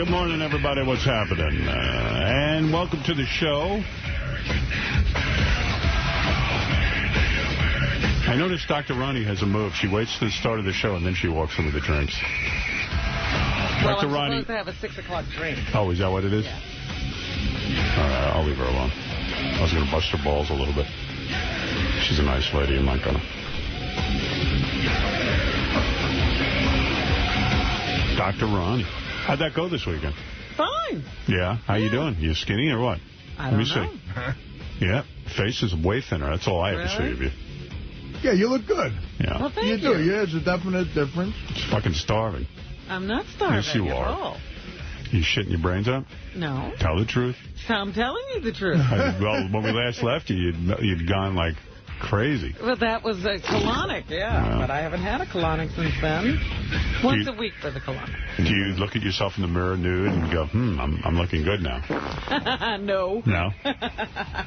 Good morning, everybody. What's happening? And welcome to the show. I noticed Dr. Ronnie has a move. She waits to the start of the show, and then she walks in with the drinks. Well, Dr. I'm Ronnie... supposed to have a 6 o'clock drink. Oh, is that what it is? Yeah. All right, I'll leave her alone. I was going to bust her balls a little bit. She's a nice lady. I'm not going to. Dr. Ronnie. How'd that go this weekend? Fine. Yeah? How you doing? You skinny or what? I don't know. See. Yeah. Face is way thinner. That's all I have to see of you. Yeah, you look good. Yeah. Well, thank you do. Yeah, it's a definite difference. It's fucking starving. I'm not starving Yes, you at are. all. You shitting your brains out? No. Tell the truth. I'm telling you the truth. Well, when we last left you, you'd gone like crazy. Well, that was a colonic, yeah. But I haven't had a colonic since then. Once a week for the colonic. Do you look at yourself in the mirror nude and go, I'm looking good now? No. No?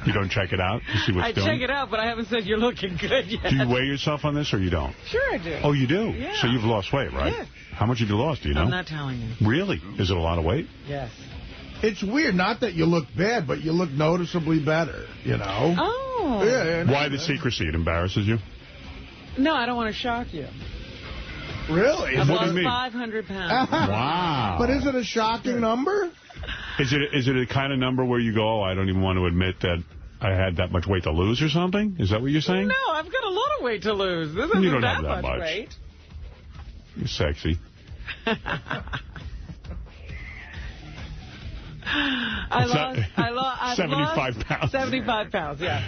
You don't check it out to see what's doing? I check it out, but I haven't said you're looking good yet. Do you weigh yourself on this or you don't? Sure I do. Oh, you do? Yeah. So you've lost weight, right? Yes. How much have you lost, do you know? I'm not telling you. Really? Is it a lot of weight? Yes. It's weird. Not that you look bad, but you look noticeably better, you know? Oh. Yeah. Why the secrecy? It embarrasses you? No, I don't want to shock you. Really? I've What do you lost mean? 500 pounds. Wow. But is it a shocking number? Is it a kind of number where you go, oh, I don't even want to admit that I had that much weight to lose or something? Is that what you're saying? No, I've got a lot of weight to lose. This isn't You don't that have that much. weight. You're sexy. I lost 75 pounds. 75 pounds, yeah.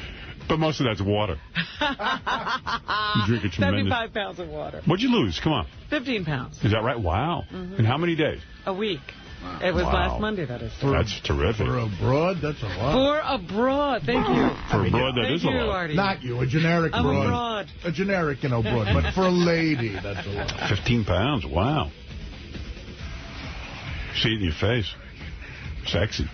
But most of that's water. You drink a tremendous... 75 pounds of water. What'd you lose? Come on. 15 pounds. Is that right? Wow. In how many days? A week. It was last Monday, that is. That's terrific. For abroad, that's a lot. For abroad, thank you. For abroad, that is a lot. Artie. Not you, a generic I'm broad. abroad. A generic, broad. But for a lady, that's a lot. 15 pounds. Wow. See it in your face. Sexy.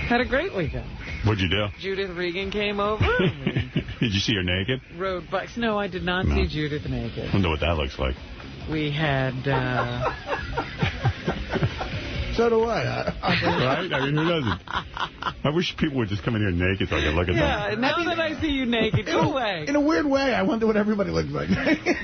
Had a great weekend. What'd you do? Judith Regan came over. Did you see her naked? Rode bikes. No, I did not see Judith naked. I wonder what that looks like. We had... So do I. Right? I mean, who doesn't? I wish people would just come in here naked so I could look at them. Yeah, now that I see you naked, go away. In a weird way, I wonder what everybody looks like.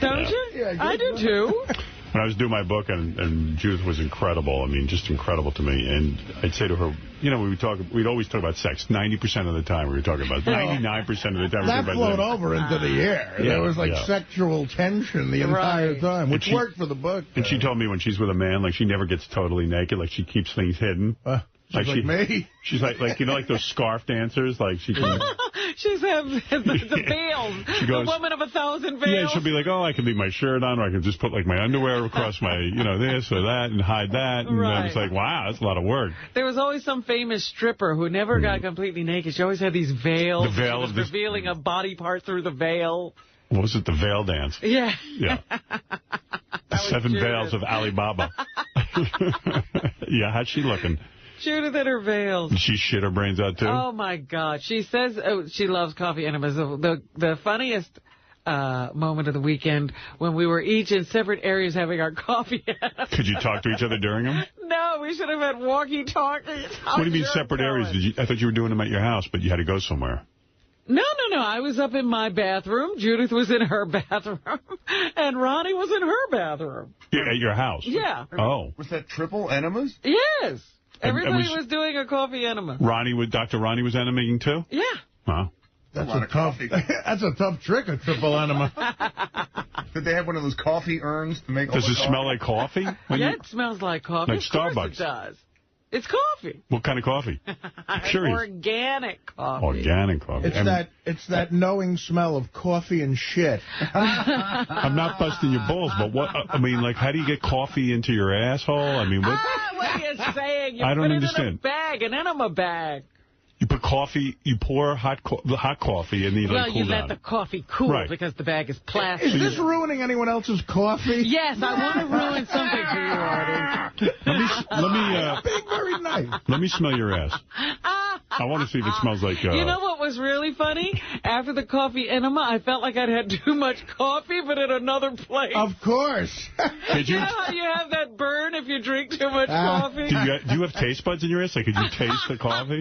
Don't you? Yeah, I do, too. When I was doing my book, and Judith was incredible. I mean, just incredible to me. And I'd say to her, we'd always talk about sex. 90% of the time we were talking about. 99% of the time we were talking that about flowed sex. over into the air. Yeah, there was like sexual tension the entire time, which worked for the book. And she told me when she's with a man, like she never gets totally naked, like she keeps things hidden. She's like me. She's like like those scarf dancers, like she can. She's the veils. She goes, the woman of 1,000 veils. Yeah, she'll be like, oh, I can leave my shirt on, or I can just put like my underwear across my, this or that, and hide that. And then it's like, wow, that's a lot of work. There was always some famous stripper who never got completely naked. She always had these veils. The veil of revealing a body part through the veil. What was it? The veil dance. Yeah. Yeah. The 7 veils of Alibaba. Yeah, how's she looking? Judith and her veils. Did she shit her brains out, too? Oh, my God. She says she loves coffee enemas. The funniest moment of the weekend when we were each in separate areas having our coffee enemas. Could you talk to each other during them? No, we should have had walkie-talkies. What do you mean separate areas? I thought you were doing them at your house, but you had to go somewhere. No. I was up in my bathroom. Judith was in her bathroom. And Ronnie was in her bathroom. Yeah, at your house? Yeah. Oh. Was that triple enemas? Yes. Everybody was doing a coffee enema. Dr. Ronnie was enemaing, too? Yeah. Wow. That's a tough trick, a triple enema. Did they have one of those coffee urns to make? Does it smell like coffee? It smells like coffee. Like Starbucks. It does. It's coffee. What kind of coffee? I'm curious. Organic coffee. Organic coffee. It's that knowing smell of coffee and shit. I'm not busting your balls, but what? I mean, like, how do you get coffee into your asshole? I mean, what? What are you saying? I don't understand. In a bag, an enema bag. You put coffee, you pour hot coffee, and then you let it cool down. Let the coffee cool because the bag is plastic. Is this ruining anyone else's coffee? Yes, I want to ruin something for you, Artie. Very nice. Let me smell your ass. I want to see if it smells like... You know what was really funny? After the coffee enema, I felt like I'd had too much coffee, but in another place. Of course. Did you? You know how you have that burn if you drink too much coffee? Do you have taste buds in your ass? Like, could you taste the coffee?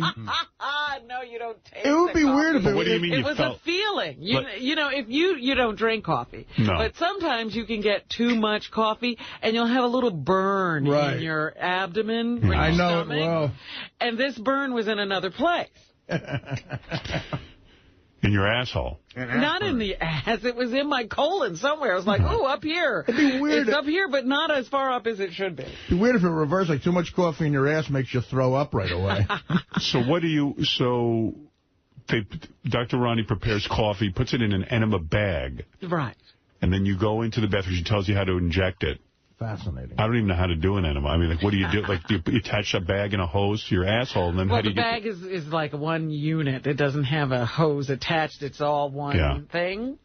No, you don't taste It would be weird if What do you mean it you was felt... a feeling. You know, if you don't drink coffee. No. But sometimes you can get too much coffee, and you'll have a little burn in your abdomen. Or I your know stomach. it well. And this burn was in another place. In your asshole. Not in the ass. It was in my colon somewhere. I was like, oh, up here. It'd be weird. It's up here, but not as far up as it should be. It'd be weird if it reversed, like too much coffee in your ass makes you throw up right away. So what do you... So Dr. Ronnie prepares coffee, puts it in an enema bag. Right. And then you go into the bathroom. She tells you how to inject it. Fascinating. I don't even know how to do an enema. I mean, like, what do you do? Like, do you attach a bag and a hose to your asshole, and then how do you the bag is like one unit. It doesn't have a hose attached. It's all one thing.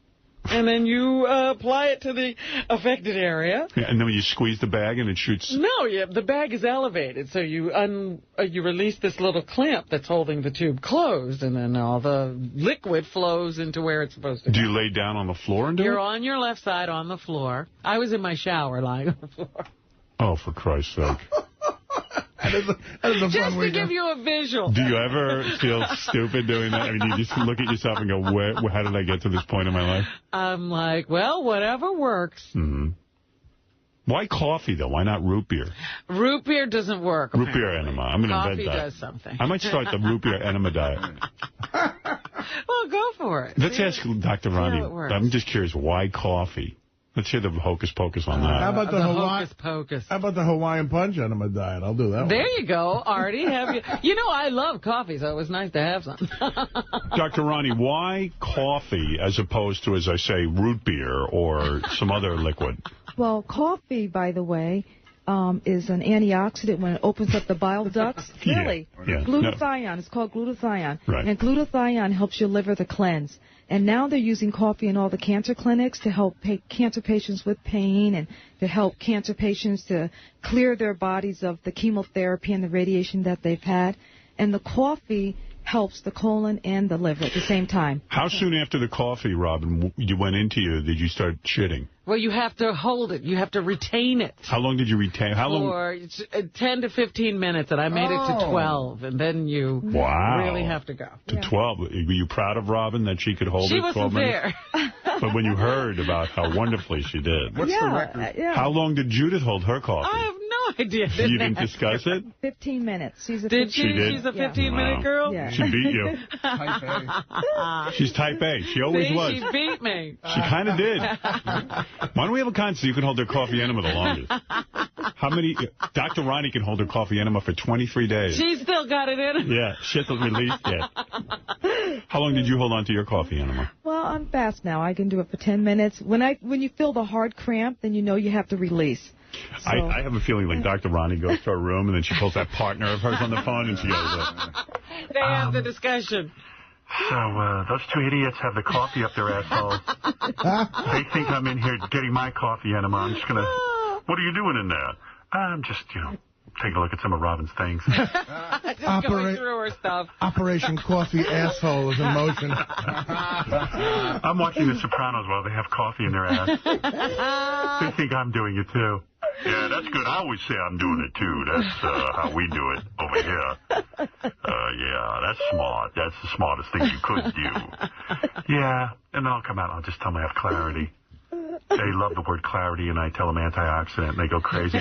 And then you apply it to the affected area. Yeah, and then when you squeeze the bag and it shoots... No, the bag is elevated, so you release this little clamp that's holding the tube closed, and then all the liquid flows into where it's supposed to go. Do you lay down on the floor and do You're it? on your left side on the floor. I was in my shower lying on the floor. Oh, for Christ's sake. That is a Just fun to weekend. give you a visual. Do you ever feel stupid doing that? I mean, you just look at yourself and go, how did I get to this point in my life? I'm like, well, whatever works. Mm-hmm. Why coffee, though? Why not root beer? Root beer doesn't work. Root beer enema. I'm going to invent that. Coffee does something. I might start the root beer enema diet. Well, go for it. Let's ask Dr. Ronnie. I'm just curious, why coffee? Let's hear the hocus pocus on that. How about the hocus pocus? How about the Hawaiian punch enema diet? I'll do that. There you go, Artie. You know, I love coffee, so it was nice to have some. Dr. Ronnie, why coffee as opposed to, as I say, root beer or some other liquid? Well, coffee, by the way, is an antioxidant when it opens up the bile ducts. Really? Yeah. Glutathione. It's called glutathione. Right. And glutathione helps your liver to cleanse. And now they're using coffee in all the cancer clinics to help cancer patients with pain and to help cancer patients to clear their bodies of the chemotherapy and the radiation that they've had. And the coffee helps the colon and the liver at the same time. How soon after the coffee, Robin, you went into you, did you start shitting? Well, you have to hold it. You have to retain it. How long did you retain? How long? For 10 to 15 minutes, and I made it to 12, and then you really have to go. To 12. Were you proud of Robin that she could hold it 12 wasn't minutes? there. But when you heard about how wonderfully she did. What's the record? Yeah. How long did Judith hold her coffee? I have no idea. You didn't discuss it? 15 minutes. She's a Did she? She did? She's a 15-minute girl? Yeah. She beat you. Type A. She's type A. She always See, was. she beat me. She kind of did. Why don't we have a contest so you can hold her coffee enema the longest? How many? Dr. Ronnie can hold her coffee enema for 23 days. She's still got it in her. Yeah, she hasn't released yet. How long did you hold on to your coffee enema? Well, I'm fast now. I can do it for 10 minutes. When you feel the hard cramp, then you know you have to release. So. I have a feeling like Dr. Ronnie goes to her room and then she pulls that partner of hers on the phone and she goes, They have the discussion. So, those two idiots have the coffee up their assholes. They think I'm in here getting my coffee enema. I'm just going to... What are you doing in there? I'm just, taking a look at some of Robin's things. Just going through her stuff. Operation Coffee Asshole is in motion. I'm watching The Sopranos while they have coffee in their ass. They think I'm doing it, too. Yeah, that's good. I always say I'm doing it, too. That's how we do it over here. Yeah, that's smart. That's the smartest thing you could do. Yeah, and then I'll come out and I'll just tell them I have clarity. They love the word clarity, and I tell them antioxidant, and they go crazy.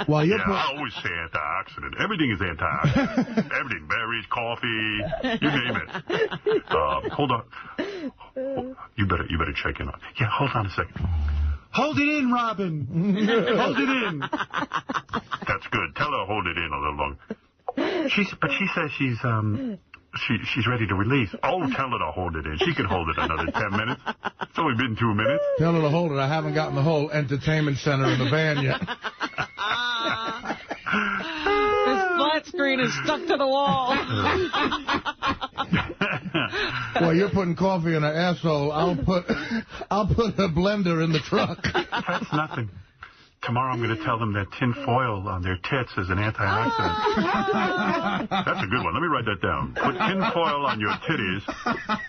Well, I always say antioxidant. Everything is antioxidant. Everything. Berries, coffee, you name it. Hold on. You better check in on. Yeah, hold on a second. Hold it in, Robin. Hold it in. That's good. Tell her to hold it in a little longer. But she says she's ready to release. Oh, tell her to hold it in. She can hold it another 10 minutes. It's only been 2 minutes. Tell her to hold it. I haven't gotten the whole entertainment center in the van yet. This flat screen is stuck to the wall. Well, you're putting coffee in her asshole. I'll put a blender in the truck. That's nothing. Tomorrow I'm going to tell them that tin foil on their tits is an antioxidant. That's a good one. Let me write that down. Put tin foil on your titties,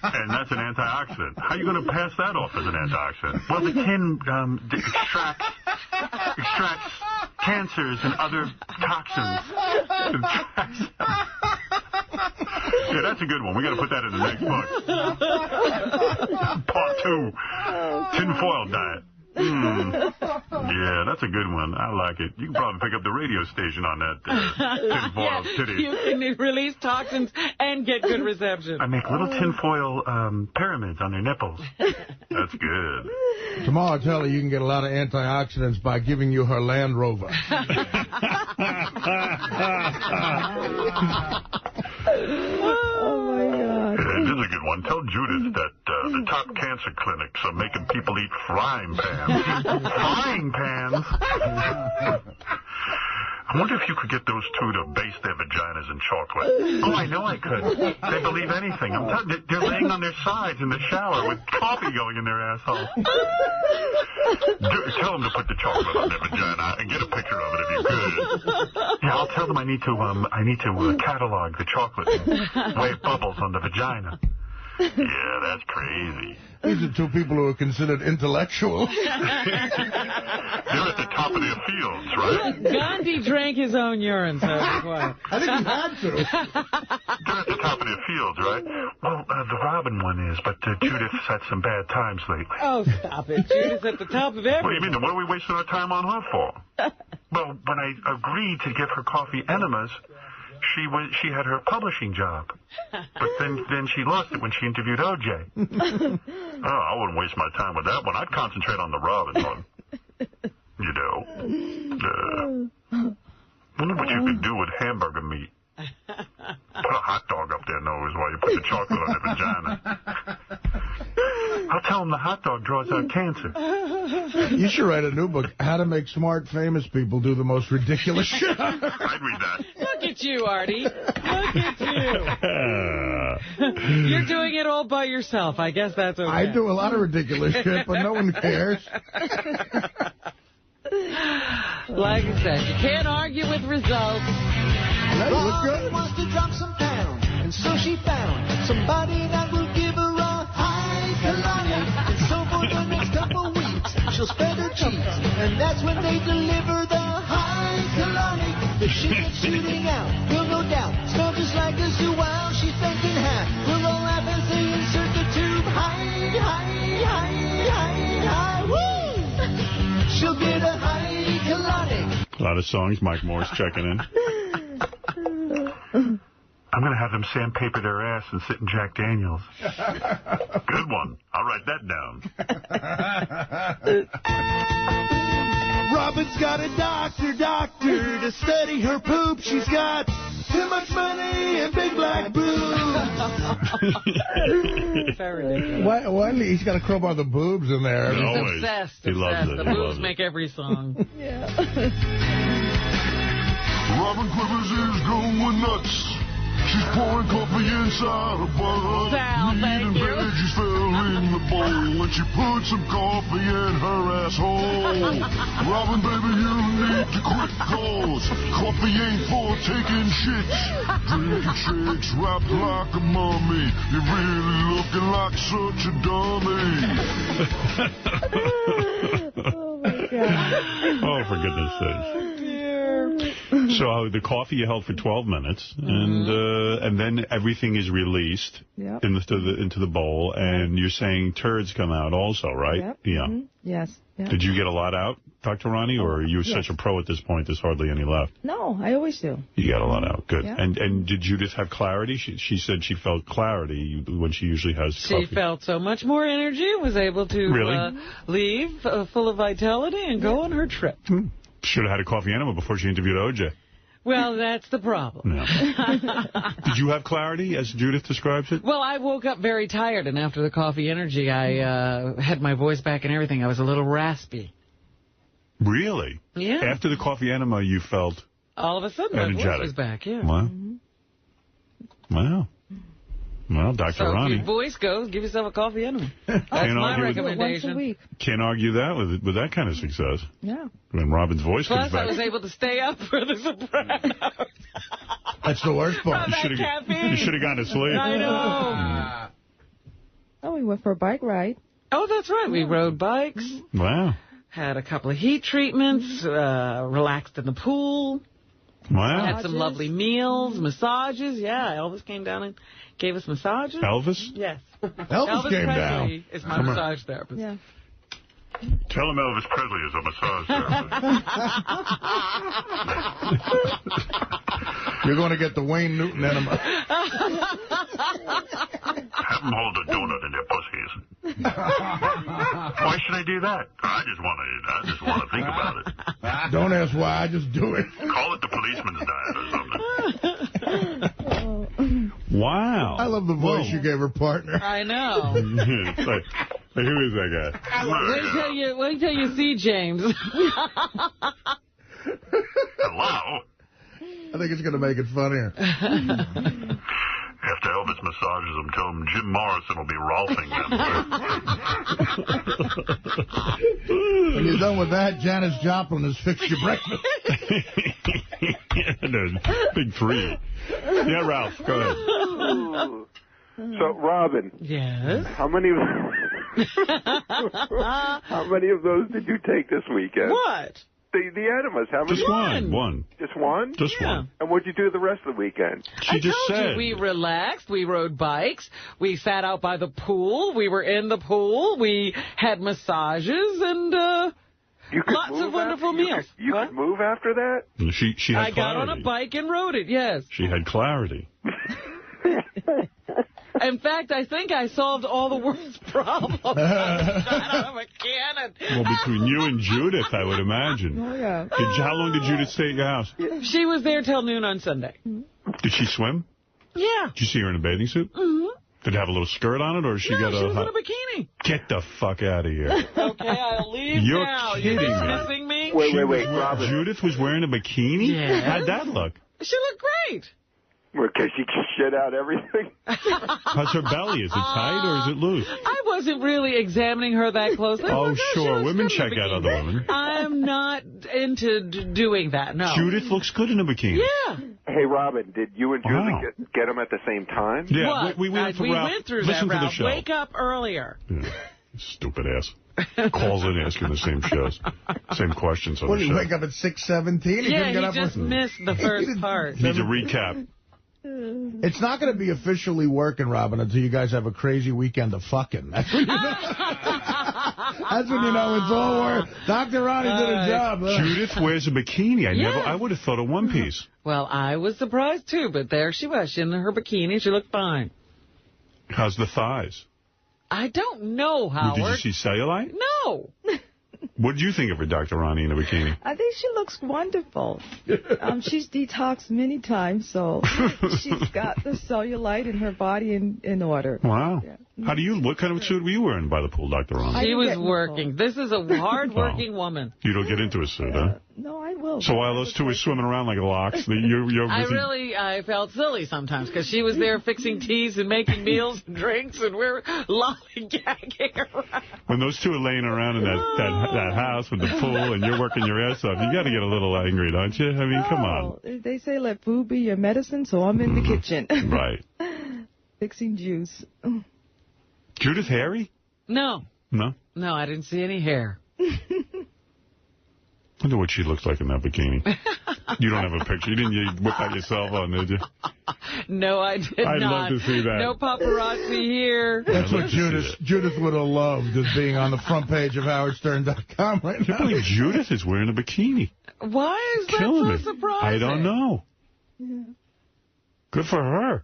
and that's an antioxidant. How are you going to pass that off as an antioxidant? Well, the tin extracts cancers and other toxins. Yeah, that's a good one. We got to put that in the next book. Part 2. Tin foil diet. Yeah, that's a good one. I like it. You can probably pick up the radio station on that tinfoil titty. You can release toxins and get good reception. I make little tinfoil pyramids on their nipples. That's good. Tomorrow I'll tell her you can get a lot of antioxidants by giving you her Land Rover. Oh, my God. This is a good one. Tell Judith that the top cancer clinics are making people eat frying pans. Frying pans? I wonder if you could get those two to base their vaginas in chocolate. Oh, I know I could. They believe anything. They're laying on their sides in the shower with coffee going in their asshole. Tell them to put the chocolate on their vagina and get a picture of it if you could. Yeah, I'll tell them I need to catalog the chocolate and way it bubbles on the vagina. Yeah, that's crazy. These are two people who are considered intellectual. They're at the top of their fields, right? Gandhi drank his own urine, so it's quiet. I think he had to. They're at the top of their fields, right? Well, the Robin one is, but Judith's had some bad times lately. Oh, stop it. Judith's at the top of everything. What do you mean? What are we wasting our time on her for? Well, when I agreed to give her coffee enemas, she had her publishing job. But then she lost it when she interviewed O.J. I wouldn't waste my time with that one. I'd concentrate on the Robin one. You know. Wonder what you could do with hamburger meat. Put a hot dog up their nose while you put the chocolate on their vagina. I'll tell them the hot dog draws out cancer. You should write a new book, How to Make Smart Famous People Do the Most Ridiculous Shit. I'd read that. Look at you, Artie. Look at you. You're doing it all by yourself. I guess that's okay. I do a lot of ridiculous shit, but no one cares. Like I said, you can't argue with results. Hey, you look good. Wants to drop some pounds, and so she found somebody that will give her a high colonic. And so for the next couple weeks, she'll spread her cheeks, and that's when they deliver the high colonic. The shit that's shooting out will no doubt smell just like a zoo while she's thinking half. We'll all laugh and say insert the tube high, high, high, high, high, woo! She'll get a high colonic. A lot of songs. Mike Moore's checking in. I'm going to have them sandpaper their ass and sit in Jack Daniels. Good one. I'll write that down. Robin's got a doctor to study her poop. She's got too much money and big black boobs. Very ridiculous. Why he's got to crowbar the boobs in there? He's Always. obsessed. He loves it. The He boobs loves it. make every song. Yeah. Robin Quivers is going nuts. She's pouring coffee inside a bottle. Sal, thank you. Veggies fell in the bowl when she put some coffee in her asshole. Robin, baby, you need to quit, cause coffee ain't for taking shits. Drinking shakes wrapped like a mummy. You're really looking like such a dummy. Oh, my God. Oh, for goodness sakes. So the coffee you held for 12 minutes, and then everything is released Yep. into the bowl, and you're saying turds come out also, right? Yep. Yeah. Mm-hmm. Yes. Yep. Did you get a lot out, Dr. Ronnie, or are you such a pro at this point there's hardly any left? No, I always do. You got a lot out. Good. Yeah. And did Judith have clarity? She said she felt clarity when she usually has coffee. She felt so much more energy, was able to Really? leave full of vitality and go on her trip. Should have had a coffee enema before she interviewed O.J. Well, that's the problem. No. Did you have clarity, as Judith describes it? Well, I woke up very tired, and after the coffee energy, I had my voice back and everything. I was a little raspy. Really? Yeah. After the coffee enema, you felt All of a sudden, my voice energetic. was back, yeah. Wow. Wow. Well, Dr. So Ronnie. if your voice goes, give yourself a coffee enema. That's my recommendation. Once a week. Can't argue that with that kind of success. Yeah. When Robin's voice comes Plus, back. I was able to stay up for the Sopranos. That's the worst part. You should have gone to sleep. I know. Oh, we went for a bike ride. Oh, that's right. We rode bikes. Wow. Had a couple of heat treatments. Relaxed in the pool. Wow. Had some lovely meals, massages. Yeah, Elvis came down and gave us massages. Elvis? Yes. Elvis came Presley down. is my massage therapist. Yeah. Tell him Elvis Presley is a massage therapist. You're going to get the Wayne Newton enema. Have them hold a donut in their pussies. Why should I do that? I just want to think about it. Don't ask why, I just do it. Call it the policeman's diet or something. Wow. I love the voice you gave her partner. I know. It's like, who is that guy? Wait till you see James. Hello? I think it's going to make it funnier. After Elvis massages them, tell him Jim Morrison will be rolfing them. When you're done with that, Janis Joplin has fixed your breakfast. Big three. Yeah, Ralph, go ahead. So, Robin. Yes? How many of those did you take this weekend? What? The enemas. How many? Just one. Just one? Just one. And what'd you do the rest of the weekend? She just said. You, we relaxed. We rode bikes. We sat out by the pool. We were in the pool. We had massages and lots of wonderful meals. You could move after that? She had I clarity. got on a bike and rode it, yes. She had clarity. In fact, I think I solved all the world's problems. I'm a cannon. Well, between you and Judith, I would imagine. Oh, yeah. How long did Judith stay at your house? She was there till noon on Sunday. Did she swim? Yeah. Did you see her in a bathing suit? Mm-hmm. Did it have a little skirt on it, or she got a... she was in a bikini. Get the fuck out of here. Okay, I'll leave You're now. kidding You're me. dismissing me? Wait, Robin. Judith was wearing a bikini? Yeah. How'd that look? She looked great. Because she shit out everything? How's her belly? Is it tight or is it loose? I wasn't really examining her that closely. Oh, sure. Women check out other women. I'm not into doing that, no. Judith looks good in a bikini. Yeah. Hey, Robin, did you and Judith get them at the same time? Yeah, What? we went we went through Listen that, to the Ralph. show. Wake up earlier. Yeah. Stupid ass. Calls in asking the same questions on What, the did show. you wake up at 6:17? Yeah, he just missed the first part. Needs a recap. It's not going to be officially working, Robin, until you guys have a crazy weekend of fucking. That's when you know, that's when you know it's all work. Dr. Ronnie did a job. Huh? Judith wears a bikini. I would have thought a one piece. Well, I was surprised, too, but there she was. She in her bikini. She looked fine. How's the thighs? I don't know, Howard. Did you see cellulite? No. What did you think of her, Dr. Ronnie, in a bikini? I think she looks wonderful. She's detoxed many times, so she's got the cellulite in her body in order. Wow. Yeah. What kind of suit were you wearing by the pool, Dr. Ronnie? She was working. This is a hard-working woman. You don't get into a suit, huh? No, I will. So while those two are swimming around like locks, you're busy. I felt silly sometimes because she was there fixing teas and making meals and drinks, and we're lollygagging around. When those two are laying around in that house with the pool and you're working your ass off, you got to get a little angry, don't you? I mean, come on. They say let food be your medicine, so I'm in the kitchen. Right. Fixing juice. Judith hairy? No. No? No, I didn't see any hair. I wonder what she looks like in that bikini. You don't have a picture. You whip out your cell phone, did you? No, I did not. I'd love to see that. No paparazzi here. That's what Judith would have loved, is being on the front page of HowardStern.com right now. I can't believe Judith is wearing a bikini. Why is that Killing so me. surprising? I don't know. Yeah. Good for her.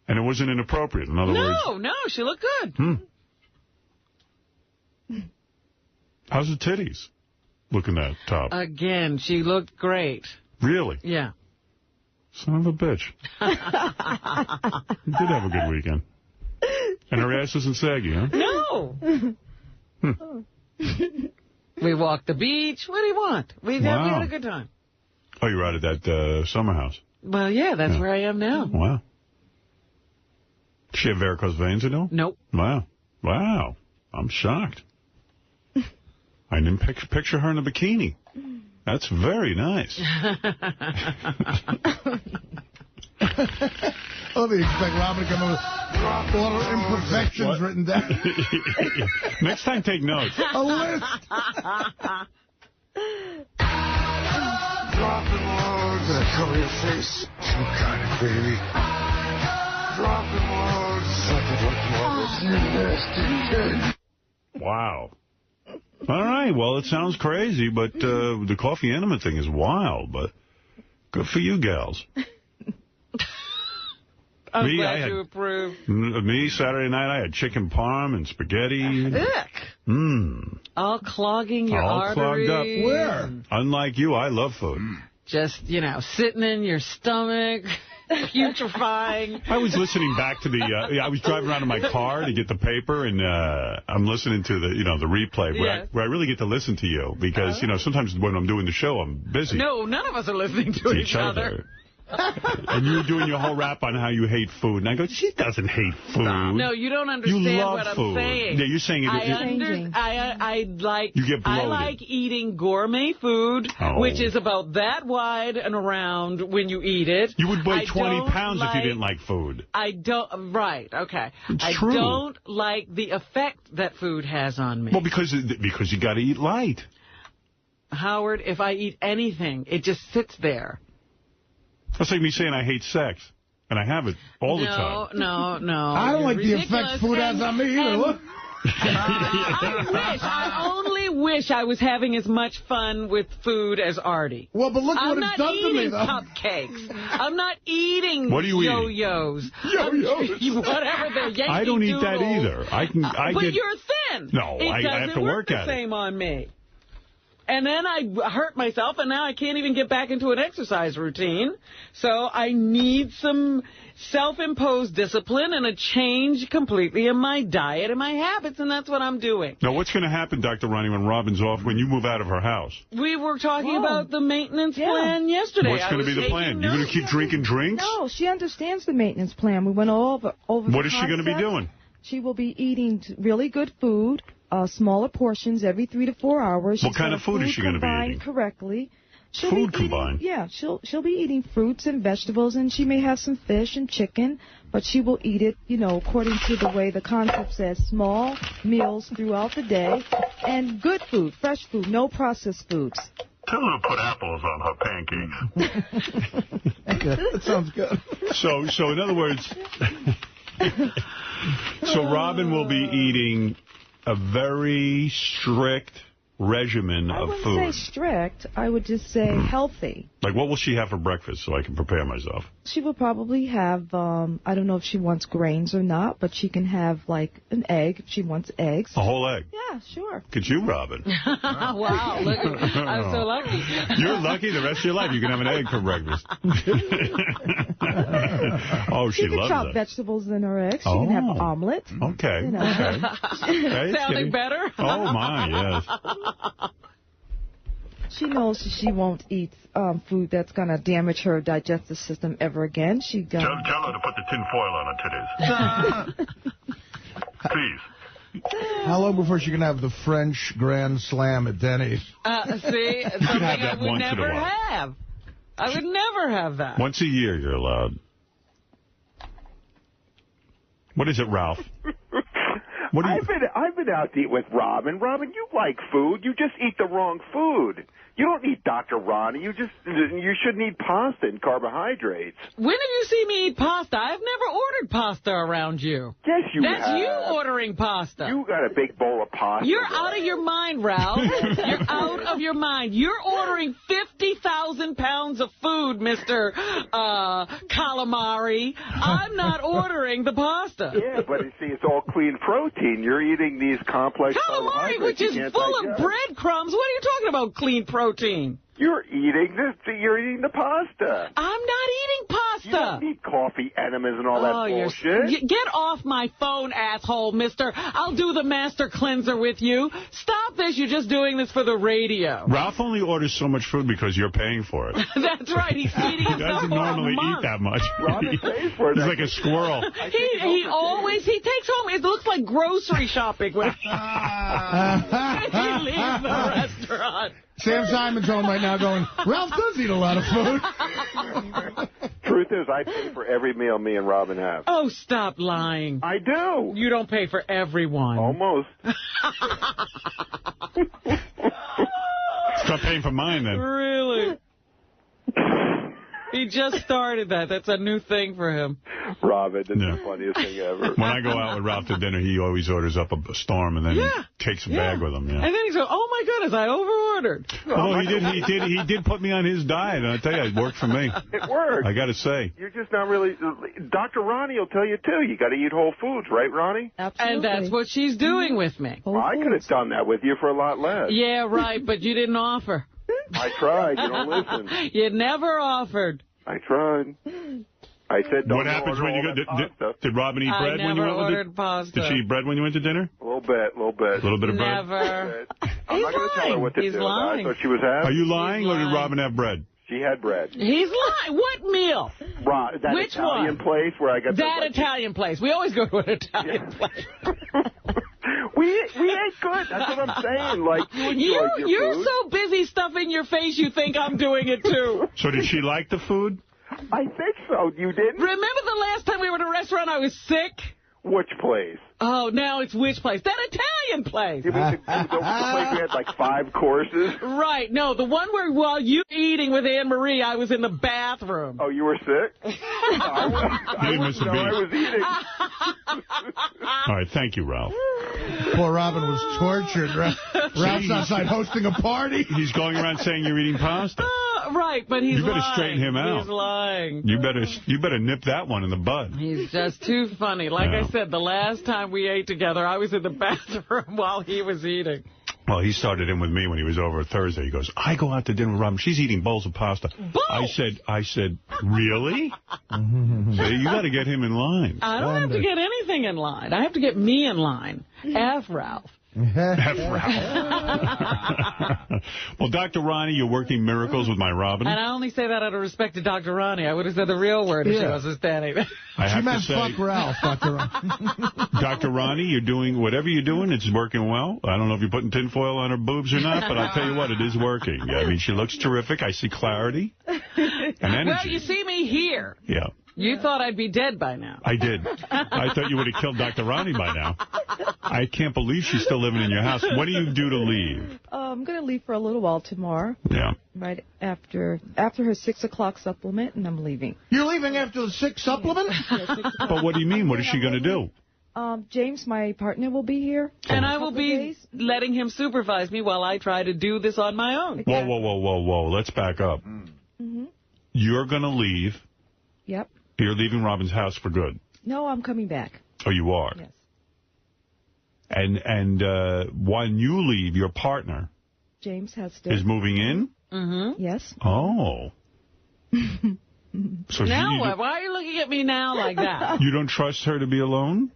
And it wasn't inappropriate, in other words. No, she looked good. How's the titties? Looking that top. Again, she looked great. Really? Yeah. Son of a bitch. You did have a good weekend. And her ass isn't saggy, huh? No. We walked the beach. What do you want? We had a good time. Oh, you were out at that summer house. Well, yeah, that's where I am now. Wow. She have varicose veins at all? Nope. Wow. Wow. I'm shocked. I didn't picture her in a bikini. That's very nice. Oh, they expect Robin to come in with a lot of imperfections written down. Next time, take notes. A list. Dropping loads that cover your face. Some kind of baby. Dropping loads. Sucking like water. You nasty kid. Wow. All right. Well, it sounds crazy, but the coffee enema thing is wild, but good for you gals. I'm glad you approve. Me, Saturday night, I had chicken parm and spaghetti. All clogging your all arteries. Clogged up. Where? Unlike you, I love food. Just, sitting in your stomach, putrefying. I was listening back to I was driving around in my car to get the paper, and I'm listening to the replay where I really get to listen to you because, sometimes when I'm doing the show, I'm busy. No, none of us are listening to each other. And you were doing your whole rap on how you hate food. And I go, she doesn't hate food. No, you don't understand you love what food. I'm saying. Yeah, you're saying it. I like eating gourmet food, which is about that wide and around when you eat it. You would weigh 20 pounds if you didn't like food. Right, okay. It's true. Don't like the effect that food has on me. Well, because you got to eat light. Howard, if I eat anything, it just sits there. That's like me saying I hate sex, and I have it all the time. No. I don't like the effect food has on me either. Look. I only wish I was having as much fun with food as Artie. Well, but look what it's done to me, though. I'm not eating cupcakes. I'm not eating yo-yos. Yo-yos. Whatever they're Yankee I don't eat Doodles. that either. But you're thin. No, I have to work at it. It doesn't work the same on me. And then I hurt myself, and now I can't even get back into an exercise routine. So I need some self-imposed discipline and a change completely in my diet and my habits, and that's what I'm doing. Now, what's going to happen, Dr. Ronnie, when Robin's off, when you move out of her house? We were talking about the maintenance plan yesterday. What's going to be the plan? You're going to keep drinking drinks? No, she understands the maintenance plan. We went over What is she going to be doing? She will be eating really good food. Smaller portions every 3 to 4 hours. What kind of food is she going to be eating? Correctly. Food combined? Yeah, she'll be eating fruits and vegetables, and she may have some fish and chicken, but she will eat it, according to the way the concept says, small meals throughout the day, and good food, fresh food, no processed foods. Tell her to put apples on her pancakes. That sounds good. So in other words, so Robin will be eating a very strict regimen of food. I wouldn't say strict. I would just say healthy. Like, what will she have for breakfast so I can prepare myself? She will probably have, I don't know if she wants grains or not, but she can have, like, an egg if she wants eggs. A whole egg? Yeah, sure. Look at you, Robin. Wow, look at me. I'm so lucky. You're lucky the rest of your life you can have an egg for breakfast. Oh, she loves can chop that. vegetables in her eggs. She can have an omelet. Okay. Okay. Sounding better? Oh, my, yes. She knows she won't eat food that's going to damage her digestive system ever again. Tell her to put the tin foil on her titties. Please. How long before she can have the French Grand Slam at Denny's? See, something I would never have. I would never have that. Once a year you're allowed. What is it, Ralph? I've been out to eat with Robin. Robin, you like food. You just eat the wrong food. You don't need Dr. Ronnie. You shouldn't eat pasta and carbohydrates. When have you seen me eat pasta? I've never ordered pasta around you. Yes, you have. That's you ordering pasta. You got a big bowl of pasta. You're out of your mind, Ralph. You're out of your mind. You're ordering 50,000 pounds of food, Mr. Calamari. I'm not ordering the pasta. Yeah, but you see, it's all clean protein. You're eating these complex calamari, which is full of breadcrumbs. What are you talking about, clean protein? You're eating the pasta. I'm not eating pasta. You don't need coffee enemas and all that bullshit. Get off my phone, asshole, mister. I'll do the master cleanser with you. Stop this. You're just doing this for the radio. Ralph only orders so much food because you're paying for it. That's right. He's feeding himself. He doesn't normally eat that much. Robin pays for it. He's like a squirrel. He takes home, it looks like grocery shopping when he leaves the restaurant. Sam Simon's home right now going, Ralph does eat a lot of food. Truth is, I pay for every meal me and Robin have. Oh, stop lying. I do. You don't pay for everyone. Almost. Stop paying for mine, then. Really? He just started that. That's a new thing for him. Robin, that's the funniest thing ever. When I go out with Ralph to dinner, he always orders up a storm and then takes a bag with him. Yeah. And then he's like, oh, my goodness, I over-ordered. Oh, he did put me on his diet, and I tell you, it worked for me. It worked. I got to say. You're just not really... Dr. Ronnie will tell you, too. You got to eat whole foods, right, Ronnie? Absolutely. And that's what she's doing with me. Well, I could have done that with you for a lot less. Yeah, right, but you didn't offer. I tried. You don't listen. You never offered. I tried. I said, don't what happens when you go? Did Robin eat bread when you went with pasta. Did she eat bread when you went to dinner? A little bit. A little bit of bread? Never. I'm not going to tell her what to do. Lying. I thought she was happy. Are you lying, or did Robin have bread? She had bread. He's lying. What meal? That Which Italian one? place where I got that Italian place. We always go to an Italian place. We ate good. That's what I'm saying. Like, you're so busy stuffing your face, you think I'm doing it, too. So did she like the food? I think so. You didn't? Remember the last time we were at a restaurant I was sick? Which place? Oh, now it's which place? That Italian place. You mean the place we had like 5 courses? Right. No, the one where while you were eating with Anne Marie, I was in the bathroom. Oh, you were sick? I was eating. All right, thank you, Ralph. Poor Robin was tortured. Ralph's outside hosting a party. He's going around saying you're eating pasta. Right, but he's lying. You better straighten him out. He's lying. You better nip that one in the bud. He's just too funny. Like I said, the last time we ate together, I was in the bathroom while he was eating. Well, he started in with me when he was over Thursday. He goes, I go out to dinner with Robin. She's eating bowls of pasta. Bowls? I said, really? So you got to get him in line. I don't have to get anything in line. I have to get me in line. F. Ralph. Well, Dr. Ronnie, you're working miracles with my Robin. And I only say that out of respect to Dr. Ronnie. I would have said the real word if she wasn't standing there. She meant fuck Ralph, Dr. Ronnie. Dr. Ronnie, you're doing whatever you're doing. It's working well. I don't know if you're putting tinfoil on her boobs or not, but I'll tell you what, it is working. I mean, she looks terrific. I see clarity and energy. Well, you see me here. Yeah. You thought I'd be dead by now. I did. I thought you would have killed Dr. Ronnie by now. I can't believe she's still living in your house. What do you do to leave? I'm going to leave for a little while tomorrow. Yeah. Right after her 6 o'clock supplement, and I'm leaving. You're leaving after the 6 supplement? Yeah, 6 o'clock. But what do you mean? What is she going to do? James, my partner, will be here. And I will be letting him supervise me while I try to do this on my own. Whoa. Let's back up. Mm-hmm. You're going to leave. Yep. You're leaving Robin's house for good. No, I'm coming back. Oh, you are? Yes. And when you leave, your partner James has to is moving in? Mm-hmm. Yes. Oh. So now what? Why are you looking at me now like that? You don't trust her to be alone?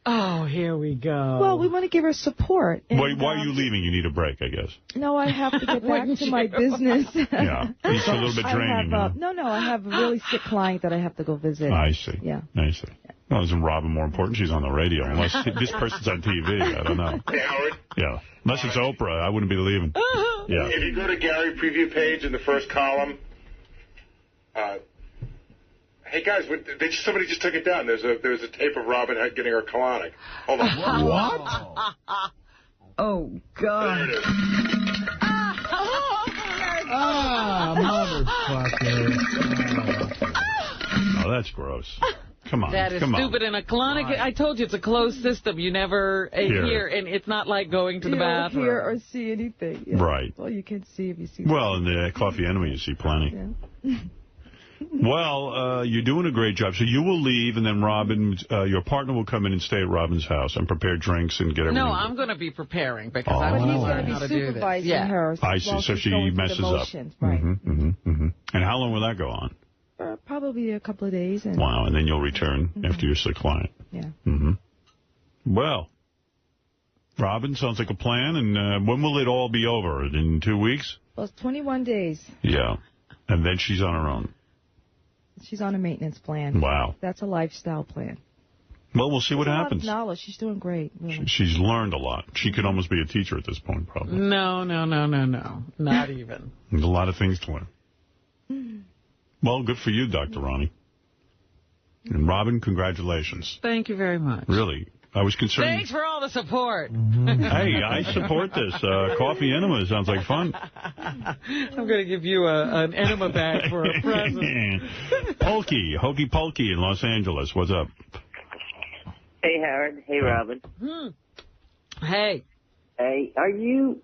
Oh, here we go. Well, we want to give her support. And, why are you leaving? You need a break, I guess. No, I have to get back to my business. Yeah, it's a little bit draining. No, I have a really sick client that I have to go visit. I see. Yeah. I see. Well, isn't Robin more important? She's on the radio. Unless this person's on TV, I don't know. Hey, Howard. Yeah. Unless it's Oprah, I wouldn't be leaving. Yeah. If you go to Gary preview page in the first column, hey guys, somebody just took it down. There's a tape of Robin getting her colonic. Hold on. What? Oh God. There it is. Motherfucker. Oh, that's gross. Come on. That is stupid. And a colonic, I told you, it's a closed system. You never hear, and it's not like going to the bathroom. You don't hear or see anything. Yeah. Right. Well, you can see if you see. Well, in the Coffee Enemy, you see plenty. Yeah. Well, you're doing a great job. So you will leave, and then Robin, your partner will come in and stay at Robin's house and prepare drinks and get everything. No, I'm going to be preparing because I want to learn how to do this. He's going to be supervising her. I see. So she messes up. Right. And how long will that go on? Probably we'll be there a couple of days. And Wow, and then you'll return after your sick client. Yeah. Mm-hmm. Well, Robin, sounds like a plan. And when will it all be over? In 2 weeks? Well, it's 21 days. Yeah. And then she's on her own. She's on a maintenance plan. Wow. That's a lifestyle plan. Well, we'll see what happens. A lot of knowledge. She's doing great. Really. She's learned a lot. She could almost be a teacher at this point, probably. No. Not even. There's a lot of things to learn. Well, good for you, Dr. Ronnie. And Robin, congratulations. Thank you very much. Really. I was concerned. Thanks for all the support. Hey, I support this. Coffee enema sounds like fun. I'm going to give you an enema bag for a present. Hokey Pokey in Los Angeles. What's up? Hey, Howard. Hey, Robin. Hey. Hey, are you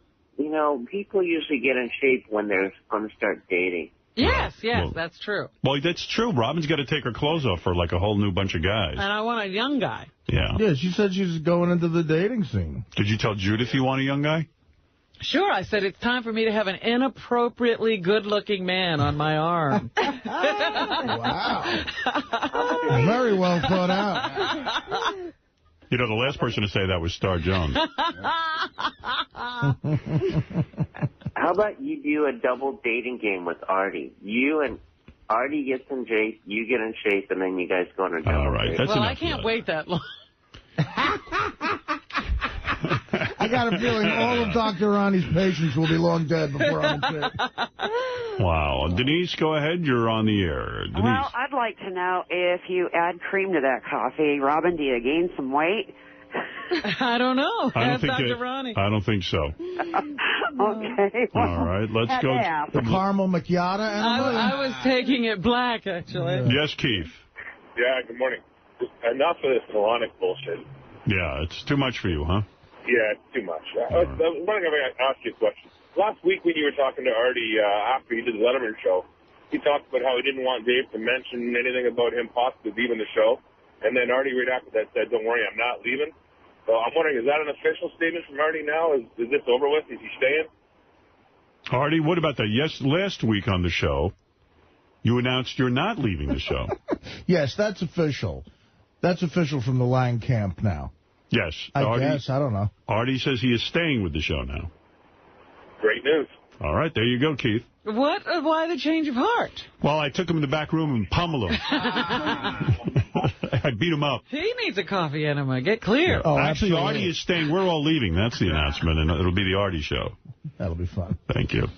people usually get in shape when they're going to start dating. Yes, Well, that's true. Well, that's true. Robin's got to take her clothes off for like a whole new bunch of guys. And I want a young guy. Yeah. Yeah, she said she's going into the dating scene. Did you tell Judith you want a young guy? Sure, I said it's time for me to have an inappropriately good-looking man on my arm. Wow. Very well thought out. You know, the last person to say that was Star Jones. How about you do a double dating game with Artie? You and Artie gets in shape, you get in shape, and then you guys go on a double date. Well, I can't wait that long. I got a feeling all of Dr. Ronnie's patients will be long dead before I'm in shape. Wow. Denise, go ahead. You're on the air. Denise. Well, I'd like to know if you add cream to that coffee. Robin, do you gain some weight? I don't know. I don't think Dr. Ronnie. I don't think so. Okay. All right, let's go. The caramel macchiato. I was taking it black, actually. Yes, Keith. Yeah, good morning. Enough of this colonic bullshit. Yeah, it's too much for you, huh? Yeah, it's too much. I was wondering if I could ask you a question. Last week when you were talking to Artie after he did the Letterman show, he talked about how he didn't want Dave to mention anything about him possibly leaving the show. And then Artie right after that said, don't worry, I'm not leaving. So I'm wondering, is that an official statement from Artie now? Is this over with? Is he staying? Artie, what about that? Yes, last week on the show, you announced you're not leaving the show. Yes, that's official. That's official from the Lang camp now. Yes. I guess. I don't know. Artie says he is staying with the show now. Great news. All right, there you go, Keith. What? Why the change of heart? Well, I took him in the back room and pummeled him. I beat him up. He needs a coffee enema. Get clear. Oh, actually, absolutely. Artie is staying. We're all leaving. That's the announcement, and it'll be the Artie show. That'll be fun. Thank you.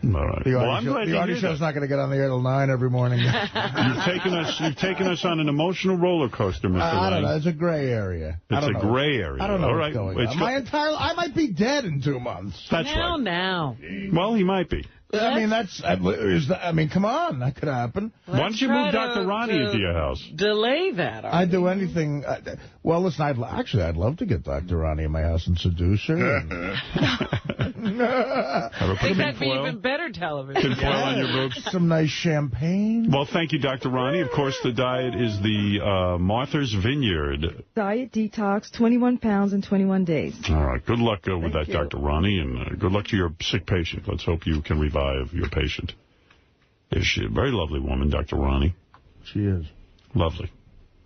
All right. The Well, I'm glad Artie to hear show's not going to get on the air till 9 every morning. You've taken us on an emotional roller coaster, Mr. I don't Lang. know. It's a gray area. It's a gray area. I don't know all what's right. going on. I might be dead in 2 months. That's right. Now. Well, he might be. I mean, come on. That could happen. Why don't you move Dr. Ronnie into your house? Delay that. I'd do anything. Well, listen, I'd love to get Dr. Ronnie in my house and seduce her. I think that'd be even better television. Tin foil on your boobs. Some nice champagne. Well, thank you, Dr. Ronnie. Of course, the diet is the Martha's Vineyard. Diet detox, 21 pounds in 21 days. All right. Good luck with that, you. Dr. Ronnie, and good luck to your sick patient. Let's hope you can revive your patient. Is she a very lovely woman, Dr. Ronnie? She is. Lovely.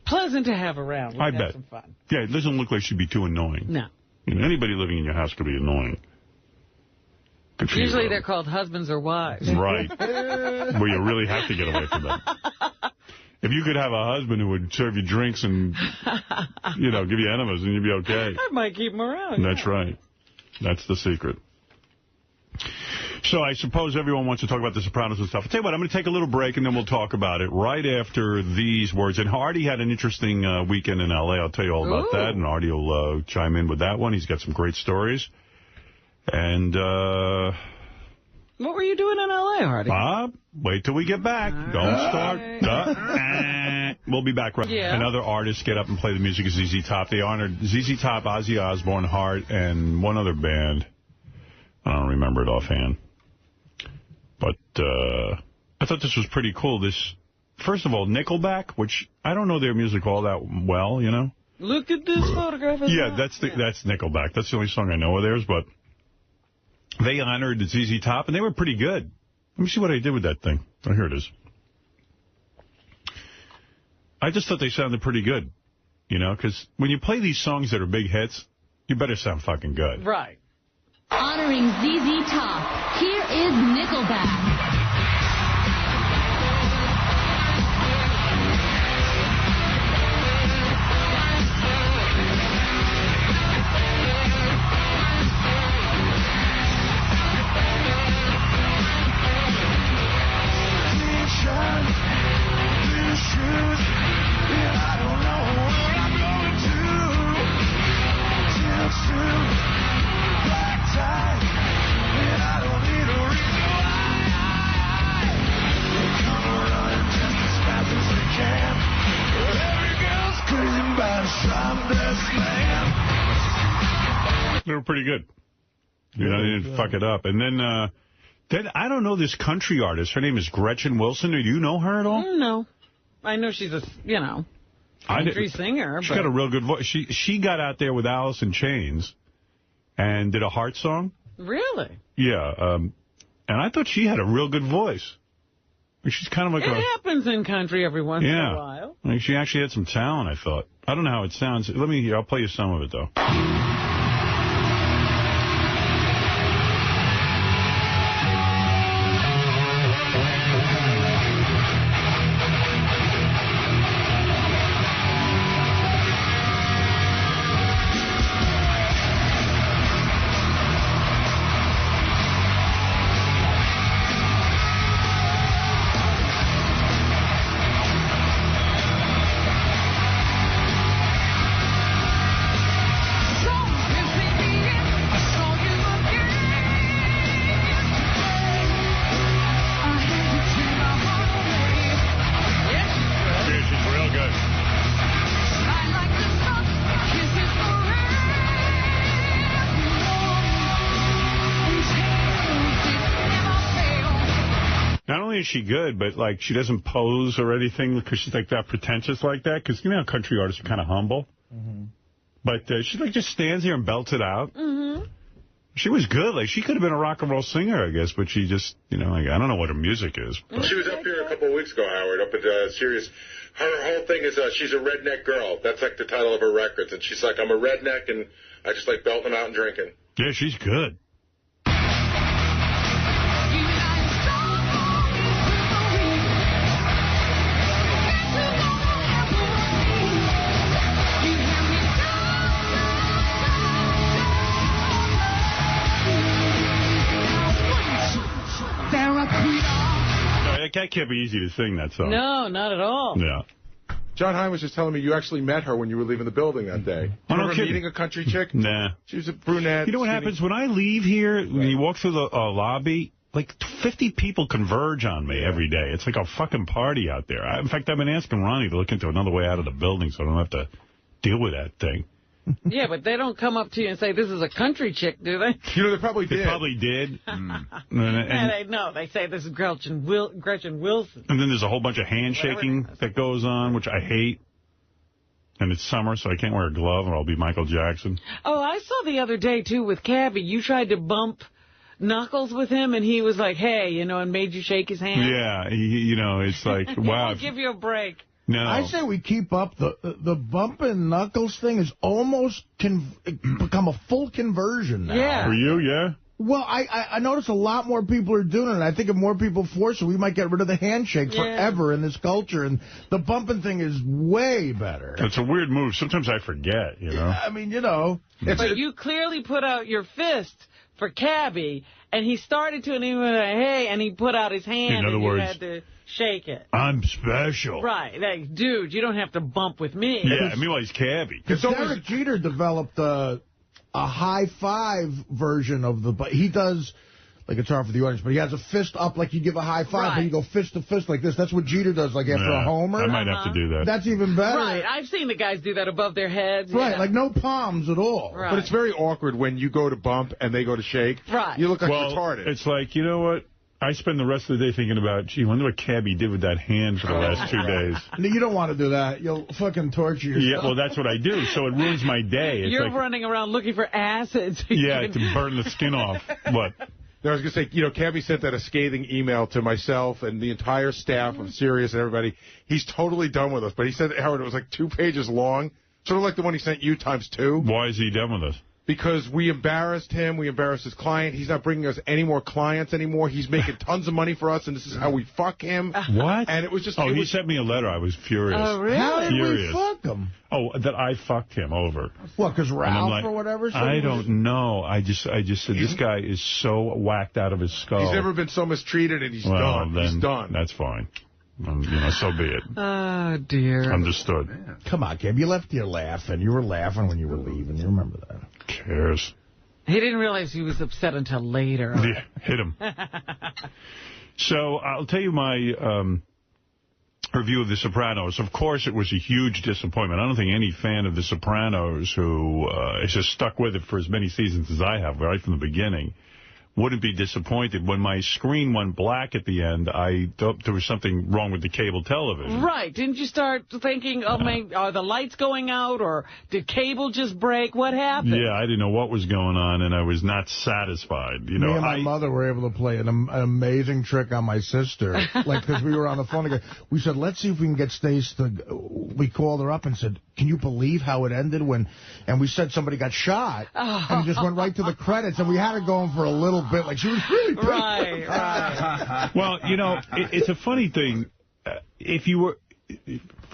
Pleasant to have around. We'll I have bet. some fun. Yeah, it doesn't look like she'd be too annoying. No. You know, anybody living in your house could be annoying. Good for you, Usually Robin. they're called husbands or wives. Right. Where you really have to get away from them. If you could have a husband who would serve you drinks and, you know, give you enemas, then you'd be okay. I might keep them around. That's right. That's the secret. So I suppose everyone wants to talk about The Sopranos and stuff. I'll tell you what, I'm going to take a little break, and then we'll talk about it right after these words. And Artie had an interesting weekend in L.A. I'll tell you all about that, and Artie will chime in with that one. He's got some great stories. And what were you doing in L.A., Artie? Bob, wait till we get back. Don't start. We'll be back. Right. Yeah. And other artists get up and play the music of ZZ Top. They honored ZZ Top, Ozzy Osbourne, Heart, and one other band. I don't remember it offhand. But I thought this was pretty cool. First of all, Nickelback, which I don't know their music all that well, you know. Look at this photograph. Yeah, that's Nickelback. That's the only song I know of theirs, but they honored ZZ Top, and they were pretty good. Let me see what I did with that thing. Oh, here it is. I just thought they sounded pretty good, you know, because when you play these songs that are big hits, you better sound fucking good. Right. Honoring ZZ Top, here is Nickelback. They were pretty good. You know, they didn't fuck it up. And then I don't know this country artist. Her name is Gretchen Wilson. Do you know her at all? No. I know she's a, country singer. She's got a real good voice. She got out there with Alice in Chains and did a Heart song. Really? Yeah. And I thought she had a real good voice. She's kind of like it happens in country every once in a while. Like she actually had some talent, I thought. I don't know how it sounds. I'll play you some of it, though. Is she good, but like she doesn't pose or anything because she's like that pretentious like that, because you know country artists are kind of humble. But she like just stands here and belts it out. She was good. Like she could have been a rock and roll singer, I guess, but she just, I don't know what her music is. But. She was up here a couple of weeks ago, Howard, up at Sirius. Her whole thing is she's a redneck girl. That's like the title of her records. And she's like, I'm a redneck and I just like belting out and drinking. Yeah, she's good. That can't be easy to sing, that song. No, not at all. Yeah. John Hine was just telling me you actually met her when you were leaving the building that day. Remember meeting a country chick? Nah. She was a brunette. You know what happens? When I leave here, when you walk through the lobby, like 50 people converge on me every day. It's like a fucking party out there. In fact, I've been asking Ronnie to look into another way out of the building so I don't have to deal with that thing. Yeah, but they don't come up to you and say, this is a country chick, do they? They probably did. They probably did. They say this is Gretchen Wilson. And then there's a whole bunch of handshaking that goes on, which I hate. And it's summer, so I can't wear a glove or I'll be Michael Jackson. Oh, I saw the other day, too, with Cabby. You tried to bump Knuckles with him, and he was like, hey, and made you shake his hand. Yeah, it's like, wow. I'll give you a break. No. I say we keep up. The bumping Knuckles thing is almost become a full conversion now. Yeah. For you, yeah? Well, I notice a lot more people are doing it. I think if more people force it, we might get rid of the handshake forever in this culture. And the bumping thing is way better. It's a weird move. Sometimes I forget, Yeah, I mean, But you clearly put out your fist for Cabby, and he started to, and he went, hey, and he put out his hand, in other and words, you had to shake it. I'm special. Right. Like, dude, you don't have to bump with me. Yeah, meanwhile, he's Cabby. Because Derek Jeter developed a high five version of he does, like it's hard for the audience, but he has a fist up like you give a high five, but you go fist to fist like this. That's what Jeter does, like after a homer. I might have to do that. That's even better. Right. I've seen the guys do that above their heads. Right, like no palms at all. Right. But it's very awkward when you go to bump and they go to shake. Right. You look like retarded. It's like, you know what? I spend the rest of the day thinking about, gee, I wonder what Cabby did with that hand for the last 2 days. No, you don't want to do that. You'll fucking torture yourself. Yeah, well, that's what I do, so it ruins my day. It's You're like, running around looking for acid. Yeah, to burn the skin off. What? I was going to say, you know, Cabby sent that a scathing email to myself and the entire staff of Sirius and everybody. He's totally done with us. But he said, Howard, it was like 2 pages long, sort of like the one he sent you ×2. Why is he done with us? Because we embarrassed him. We embarrassed his client. He's not bringing us any more clients anymore. He's making tons of money for us, and this is how we fuck him. What? And it was just... Oh, he sent me a letter. I was furious. Oh, really? How did Furious. we fuck him? Oh, that I fucked him over. What, because Ralph like, or whatever? I don't know. I just said, this guy is so whacked out of his skull. He's never been so mistreated, and he's done. Then, he's done. That's fine. You know, so be it. Oh, dear. Understood. Come on, Cab. You left here laughing. You were laughing when you were leaving. You remember that. Who cares? He didn't realize he was upset until later. Yeah, hit him. So I'll tell you my review of The Sopranos. Of course, it was a huge disappointment. I don't think any fan of The Sopranos who has just stuck with it for as many seasons as I have, right from the beginning, wouldn't be disappointed. When my screen went black at the end, I thought there was something wrong with the cable television. Right. Didn't you start thinking, oh, man, are the lights going out, or did cable just break? What happened? Yeah, I didn't know what was going on, and I was not satisfied. You know, Me and my mother were able to play an amazing trick on my sister. Like, because we were on the phone again. We said, let's see if we can get Stace to... We called her up and said, can you believe how it ended when... And we said somebody got shot, and it just went right to the credits, and we had it going for a little bit. Like, she was really pissed. Right. Well, you know, it's a funny thing. If you were...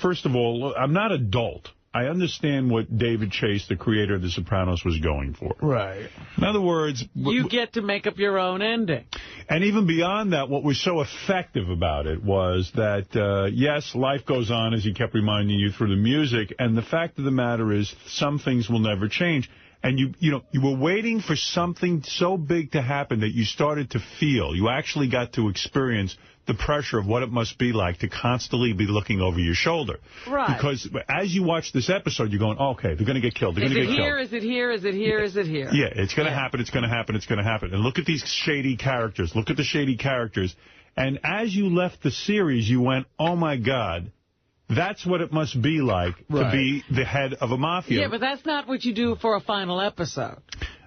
First of all, I'm not adult. I understand what David Chase, the creator of The Sopranos, was going for. Right. In other words... You get to make up your own ending. And even beyond that, what was so effective about it was that, yes, life goes on, as he kept reminding you through the music, and the fact of the matter is some things will never change. And you were waiting for something so big to happen that you started to feel. You actually got to experience the pressure of what it must be like to constantly be looking over your shoulder. Right. Because as you watch this episode, you're going, okay, they're going to get killed. They're going to get killed. Is it here? Is it here? Is it here? Yeah, it's going to happen. It's going to happen. It's going to happen. And look at these shady characters. Look at the shady characters. And as you left the series, you went, oh, my God. That's what it must be like to be the head of a mafia. Yeah, but that's not what you do for a final episode.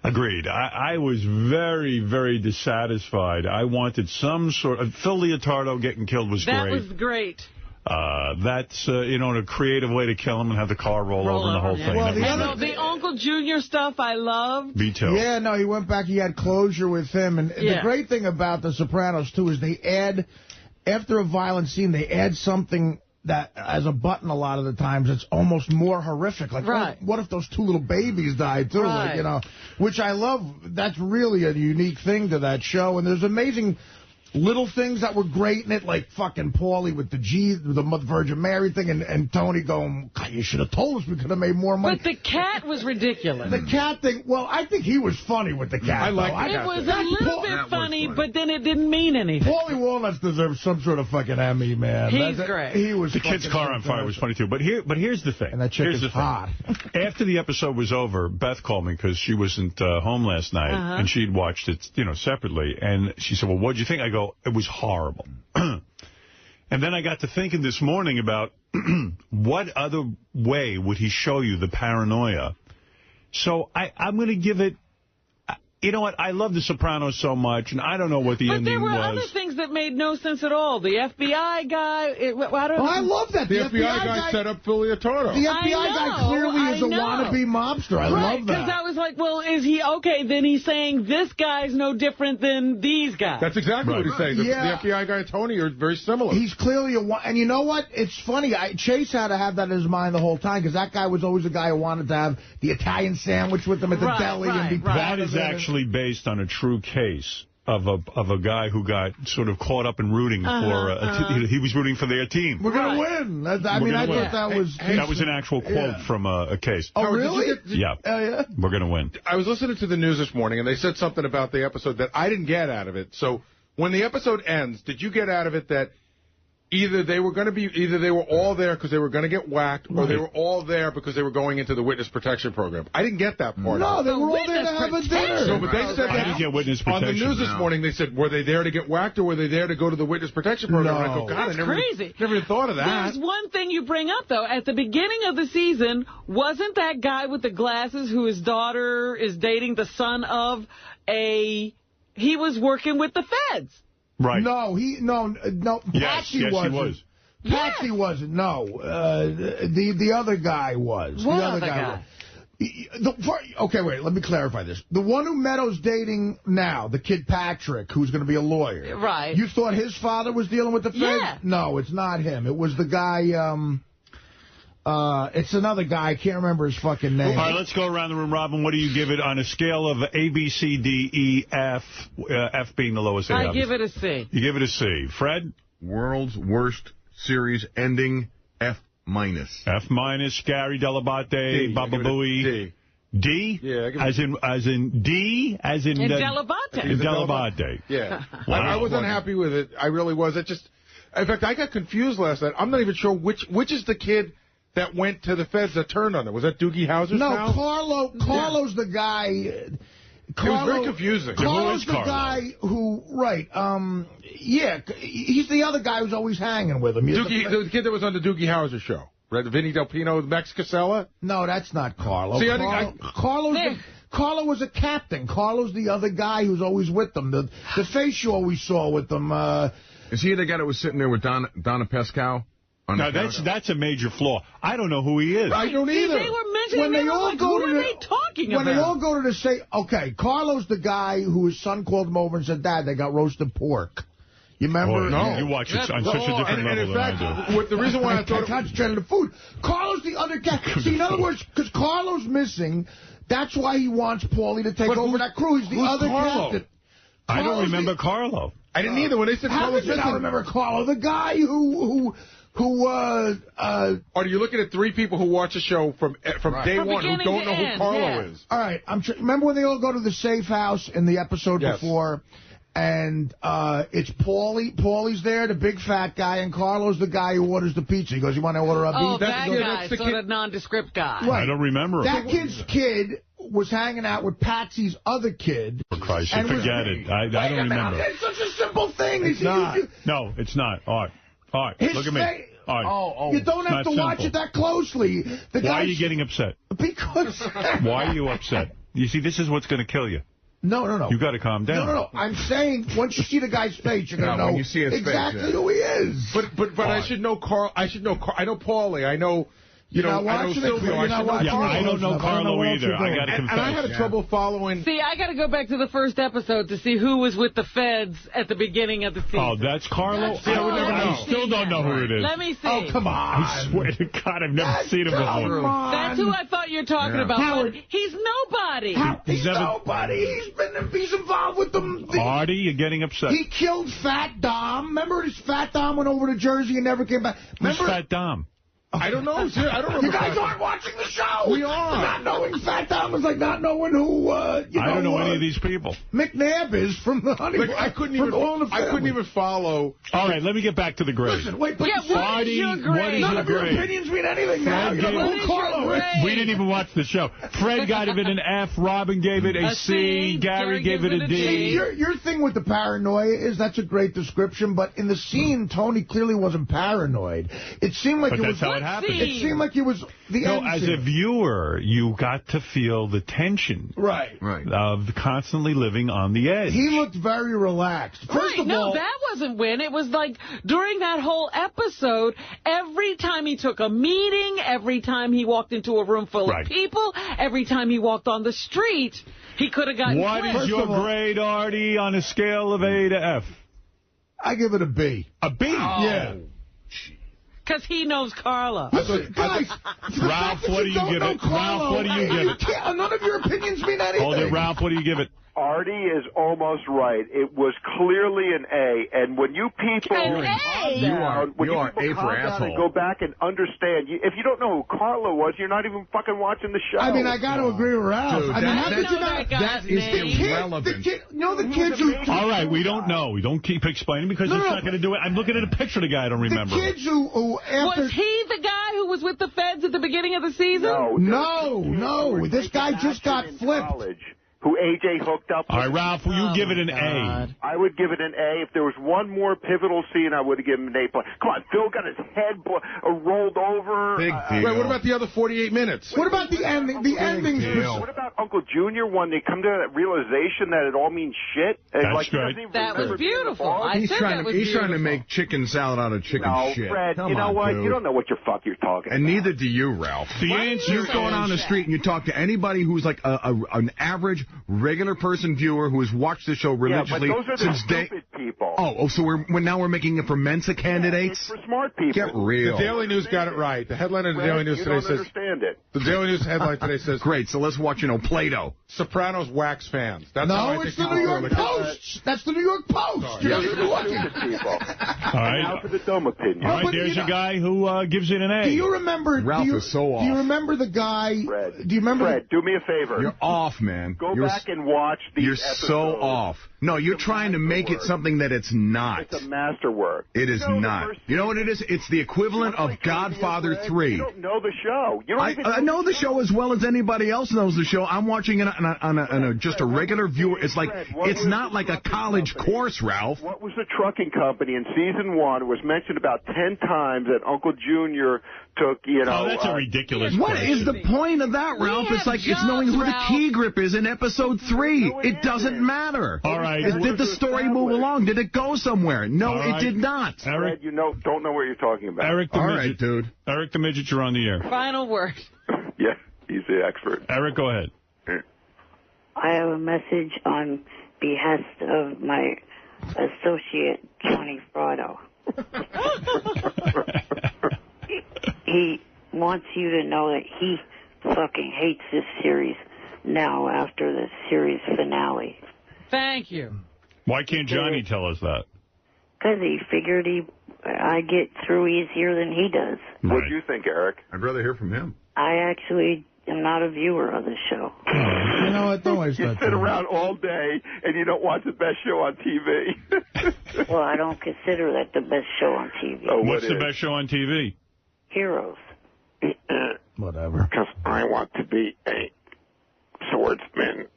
Agreed. I was very, very dissatisfied. I wanted some sort of... Phil Leotardo getting killed was great. That was great. That's, a creative way to kill him and have the car roll over and the whole thing. Well, the Uncle Junior stuff I loved. Me too. Yeah, no, he went back. He had closure with him. And the great thing about The Sopranos, too, is they add, after a violent scene, they add something that as a button a lot of the times it's almost more horrific. Like, what if those 2 little babies died too? Right. Like, which I love. That's really a unique thing to that show. And there's amazing little things that were great in it, like fucking Paulie with the Virgin Mary thing, and Tony going, God, you should have told us, we could have made more money. But the cat was ridiculous. The cat thing, well, I think he was funny with the cat. I like it. It was a little bit funny, but then it didn't mean anything. Paulie Walnuts deserves some sort of fucking Emmy, man. He's great. He was the kid's car on fire was funny, too. But here's the thing. And that chick is hot. After the episode was over, Beth called me because she wasn't home last night, and she'd watched it, separately. And she said, well, what'd you think? I go, it was horrible. And then I got to thinking this morning about what other way would he show you the paranoia. So I'm going to give it... You know what? I love The Sopranos so much, and I don't know what the ending was. But there were other things that made no sense at all. The FBI guy... I love that. The FBI guy set up Phil Leotardo. The FBI guy clearly is a wannabe mobster. I love that. Because I was like, well, is he... Okay, then he's saying this guy's no different than these guys. That's exactly what he's saying. The FBI guy and Tony are very similar. He's clearly and you know what? It's funny. Chase had to have that in his mind the whole time, because that guy was always a guy who wanted to have the Italian sandwich with him at the deli and be That is actually based on a true case of a guy who got sort of caught up in rooting for he was rooting for their team. We're going to win. I thought that was... That was an actual quote from a case. Oh, really? Yeah. We're going to win. I was listening to the news this morning, and they said something about the episode that I didn't get out of it. So when the episode ends, did you get out of it that either they were all there because they were going to get whacked, or they were all there because they were going into the witness protection program? I didn't get that part. No, they were all there to have a dinner. No, but they said I didn't get witness protection. On the news this morning, they said, were they there to get whacked, or were they there to go to the witness protection program? No. And I go, God, That's crazy. Never even thought of that. There's one thing you bring up, though. At the beginning of the season, wasn't that guy with the glasses who his daughter is dating the son of he was working with the feds. Right. No, Patsy yes, wasn't. he was. Patsy wasn't. No, the other guy was. What the other guy? Okay, wait. Let me clarify this. The one who Meadows dating now, the kid Patrick, who's going to be a lawyer. Right. You thought his father was dealing with the feds? Yeah. No, it's not him. It was the guy. It's another guy. I can't remember his fucking name. All right, let's go around the room. Robin, what do you give it on a scale of A, B, C, D, E, F, F being the lowest? I give it a C. You give it a C. Fred? World's worst series ending, F-. F-, Gary Delabate, Baba Booey. D? Yeah. As in D? As in... Delabate. Delabate. Yeah. Wow. I was unhappy with it. I really was. In fact, I got confused last night. I'm not even sure which is the kid that went to the feds that turned on it. Was that Doogie Howser's house? Carlo's the guy... It was very confusing. Carlo's the guy who... Right. Yeah, he's the other guy who's always hanging with him. The kid that was on the Doogie Howser show. Right, Vinny Del Pino, Max Casella? No, that's not Carlo. See, Carlo was a captain. Carlo's the other guy who's always with them. The face you always saw with them. Is he the guy that was sitting there with Donna Pescow? No, that's a major flaw. I don't know who he is. I don't either. They were mentioning him. Who are they talking about? When they all go to say, okay, Carlo's the guy who his son called him over and said, Dad, they got roasted pork. You remember? Oh, no. You watch it on such a different level than I do. The reason why I thought... concentrated on the food. Carlo's the other guy. See, in other words, because Carlo's missing, that's why he wants Paulie to take over that crew. He's the other captain. I don't remember Carlo. I didn't either. When they said Carlo's missing... I remember Carlo. The guy who are you looking at three people who watch the show from day one who don't know who Carlo is? All right. Remember when they all go to the safe house in the episode before? And it's Paulie. Paulie's there, the big fat guy, and Carlo's the guy who orders the pizza. He goes, you want to order a beef? Oh, that guy, sort of nondescript guy. Right. I don't remember him. That kid was hanging out with Patsy's other kid. For Christ's sake, forget it. I don't remember. It's such a simple thing. It's not. No, it's not. All right, look at me. All right. You don't have to watch it that closely. Why are you getting upset? Because... Why are you upset? You see, this is what's going to kill you. No. You got to calm down. No. I'm saying once you see the guy's face, you're going to know you see his exactly face, who he is. But I should know Carl. I know Paulie. I know. I know Silvio. I don't know Carlo either. I got to confess. And I had trouble following. See, I got to go back to the first episode to see who was with the feds at the beginning of the season. Oh, that's Carlo? I still don't know who it is. Let me see. Oh, come on. I swear to God, I've never seen him before. That's who I thought you were talking about. Howard. But he's nobody. He's nobody. He's involved with them. Artie, you're getting upset. He killed Fat Dom. Remember his Fat Dom went over to Jersey and never came back? Who's Fat Dom? I don't know. I don't remember. You guys aren't watching the show. We are. Not knowing Fat Dom is like not knowing who, I don't know any of these people. McNabb is from the Honeymoon. I couldn't even follow. All right, let me get back to the grade. Listen, wait, but what is your grade? None of your opinions mean anything now. We didn't even watch the show. Fred got it an F. Robin gave it a C. Gary gave it a D. Your thing with the paranoia is that's a great description, but in the scene, Tony clearly wasn't paranoid. It seemed like that's how it happened. It seemed like it was the end as scene. a viewer, you got to feel the tension of constantly living on the edge. He looked very relaxed. First of all, that wasn't when. It was like during that whole episode, every time he took a meeting, every time he walked into a room full of people, every time he walked on the street, he could have gotten What is your grade, Artie, on a scale of A to F? I give it a B. A B? Oh. Yeah. Because he knows Carla. Listen, guys, Ralph, what do you give it? Ralph, what do you give it? None of your opinions mean anything. Hold it, Ralph, what do you give it? Artie is almost right. It was clearly an A. And when you people you are A for asshole. And go back and understand, if you don't know who Carlo was, you're not even fucking watching the show. I mean, I got to agree with Ralph. Dude, I mean, how could you not? That is irrelevant. The kids who... All right, we don't know. We don't keep explaining because it's not going to do it. I'm looking at a picture of the guy I don't remember. The kids who after... Was he the guy who was with the feds at the beginning of the season? No. This guy just got flipped. who AJ hooked up with. All right, Ralph, will you give it an A? I would give it an A. If there was one more pivotal scene, I would have given him an A+. Come on, Phil got his head rolled over. Big deal. Wait, what about the other 48 minutes? What about the ending? The ending. What about Uncle Junior when they come to that realization that it all means shit? That's right. That was beautiful. He's trying to make chicken salad out of chicken shit. Fred, Come you know on, what? dude. You don't know what your fuck you're talking And about. neither do you, Ralph. The answer You're going on the street and you talk to anybody who's like an average, regular person viewer who has watched the show religiously but those are the since day. stupid people. Oh, so now we're making it for Mensa candidates? It's for smart people. Get real. The Daily News got it right. The headline of the Daily News today says... understand it. The Daily News headline today says... Great, so let's watch, Plato. Sopranos wax fans. That's how No, I it's think the New York Post. That's the New York Post. You're looking. All right. Now for the dumb opinion. All right, there's a guy who gives it an A. Do you remember... Ralph is so off. Do you remember the guy... Fred, do you remember... Fred, do me a favor. You're off, man. Go back and watch these You're episodes. so off. No, you're trying to make it something that it's not. It's a masterwork. It is not. You know what it is? It's the equivalent of Godfather 3. You don't know the show. You don't even I know the show as well as anybody else knows the show. I'm watching it on just a regular viewer. It's like it's not like a college course, Ralph. What was the trucking company in season 1? It was mentioned about 10 times that Uncle Junior took, Oh, that's a ridiculous What question. is the point of that, Ralph? It's like it's knowing who the key grip is in episode 3. It doesn't matter. All right. Did the story move along? Did it go somewhere? No, All right. it did not. Eric, you don't know what you're talking about. Eric the All Midget. right, dude. Eric the Midget, you're on the air. Final word. Yeah, he's the expert. Eric, go ahead. I have a message on behest of my associate, Johnny Frotto. He wants you to know that he fucking hates this series now after the series finale. Thank you. Why can't Johnny tell us that? Because he figured I get through easier than he does. What do you think, Eric? I'd rather hear from him. I actually am not a viewer of the show. You know what? Don't waste You that sit time. around all day and you don't watch the best show on TV. Well, I don't consider that the best show on TV. Oh, What's the best show on TV? Heroes. Whatever. Because I want to be a swordsman.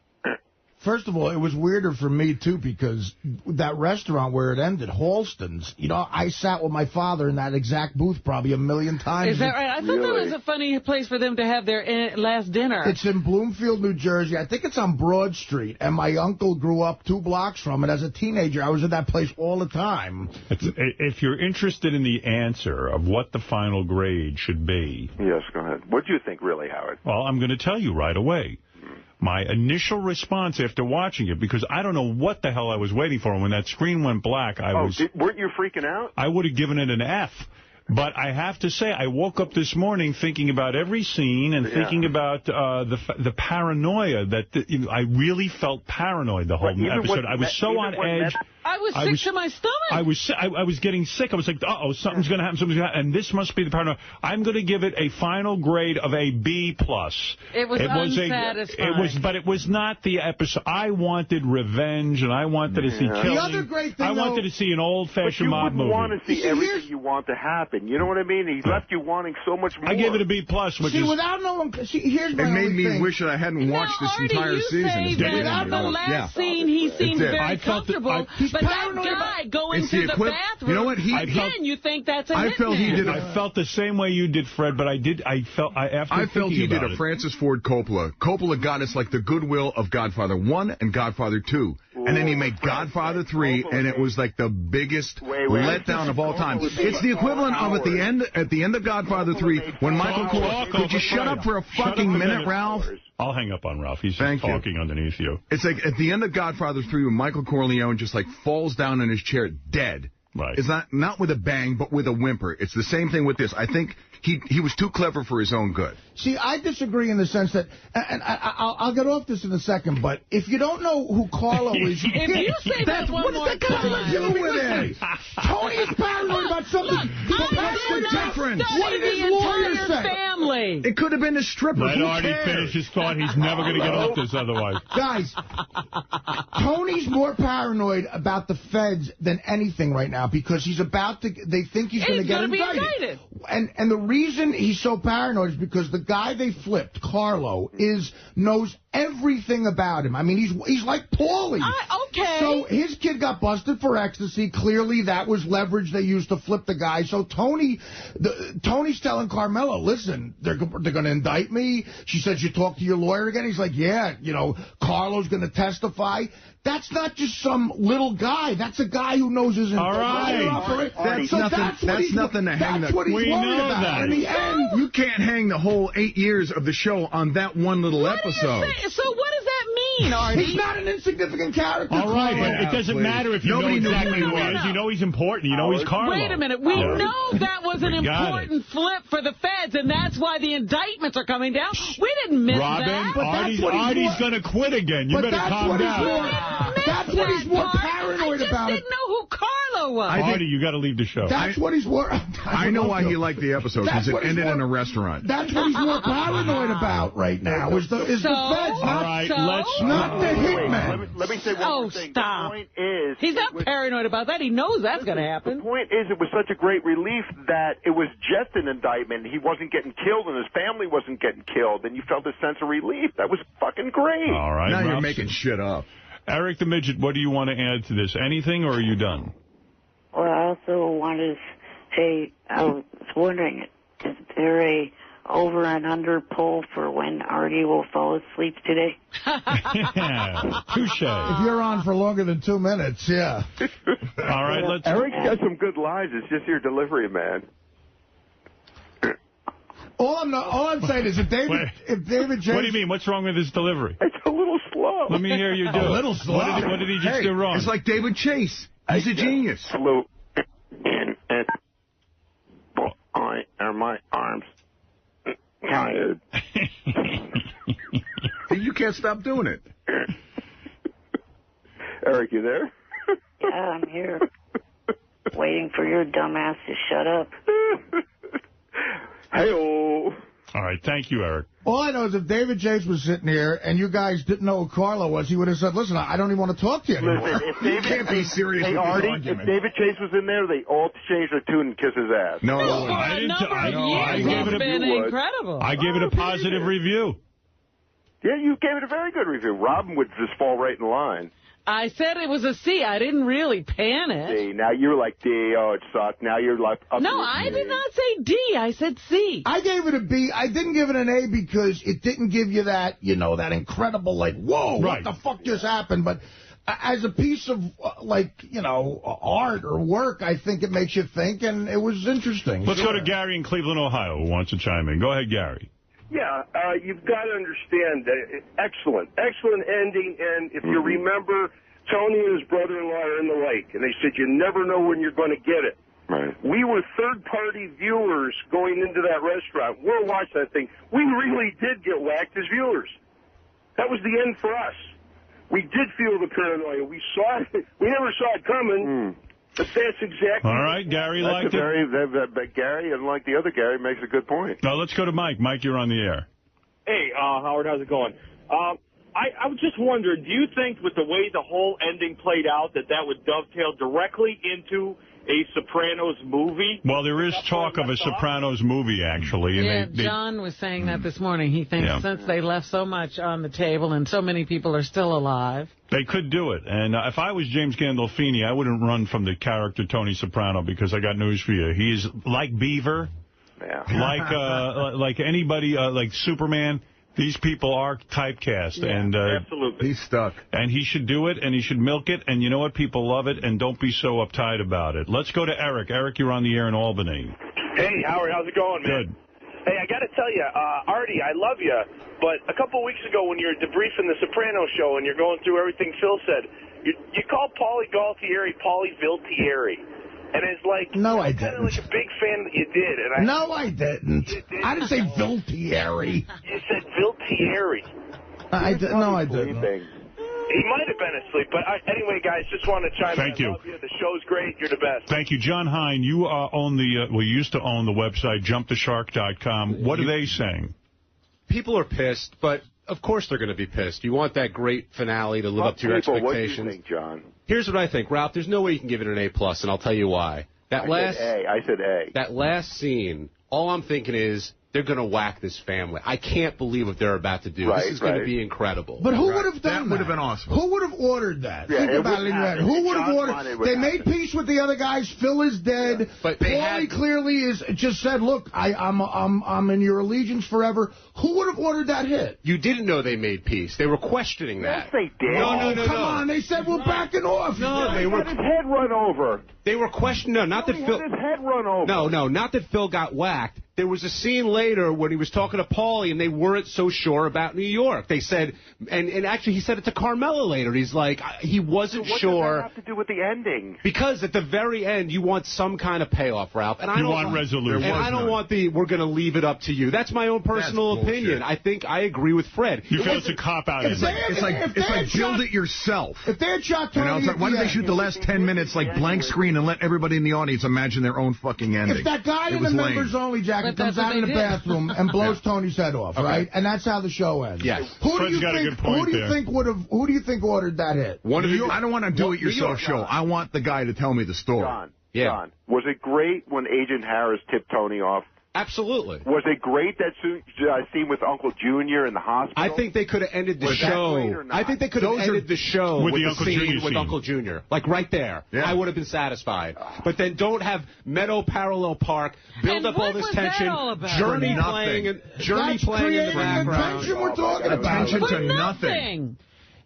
First of all, it was weirder for me, too, because that restaurant where it ended, Halston's, I sat with my father in that exact booth probably a million times. Is that right? I thought that was a funny place for them to have their last dinner. It's in Bloomfield, New Jersey. I think it's on Broad Street, and my uncle grew up 2 blocks from it. As a teenager, I was in that place all the time. If you're interested in the answer of what the final grade should be... Yes, go ahead. What do you think, really, Howard? Well, I'm going to tell you right away. My initial response after watching it, because I don't know what the hell I was waiting for. When that screen went black, weren't you freaking out? I would have given it an F. But I have to say, I woke up this morning thinking about every scene and thinking about the paranoia that I really felt paranoid the whole episode. I was so on edge. I was sick to my stomach. I was getting sick. I was like, uh-oh, something's going to happen. Something's going to happen. And this must be the paranoia. I'm going to give it a final grade of a B+. It was unsatisfying. But it was not the episode. I wanted revenge, and I wanted to see killing. The other great thing, I wanted to see an old-fashioned mob movie. You want to see everything you want to happen. You know what I mean? He left you wanting so much more. I gave it a B+, which is... without knowing... here's my It made me thing. wish that I hadn't watched this entire season. Without the last scene, he seemed very comfortable. But that guy going to the bathroom, you know what? Again, you think that's a hitman. I felt the same way you did, Fred, but I felt he did a Francis Ford Coppola. Coppola got us like the goodwill of Godfather 1 and Godfather 2. And then he made Godfather 3, and it was like the biggest letdown of all time. It's the equivalent of at the end of Godfather 3, when Michael Corleone... Could you shut up for a fucking minute, Ralph? I'll hang up on Ralph. He's just talking underneath you. It's like at the end of Godfather 3 when Michael Corleone just like falls down in his chair dead. Right. It's not with a bang, but with a whimper. It's the same thing with this. I think he was too clever for his own good. See, I disagree in the sense that, and I'll get off this in a second, but if you don't know who Carlo is... If you say that one more time... do with it? Tony is paranoid about something. What's the difference? What did his lawyer say? Family. It could have been a stripper. Let Artie finish his thought. He's never going to get off this otherwise. Guys, Tony's more paranoid about the feds than anything right now because he's about to... They think he's going to get indicted. And the reason he's so paranoid is because the guy they flipped, Carlo, knows everything about him. I mean, he's like Paulie. Okay. So his kid got busted for ecstasy. Clearly, that was leverage they used to flip the guy. So Tony's telling Carmela, listen, they're going to indict me. She said, you talk to your lawyer again? He's like, yeah, Carlo's going to testify. That's not just some little guy. That's a guy who knows his All right. That's nothing to hang. That's what he's worried about. That. In the end, you can't hang the whole 8 years of the show on that one little episode. So what does that mean, Artie? He's not an insignificant character. All right, but it doesn't matter if you know exactly who he is. You know he's important. You know he's Carlo. Wait a minute. We know that was an important flip for the feds, and that's why the indictments are coming down. We didn't miss that. Artie's going to quit again. You better calm down. That's what he's more paranoid about. I just didn't know who Carlo was. Artie, you got to leave the show. That's what he's more... I know why he liked the episode, because it ended in a restaurant. That's what he's more paranoid about right now, is the feds. Not the hitmen. Let me say one more thing. Stop. The point is... He's not paranoid about that. He knows that's going to happen. The point is, it was such a great relief that it was just an indictment. He wasn't getting killed, and his family wasn't getting killed, and you felt a sense of relief. That was fucking great. All right. Now you're making shit up. Eric the Midget, what do you want to add to this? Anything, or are you done? Well, I also wanted to say, I was wondering, is there a over and under poll for when Artie will fall asleep today? Touche. If you're on for longer than 2 minutes, yeah. All right, let's... Eric's got some good lines. It's just your delivery, man. All I'm saying is if David James... What do you mean? What's wrong with his delivery? It's a little slow. Let me hear you do it. A little slow. What did he just do wrong? It's like David Chase. He's a genius. Slow. And are my arms tired? You can't stop doing it. Eric, you there? Yeah, I'm here. Waiting for your dumbass to shut up. Hey-oh. All right, thank you, Eric. All I know is if David Chase was sitting here and you guys didn't know who Carlo was, he would have said, listen, I don't even want to talk to you anymore. Listen, if David, can't be serious with Artie, this argument. if David Chase was in there, they all changed their tune and kiss his ass. No, I didn't. It's been incredible. I gave it a positive review. Yeah, you gave it a very good review. Robin would just fall right in line. I said it was a C. I didn't really pan it. C. Now you're like D. Oh, it sucked. Now you're like up. No, I did not say D. I said C. I gave it a B. I didn't give it an A because it didn't give you that, that incredible, like, whoa, what the fuck just happened? But as a piece of, art or work, I think it makes you think, and it was interesting. Let's go to Gary in Cleveland, Ohio, who wants to chime in. Go ahead, Gary. Yeah, you've got to understand that excellent ending. And if you remember, Tony and his brother-in-law are in the lake, and they said you never know when you're going to get it. Right. We were third-party viewers going into that restaurant. We're watching that thing. We really did get whacked as viewers. That was the end for us. We did feel the paranoia. We saw it. We never saw it coming. But that's exactly... All right, Gary liked it. Gary, unlike the other Gary, makes a good point. Now, let's go to Mike. Mike, you're on the air. Hey, Howard, how's it going? I was just wondering, do you think with the way the whole ending played out that would dovetail directly into a Sopranos movie? Well, there is talk of a Sopranos movie, actually. And John was saying that this morning. He thinks since they left so much on the table and so many people are still alive. They could do it. And if I was James Gandolfini, I wouldn't run from the character Tony Soprano, because I got news for you. He's like Beaver, like anybody, like Superman. These people are typecast. And absolutely. He's stuck. And he should do it, and he should milk it. And you know what? People love it, and don't be so uptight about it. Let's go to Eric. Eric, you're on the air in Albany. Hey, Howard, how's it going, man? Good. Hey, I got to tell you, Artie, I love you, but a couple of weeks ago when you're debriefing the Sopranos show and you're going through everything Phil said, you called Paulie Gualtieri Paulie Viltieri. And it's like, no, I didn't. Kind of like a big fan that you did. And no, I didn't. I didn't say Viltieri. You said Viltieri. No, I didn't. He might have been asleep. But anyway, guys, just want to chime in. Thank you. I love you. The show's great. You're the best. Thank you. John Hine, you own you used to own the website jumptheshark.com. What are they saying? People are pissed, but of course they're going to be pissed. You want that great finale to live up to your expectations. What do you think, John? Here's what I think, Ralph. There's no way you can give it an A+, and I'll tell you why. I said A. That last scene, all I'm thinking is, they're going to whack this family. I can't believe what they're about to do. Right, this is going to be incredible. But who would have done that? That would have been awesome. Who would have ordered that? Yeah, Think it about wouldn't it. happen. Who would have John ordered? wanted it would They made happen. peace with the other guys. Phil is dead. Yeah. But they Paulie clearly is just said, "Look, I'm in your allegiance forever." Who would have ordered that hit? You didn't know they made peace. They were questioning that. Yes, they did. No. Come on, they said we're backing off. No, they were. His head run over. They were questioning. No, not that He Phil. had his head run over. No, not that Phil got whacked. There was a scene later when he was talking to Paulie, and they weren't so sure about New York. They said, and actually he said it to Carmela later. He's like, he wasn't What sure. does that have to do with the ending? Because at the very end, you want some kind of payoff, Ralph. And I You don't want resolution. And I don't want we're going to leave it up to you. That's my own personal opinion. I think I agree with Fred. You feel it's a cop-out. It's like build it yourself. If they had shot Tony, it's like, why did they shoot the last 10 minutes like blank screen and let everybody in the audience imagine their own fucking ending? If that guy in the members only jacket comes out in the bathroom and blows Tony's head off, right, and that's how the show ends. Yes. Who do you think ordered that hit? I don't want to do it yourself show. I want the guy to tell me the story. John, was it great when Agent Harris tipped Tony off? Absolutely. Was it great that scene with Uncle Junior in the hospital? I think they could have ended the show. I think they could have ended the show with the Uncle scene Junior with scene. Uncle Junior. Like right there. Yeah. I would have been satisfied. But then don't have Meadow Parallel Park, build up all this tension, Journey playing in the background. Attention we're talking about. Attention to nothing.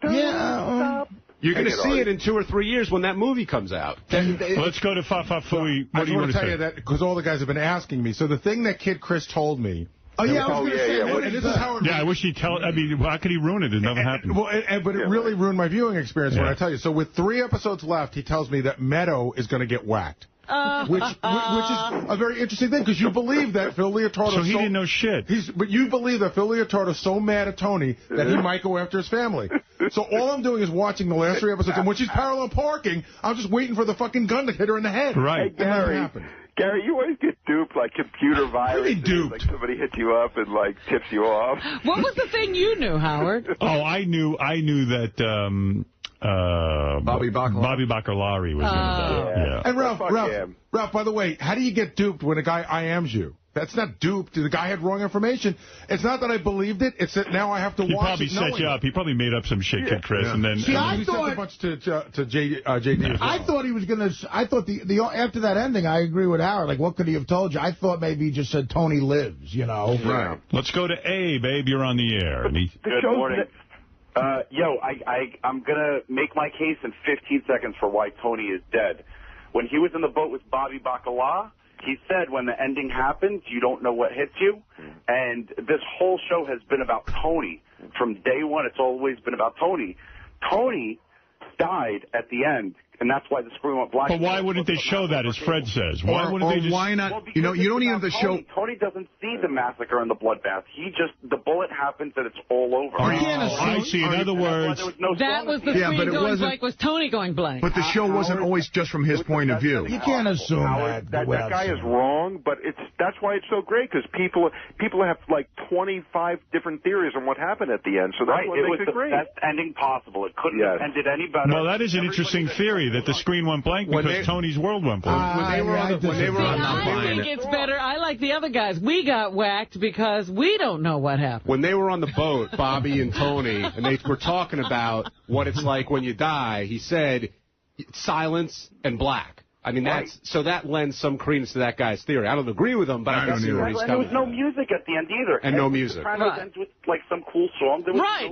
Yeah. You're going to see it in 2 or 3 years when that movie comes out. Let's go to Fa Fooey. I What do you want to tell say? you that because all the guys have been asking me. So the thing that Kid Chris told me. I was going to say, and this is how it I wish he'd tell. I mean, how could he ruin it? It never happened. But it really ruined my viewing experience when I tell you. So with 3 episodes left, he tells me that Meadow is going to get whacked. Which is a very interesting thing, because you believe that Phil Leotardo... So he didn't know shit. But you believe that Phil Leotardo's so mad at Tony that he might go after his family. So all I'm doing is watching the last 3 episodes, and when she's parallel parking, I'm just waiting for the fucking gun to hit her in the head. Right. Hey, Gary, you always get duped, like computer viruses. Duped? Like somebody hits you up and, like, tips you off. What was the thing you knew, Howard? I knew that... Bobby Bacalari was going to die. Yeah. And Ralph, by the way, how do you get duped when a guy IMs you? That's not duped. The guy had wrong information. It's not that I believed it. It's that now I have to watch it. He probably set you up. He probably made up some shit, Kid Chris, and then... See, I he thought... sent a bunch to JD as well. I thought he was going to... I thought after that ending, I agree with Howard. Like, what could he have told you? I thought maybe he just said Tony lives, you know? Right. Let's go to Abe. Abe, you're on the air. Good morning. I'm going to make my case in 15 seconds for why Tony is dead. When he was in the boat with Bobby Bacala, he said when the ending happens, you don't know what hits you. And this whole show has been about Tony. From day one, it's always been about Tony. Tony died at the end. And that's why the screen went black. But why wouldn't they show that, as Fred says? Why wouldn't they just... why not? Well, you don't even have to show... Tony doesn't see the massacre and the bloodbath. The bullet happens and it's all over. I see. In other words... That was the screen going blank. Was Tony going blank? But the show wasn't always just from his point of view. You can't assume that guy is wrong, but that's why it's so great, because people have like 25 different theories on what happened at the end, so that's what makes it great. It was the best ending possible. It couldn't have ended any better. Well, that is an interesting theory, that the screen went blank because Tony's world went blank. I think it's better. I like the other guys. We got whacked because we don't know what happened. When they were on the boat, Bobby and Tony, and they were talking about what it's like when you die, he said silence and black. I mean, so that lends some credence to that guy's theory. I don't agree with him, but I can see where he's coming from. There was no music at the end either. And no music. Sopranos ends with like some cool song.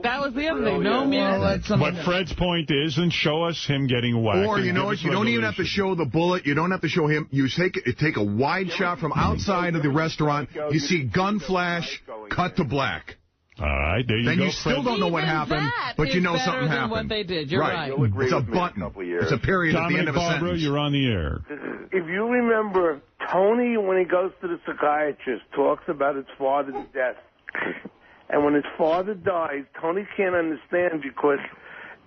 That was the other thing. No music. What Fred's point is, and show us him getting whacked. Or, you know what, you don't even have to show the bullet. You don't have to show him. You take a wide shot from outside of the restaurant. You see gun flash, cut to black. All right, there you go. Then you still don't know what happened, but you know something happened. What they did. You're right. It's a button. It's a period at the end of a sentence. You're on the air. If you remember, Tony, when he goes to the psychiatrist, talks about his father's death. And when his father dies, Tony can't understand because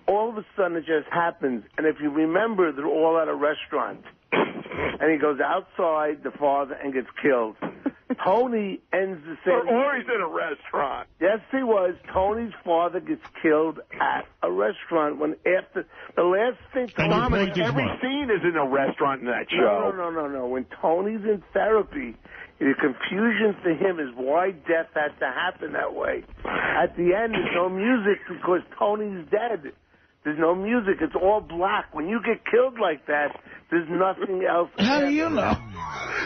all of a sudden it just happens. And if you remember, they're all at a restaurant. And he goes outside, the father, and gets killed. Tony ends the same. Or he's in a restaurant. Yes, he was. Tony's father gets killed at a restaurant when after the last thing. Every scene is in a restaurant in that show. No. When Tony's in therapy, The confusion for him is why death had to happen that way. At the end, there's no music because Tony's dead. There's no music. It's all black. When you get killed like that, there's nothing else. How do you know?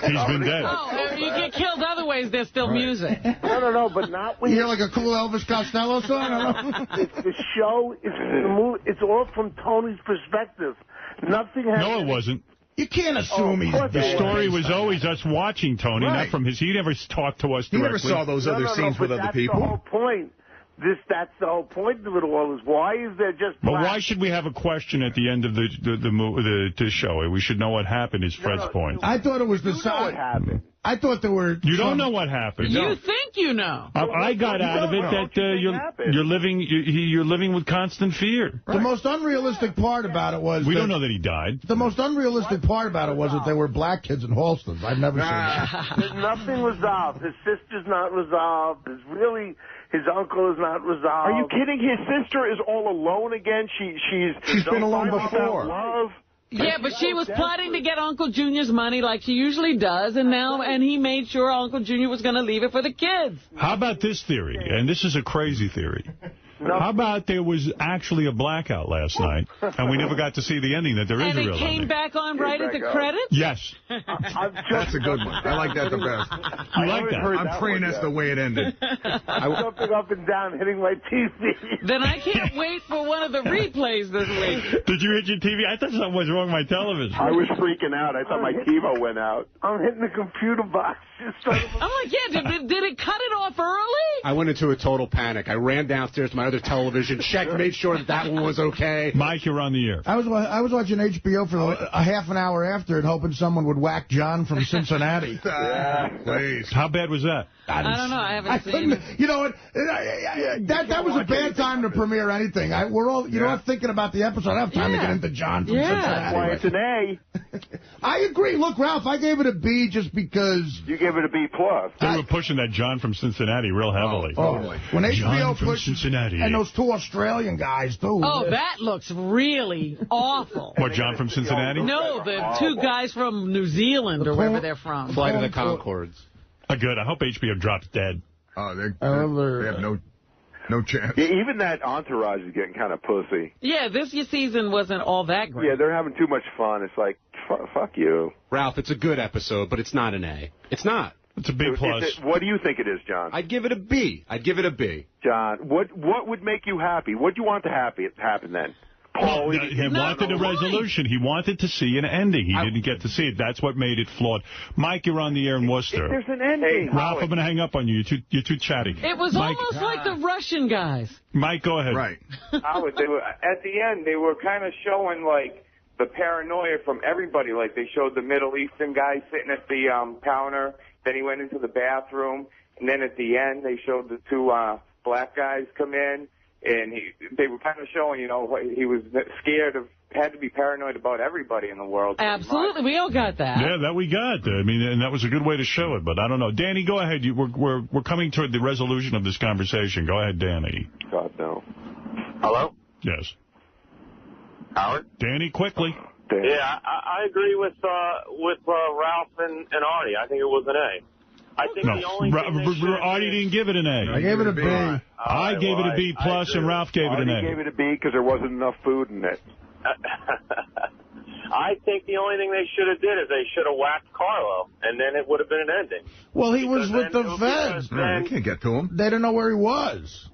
He's been dead. Oh, if you get killed other ways, there's still music. No, but not when you hear like a cool Elvis Costello song? The show, it's all from Tony's perspective. Nothing has... No, it wasn't. You can't assume he's dead. The story was always us watching Tony, not from his... He never talked to us directly. He never saw those other scenes with other people. That's the whole point. That's the whole point of it all, is why is there just black? But why should we have a question at the end of the show? We should know what happened, is Fred's point. I thought it was the side. What happened? I thought there were... You don't know what happened. You think you know. I got out of it that you're living with constant fear. The most unrealistic part about it was... We don't know that he died. The most unrealistic part about it was that there were black kids in Halston. I've never seen that. There's nothing resolved. His sister's not resolved. There's really... His uncle is not resolved. Are you kidding? His sister is all alone again. She's been alone before. Love. Yeah, but she was plotting to get Uncle Junior's money like she usually does, and he made sure Uncle Junior was going to leave it for the kids. How about this theory? And this is a crazy theory. How about there was actually a blackout last night, and we never got to see the ending, that there is a real ending? And it came back on right at the credits? Yes. That's a good one. I like that the best. You like that? I'm praying that's the way it ended. I'm jumping up and down, hitting my TV. Then I can't wait for one of the replays this week. Did you hit your TV? I thought something was wrong with my television. I was freaking out. I thought my TiVo went out. I'm hitting the computer box. I'm like, yeah, did it cut it off early? I went into a total panic. I ran downstairs to my other television, checked, made sure that one was okay. Mike, you're on the air. I was watching HBO for a half an hour after and hoping someone would whack John from Cincinnati. Please. How bad was that? I don't know. I haven't seen it. You know what? That was a bad time to premiere anything. We're all thinking about the episode. I don't have time to get into John from Cincinnati. That's why it's an A. I agree. Look, Ralph, I gave it a B just because... You gave it a B+. They were pushing that John from Cincinnati real heavily. When HBO John from pushed Cincinnati. And those two Australian guys, too. Oh, that looks really awful. What, John from Cincinnati? No, the two guys from New Zealand or wherever they're from. Flight of the Conchords. Good. I hope HBO drops dead. Oh, they have no chance. Yeah, even that Entourage is getting kind of pussy. Yeah, this season wasn't all that great. Yeah, they're having too much fun. It's like, fuck you. Ralph, it's a good episode, but it's not an A. It's not. It's a B+. What do you think it is, John? I'd give it a B. John, what would make you happy? What do you want to happen then? Paul, he wanted a resolution. He wanted to see an ending. He didn't get to see it. That's what made it flawed. Mike, you're on the air in Worcester. There's an ending. Hey, Ralph, I'm going to hang up on you. You're too chatty. It was Mike, almost like the Russian guys. Mike, go ahead. Right. Howard, at the end, they were kind of showing, like, the paranoia from everybody. Like, they showed the Middle Eastern guy sitting at the counter. Then he went into the bathroom. And then at the end, they showed the two black guys come in. And they were kind of showing, he was scared of, had to be paranoid about everybody in the world. Absolutely. We all got that. Yeah, that we got. I mean, and that was a good way to show it, but I don't know. Danny, go ahead. We're coming toward the resolution of this conversation. Go ahead, Danny. God, no. Hello? Yes. Howard? Danny, quickly. Yeah, I agree with Ralph and Artie. I think it was an A. I think the only thing Artie didn't give it an A. I gave it a B. I gave it a B+, and Ralph gave it an A. Artie gave it a B because there wasn't enough food in it. I think the only thing they should have did is they should have whacked Carlo, and then it would have been an ending. Well, he was with the feds. They can't get to him. They didn't know where he was.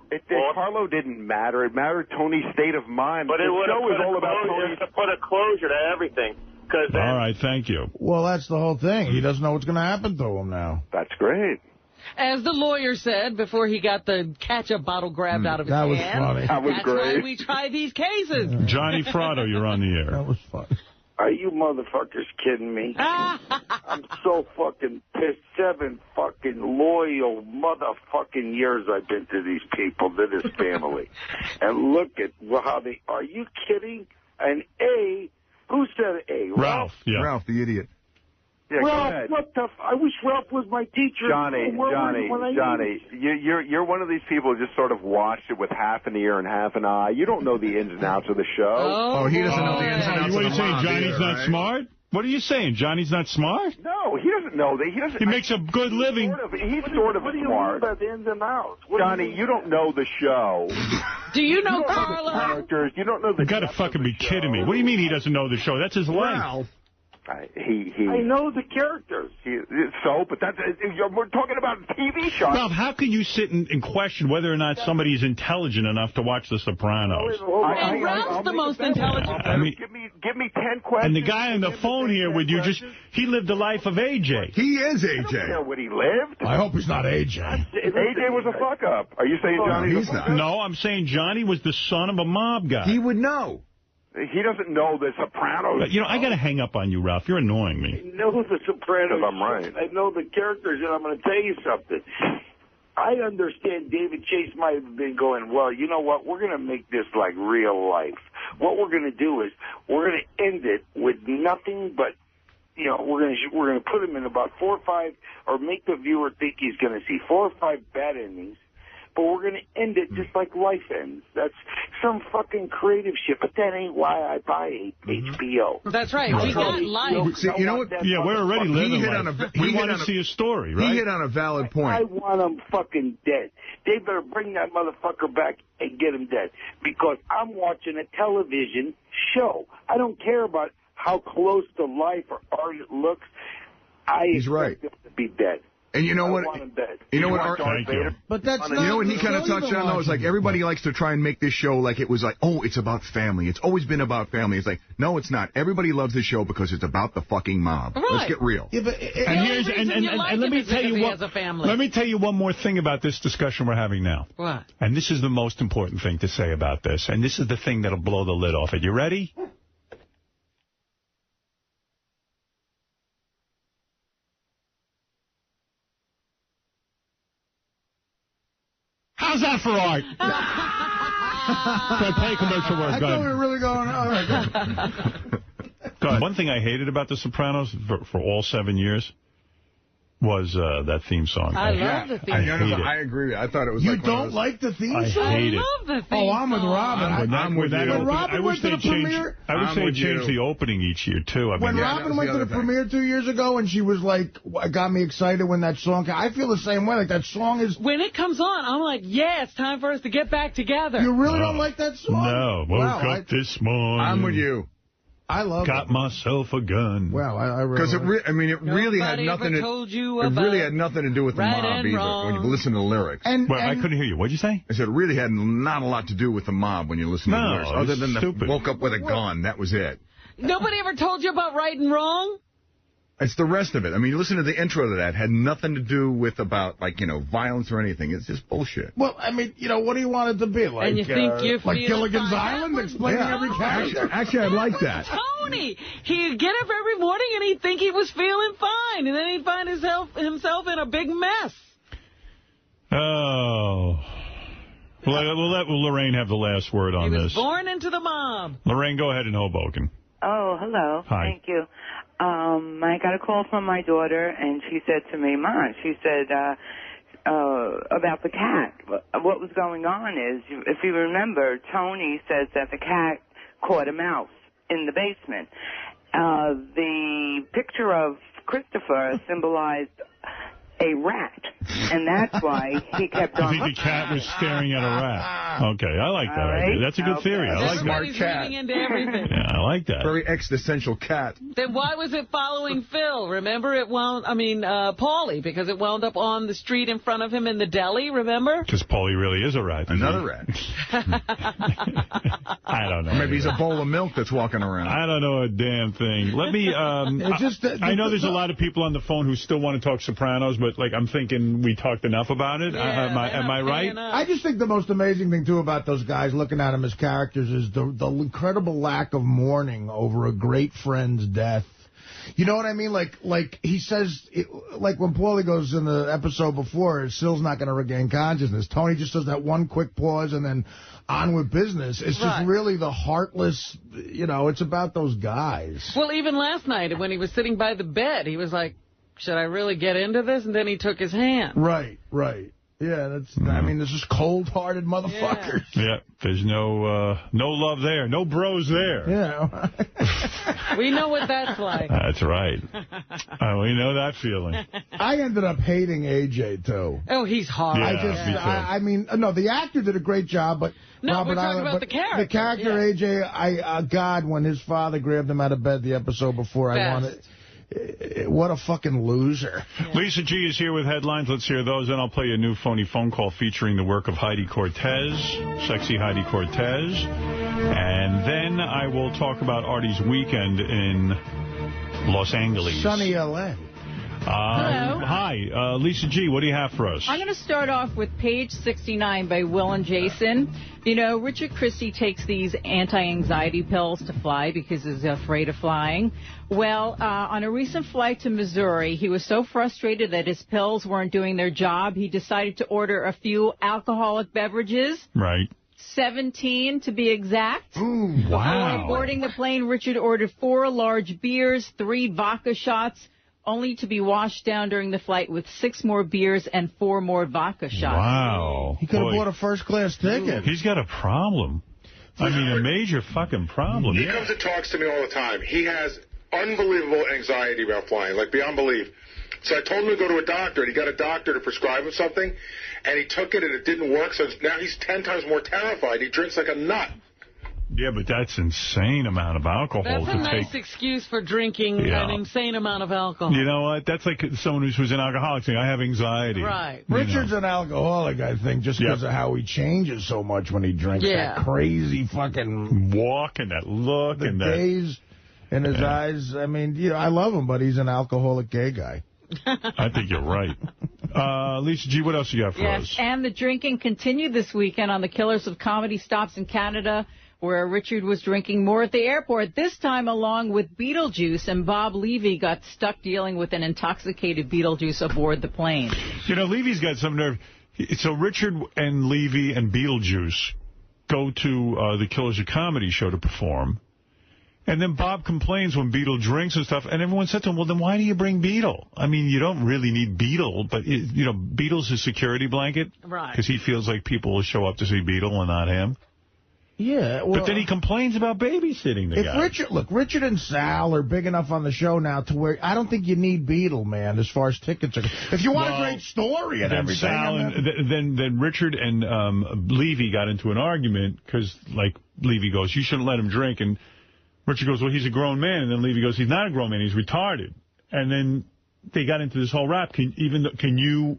Carlo didn't matter. It mattered Tony's state of mind. But the show is all about Tony. To put a closure to everything. All right, thank you. Well, that's the whole thing. He doesn't know what's going to happen to him now. That's great. As the lawyer said before he got the ketchup bottle grabbed out of his hand. That was funny. That was That's great. why we try these cases. Johnny Fratto, you're on the air. That was fun. Are you motherfuckers kidding me? I'm so fucking pissed. 7 fucking loyal motherfucking years I've been to these people, to this family. And look at how they... Are you kidding? An A... Who said A? Ralph. Yeah. Ralph, the idiot. Yeah, Ralph, what the... I wish Ralph was my teacher. Johnny, you're one of these people who just sort of watched it with half an ear and half an eye. You don't know the ins and outs of the show. Oh, he doesn't know the ins and outs of the What are you saying, mob Johnny's either, not right? smart? What are you saying? Johnny's not smart? No, he doesn't know that. He makes a good living. He's sort of What do you smart. mean by the ins and outs? Johnny, you don't know the show. Do you know You don't know the Carla? characters. You don't know the You got to fucking be kidding me. What do you mean he doesn't know the show? That's his life. Well, He I know the characters. But we're talking about a TV show. Ralph, how can you sit and question whether or not somebody is intelligent enough to watch The Sopranos? And Ralph's the most intelligent. I mean, give me 10 questions. and the guy on the phone here with you, he lived the life of AJ. He is I don't care AJ. what he lived. I hope he's not AJ. AJ was a fuck-up. Are you saying Johnny? He's not. No, I'm saying Johnny was the son of a mob guy. He would know. He doesn't know the Sopranos. You know, I got to hang up on you, Ralph. You're annoying me. I know the Sopranos. I'm right. I know the characters, and I'm going to tell you something. I understand David Chase might have been going, well, you know what? We're going to make this like real life. What we're going to do is we're going to end it with nothing but, you know, we're going to put him in about 4 or 5, or make the viewer think he's going to see 4 or 5 bad endings. But we're going to end it just like life ends. That's some fucking creative shit. But that ain't why I buy HBO. That's right. We got life. See, you know what? Yeah, we're already living life. We want to see a story, right? He hit on a valid I point. want him fucking dead. They better bring that motherfucker back and get him dead. Because I'm watching a television show. I don't care about how close to life or art it looks. He's right. Him to be dead. And you know I what? want him dead. You know what? Thank you. But that's You not know what he kind of the show touched you've on, been though? It's like watching. everybody likes to try and make this show like it was like, oh, it's about family. It's always been about family. It's like, no, it's not. Everybody loves this show because it's about the fucking mob. Right. Let's get real. Yeah, but And here's and let me tell you what. Let me tell you one more thing about this discussion we're having now. What? And this is the most important thing to say about this. And this is the thing that'll blow the lid off it. You ready? How's that for art? Play commercial work. I thought we were really going on. Go ahead. One thing I hated about The Sopranos for all 7 years was that theme song. I love the theme I song. hate it. I agree. I thought it was You like one of don't those... like the theme I song? hate it. I love the theme Oh, I'm with song. Robin. I'm with you. When Robin went to the premiere... I wish they'd change the opening each year, too. I mean, When Robin went to the premiere 2 years ago and she was like, got me excited when that song came. I feel the same way. Like, that song is... When it comes on, I'm like, yeah, it's time for us to get back together. You really don't like that song? No. Woke up this morning. I'm with you. I love Got it. myself a gun. Wow, I really... Because it really had nothing to... told you It about really had nothing to do with the right mob and either, wrong. when you listen to the lyrics. And I couldn't hear you. What'd you say? I said it really had not a lot to do with the mob when you listen to the No, lyrics. Other it's than the stupid. woke up with a gun, that was it. Nobody ever told you about right and wrong? It's the rest of it. I mean, you listen to the intro to that, had nothing to do with about, like, you know, violence or anything. It's just bullshit. Well, I mean, you know, what do you want it to be? Like, And you think you're like feeling Gilligan's fine. Island, explaining every character? Actually, I like that. Tony, he'd get up every morning and he'd think he was feeling fine, and then he'd find himself in a big mess. Oh. We'll let Lorraine have the last word on He was this. born into the mob. Lorraine, go ahead in Hoboken. Oh, hello. Hi. Thank you. I got a call from my daughter, and she said to me, Ma, she said, about the cat. What was going on is, if you remember, Tony says that the cat caught a mouse in the basement. The picture of Christopher symbolized a rat, and that's why he kept on. I think the cat was staring at a rat. Okay, I like that idea. That's a good theory. I like that. Everybody's reading into everything. Yeah, I like that. Very existential cat. Then why was it following Phil? Remember, Paulie, because it wound up on the street in front of him in the deli, remember? Because Paulie really is a rat. Another rat. I don't know. Or maybe he's a bowl of milk that's walking around. I don't know a damn thing. Let me, I know there's a lot of people on the phone who still want to talk Sopranos, but like I'm thinking we talked enough about it. Yeah, am I right? I just think the most amazing thing, too, about those guys, looking at them as characters, is the incredible lack of mourning over a great friend's death. You know what I mean? Like he says, like when Paulie goes in the episode before, Syl's not going to regain consciousness. Tony just does that one quick pause and then on with business. It's just really the heartless, it's about those guys. Well, even last night when he was sitting by the bed, he was like, should I really get into this? And then he took his hand. Right. Yeah, that's. I mean, this is cold-hearted motherfuckers. Yeah, there's no love there. No bros there. Yeah. We know what that's like. That's right. We know that feeling. I ended up hating AJ, too. Oh, he's hard. Yeah, I mean, no, the actor did a great job, but no, Robert we're talking Island, about the character. The character, AJ, God, when his father grabbed him out of bed the episode before, I wanted... What a fucking loser. Yeah. Lisa G is here with headlines. Let's hear those, and I'll play a new phony phone call featuring the work of Heidi Cortez, sexy Heidi Cortez. And then I will talk about Artie's weekend in Los Angeles. Sunny L.A. Hello. Hi, Lisa G, what do you have for us? I'm going to start off with page 69 by Will and Jason. You know, Richard Christie takes these anti-anxiety pills to fly because he's afraid of flying. Well, on a recent flight to Missouri, he was so frustrated that his pills weren't doing their job, he decided to order a few alcoholic beverages. Right. 17 to be exact. Ooh, wow. Before boarding the plane, Richard ordered 4 large beers, 3 vodka shots, only to be washed down during the flight with 6 more beers and 4 more vodka shots. Wow. He could have bought a first-class ticket. He's got a problem. I mean, a major fucking problem. He comes and talks to me all the time. He has unbelievable anxiety about flying, like beyond belief. So I told him to go to a doctor, and he got a doctor to prescribe him something, and he took it, and it didn't work, so now he's 10 times more terrified. He drinks like a nut. Yeah, but that's insane amount of alcohol That's to a nice take. excuse for drinking an insane amount of alcohol. You know what? That's like someone who's an alcoholic saying, I have anxiety. Right. Richard's an alcoholic, I think, just because of how he changes so much when he drinks. That crazy fucking walk and that look and that gaze in his eyes. I mean, you know, I love him, but he's an alcoholic gay guy. I think you're right. Lisa G, what else you got for us? And the drinking continued this weekend on the Killers of Comedy stops in Canada, where Richard was drinking more at the airport, this time along with Beetlejuice, and Bob Levy got stuck dealing with an intoxicated Beetlejuice aboard the plane. You know, Levy's got some nerve. So Richard and Levy and Beetlejuice go to the Killers of Comedy show to perform, and then Bob complains when Beetle drinks and stuff, and everyone said to him, well, then why do you bring Beetle? I mean, you don't really need Beetle, but, you know, Beetle's his security blanket. Right. Because he feels like people will show up to see Beetle and not him. Yeah, well, but then he complains about babysitting the guy. Richard and Sal are big enough on the show now to where I don't think you need Beetle, man, as far as tickets are. If you want a great story and everything. Then Richard and Levy got into an argument because, like, Levy goes, you shouldn't let him drink. And Richard goes, well, he's a grown man. And then Levy goes, he's not a grown man, he's retarded. And then they got into this whole rap. Can you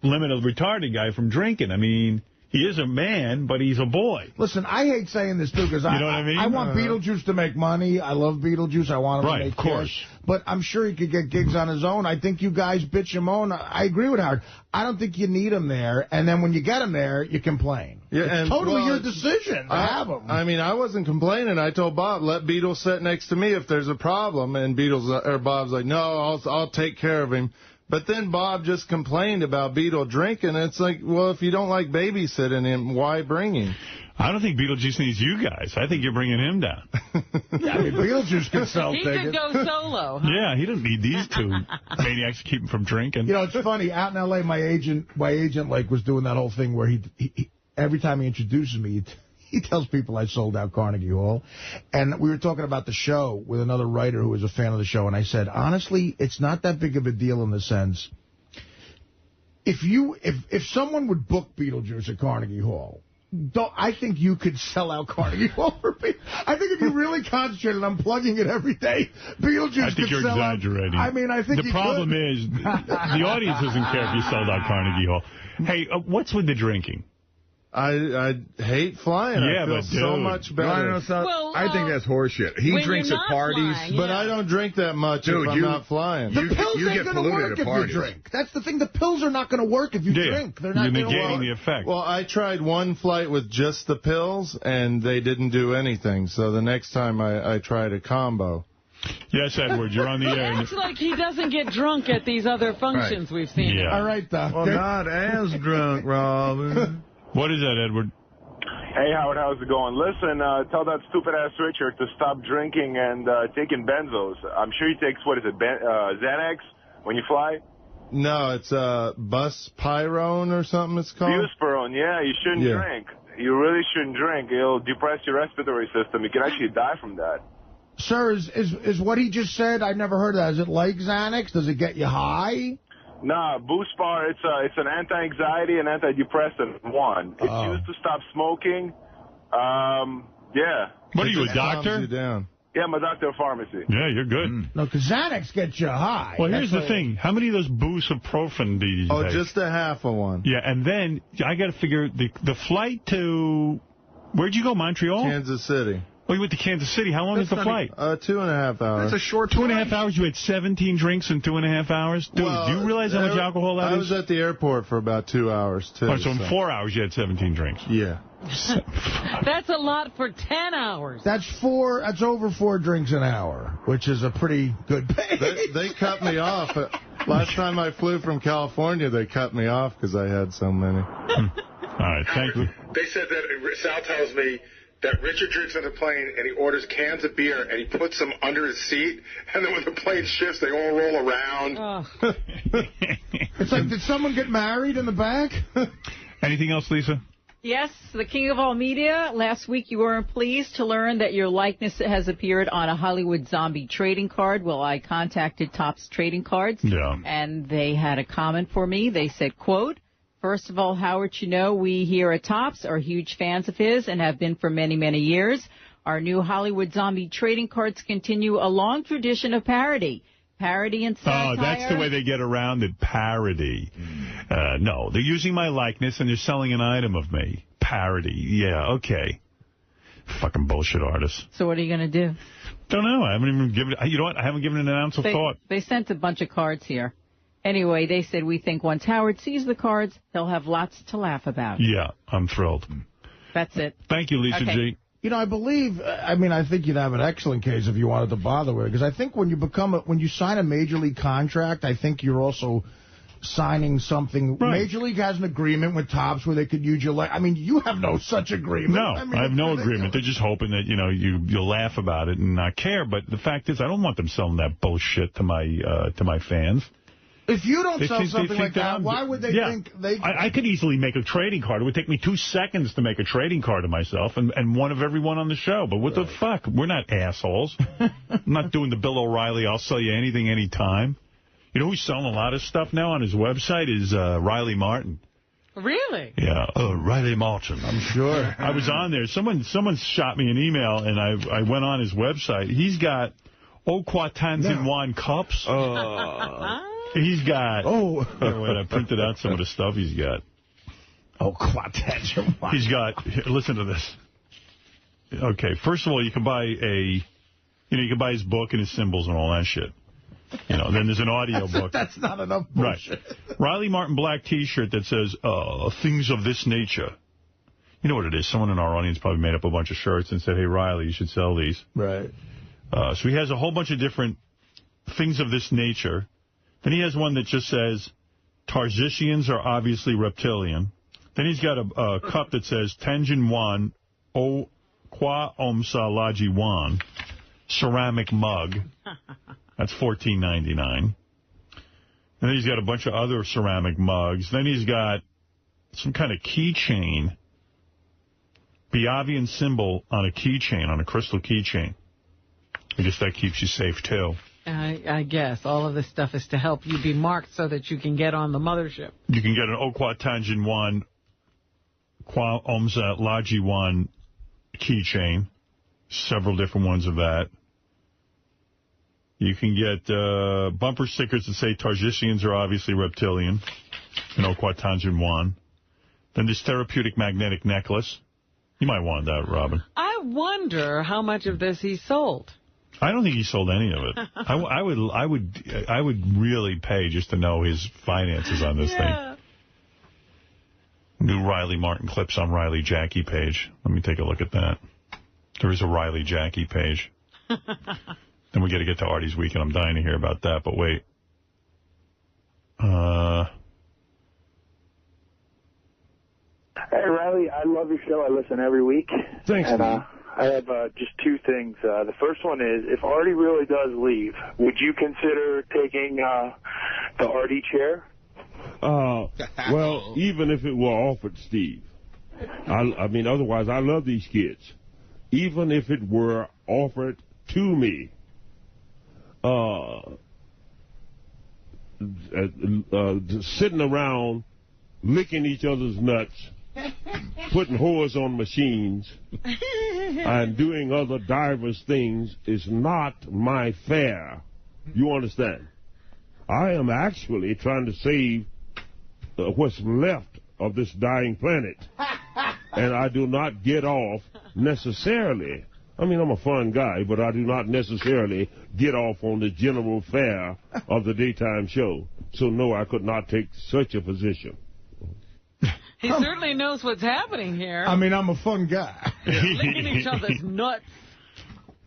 limit a retarded guy from drinking? I mean, he is a man, but he's a boy. Listen, I hate saying this, too, because I want Beetlejuice to make money. I love Beetlejuice. I want him to make cash. But I'm sure he could get gigs on his own. I think you guys bitch him on. I agree with Howard. I don't think you need him there. And then when you get him there, you complain. Yeah, it's totally your decision to have him. I mean, I wasn't complaining. I told Bob, let Beetle sit next to me if there's a problem. And Bob's like, no, I'll take care of him. But then Bob just complained about Beetle drinking. It's like, well, if you don't like babysitting him, why bring him? I don't think Beetlejuice needs you guys. I think you're bringing him down. Yeah, I mean, Beetlejuice can sell tickets. He could go solo. Huh? Yeah, he doesn't need these two maniacs to keep him from drinking. You know, it's funny. Out in L.A., my agent like was doing that whole thing where he every time he introduces me, he tells people I sold out Carnegie Hall. And we were talking about the show with another writer who was a fan of the show, and I said, honestly, it's not that big of a deal in the sense, if someone would book Beetlejuice at Carnegie Hall, I think you could sell out Carnegie Hall for people. I think if you really concentrated on plugging it every day, Beetlejuice could sell out. I think you're exaggerating. I mean, I think the problem is the audience doesn't care if you sold out Carnegie Hall. Hey, what's with the drinking? I hate flying. Yeah, I feel but so much better. I think that's horseshit. He drinks at parties. Flying, but I don't drink that much if I'm not flying. The pills ain't going to work if you drink. That's the thing. The pills are not going to work if you drink. They're not You're negating the effect. Well, I tried one flight with just the pills, and they didn't do anything. So the next time I tried a combo. Yes, Edward, you're on the air. It's like he doesn't get drunk at these other functions we've seen. Yeah. All right, Doc. Well, not as drunk, Robin. What is that, Edward? Hey, Howard, how's it going? Listen, tell that stupid-ass Richard to stop drinking and taking benzos. I'm sure he takes, Xanax when you fly? No, it's buspirone or something it's called. Buspirone, yeah, you shouldn't drink. You really shouldn't drink. It'll depress your respiratory system. You can actually die from that. Sir, is what he just said, I've never heard of that. Is it like Xanax? Does it get you high? Nah, Buspar, it's an anti-anxiety and antidepressant one. It's used to stop smoking. Yeah. What are you, a doctor? You down. Yeah, I'm a doctor of pharmacy. Yeah, you're good. No, because Xanax gets you high. Well, here's the thing. How many of those buprofen do you take? Just a half of one. Yeah, and then I got to figure the flight to... Where'd you go, Montreal? Kansas City. Oh, you went to Kansas City. How long is the flight? 2.5 hours. That's a short 2.5 hours? You had 17 drinks in 2.5 hours? Dude, do you realize how much alcohol that is? I was at the airport for about 2 hours, too. Oh, so in 4 hours you had 17 drinks? Yeah. That's a lot for 10 hours. That's over 4 drinks an hour, which is a pretty good pace. They cut me off. Last time I flew from California, they cut me off because I had so many. All right, thank you. They said that, Sal tells me, that Richard drinks on the plane and he orders cans of beer and he puts them under his seat, and then when the plane shifts, they all roll around. It's like, did someone get married in the back? Anything else, Lisa? Yes, the king of all media. Last week you were pleased to learn that your likeness has appeared on a Hollywood zombie trading card. Well, I contacted Topps Trading Cards, and they had a comment for me. They said, quote, "First of all, Howard, you know, we here at Topps are huge fans of his and have been for many, many years. Our new Hollywood zombie trading cards continue a long tradition of parody. Parody and satire." Oh, that's the way they get around it, parody. No, they're using my likeness and they're selling an item of me. Parody. Yeah, okay. Fucking bullshit artists. So what are you going to do? Don't know. I haven't even given it, you know what? I haven't given it an ounce of thought. They sent a bunch of cards here. Anyway, they said, we think once Howard sees the cards, he'll have lots to laugh about. Yeah, I'm thrilled. That's it. Thank you, Lisa G. You know, I think you'd have an excellent case if you wanted to bother with it. Because I think when you sign a Major League contract, I think you're also signing something. Right. Major League has an agreement with Topps where they could use your... you have no such agreement. No, I have no agreement. They're just hoping that, you'll laugh about it and not care. But the fact is, I don't want them selling that bullshit to my fans. If you don't sell something like that, why would they think they... I could easily make a trading card. It would take me 2 seconds to make a trading card of myself and one of everyone on the show. But what the fuck? We're not assholes. I'm not doing the Bill O'Reilly, I'll sell you anything, anytime. You know who's selling a lot of stuff now on his website is Riley Martin. Really? Yeah, Riley Martin. I'm sure. I was on there. Someone shot me an email, and I went on his website. He's got Okwatanzinwan cups. He's got... wait, I printed out some of the stuff he's got. Okwatanzinwan. He's got... Listen to this. Okay, first of all, you can buy you can buy his book and his symbols and all that shit. Then there's an audio book. That's not enough bullshit. Right. Riley Martin black T-shirt that says, things of this nature. You know what it is? Someone in our audience probably made up a bunch of shirts and said, hey, Riley, you should sell these. Right. So he has a whole bunch of different things of this nature. Then he has one that just says, Tarzishians are obviously reptilian. Then he's got a cup that says, Tanjin Wan O Kwa Omsa Laji Wan, ceramic mug. That's $14.99. And then he's got a bunch of other ceramic mugs. Then he's got some kind of keychain, Biavian symbol on a keychain, on a crystal keychain. I guess that keeps you safe, too. I guess. All of this stuff is to help you be marked so that you can get on the mothership. You can get an Okwa Tanjin Wan Kwa Omza Laji Wan keychain. Several different ones of that. You can get bumper stickers that say Tarzishians are obviously reptilian. In Okwa Tanjin Wan. Then this therapeutic magnetic necklace. You might want that, Robin. I wonder how much of this he sold. I don't think he sold any of it. I would really pay just to know his finances on this thing. New Riley Martin clips on Riley Jackie page. Let me take a look at that. There is a Riley Jackie page. Then we got to get to Artie's Weekend. I'm dying to hear about that, but wait. Hey, Riley, I love your show. I listen every week. Thanks, and man. I have just two things. The first one is, if Artie really does leave, would you consider taking the Artie chair? Well, even if it were offered, Steve, I mean, otherwise, I love these kids. Even if it were offered to me, sitting around licking each other's nuts, putting whores on machines, and doing other diverse things is not my fare. You understand? I am actually trying to save what's left of this dying planet. And I do not get off necessarily. I mean, I'm a fun guy, but I do not necessarily get off on the general fare of the daytime show. So, no, I could not take such a position. He certainly knows what's happening here. I mean, I'm a fun guy. Licking each other's nuts.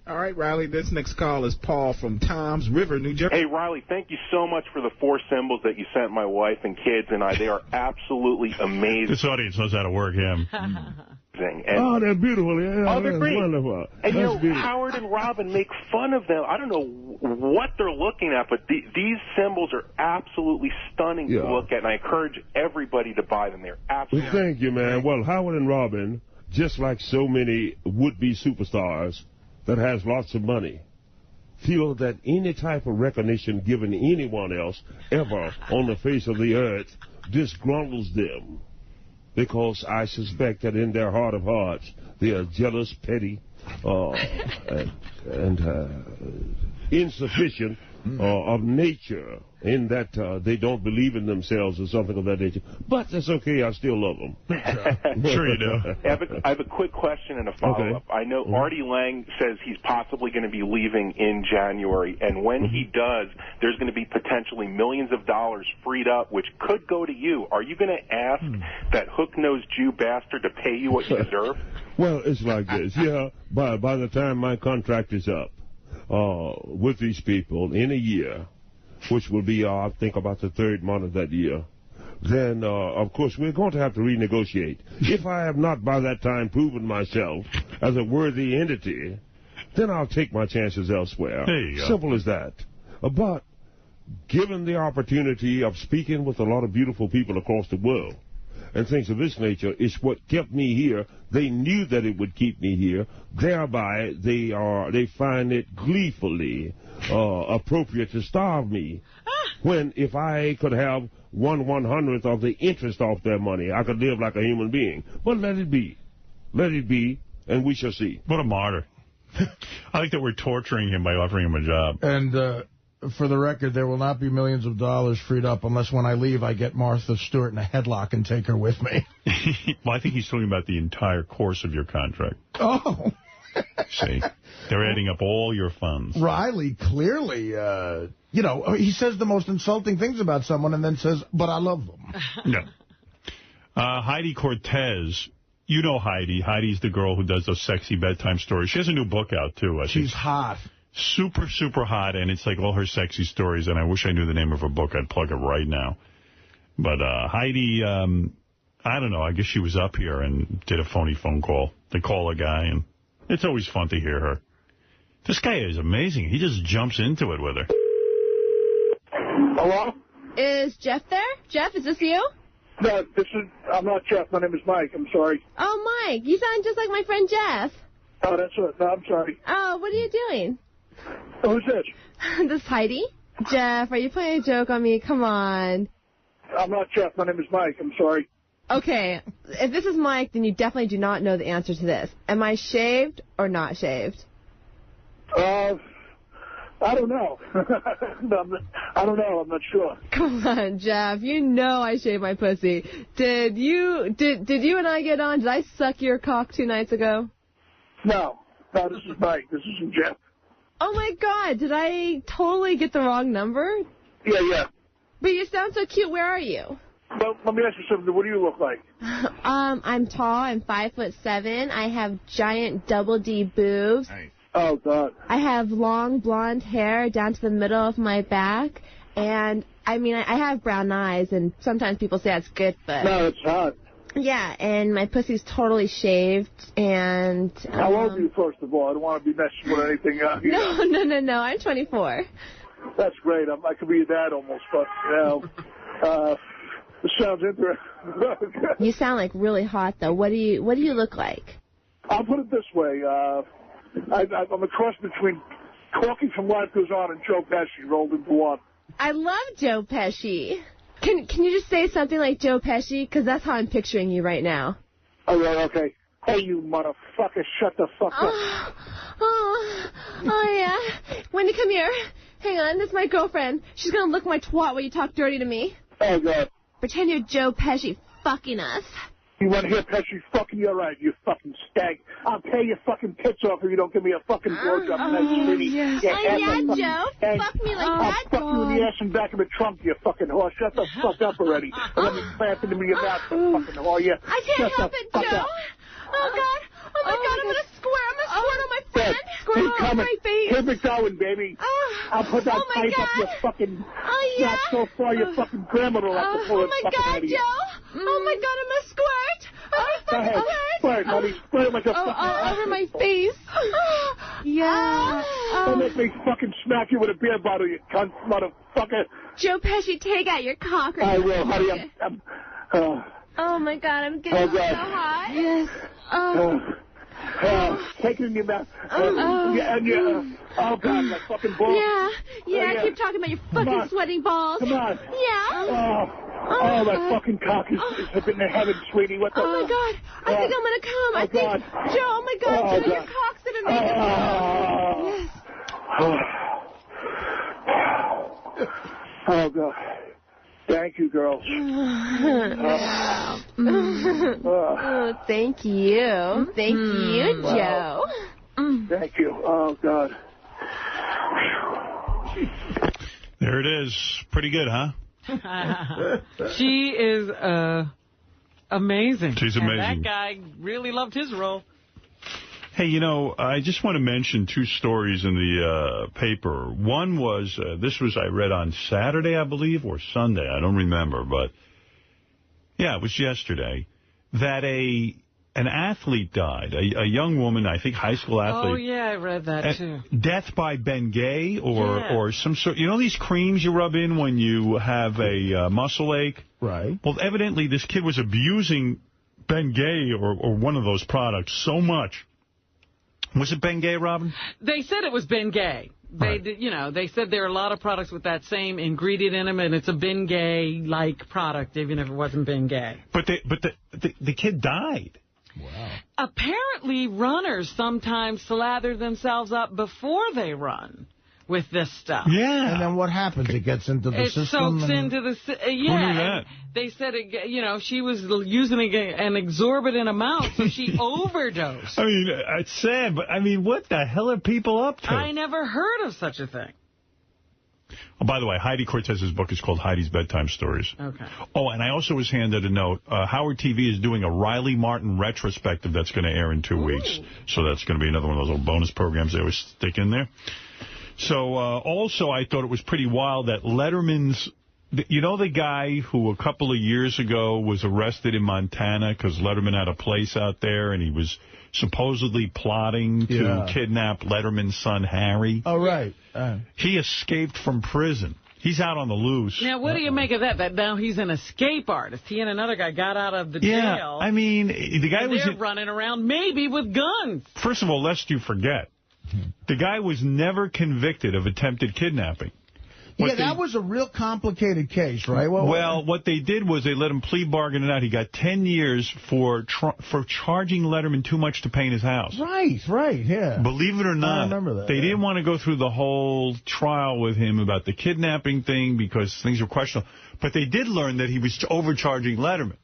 All right, Riley, this next call is Paul from Toms River, New Jersey. Hey, Riley, thank you so much for the 4 symbols that you sent my wife and kids and I. They are absolutely amazing. This audience knows how to work him. And they're beautiful. Yeah, they're great. Wonderful. And, Beautiful. Howard and Robin make fun of them. I don't know what they're looking at, but these symbols are absolutely stunning to look at, and I encourage everybody to buy them. They're absolutely Well, thank you, man. Well, Howard and Robin, just like so many would-be superstars that has lots of money, feel that any type of recognition given anyone else ever on the face of the earth disgruntles them. Because I suspect that in their heart of hearts, they are jealous, petty, and insufficient of nature, in that they don't believe in themselves or something of that nature. But that's okay. I still love them. Sure you do. I have a quick question and a follow-up. Okay. I know Artie Lang says he's possibly going to be leaving in January, and when he does, there's going to be potentially millions of dollars freed up, which could go to you. Are you going to ask that hook-nosed Jew bastard to pay you what you deserve? Well, it's like this. Yeah, by the time my contract is up with these people in a year, which will be, I think, about the 3rd month of that year, then, of course, we're going to have to renegotiate. If I have not by that time proven myself as a worthy entity, then I'll take my chances elsewhere. There you go. Simple as that. But given the opportunity of speaking with a lot of beautiful people across the world, and things of this nature, is what kept me here. They knew that it would keep me here. Thereby, they find it gleefully appropriate to starve me. When if I could have 1/100th of the interest off their money, I could live like a human being. But let it be. Let it be, and we shall see. What a martyr. I think that we're torturing him by offering him a job. And for the record, there will not be millions of dollars freed up unless when I leave I get Martha Stewart in a headlock and take her with me. Well, I think he's talking about the entire course of your contract. Oh. See, they're adding up all your funds. Riley clearly, he says the most insulting things about someone and then says, but I love them. No. Heidi Cortez. You know Heidi. Heidi's the girl who does those sexy bedtime stories. She has a new book out, too. She's hot. Super, super hot, and it's like all her sexy stories, and I wish I knew the name of her book. I'd plug it right now. But Heidi, I don't know, I guess she was up here and did a phony phone call. They call a guy, and it's always fun to hear her. This guy is amazing. He just jumps into it with her. Hello? Is Jeff there? Jeff, is this you? No, I'm not Jeff. My name is Mike. I'm sorry. Oh, Mike, you sound just like my friend Jeff. Oh, that's it. No, I'm sorry. Oh, what are you doing? Who's this? This is Heidi. Jeff, are you playing a joke on me? Come on. I'm not Jeff. My name is Mike. I'm sorry. Okay, if this is Mike, then you definitely do not know the answer to this. Am I shaved or not shaved? I don't know. I don't know. I'm not sure. Come on, Jeff. You know I shave my pussy. Did you and I get on? Did I suck your cock 2 nights ago? No, this is Mike. This isn't Jeff. Oh, my God. Did I totally get the wrong number? Yeah. But you sound so cute. Where are you? Well, let me ask you something. What do you look like? I'm tall. I'm 5'7". I have giant double D boobs. Nice. Oh, God. I have long blonde hair down to the middle of my back. And, I mean, I have brown eyes, and sometimes people say that's good, but... No, it's hot. Yeah, and my pussy's totally shaved, and... How old are you, first of all? I don't want to be messing with anything. No, I'm 24. That's great. I could be your dad almost, but, it sounds interesting. You sound like really hot, though. What do you look like? I'll put it this way. I'm a cross between Corky from Life Goes On and Joe Pesci rolled into one. I love Joe Pesci. Can you just say something like Joe Pesci? Because that's how I'm picturing you right now. Oh, yeah, okay. Hey, you motherfucker, shut the fuck up. Oh, yeah. Wendy, come here. Hang on, this is my girlfriend. She's going to lick my twat while you talk dirty to me. Oh, God. Pretend you're Joe Pesci fucking us. You want to hear Pesci fucking you? All right, you fucking stag. I'll tear your fucking tits off if you don't give me a fucking blowjob. Yes. Joe. Fuck me like I'll that. fuck you in the ass and back of the trunk, you fucking whore. Shut the fuck up already. And let me clamp into your mouth, you fucking whore. Yeah. I can't help it, Joe. Up. Oh, God. Oh, my God. I'm going to squirt on my friend. Squirt on my face. Keep it going, baby. I'll put that pipe up your fucking... Oh, yeah. Not so far, your fucking grandmother will have to pull it fucking out of you. Joe. Oh, my God. I'm going to squirt. Go ahead. Squirt, honey. Squirt like a fucking... over my face. Yeah. Don't make me fucking smack you with a beer bottle, you cunt motherfucker. Joe Pesci, take out your cock. I will, honey. Oh, my God. I'm getting so hot. Yes. Take it in your mouth. Oh, God, my fucking balls. Yeah, keep talking about your fucking sweating balls. Come on. Yeah. Oh, my fucking cock is up in the heavens, sweetie. What the... Oh, my God. I think I'm going to come. I think... Joe, oh, my God. Joe, your cock's going to make it come. Yes. Oh, God. Thank you, girls. Thank you. Thank you, Joe. Thank you. Oh, God. There it is. Pretty good, huh? She is amazing. She's amazing. And that guy really loved his role. Hey, you know, I just want to mention two stories in the paper. One was, I read on Saturday, I believe, or Sunday. I don't remember, but yeah, it was yesterday, that an athlete died, a young woman, I think high school athlete. Oh, yeah, I read that, too. Death by Bengay or some sort. You know these creams you rub in when you have a muscle ache? Right. Well, evidently this kid was abusing Bengay or one of those products so much. Was it Bengay, Robin? They said it was Bengay. They said there are a lot of products with that same ingredient in them, and it's a Bengay-like product, even if it wasn't Bengay. But the kid died. Wow. Apparently, runners sometimes slather themselves up before they run with this stuff. Yeah. And then what happens? It gets into the system? It soaks into the... Who knew that? They said, she was using an exorbitant amount, so she overdosed. I mean, it's sad, but, I mean, what the hell are people up to? I never heard of such a thing. Oh, by the way, Heidi Cortez's book is called Heidi's Bedtime Stories. Okay. Oh, and I also was handed a note. Howard TV is doing a Riley Martin retrospective that's going to air in 2 weeks. So that's going to be another one of those little bonus programs they always stick in there. So, also, I thought it was pretty wild that Letterman's... You know the guy who a couple of years ago was arrested in Montana because Letterman had a place out there and he was supposedly plotting to kidnap Letterman's son, Harry? Oh, right. He escaped from prison. He's out on the loose. Now, what do you make of that? That now he's an escape artist. He and another guy got out of the jail. Yeah, I mean, the guy was... They're running around maybe with guns. First of all, lest you forget, the guy was never convicted of attempted kidnapping. That was a real complicated case, right? Well, what they did was they let him plea bargain it out. He got 10 years for charging Letterman too much to paint his house. Right, yeah. Believe it or not, I remember that, they didn't want to go through the whole trial with him about the kidnapping thing because things were questionable. But they did learn that he was overcharging Letterman.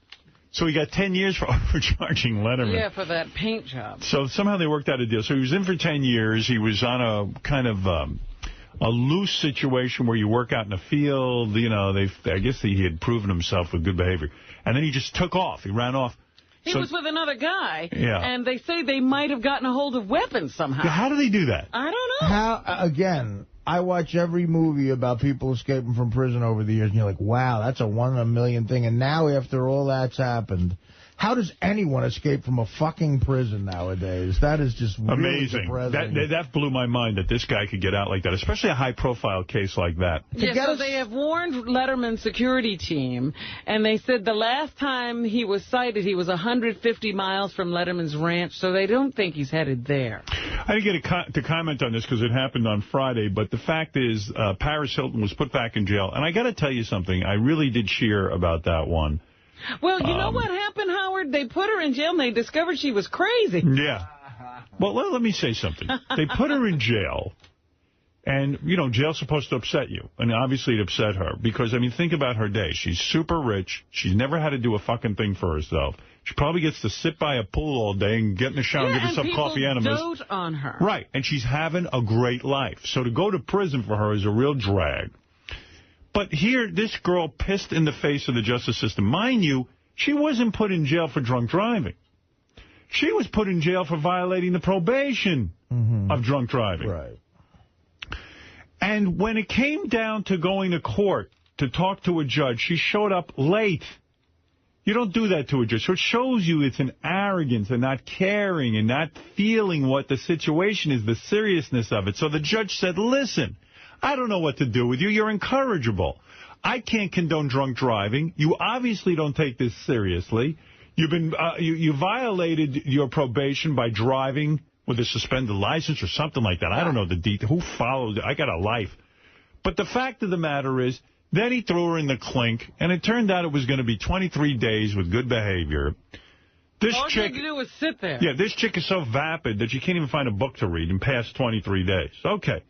So he got 10 years for overcharging Letterman. Yeah, for that paint job. So somehow they worked out a deal. So he was in for 10 years. He was on a kind of... a loose situation where you work out in a field, I guess he had proven himself with good behavior. And then he just took off. He ran off. He was with another guy, yeah. And they say they might have gotten a hold of weapons somehow. How do they do that? I don't know. Again, I watch every movie about people escaping from prison over the years, and you're like, wow, that's a 1 in a million thing. And now after all that's happened, How does anyone escape from a fucking prison nowadays? That is just really amazing. depressing. That blew my mind that this guy could get out like that, especially a high-profile case like that. Yeah, so they have warned Letterman's security team, and they said the last time he was cited, he was 150 miles from Letterman's ranch, so they don't think he's headed there. I didn't get to comment on this because it happened on Friday, but the fact is Paris Hilton was put back in jail. And I got to tell you something. I really did cheer about that one. Well, you know what happened, Howard? They put her in jail, and they discovered she was crazy. Yeah. Well, let me say something. They put her in jail, and, you know, jail's supposed to upset you. And obviously it upset her because, I mean, think about her day. She's super rich. She's never had to do a fucking thing for herself. She probably gets to sit by a pool all day and get in the shower and give herself coffee enemas. Dote on her. Right, and she's having a great life. So to go to prison for her is a real drag. But here, this girl pissed in the face of the justice system. Mind you, she wasn't put in jail for drunk driving. She was put in jail for violating the probation of drunk driving. Right. And when it came down to going to court to talk to a judge, she showed up late. You don't do that to a judge. So it shows you it's an arrogance and not caring and not feeling what the situation is, the seriousness of it. So the judge said, listen, I don't know what to do with you. You're incorrigible. I can't condone drunk driving. You obviously don't take this seriously. You've been you violated your probation by driving with a suspended license or something like that. I don't know the detail. Who followed it? I got a life. But the fact of the matter is, then he threw her in the clink, and it turned out it was going to be 23 days with good behavior. This All chick, you had to do was sit there. Yeah, this chick is so vapid that you can't even find a book to read in past 23 days. Okay.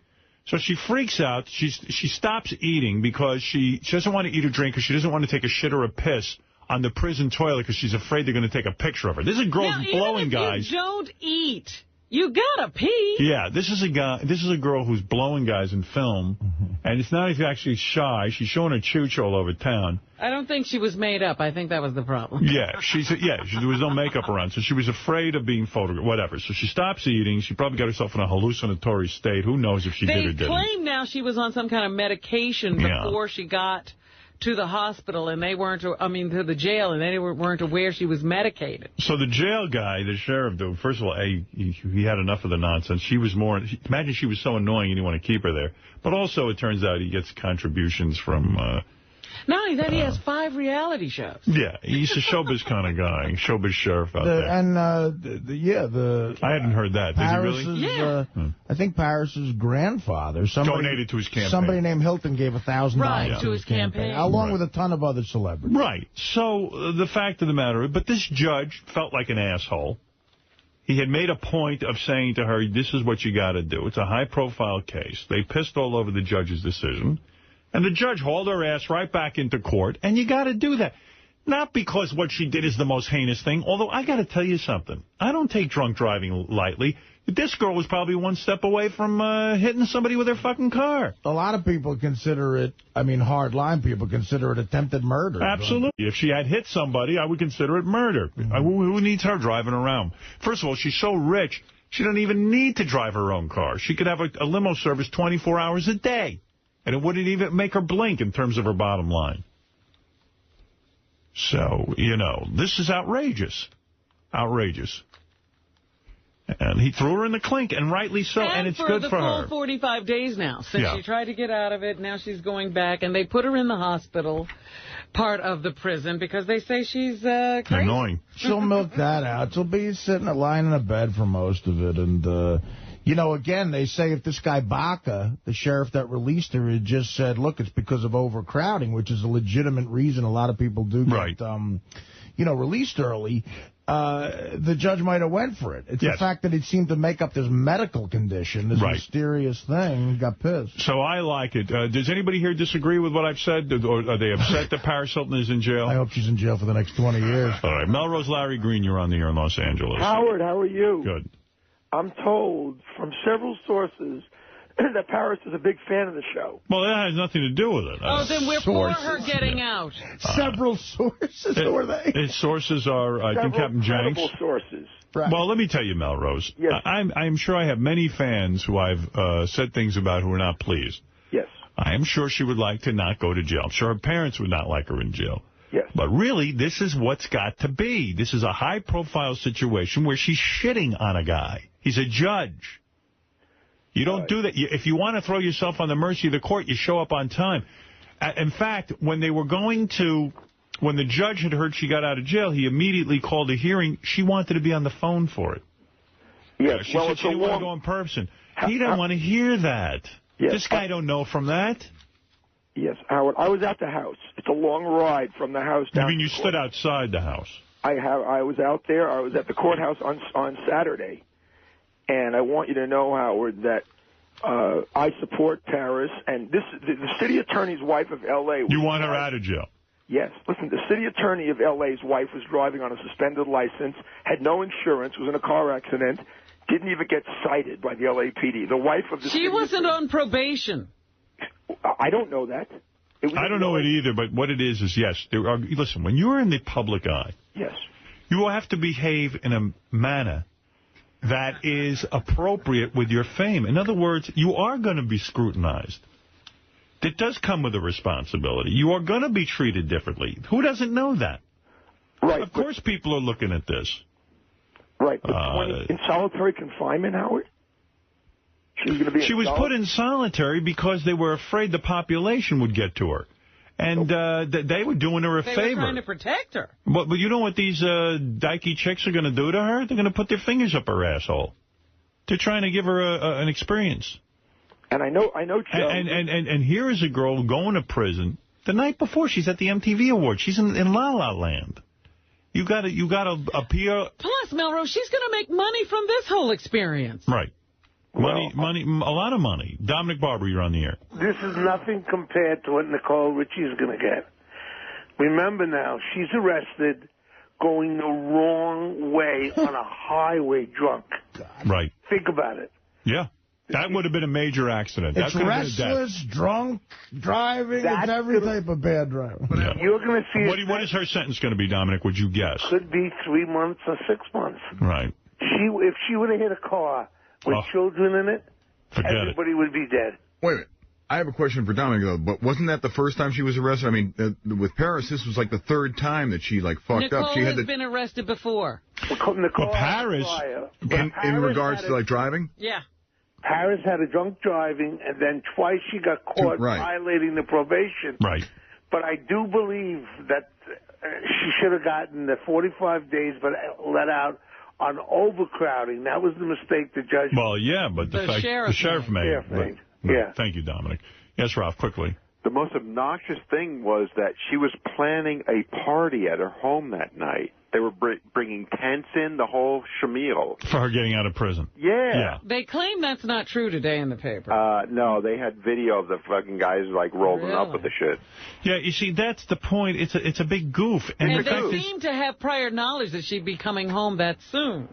So she freaks out. She stops eating because she doesn't want to eat or drink because she doesn't want to take a shit or a piss on the prison toilet because she's afraid they're going to take a picture of her. This is a girl who's blowing guys. You don't eat. You gotta pee. Yeah, this is a girl who's blowing guys in film, and it's not actually shy. She's showing her chooch all over town. I don't think she was made up. I think that was the problem. Yeah, there was no makeup around, so she was afraid of being photographed, whatever. So she stops eating. She probably got herself in a hallucinatory state. Who knows if she did or didn't. They claim now she was on some kind of medication before she got to the hospital, and they weren't, to the jail, and they weren't aware she was medicated. So the jail guy, the sheriff, first of all, he had enough of the nonsense. Imagine she was so annoying you didn't want to keep her there. But also, it turns out he gets contributions from... Not only that, he has 5 reality shows. Yeah, he's a showbiz kind of guy, showbiz sheriff out there. And, I hadn't heard that. Paris Did he really? Yeah. I think Paris's grandfather... donated to his campaign. Somebody named Hilton gave $1,000 to his campaign. Along with a ton of other celebrities. Right. So, the fact of the matter is, but this judge felt like an asshole. He had made a point of saying to her, this is what you got to do. It's a high-profile case. They pissed all over the judge's decision. And the judge hauled her ass right back into court, and you got to do that. Not because what she did is the most heinous thing, although I got to tell you something. I don't take drunk driving lightly. This girl was probably one step away from hitting somebody with her fucking car. A lot of people consider it, hard-line people consider it attempted murder. Absolutely. If she had hit somebody, I would consider it murder. Who needs her driving around? First of all, she's so rich, she doesn't even need to drive her own car. She could have a limo service 24 hours a day. And it wouldn't even make her blink in terms of her bottom line. So, this is outrageous. Outrageous. And he threw her in the clink, and rightly so, and it's good for her. And for the full 45 days now, since she tried to get out of it, now she's going back, and they put her in the hospital part of the prison because they say she's crazy. Annoying. She'll milk that out. She'll be lying in a bed for most of it, and... again, they say if this guy Baca, the sheriff that released her, had just said, look, it's because of overcrowding, which is a legitimate reason a lot of people do get, released early, the judge might have went for it. It's the fact that it seemed to make up this medical condition, this mysterious thing, got pissed. So I like it. Does anybody here disagree with what I've said? Or are they upset that Paris Hilton is in jail? I hope she's in jail for the next 20 years. All right. Melrose Larry Green, you're on the air in Los Angeles. Howard, how are you? Good. I'm told from several sources that Paris is a big fan of the show. Well, that has nothing to do with it. Oh, then we're for her getting out. Several sources, who are they? Its sources are, I think, Captain Jenks. Several sources. Right. Well, let me tell you, Melrose. Yes. I'm sure I have many fans who I've said things about who are not pleased. Yes. I am sure she would like to not go to jail. I'm sure her parents would not like her in jail. Yes. But really, this is what's got to be. This is a high-profile situation where she's shitting on a guy. He's a judge. You don't do that. If you want to throw yourself on the mercy of the court, you show up on time. In fact, when they were going to... When the judge had heard she got out of jail, he immediately called a hearing. She wanted to be on the phone for it. Yes, she said she didn't want to go in person. He didn't want to hear that. Yes, this guy don't know from that. Yes, Howard, I was at the house. It's a long ride from the house down. You mean you stood outside the house? I was out there. I was at the courthouse on Saturday. And I want you to know, Howard, that I support Paris. And the city attorney's wife of L.A. You want her out of jail? Yes. Listen, the city attorney of L.A.'s wife was driving on a suspended license, had no insurance, was in a car accident, didn't even get cited by the LAPD. The wife of the She wasn't on probation. I don't know that. I don't know it either, but what it is, yes. Listen, when you're in the public eye, yes, you will have to behave in a manner that is appropriate with your fame. In other words, you are going to be scrutinized. It does come with a responsibility. You are going to be treated differently. Who doesn't know that? Right. Of course people are looking at this. Right, but in solitary confinement, Howard? She was put in solitary because they were afraid the population would get to her. And they were doing her a favor. They were trying to protect her. But you know what these dykey chicks are going to do to her? They're going to put their fingers up her asshole. They're trying to give her an experience. And I know. And here is a girl going to prison. The night before, she's at the MTV Awards. She's in La La Land. You got to appear. Plus, Melrose, she's going to make money from this whole experience. Right. Money, a lot of money. Dominic Barber, you're on the air. This is nothing compared to what Nicole Richie is going to get. Remember now, she's arrested going the wrong way on a highway drunk. Right. Think about it. Yeah. That would have been a major accident. It's restless, drunk, driving. It's every type of bad driving. Yeah. You're going to see. What is her sentence going to be, Dominic? Would you guess? Could be 3 months or 6 months. Right. If she would have hit a car with children in it, everybody would be dead. Wait a minute. I have a question for Dominic, though. But wasn't that the first time she was arrested? I mean, with Paris, this was like the third time that she, fucked up. She has been arrested before. Nicole Paris, in regards to, driving? Yeah. Paris had a drunk driving, and then twice she got caught violating the probation. Right. But I do believe that she should have gotten the 45 days, but let out on overcrowding. That was the mistake the judge. Well, yeah, but the sheriff made. Yeah. Thank you, Dominic. Yes, Ralph, quickly. The most obnoxious thing was that she was planning a party at her home that night. They were bringing tents in, the whole shamil. For her getting out of prison. Yeah. They claim that's not true today in the paper. No, they had video of the fucking guys, rolling up with the shit. Yeah, you see, that's the point. It's a big goof. And they seem to have prior knowledge that she'd be coming home that soon.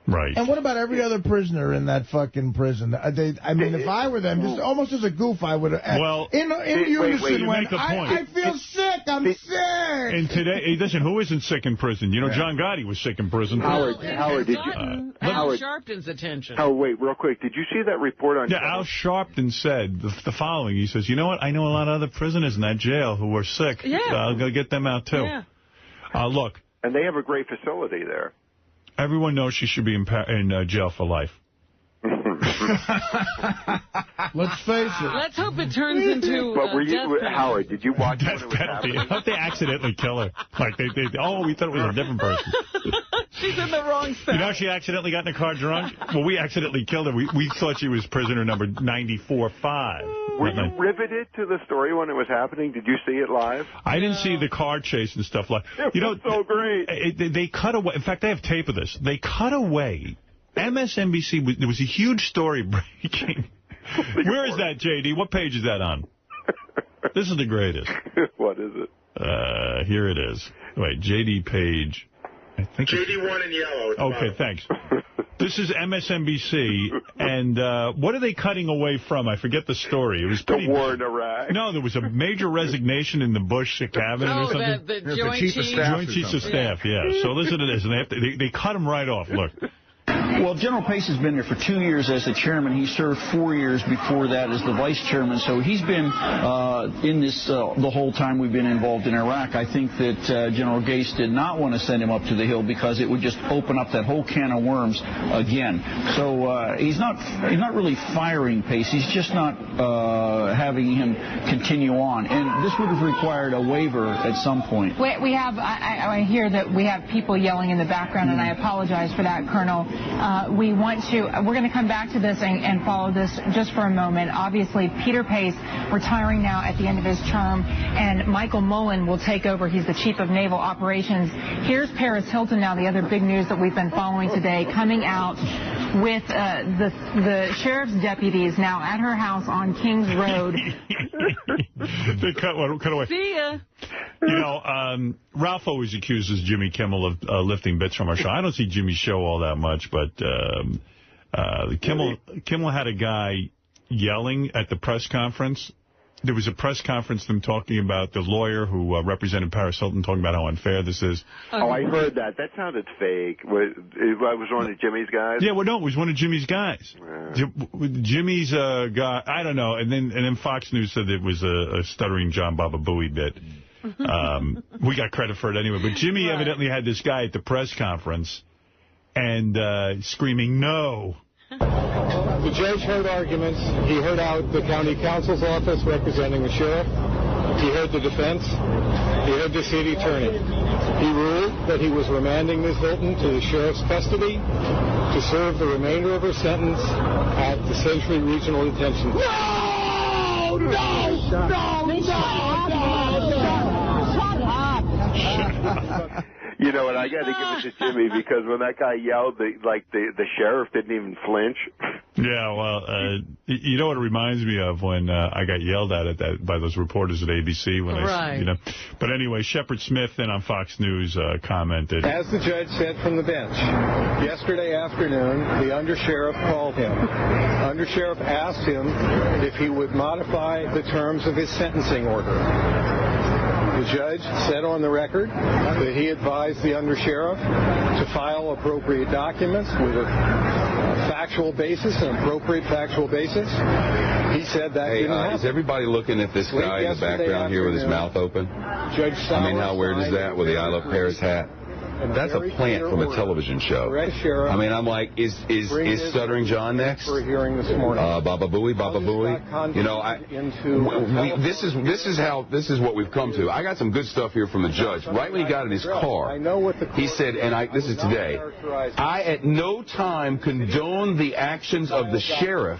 Right. And what about every other prisoner in that fucking prison? I mean, if I were them, just almost as a goof, I would have. Well, in unison, you make a point. I feel sick. I'm sick. And today, listen, who isn't sick in prison? You know, John Gotti was sick in prison. Howard, did you? Al Sharpton's attention. Oh, wait, real quick. Did you see that report on? Yeah, Al Sharpton said the following. He says, you know what? I know a lot of other prisoners in that jail who are sick. Yeah. I'll go get them out, too. Yeah. Look. And they have a great facility there. Everyone knows she should be in jail for life. Let's face it. Let's hope it turns into But were you, Howard, did you watch death penalty? I hope they accidentally kill her. Like we thought it was a different person. She's in the wrong set. You know she accidentally got in a car drunk? Well, we accidentally killed her. We thought she was prisoner number 94-5. Were you riveted to the story when it was happening? Did you see it live? I didn't see the car chase and stuff like that. It was so great. They cut away. In fact, they have tape of this. They cut away. MSNBC, there was a huge story breaking. Where is that, J.D.? What page is that on? This is the greatest. What is it? Here it is. Wait, J.D. page. I think JD1 in yellow. Okay, thanks. This is MSNBC, and what are they cutting away from? I forget the story. It was pretty. The war in Iraq. No, there was a major resignation in the Bush cabinet or something. The Joint Chiefs of Staff, yeah. So listen to this, and they cut him right off. Look. Well, General Pace has been there for 2 years as the chairman. He served 4 years before that as the vice chairman. So he's been in this the whole time we've been involved in Iraq. I think that General Gase did not want to send him up to the Hill because it would just open up that whole can of worms again. So he's not really firing Pace. He's just not having him continue on. And this would have required a waiver at some point. We have, I hear that we have people yelling in the background, and I apologize for that, Colonel. We're going to come back to this and follow this just for a moment. Obviously, Peter Pace retiring now at the end of his term, and Michael Mullen will take over. He's the Chief of Naval Operations. Here's Paris Hilton now, the other big news that we've been following today, coming out with the sheriff's deputies now at her house on Kings Road. They cut away. See ya. You know, Ralph always accuses Jimmy Kimmel of lifting bits from our show. I don't see Jimmy's show all that much, but Kimmel had a guy yelling at the press conference. There was a press conference, them talking about the lawyer who represented Paris Hilton, talking about how unfair this is. Oh, I heard that. That sounded fake. It was one of Jimmy's guys? Yeah, well, no, it was one of Jimmy's guys. Jimmy's guy, I don't know. And then Fox News said it was a stuttering John Baba Booey bit. We got credit for it anyway. But Jimmy evidently had this guy at the press conference and screaming, no. The judge heard arguments. He heard out the county counsel's office representing the sheriff. He heard the defense. He heard the city attorney. He ruled that he was remanding Ms. Hilton to the sheriff's custody to serve the remainder of her sentence at the Century Regional Detention Center. You know, and I got to give it to Jimmy because when that guy yelled, the sheriff didn't even flinch. Yeah, well, you know what it reminds me of when I got yelled at by those reporters at ABC when right. But anyway, Shepard Smith then on Fox News commented. As the judge said from the bench, yesterday afternoon, the undersheriff called him. Undersheriff asked him if he would modify the terms of his sentencing order. The judge said on the record that he advised the undersheriff to file appropriate documents with a factual basis, an appropriate factual basis. He said that didn't happen. Is everybody looking at this guy in the background here with his mouth open? I mean, how weird is that with the I Love Paris hat? That's a plant from a television show. I mean, I'm like, is Stuttering John next? Baba Booey, Baba Booey. You know, this is what we've come to. I got some good stuff here from the judge. Right when he got in his car, he said, this is today, I at no time condoned the actions of the sheriff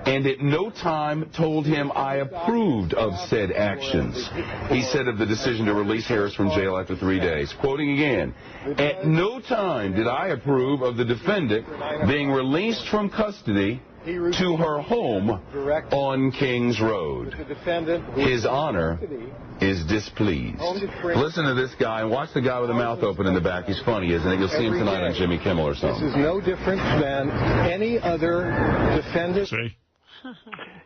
and at no time told him I approved of said actions. He said of the decision to release Harris from jail after 3 days. Quoting again, at no time did I approve of the defendant being released from custody to her home on Kings Road. His Honor is displeased. Listen to this guy and watch the guy with the mouth open in the back. He's funny, isn't it? You'll see him tonight on Jimmy Kimmel or something. This is no different than any other defendant. See?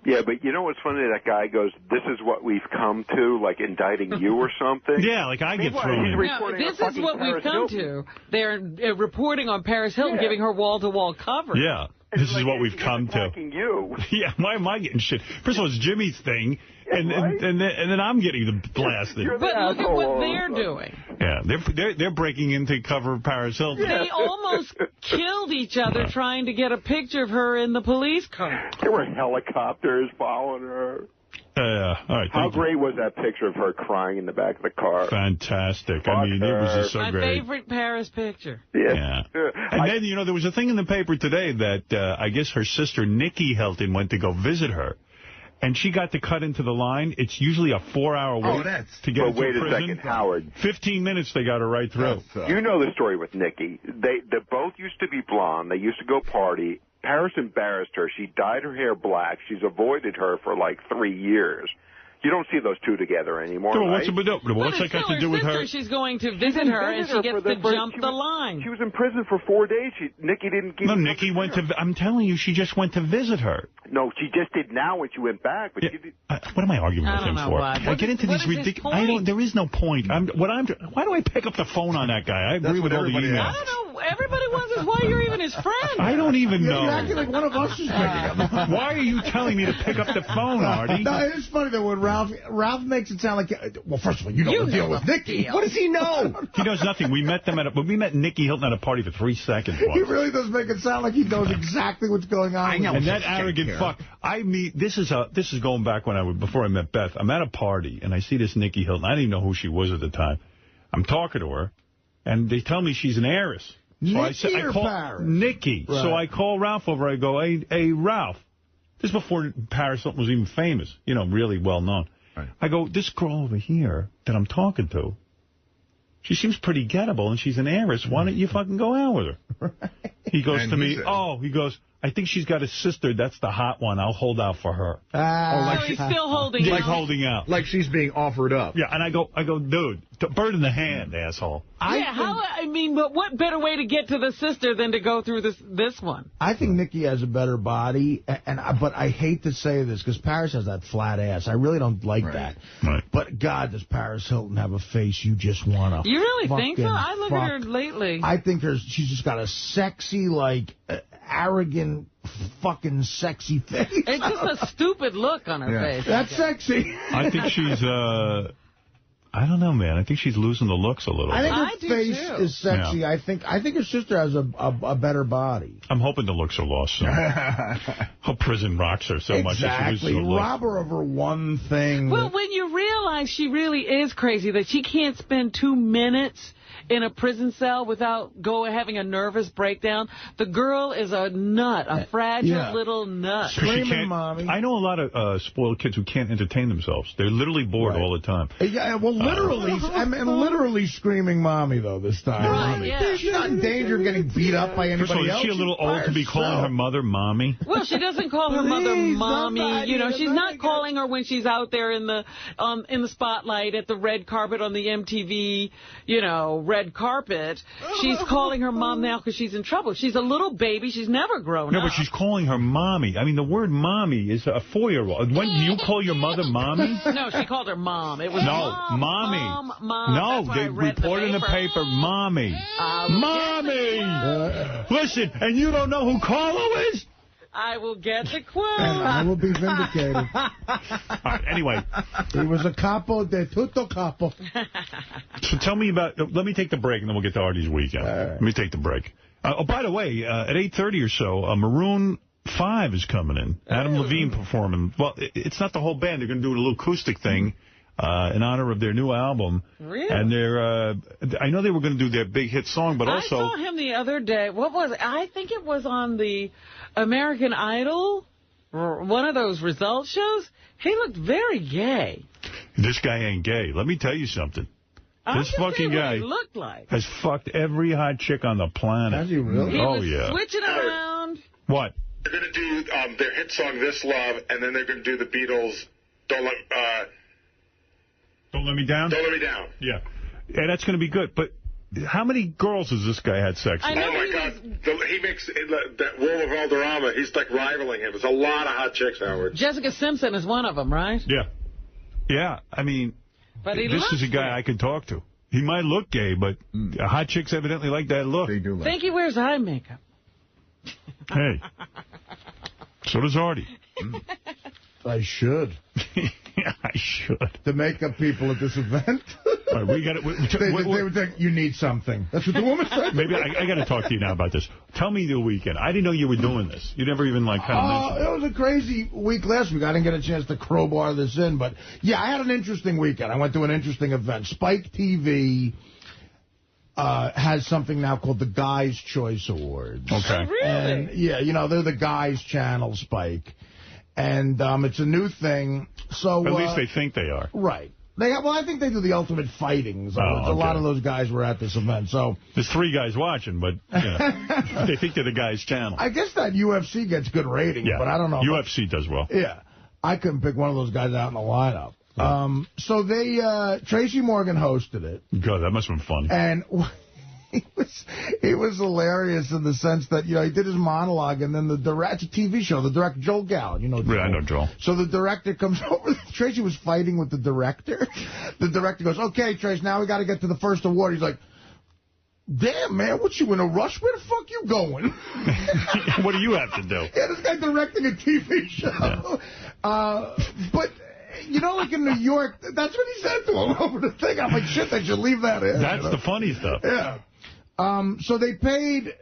Yeah, but you know what's funny? That guy goes, this is what we've come to, like indicting you or something. Yeah, like I get thrown in. No, this is what we've come to. They're reporting on Paris Hilton, giving her wall-to-wall coverage. Yeah, this is what we've come to. You. Yeah, why am I getting shit? First of all, it's Jimmy's thing, and then I'm getting the blasted. But look at what they're doing. Yeah, they're breaking in to cover Paris Hilton. They almost killed each other trying to get a picture of her in the police car. There were helicopters following her. All right, how great was that picture of her crying in the back of the car? Fantastic. I mean, it was just so great. My favorite Paris picture. Yeah. And then, there was a thing in the paper today that I guess her sister, Nikki Hilton, went to go visit her. And she got to cut into the line. It's usually a 4-hour wait to get into prison. Wait a second, Howard. 15 minutes they got her right through. You know the story with Nikki. They both used to be blonde. They used to go party. Paris embarrassed her. She dyed her hair black. She's avoided her for like 3 years. You don't see those two together anymore, right? What's that got to do with her? She's going to visit her, and she gets to jump the line. She was in prison for 4 days. Nikki didn't give. No, Nikki went to. I'm telling you, she just went to visit her. No, she just did now when she went back. But she did. What am I arguing with him for? I get into these ridiculous. There is no point. Why do I pick up the phone on that guy? I agree with all the emails. I don't know. Everybody wants is why you're even his friend. I don't even know. You're acting like one of us is picking up. Why are you telling me to pick up the phone, Artie? No, it's funny that when Ralph makes it sound like, well, first of all, you know the deal with Nicky. What does he know? He knows nothing. We met Nicky Hilton at a party for 3 seconds once. He really does make it sound like he knows exactly what's going on. I know. And that arrogant fuck. This is going back before I met Beth. I'm at a party and I see this Nicky Hilton. I didn't even know who she was at the time. I'm talking to her, and they tell me she's an heiress. So I call Paris? Nicky. Right. So I call Ralph over. I go, hey, Ralph. This is before Paris Hilton was even famous, really well known. Right. I go, this girl over here that I'm talking to, she seems pretty gettable, and she's an heiress. Why don't you fucking go out with her? Right. He goes to me, I think she's got a sister. That's the hot one. I'll hold out for her. He's still holding out. Like holding out. Like she's being offered up. Yeah, and I go, dude, bird in the hand, asshole. But what better way to get to the sister than to go through this one? I think Nicky has a better body, but I hate to say this because Paris has that flat ass. I really don't like that. Right. But God, does Paris Hilton have a face you just want to You really think so? I look at her lately. I think she's just got a sexy, arrogant, fucking sexy face. It's just a stupid look on her face. That's sexy. I think she's, I don't know, man. I think she's losing the looks a little bit. I think her face is sexy. Yeah. I think her sister has a better body. I'm hoping the looks are lost soon. Her prison rocks her so much. Exactly. Rob her of her one thing. Well, when you realize she really is crazy, that she can't spend 2 minutes in a prison cell without having a nervous breakdown. The girl is a nut, a fragile little nut. Screaming mommy. I know a lot of spoiled kids who can't entertain themselves. They're literally bored all the time. Yeah, well, literally, literally screaming mommy, though, this time. Right, yeah. She's not in danger of getting beat up by anybody else. Is she a little old to be calling her mother mommy? Well, she doesn't call her mother mommy. She's not calling her when she's out there in the spotlight at the red carpet on the MTV, red carpet. She's calling her mom now because she's in trouble. She's a little baby. She's never grown up. No, but she's calling her mommy. I mean, the word mommy is a 4-year-old. When do you call your mother mommy? No, she called her mom. It was mommy. Mom. No, they reported in the paper, mommy. Mommy! Listen, and you don't know who Carlo is? I will get the quote. And I will be vindicated. All right, anyway. He was a capo de tutto capo. So tell me let me take the break, and then we'll get to Artie's weekend. Right. Let me take the break. By the way, at 8:30 or so, Maroon 5 is coming in. Adam Levine performing. Well, it's not the whole band. They're going to do a little acoustic thing in honor of their new album. Really? And I know they were going to do their big hit song, but also... I saw him the other day. What was it? I think it was on the American Idol, or one of those result shows. He looked very gay. This guy ain't gay. Let me tell you something. This fucking guy looked like. has fucked every hot chick on the planet. Has he really? He was switching around. What? They're going to do their hit song, This Love, and then they're going to do the Beatles, Don't Let Me Down? Don't Let Me Down. Yeah. Yeah, that's going to be good. But how many girls has this guy had sex with? Oh, my God. He makes that Wall of Valderrama. He's like rivaling him. There's a lot of hot chicks, Howard. Jessica Simpson is one of them, right? Yeah. Yeah, I mean, this is a guy I can talk to. He might look gay, but hot chicks evidently like that look. They do. I think he wears eye makeup. Hey. So does Artie. I should. Yeah, I should. The makeup people at this event. Right, we got they would think, you need something. That's what the woman said. Maybe I got to talk to you now about this. Tell me the weekend. I didn't know you were doing this. You never even, kind of mentioned it. It was a crazy week last week. I didn't get a chance to crowbar this in. But, yeah, I had an interesting weekend. I went to an interesting event. Spike TV has something now called the Guys' Choice Awards. Okay. Really? And, yeah, they're the Guys channel, Spike. And it's a new thing. So at least they think they are. Right. I think they do the ultimate fighting. So a lot of those guys were at this event. So there's 3 guys watching, but they think they're the Guys channel. I guess that UFC gets good ratings, but I don't know. UFC does well. Yeah. I couldn't pick one of those guys out in the lineup. Yeah. So Tracy Morgan hosted it. God, that must have been fun. And he was hilarious in the sense that, he did his monologue, and then it's a TV show, the director, Joel Gallen, Joel. Yeah, I know Joel. So the director comes over. Tracy was fighting with the director. The director goes, okay, Tracy, now we got to get to the first award. He's like, damn, man, what, you in a rush? Where the fuck you going? What do you have to do? Yeah, this guy directing a TV show. Yeah. But, you know, like in New York, that's what he said to him over the thing. I'm like, shit, they should leave that in. That's the funny stuff. Yeah. So they paid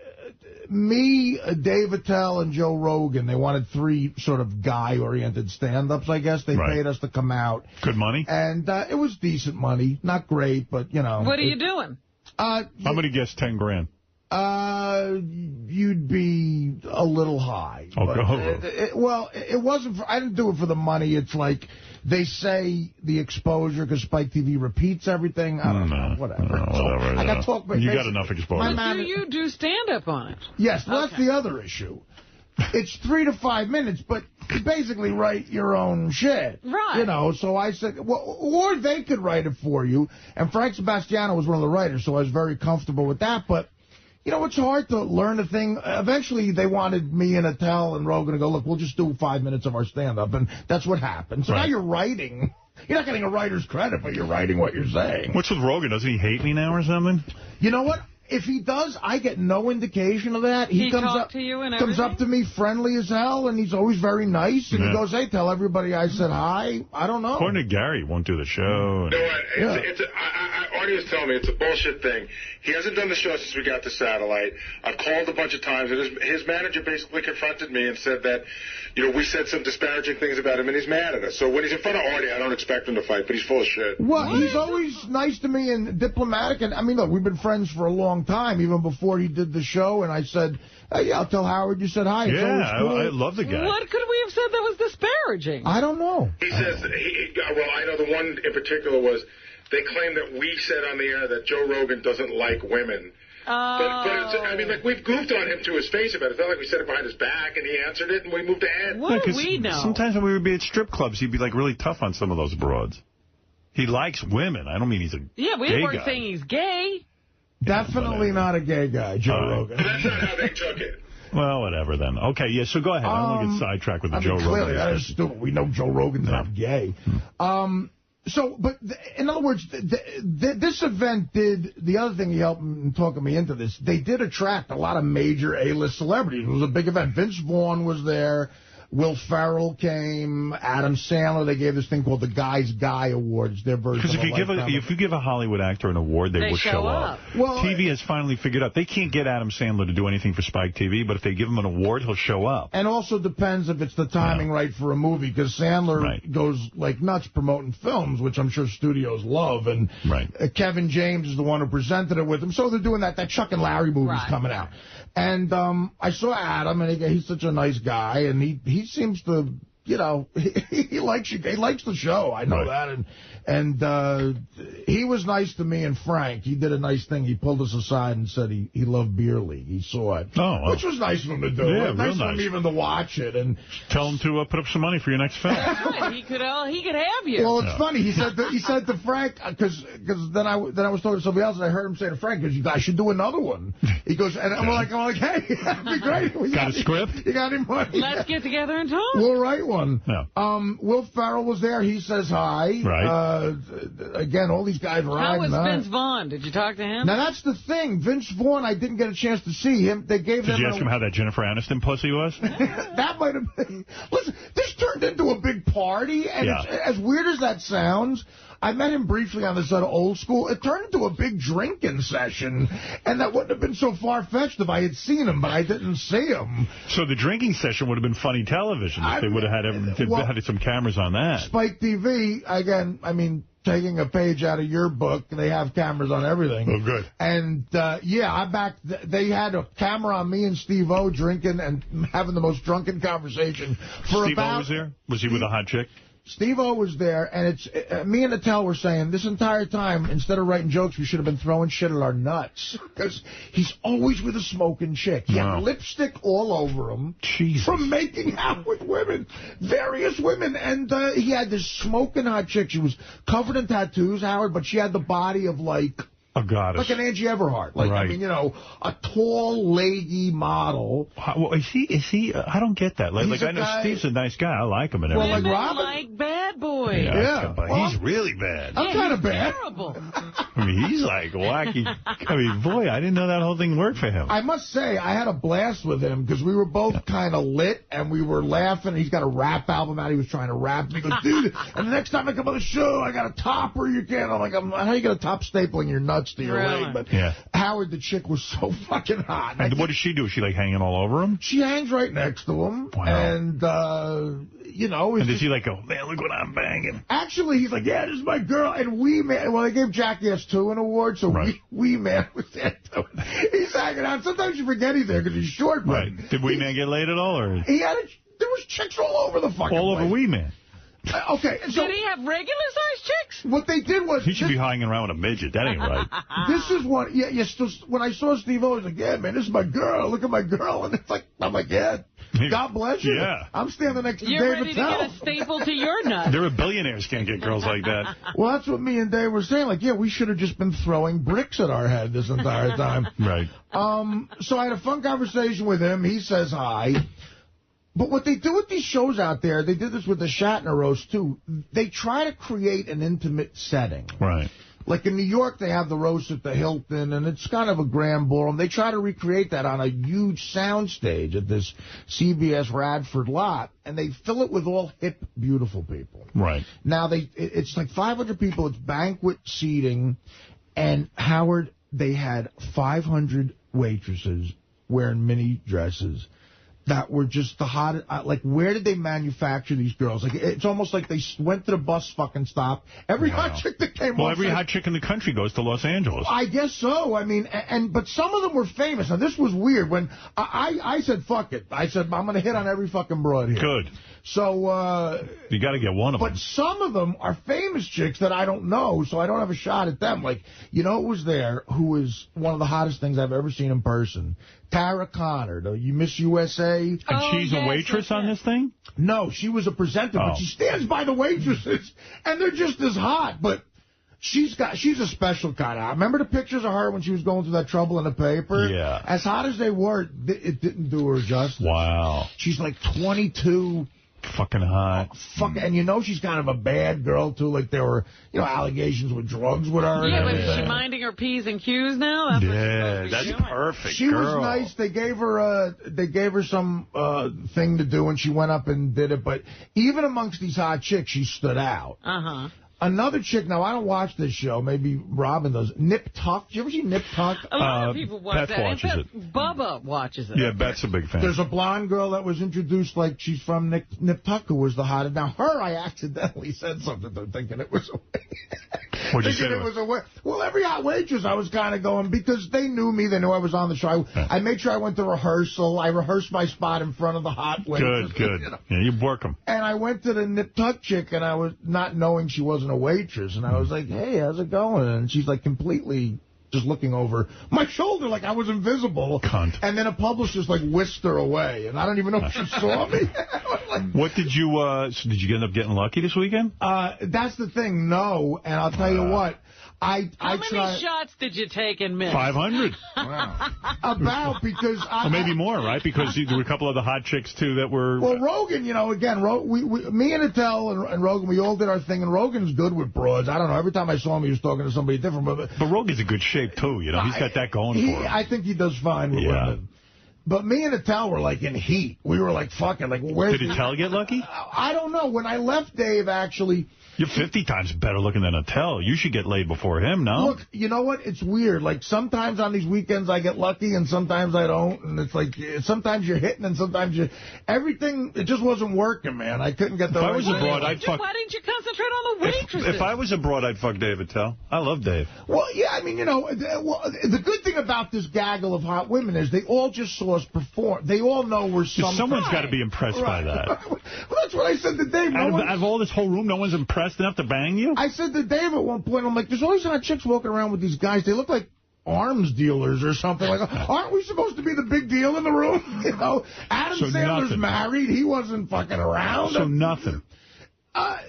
me, Dave Attell, and Joe Rogan. They wanted 3 sort of guy-oriented stand-ups, I guess. They paid us to come out. Good money? And it was decent money. Not great, but, you know. What are you doing? I'm going to guess 10 grand. You'd be a little high. Oh, well, it wasn't. I didn't do it for the money. It's like they say the exposure because Spike TV repeats everything. I don't know. Whatever. Whatever. I got to talk. You got enough exposure. Do you do stand-up on it? Yes, well, that's the other issue. It's 3 to 5 minutes, but you basically write your own shit. Right. You know, so I said, well, or they could write it for you. And Frank Sebastiano was one of the writers, so I was very comfortable with that. But, you know, it's hard to learn a thing. Eventually, they wanted me and Attell and Rogan to go, look, we'll just do 5 minutes of our stand-up. And that's what happened. So now you're writing. You're not getting a writer's credit, but you're writing what you're saying. What's with Rogan? Doesn't he hate me now or something? You know what? If he does, I get no indication of that. He comes up to you and comes up to me friendly as hell, and he's always very nice. And he goes, hey, tell everybody I said hi. I don't know. According to Gary, won't do the show. You know what? Artie was telling me it's a bullshit thing. He hasn't done the show since we got the satellite. I've called a bunch of times, and his manager basically confronted me and said that, you know, we said some disparaging things about him, and he's mad at us. So when he's in front of Artie, I don't expect him to fight, but he's full of shit. Well, he's always nice to me and diplomatic. And I mean, look, we've been friends for a long time, even before he did the show. And I said, hey, yeah, I'll tell Howard you said hi. It's always cool. I love the guy. What could we have said that was disparaging? I don't know. He says, well, I know the one in particular was, they claim that we said on the air that Joe Rogan doesn't like women. But it's, I mean, like, we've goofed on him to his face about it. It's not like we said it behind his back and he answered it and we moved ahead. What do we know? Sometimes when we would be at strip clubs, he'd be, like, really tough on some of those broads. He likes women. I don't mean he's a we weren't saying he's gay. Definitely not a gay guy, Joe Rogan. That's not how they took it. Well, whatever then. Okay, yeah, so go ahead. I don't want to get sidetracked with the Joe Rogan. Clearly, that is stupid. We know Joe Rogan's not gay. So, but in other words, this event did, the other thing he helped in talking me into this, they did attract a lot of major A-list celebrities. It was a big event. Vince Vaughn was there. Will Ferrell came. Adam Sandler. They gave this thing called the Guy's Guy Awards. Their version. Because if you give a Hollywood actor an award, they will show up. Well, TV has finally figured out they can't get Adam Sandler to do anything for Spike TV, but if they give him an award, he'll show up. And also depends if it's the timing right for a movie, because Sandler goes like nuts promoting films, which I'm sure studios love. And Kevin James is the one who presented it with him, so they're doing that. That Chuck and Larry movie's coming out. And I saw Adam, and he's such a nice guy, and he seems to, you know, he likes you. He likes the show. I know that. And he was nice to me and Frank. He did a nice thing. He pulled us aside and said he loved Beer League. He saw it, which was nice of him to do. Yeah, nice of him even to watch it. And tell him to put up some money for your next film. That's right. He could have you. Well, it's funny. He said to Frank, because then I was talking to somebody else, and I heard him say to Frank, because you guys should do another one. He goes, and I'm like, hey, that'd be great. Got a script? You got any money? Let's get together and talk. We'll write one. Yeah. Will Ferrell was there. He says hi. Right. Again, all these guys riding. How was Vince Vaughn? Did you talk to him? Now, that's the thing. Vince Vaughn, I didn't get a chance to see him. They gave Did you ask him how that Jennifer Aniston pussy was? That might have been. Listen, this turned into a big party, and it's, as weird as that sounds, I met him briefly on the set of Old School. It turned into a big drinking session, and that wouldn't have been so far-fetched if I had seen him, but I didn't see him. So the drinking session would have been funny television if they would have had some cameras on that. Spike TV, again, I mean, taking a page out of your book, they have cameras on everything. Oh, good. And, they had a camera on me and Steve-O drinking and having the most drunken conversation. Steve-O was there? Was he with a hot chick? Steve-O was there, and it's me and Attell were saying this entire time, instead of writing jokes, we should have been throwing shit at our nuts. Because he's always with a smoking chick. He had lipstick all over him from making out with women, various women. And he had this smoking hot chick. She was covered in tattoos, Howard, but she had the body of, like... a goddess. Like an Angie Everhart. Like, I mean, you know, a tall, leggy model. Well, is he, I don't get that. Like I know Steve's a nice guy. I like him and everything. Women like bad boys. boy. Yeah. But he's really bad. I'm kind of bad. Terrible. I mean, he's like wacky. I mean, boy, I didn't know that whole thing worked for him. I must say, I had a blast with him because we were both kind of lit and we were laughing. He's got a rap album out. He was trying to rap. And he goes, dude, and the next time I come on the show, I got a topper you can. I'm like, how you going to top stapling your nuts to your leg? But Howard, the chick, was so fucking hot. And what does she do? Is she like hanging all over him? She hangs right next to him. Wow. And, you know. And does he like go, man, look what I'm banging? Actually, he's like, yeah, this is my girl. And Wee Man, well, they gave Jackie S2 an award, so Wee Man was there too. He's hanging out. Sometimes you forget he's there because he's short. But Did Wee Man get laid at all? Or? He had there was chicks all over the fucking All over place. Wee Man. Okay. So did he have regular-sized chicks? What they did was... He should be hanging around with a midget. That ain't right. This is what... when I saw Steve-O, I was like, yeah, man, this is my girl. Look at my girl. And it's like, I'm like, yeah, God bless you. Yeah. I'm standing next to You're Dave ready to Attell. get a staple to your nuts. There are billionaires can't get girls like that. Well, that's what me and Dave were saying. Like, yeah, we should have just been throwing bricks at our head this entire time. Right. So I had a fun conversation with him. He says hi. But what they do with these shows out there, they did this with the Shatner roast, too. They try to create an intimate setting. Right. Like in New York, they have the roast at the Hilton, and it's kind of a grand ballroom. They try to recreate that on a huge soundstage at this CBS Radford lot, and they fill it with all hip, beautiful people. Right. Now, it's like 500 people. It's banquet seating, and Howard, they had 500 waitresses wearing mini dresses that were just the hottest. Like, where did they manufacture these girls? Like, it's almost like they went to the bus fucking stop. Every hot chick that came Well, off every hot chick in the country goes to Los Angeles. I guess so. I mean, but some of them were famous. Now, this was weird. When I said, fuck it. I said, I'm going to hit on every fucking broad here. Good. So, you got to get one of them. But some of them are famous chicks that I don't know, so I don't have a shot at them. Like, you know who was there, who was one of the hottest things I've ever seen in person? Tara Connor, the Miss USA. And she's a waitress on this thing? No, she was a presenter, but she stands by the waitresses, and they're just as hot. But she's a special kind of. Remember the pictures of her when she was going through that trouble in the paper? Yeah. As hot as they were, it didn't do her justice. Wow. She's like 22. Fucking hot. And you know she's kind of a bad girl, too. Like, there were, allegations with drugs with her. Yeah, but is she minding her P's and Q's now? That's perfect. She was nice. They gave her some thing to do, and she went up and did it. But even amongst these hot chicks, she stood out. Uh-huh. Another chick, now I don't watch this show, maybe Robin does, Nip Tuck. Do you ever see Nip Tuck? A lot of people watch Beth that. watches it. Bubba watches it. Yeah, Beth's a big fan. There's a blonde girl that was introduced like she's from Nip Tuck, who was the hottest. Now, her, I accidentally said something to thinking it was a What'd you say? Well, every hot waitress, I was kind of going, because they knew me, they knew I was on the show. I made sure I went to rehearsal. I rehearsed my spot in front of the hot waitress. Good. Yeah, you work them. And I went to the Nip Tuck chick, and I was not knowing she wasn't a waitress, and I was like, hey, how's it going? And she's like completely just looking over my shoulder like I was invisible. Cunt. And then a publicist like whisked her away, and I don't even know if she saw me. What did you, so did you end up getting lucky this weekend? That's the thing, no. And I'll tell you what. How many shots did you take and miss? 500. Wow. Because or maybe more, right? Because there were a couple of the hot chicks, too, that were... Well, Rogan, again, me and Attell and Rogan, we all did our thing, and Rogan's good with broads. I don't know. Every time I saw him, he was talking to somebody different. But Rogan's in good shape, too. He's got that going for him. I think he does fine with women. But me and Attell were, like, in heat. We were, like, fucking, like, where's... Did Attell get lucky? I don't know. When I left Dave, actually... You're 50 times better looking than Attell. You should get laid before him, no? Look, you know what? It's weird. Like, sometimes on these weekends I get lucky, and sometimes I don't. And it's like, sometimes you're hitting, and sometimes you... Everything, it just wasn't working, man. I couldn't get the... If I was abroad, I'd fuck... Why didn't you concentrate on the waitresses? If I was abroad, I'd fuck Dave Attell. I love Dave. Well, yeah, I mean, the good thing about this gaggle of hot women is they all just saw us perform. They all know we're some... Someone's got to be impressed by that. Well, that's what I said to Dave. Out of all this whole room, no one's impressed enough to bang you? I said to Dave at one point, I'm like, there's always hot chicks walking around with these guys. They look like arms dealers or something. Like, aren't we supposed to be the big deal in the room? Adam Sandler's married. He wasn't fucking around. So nothing.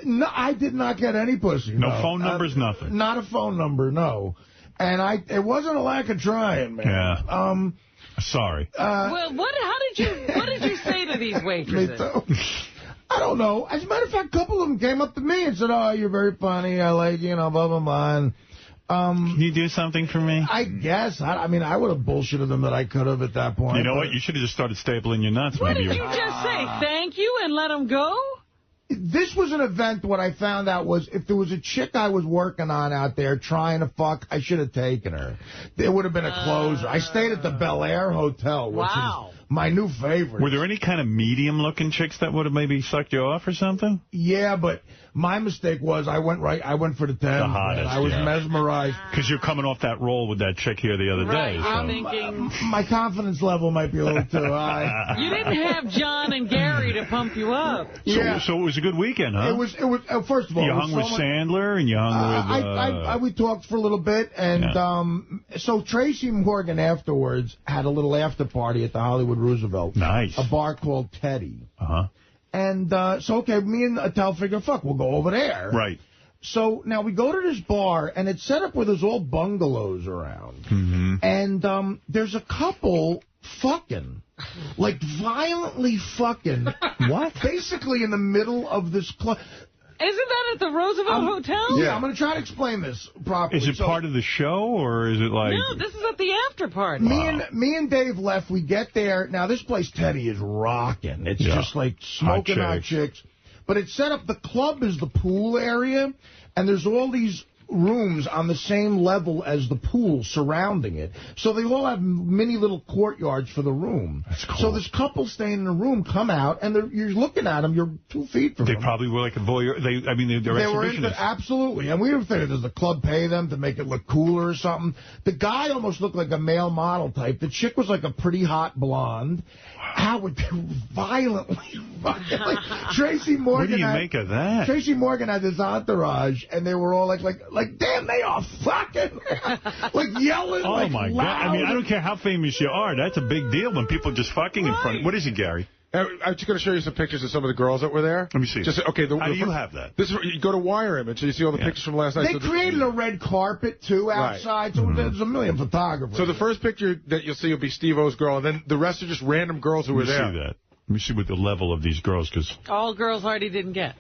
No, I did not get any pussy. No phone numbers, nothing. Not a phone number, no. And it wasn't a lack of trying, man. Yeah. Sorry. Well, what did you say to these waitresses? I don't know. As a matter of fact, a couple of them came up to me and said, oh, you're very funny. I like, blah, blah, blah. And, can you do something for me? I guess. I mean, I would have bullshitted them that I could have at that point. You know what? You should have just started stapling your nuts. What did you just say? Thank you and let them go? This was an event. What I found out was if there was a chick I was working on out there trying to fuck, I should have taken her. There would have been a closer. I stayed at the Bel Air Hotel, which is my new favorite. Were there any kind of medium-looking chicks that would have maybe sucked you off or something? Yeah, but my mistake was I went for the 10. The hottest. I was mesmerized. Because you're coming off that roll with that chick here the other day. So. I'm thinking... My confidence level might be a little too high. You didn't have John and Gary to pump you up. So it was a good weekend, huh? It was. First of all, you hung with Sandler and you hung with... we talked for a little bit, and so Tracy Morgan afterwards had a little after party at the Hollywood Roosevelt. Nice. A bar called Teddy. Uh-huh. And so, okay, me and Attell figure, fuck, we'll go over there. Right. So now we go to this bar, and it's set up where there's all bungalows around. Mm-hmm. And there's a couple fucking, like violently fucking. What? Basically in the middle of this club. Isn't that at the Roosevelt Hotel? Yeah, I'm going to try to explain this properly. Is it part of the show, or is it like... No, this is at the after party. Me and Dave left. We get there. Now, this place, Teddy, is rocking. It's just like smoking hot chicks. But it's set up, the club is the pool area, and there's all these rooms on the same level as the pool surrounding it. So they all have mini little courtyards for the room. That's cool. So this couple staying in the room come out, and you're looking at them. You're 2 feet from them. They probably were like a voyeur. They're were into, absolutely. And we were thinking, does the club pay them to make it look cooler or something? The guy almost looked like a male model type. The chick was like a pretty hot blonde. Howard, violently fucking, like Tracy Morgan. What do you make of that? Tracy Morgan had this entourage, and they were all like, damn, they are fucking, like yelling. Oh, like, my loud. God. I mean, I don't care how famous you are. That's a big deal when people are just fucking in front. What is it, Gary? I'm just going to show you some pictures of some of the girls that were there. Let me see. How do you have that? This is, you go to Wire Image, and you see all the pictures from last night. They created a red carpet, too, outside, so there's a million photographers. So the first picture that you'll see will be Steve-O's girl, and then the rest are just random girls who were there. Let me see that. Let me see what the level of these girls, because... All girls Artie didn't get.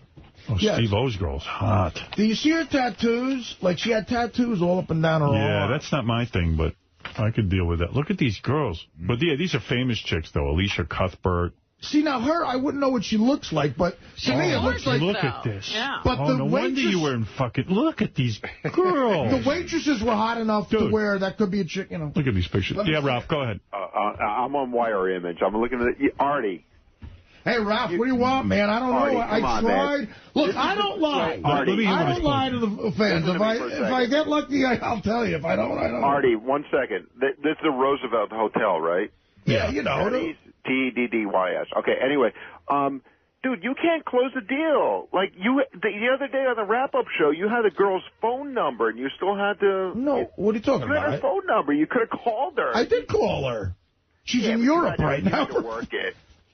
Oh, yes. Steve-O's girl's hot. Do you see her tattoos? Like, she had tattoos all up and down her arm. Yeah, that's not my thing, but I could deal with that. Look at these girls. But, yeah, these are famous chicks, though. Alicia Cuthbert. See, now her, I wouldn't know what she looks like, but to me it looks like... Look at this. Yeah. But no wonder you were in fucking... Look at these girls. The waitresses were hot enough to wear. That could be a chick, Look at these pictures. Yeah, Ralph, go ahead. I'm on Wire Image. I'm looking at it. Artie. Hey, Ralph, what do you want, man? I don't know. I tried. Man. Look, I don't lie. Artie, I don't lie to the fans. If I get lucky, I'll tell you. If I don't, I don't. Artie, 1 second. This is the Roosevelt Hotel, right? Yeah, you know. T-E-D-D-Y-S. Okay, anyway. Dude, you can't close the deal. Like, the other day on the wrap-up show, you had a girl's phone number, and you still had to... No, what are you talking about? You had her phone number. You could have called her. I did call her. She's in Europe right now.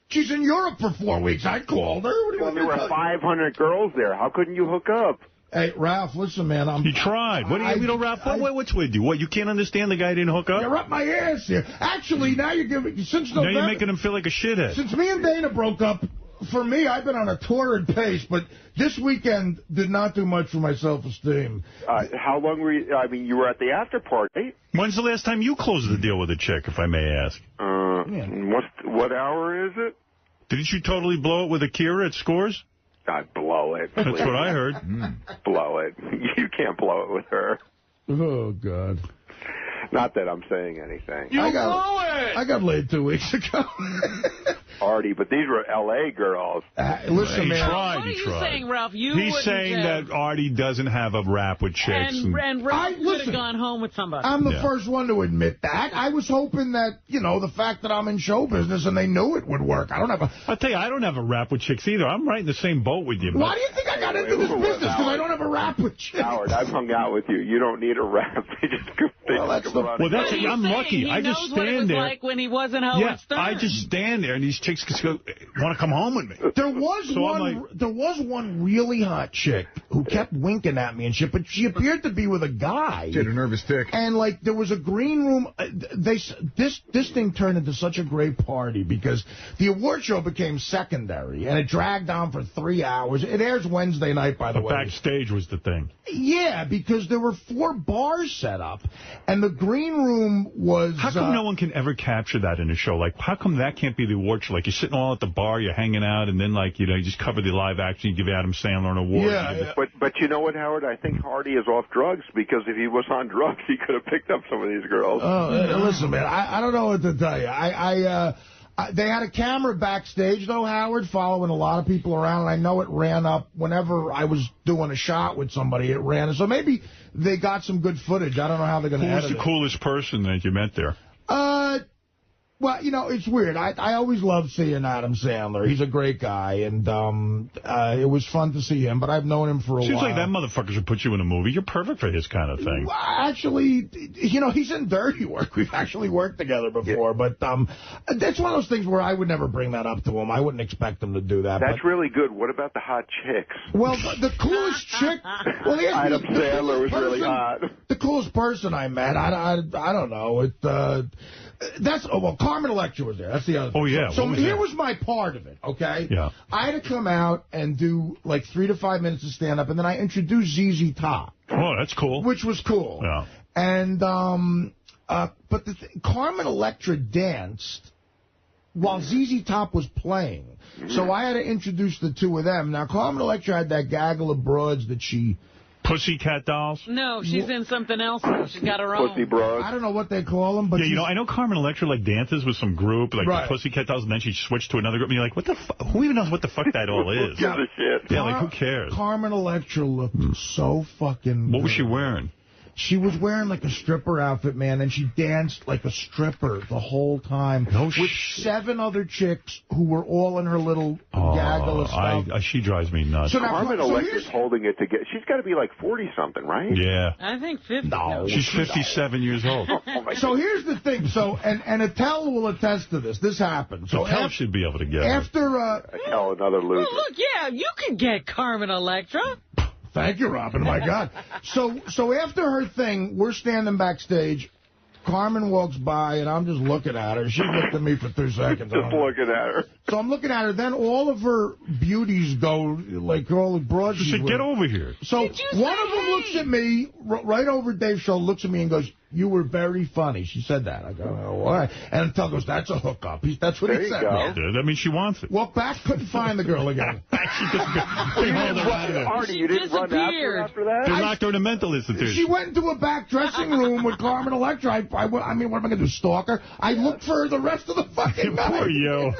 She's in Europe for 4 weeks. I called her. What do you want there were 500 girls there. How couldn't you hook up? Hey, Ralph, listen, man. You tried. What do you mean, Ralph? What's with you? What, you can't understand the guy didn't hook up? You're up my ass here. Actually, now you're giving... Since November, now you're making him feel like a shithead. Since me and Dana broke up, for me, I've been on a torrid pace, but this weekend did not do much for my self-esteem. How long were you... I mean, you were at the after party. When's the last time you closed the deal with a chick, if I may ask? What hour is it? Didn't you totally blow it with Akira at Scores? I blow it. That's what I heard. Blow it. You can't blow it with her. Oh, God. Not that I'm saying anything. I got laid 2 weeks ago. Artie, but these were L.A. girls. Listen, man. What are you saying, Ralph? He's saying that Artie doesn't have a rap with chicks. And Ralph could have gone home with somebody. I'm the first one to admit that. I was hoping that, the fact that I'm in show business and they knew it would work. I'll tell you, I don't have a rap with chicks either. I'm right in the same boat with you. Why do you think I got into this business? Because I don't have a rap with chicks. Howard, I've hung out with you. You don't need a rap. I'm lucky. I just stand there. Like when he wasn't Howard Stern. I just stand there and these chicks want to come home with me. There was one really hot chick who kept winking at me and shit, but she appeared to be with a guy. She had a nervous tick. And, like, there was a green room. This thing turned into such a great party because the award show became secondary, and it dragged on for 3 hours. It airs Wednesday night, by the way. Backstage was the thing. Yeah, because there were 4 bars set up, and the green room was... How come no one can ever capture that in a show? Like, how come that can't be the award show? Like, you're sitting all at the bar, you're hanging out, and then, like, you know, you just cover the live action, you give Adam Sandler an award. Yeah. But you know what, Howard? I think Hardy is off drugs, because if he was on drugs, he could have picked up some of these girls. Listen, man, I don't know what to tell you. They had a camera backstage, though, Howard, following a lot of people around, and I know it ran up whenever I was doing a shot with somebody. It ran, so maybe they got some good footage. I don't know how they're going to edit it. Who was the coolest person that you met there? Well, you know, it's weird. I always love seeing Adam Sandler. He's a great guy, and it was fun to see him, but I've known him for a while. Seems like that motherfucker should put you in a movie. You're perfect for his kind of thing. Actually, you know, he's in Dirty Work. We've actually worked together before, but that's one of those things where I would never bring that up to him. I wouldn't expect him to do that. That's really good. What about the hot chicks? Well, the coolest chick... Well, Adam Sandler was really hot. The coolest person I met, I don't know. Carmen Electra was there. That's the other thing. Oh, yeah. So here was my part of it, okay? Yeah. I had to come out and do, like, 3 to 5 minutes of stand-up, and then I introduced ZZ Top. Oh, that's cool. Which was cool. Yeah. And, but Carmen Electra danced while ZZ Top was playing. So I had to introduce the two of them. Now, Carmen Electra had that gaggle of broads that she... Pussycat Dolls? No, she's in something else now. She's got her own. Pussy Bros. I don't know what they call them, but yeah, you know, I know Carmen Electra like dances with some group, like the Pussycat Dolls, and then she switched to another group, and you're like, what the fuck? Who even knows what the fuck that all is? Yeah, like, who cares? Carmen Electra looked so fucking What was she wearing? She was wearing like a stripper outfit, man, and she danced like a stripper the whole time. With 7 other chicks who were all in her little gaggle of stuff. She drives me nuts. So Carmen Electra's holding it together. She's got to be like 40-something, right? Yeah. I think 50. No. She's 57 years old. So here's the thing. So, and Attell will attest to this. This happened. So Attell should be able to get after Attell, another loser. Well, look, yeah, you can get Carmen Electra. Thank you, Robin. My God. So after her thing, we're standing backstage. Carmen walks by, and I'm just looking at her. She looked at me for 2 seconds. Just looking at her. So I'm looking at her. Then all of her beauties go, like all the broads. She said, get over here. So one of them looks at me, right over Dave's shoulder, looks at me and goes, you were very funny. She said that. I go, oh, why? And Attell goes, that's a hookup. That's what he said. That means she wants it. Walked back, couldn't find the girl again. Artie, you didn't run after that? They locked her in a mental institution. She went into a back dressing room with Carmen Electra. I mean, what am I going to do, stalk her? I looked for her the rest of the fucking night. Poor you.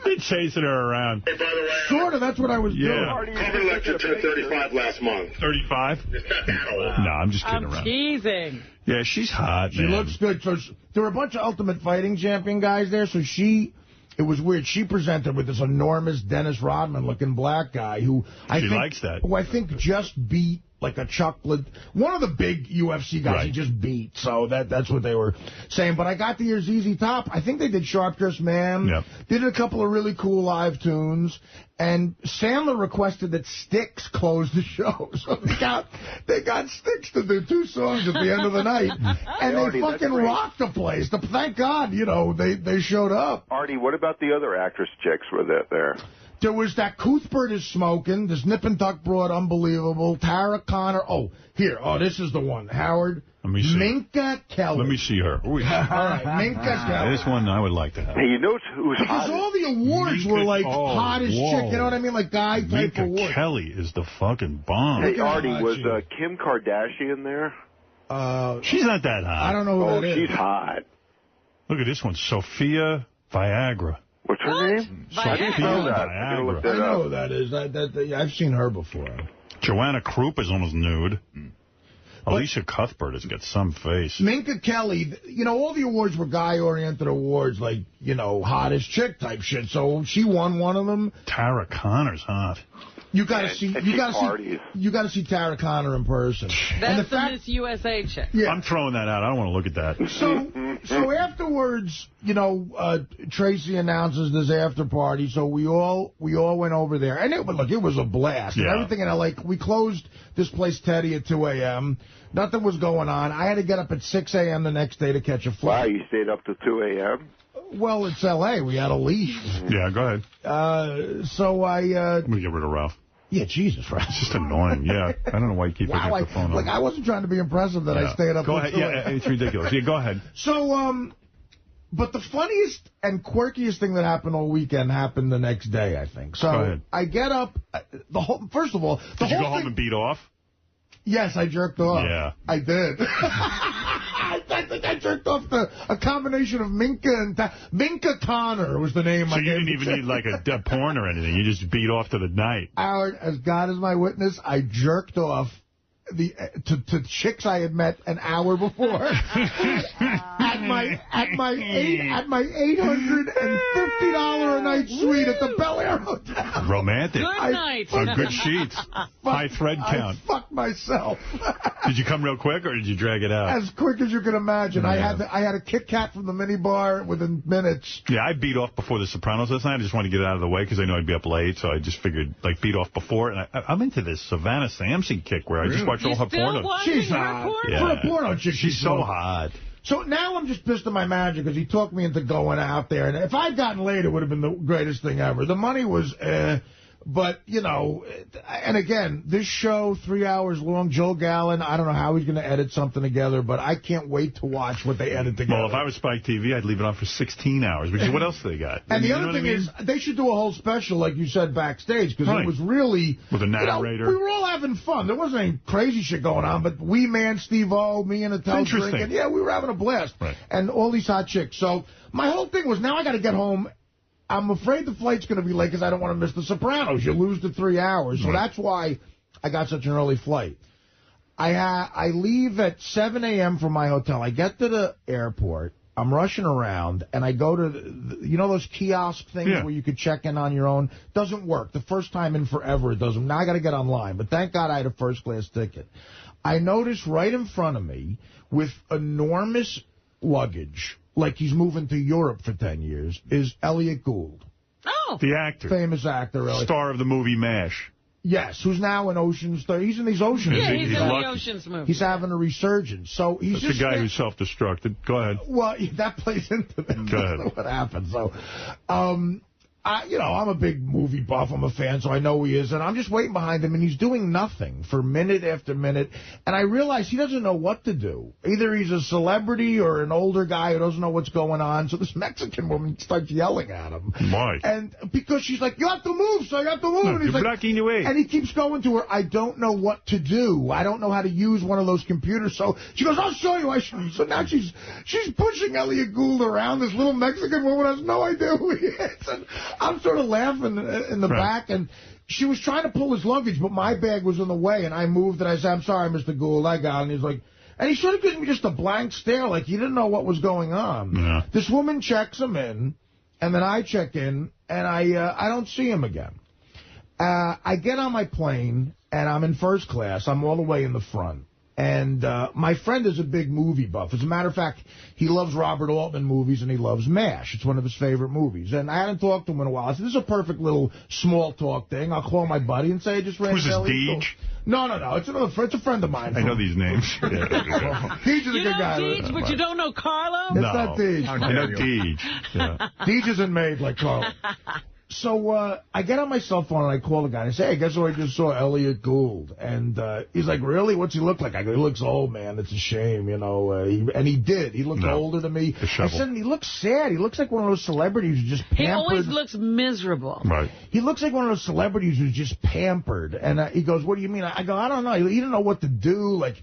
They're chasing her around. Hey, by the way, sort of, that's what I was doing. Carmen Electra turned 35 last month. 35? It's not that old. No, I'm just kidding around. I'm teasing. Yeah, she's hot, She looks good. So there were a bunch of Ultimate Fighting Champion guys there, so it was weird. She presented with this enormous Dennis Rodman-looking black guy who I think just beat like a chocolate, one of the big UFC guys he just beat. So that's what they were saying. But I got to hear ZZ Top. I think they did Sharp Dressed Man. Yep. Did a couple of really cool live tunes. And Sandler requested that Styx close the show. So they got Styx to do 2 songs at the end of the night. And they fucking rocked the place. Thank God, you know, they showed up. Artie, what about the other actress chicks with it there? There was that Cuthbert is smoking. This Nip and Tuck broad, unbelievable. Tara Connor. Oh, here. Oh, this is the one. Howard. Let me see. Minka Kelly. Let me see her. All right, Minka Kelly. This one I would like to have. Hey, you know who's hot? Because all the awards were like hottest chick. You know what I mean? Like guy type award. Minka Kelly is the fucking bomb. Hey, Artie, was Kim Kardashian there? She's not that hot. I don't know who that is. She's hot. Look at this one. Sophia Viagra. What's her name? I know who that is. I've seen her before. Joanna Krupp is almost nude. Alicia Cuthbert has got some face. Minka Kelly, you know, all the awards were guy-oriented awards, like, you know, hottest chick type shit. So she won one of them. Tara Connor's hot. You got to see Tara Connor in person. That's the Miss USA chick. Yeah. I'm throwing that out. I don't want to look at that. So So afterwards, you know, Tracy announces this after party, so we all went over there. And it was a blast. Yeah. And everything, and we closed this place, Teddy, at 2 a.m. Nothing was going on. I had to get up at 6 a.m. the next day to catch a flight. Wow, you stayed up to 2 a.m.? Well, it's L.A. We had to leave. Yeah, go ahead. So I... I'm going to get rid of Ralph. Yeah, Jesus, Ralph. It's just annoying, yeah. I don't know why you keep picking up the phone. Like, I wasn't trying to be impressive that I stayed up. Go ahead. Yeah, it's ridiculous. Yeah, go ahead. So, but the funniest and quirkiest thing that happened all weekend happened the next day, I think. So go ahead. I get up. First of all, did you go home and beat off? Yes, I jerked off. Yeah. I did. I think I jerked off a combination of Minka and Minka Connor was the name. So you didn't even need like a porn or anything. You just beat off to the night. Howard, as God is my witness, I jerked off to chicks I had met an hour before at my $850 a night suite at the Bel Air Hotel. Romantic. Good night. Good sheets. High thread count. I fucked myself. Did you come real quick or did you drag it out? As quick as you can imagine. Yeah. I had a Kit Kat from the minibar within minutes. Yeah, I beat off before The Sopranos last night. I just wanted to get it out of the way because I knew I'd be up late, so I just figured, like, beat off before. And I'm into this Savannah Sampson kick where I just watch all her porno. She's hot. Yeah. For a porno chick, she's so hot. So now I'm just pissed at my manager because he talked me into going out there. And if I'd gotten laid, it would have been the greatest thing ever. The money was... But, you know, and again, this show, 3 hours long, Joel Gallen, I don't know how he's going to edit something together, but I can't wait to watch what they edit together. Well, if I was Spike TV, I'd leave it on for 16 hours, because what else do they got? And the other thing is, they should do a whole special, like you said, backstage, because it was really... With a narrator. You know, we were all having fun. There wasn't any crazy shit going on, but Wee Man, Steve-O, me and Attell drinking. Yeah, we were having a blast. Right. And all these hot chicks. So my whole thing was, now I got to get home. I'm afraid the flight's going to be late because I don't want to miss The Sopranos. You lose the 3 hours. So that's why I got such an early flight. I leave at 7 a.m. from my hotel. I get to the airport. I'm rushing around, and I go to, you know those kiosk things where you could check in on your own? Doesn't work. The first time in forever it doesn't. Now I got to get online. But thank God I had a first-class ticket. I notice right in front of me with enormous luggage, like he's moving to Europe for 10 years, is Elliot Gould. Oh. The actor. Famous actor, Elliot. Star of the movie MASH. Yes, who's now in Ocean's 30. He's in these Oceans. Yeah, he's in the Oceans movies. He's having a resurgence. So he's That's the guy who's self-destructed. Go ahead. Well, that plays into that. Go ahead. That's what happened. So, I'm a big movie buff. I'm a fan, so I know he is. And I'm just waiting behind him, and he's doing nothing for minute after minute. And I realize he doesn't know what to do. Either he's a celebrity or an older guy who doesn't know what's going on. So this Mexican woman starts yelling at him. Why? And because she's like, you have to move, so you have to move. No, and he's you're like, blocking the way. And he keeps going to her, I don't know what to do. I don't know how to use one of those computers. So she goes, I'll show you. So now she's pushing Elliot Gould around. This little Mexican woman has no idea who he is. And I'm sort of laughing in the back, and she was trying to pull his luggage, but my bag was in the way, and I moved, and I said, I'm sorry, Mr. Gould, I got it. And he's like, and he sort of gives me just a blank stare, like he didn't know what was going on. Yeah. This woman checks him in, and then I check in, and I don't see him again. I get on my plane, and I'm in first class. I'm all the way in the front. And my friend is a big movie buff. As a matter of fact, he loves Robert Altman movies, and he loves MASH. It's one of his favorite movies. And I hadn't talked to him in a while. I said, this is a perfect little small talk thing. I'll call my buddy and say, I just ran Who's this, Deej? No. It's a friend of mine. I know these names. Deej is a good guy. Deej, but you don't know Carlo? That's not Deej. I know Deej. Yeah. Deej isn't made like Carlo. So I get on my cell phone and I call the guy and I say, hey, guess what I just saw? Elliot Gould. And he's like, really? What's he look like? I go, he looks old, man. It's a shame, you know. And he did. He looked older than me. I said, he looks sad. He looks like one of those celebrities who's just pampered. He always looks miserable. Right. He looks like one of those celebrities who's just pampered. And he goes, what do you mean? I go, I don't know. He didn't know what to do. Like...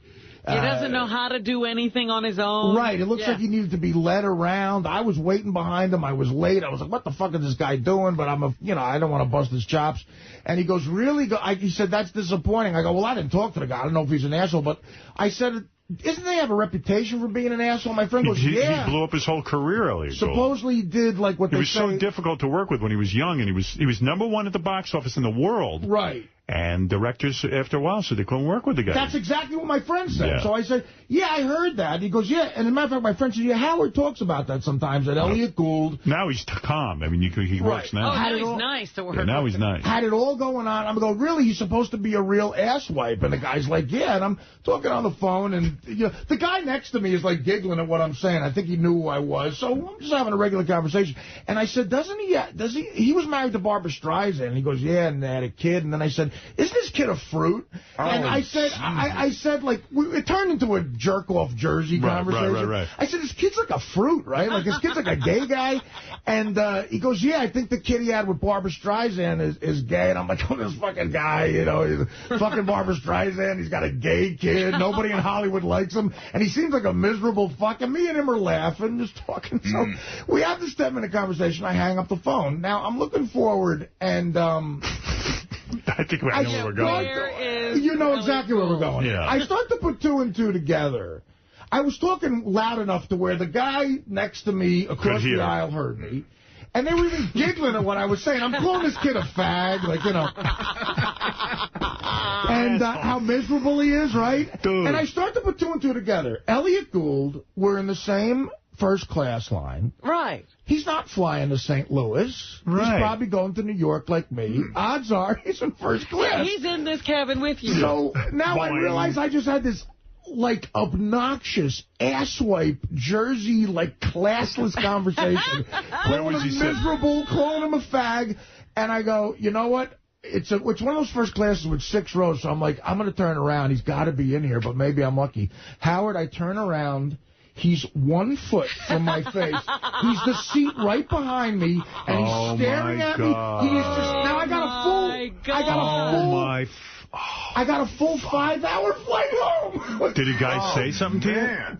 He doesn't know how to do anything on his own. Right. It looks like he needed to be led around. I was waiting behind him. I was late. I was like, what the fuck is this guy doing? But I don't want to bust his chops. And he goes, really? He said, that's disappointing. I go, well, I didn't talk to the guy. I don't know if he's an asshole. But I said, isn't they have a reputation for being an asshole? My friend goes, yeah. He blew up his whole career, Elliot Gould. Supposedly he did, like what they say. He was so difficult to work with when he was young, and he was #1 at the box office in the world. Right. And directors, after a while, said they couldn't work with the guy. That's exactly what my friend said. Yeah. So I said, yeah, I heard that. He goes, yeah. And as a matter of fact, my friend said, yeah, Howard talks about that sometimes at Elliot Gould. Now he's calm. I mean, he works now. Oh, now he's nice to work with. Now he's nice. Had it all going on. I'm going, really? He's supposed to be a real asswipe? And the guy's like, yeah. And I'm talking on the phone, and the guy next to me is like giggling at what I'm saying. I think he knew who I was. So I'm just having a regular conversation. And I said, does he was married to Barbara Streisand. And he goes, yeah, and they had a kid. And then I said, isn't this kid a fruit? And I said, like, it turned into a jerk-off Jersey conversation. Right. I said, this kid's like a fruit, right? Like, this kid's like a gay guy. And he goes, yeah, I think the kid he had with Barbara Streisand is gay. And I'm like, oh, this fucking guy, he's fucking Barbara Streisand. He's got a gay kid. Nobody in Hollywood likes him. And he seems like a miserable fuck. And me and him are laughing, just talking. So we have this 10-minute conversation. I hang up the phone. Now, I'm looking forward, and... I think I know where we're going. You know exactly where we're going. Yeah. I start to put two and two together. I was talking loud enough to where the guy next to me across the aisle heard me. And they were even giggling at what I was saying. I'm calling this kid a fag, and how miserable he is, right? Dude. And I start to put two and two together. Elliot Gould, we're in the same first-class line. Right. He's not flying to St. Louis. Right. He's probably going to New York like me. Odds are he's in first class. Yeah, he's in this cabin with you. So now I realize I just had this, like, obnoxious, asswipe, Jersey, like, classless conversation. Calling him miserable, calling him a fag. And I go, you know what? It's one of those first classes with 6 rows. So I'm like, I'm going to turn around. He's got to be in here, but maybe I'm lucky. Howard, I turn around. He's 1 foot from my face. He's the seat right behind me, and he's staring at me. He is just now. I got a full 5-hour flight home. Did a guy say something to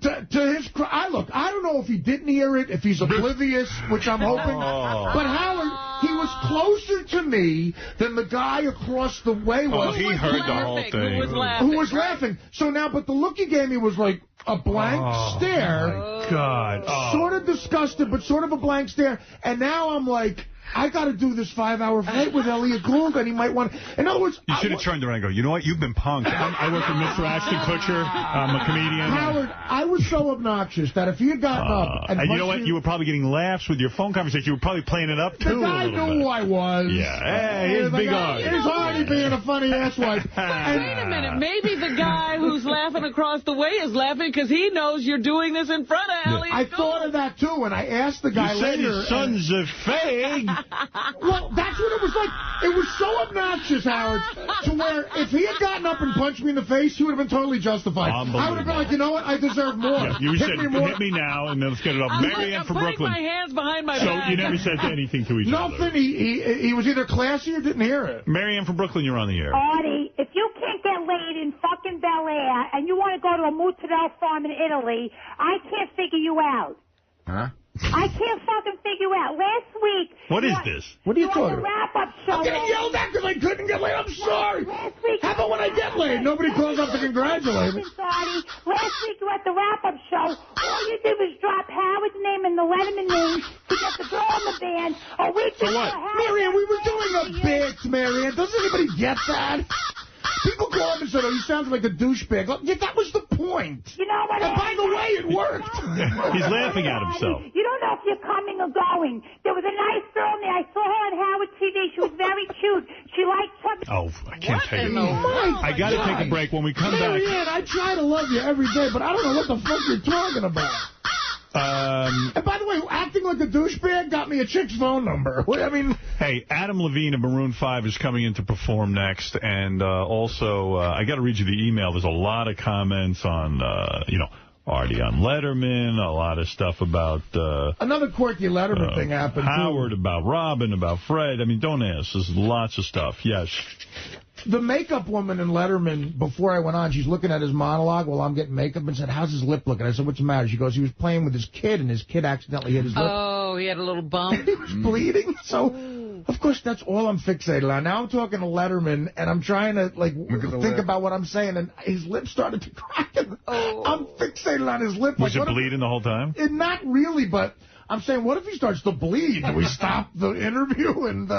you? To his cry. Look, I don't know if he didn't hear it, if he's oblivious, which I'm hoping. But Howard, he was closer to me than the guy across the way was. Oh, he heard the whole thing. Who was laughing. So now, but the look he gave me was like a blank stare. Oh, my God. Sort of disgusted, but sort of a blank stare. And now I'm like, I got to do this 5-hour flight with Elliot Gould, and he might want... In other words... You should have turned around and go, you know what? You've been punked. I work with Mr. Ashton Kutcher. I'm a comedian. Howard, I was so obnoxious that if he had gotten up... And you know what? You were probably getting laughs with your phone conversation. You were probably playing it up, too. The guy knew who I was. Yeah. Hey, here's Big R. He's already being a funny asswipe. Wait a minute. Maybe the guy who's laughing across the way is laughing because he knows you're doing this in front of Elliot Gould. I thought of that, too, and I asked the guy later... You said his son's a fag. Well, that's what it was like. It was so obnoxious, Howard, to where if he had gotten up and punched me in the face, he would have been totally justified. I would have been like, you know what? I deserve more. Yeah, you said, hit me now, and then let's get it off. Marianne from Brooklyn. I'm putting my hands behind my back. So you never said anything to each other. Nothing. He was either classy or didn't hear it. Marianne from Brooklyn, you're on the air. Artie, if you can't get laid in fucking Bel Air and you want to go to a mozzarella farm in Italy, I can't figure you out. Huh? I can't fucking figure out. Last week... What is this? What are you talking about? Wrap-up show. I'm getting yelled at because I couldn't get laid. I'm sorry. Last week... How about when I get laid? Nobody calls up to congratulate me. Last week you were at the wrap-up show. All you did was drop Howard's name and the Letterman name to get the girl in the band. A week before Marianne, we were doing a bit, Marianne. Doesn't anybody get that? People call up and say, oh, he sounds like a douchebag. Yeah, that was the point. You know what? And by the way, it worked. He's laughing at himself. You don't know if you're coming or going. There was a nice girl there. I saw her on Howard TV. She was very cute. She liked her. Oh, I can't take it. I got to take a break. When we come back. Marianne, I try to love you every day, but I don't know what the fuck you're talking about. And by the way, acting like a douchebag got me a chick's phone number. I mean... Hey, Adam Levine of Maroon 5 is coming in to perform next. And also, I got to read you the email. There's a lot of comments on, Artie on Letterman, a lot of stuff about... Another quirky Letterman thing happened, Howard, too. About Robin, about Fred. I mean, don't ask. There's lots of stuff. Yes. The makeup woman in Letterman, before I went on, she's looking at his monologue while I'm getting makeup and said, how's his lip looking? I said, what's the matter? She goes, he was playing with his kid, and his kid accidentally hit his lip. Oh, he had a little bump. He was bleeding. So, of course, that's all I'm fixated on. Now I'm talking to Letterman, and I'm trying to, think about what I'm saying, and his lip started to crack. I'm fixated on his lip. Was it bleeding the whole time? Not really, but... I'm saying, what if he starts to bleed? Do we stop the interview? And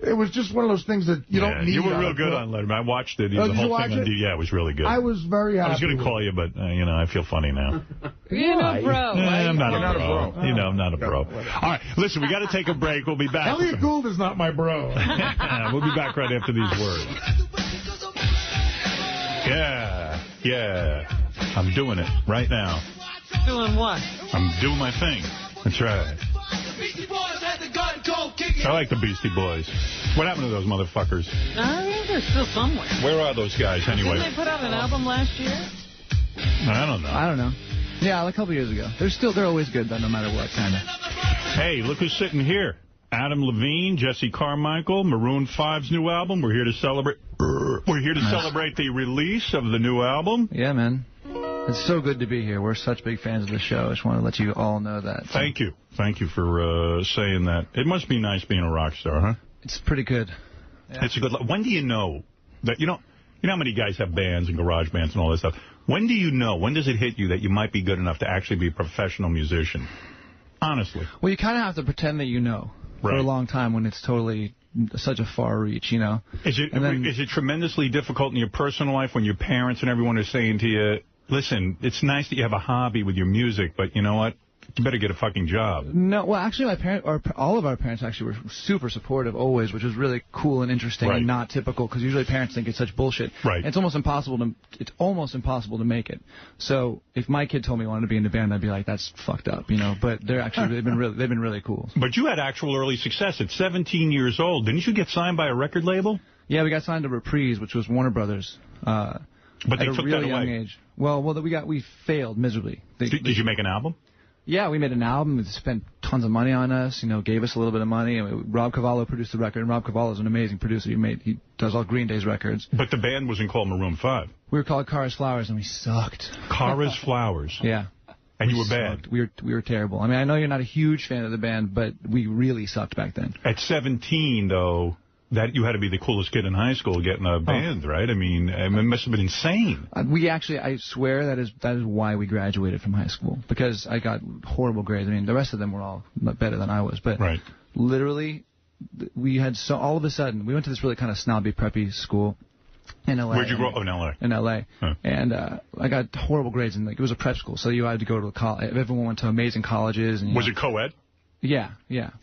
it was just one of those things that you don't need. You were real good on Letterman. I watched it. The whole thing on yeah, it was really good. I was very happy. I was going to call you, but, I feel funny now. You're not a bro. I'm not a bro. I'm not a bro. All right, listen, we got to take a break. We'll be back. Elliot Gould is not my bro. We'll be back right after these words. Yeah. I'm doing it right now. Doing what? I'm doing my thing. That's right. I like the Beastie Boys. What happened to those motherfuckers? They're still somewhere. Where are those guys anyway? Didn't they put out an album last year? I don't know. Yeah, like a couple years ago. They're always good, though, no matter what, kind of. Hey, look who's sitting here. Adam Levine, Jesse Carmichael, Maroon 5's new album. We're here to celebrate. We're here to celebrate the release of the new album. Yeah, man. It's so good to be here. We're such big fans of the show. I just want to let you all know that. Thank you. Thank you for saying that. It must be nice being a rock star, huh? It's pretty good. Yeah. It's a good. When do you know that you know how many guys have bands and garage bands and all this stuff? When do you know? When does it hit you that you might be good enough to actually be a professional musician? Honestly. Well, you kind of have to pretend that you know for a long time when it's totally such a far reach, Is it tremendously difficult in your personal life when your parents and everyone are saying to you, listen, it's nice that you have a hobby with your music, but you know what? You better get a fucking job. No, well, actually, all of our parents actually were super supportive always, which was really cool and interesting and not typical, because usually parents think it's such bullshit. Right. And it's almost impossible to make it. So if my kid told me he wanted to be in a band, I'd be like, that's fucked up, But they've been really cool. But you had actual early success at 17 years old. Didn't you get signed by a record label? Yeah, we got signed to Reprise, which was Warner Brothers. But they took that away. Young age. Well, we failed miserably. Did you make an album? Yeah, we made an album. They spent tons of money on us, gave us a little bit of money. Rob Cavallo produced the record, and Rob Cavallo is an amazing producer. He does all Green Day's records. But the band wasn't called Maroon 5. We were called Cara's Flowers, and we sucked. Cara's Flowers? Yeah. And you were bad? We were terrible. I mean, I know you're not a huge fan of the band, but we really sucked back then. At 17, though, that you had to be the coolest kid in high school getting a band, right? I mean, it must have been insane. I swear that is why we graduated from high school, because I got horrible grades. I mean, the rest of them were all better than I was, but literally, we had all of a sudden, we went to this really kind of snobby, preppy school in L.A. Where'd you grow up? Oh, in L.A. In L.A. Huh. And I got horrible grades, and it was a prep school, so you had to go to college. Everyone went to amazing colleges. And, was it co-ed? Yeah.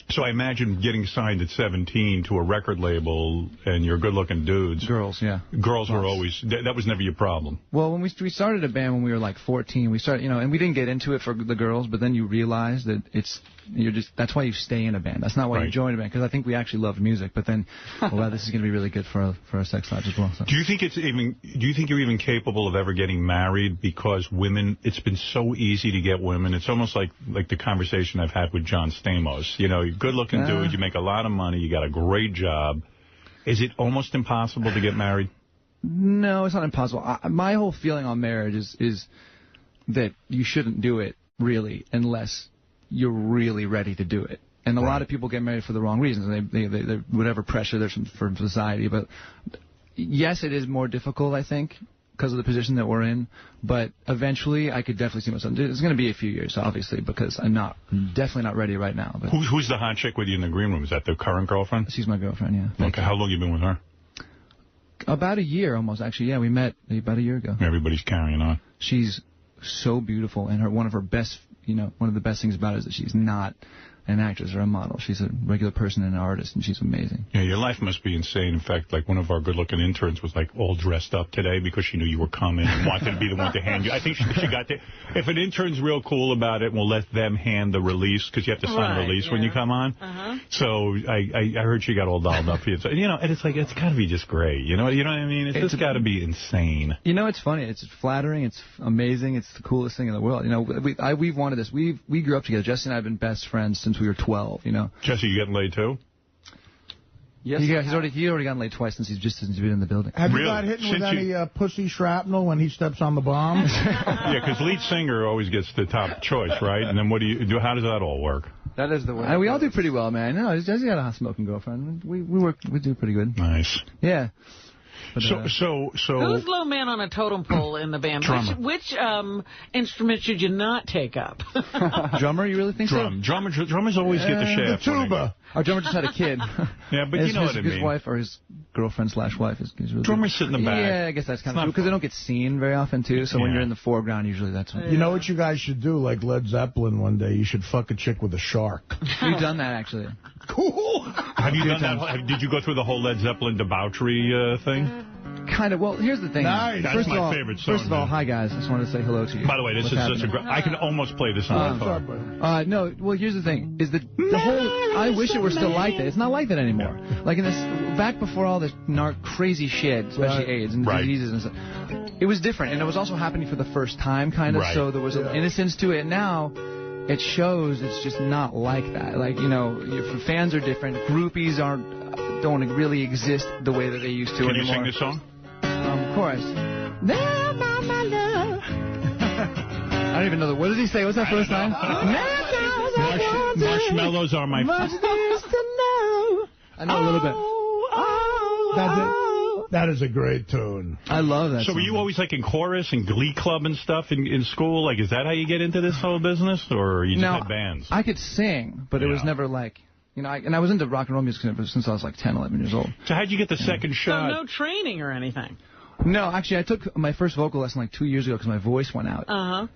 So I imagine getting signed at 17 to a record label, and you're good-looking dudes. Girls, yeah. Girls were always, that was never your problem. Well, when we started a band when we were like 14, we started, and we didn't get into it for the girls, but then you realize that that's why you stay in a band. That's not why you join a band, because I think we actually loved music, but then, this is going to be really good for our sex lives as well. So. Do you think you're even capable of ever getting married, because women, it's been so easy to get women. It's almost like the conversation I've had with John Stamos. You're good-looking dude, you make a lot of money, you got a great job. Is it almost impossible to get married? No, it's not impossible. My whole feeling on marriage is that you shouldn't do it, really, unless you're really ready to do it. And a lot of people get married for the wrong reasons. They whatever pressure there's from society. But yes, it is more difficult, I think, because of the position that we're in, but eventually I could definitely see myself. It's going to be a few years, obviously, because I'm definitely not ready right now. But who's the hot chick with you in the green room? Is that the current girlfriend? She's my girlfriend, yeah. Okay, how long have you been with her? About a year, almost, actually. Yeah, we met about a year ago. Everybody's carrying on. She's so beautiful, and one of the best things about her is that she's not an actress or a model. She's a regular person and an artist, and she's amazing. Yeah, your life must be insane. In fact, one of our good-looking interns was all dressed up today because she knew you were coming and wanted to be the one to hand you. I think she got there. If an intern's real cool about it, we'll let them hand the release, because you have to sign a release when you come on. So I heard she got all dolled up. And it's got to be just great. You know what I mean? It's just got to be insane. It's funny. It's flattering. It's amazing. It's the coolest thing in the world. We've wanted this. We grew up together. Jesse and I have been best friends since we were 12, Jesse, you getting laid too? Yes. He's already gotten laid twice since he's been in the building. Have you got hit with any pussy shrapnel when he steps on the bomb? Yeah, because lead singer always gets the top choice, right? And then what do you do? How does that all work? That is the way. We all do pretty well, man. No, Jesse got a hot smoking girlfriend. We do pretty good. Nice. Yeah. So who's low man on a totem pole in the band? Drummer. Which instrument should you not take up? Drummer, you really think so? Drummers always get the shaft. The tuba. Our drummer just had a kid. Yeah, but you know what I mean. His wife, or his girlfriend/wife, is really drummers sit in the back. Yeah, I guess that's kind of because they don't get seen very often, too. So when you're in the foreground, usually that's when... You know what you guys should do? Like Led Zeppelin one day, you should fuck a chick with a shark. We've done that, actually. Cool. Have you done that? Did you go through the whole Led Zeppelin debauchery thing? Kind of. Well, here's the thing. Nice. That's my favorite song. First of all, hi, guys. I just wanted to say hello to you. By the way, this is such a great... I can almost play this on the car. No, well, here's the thing. Is the whole... I wish it were still like that. It's not like that anymore. Like in this... Back before all this crazy shit, especially AIDS and diseases and stuff, it was different. And it was also happening for the first time, kind of. So there was an innocence to it. Now... It shows it's just not like that. Like, you know, fans are different. Groupies don't really exist the way that they used to anymore. Can you sing this song? Of course. There by my love. I don't even know what does he say? What's that first line? Marshmallows are my... I know a little bit. That is a great tune. I love that So song. were you always like in chorus and glee club and stuff in school? Like, is that how you get into this whole business? Or you just had bands? I could sing, but it was never like... You know, I was into rock and roll music since I was like 10, 11 years old. So how'd you get the second shot? So no training or anything? No, actually, I took my first vocal lesson like 2 years ago because my voice went out.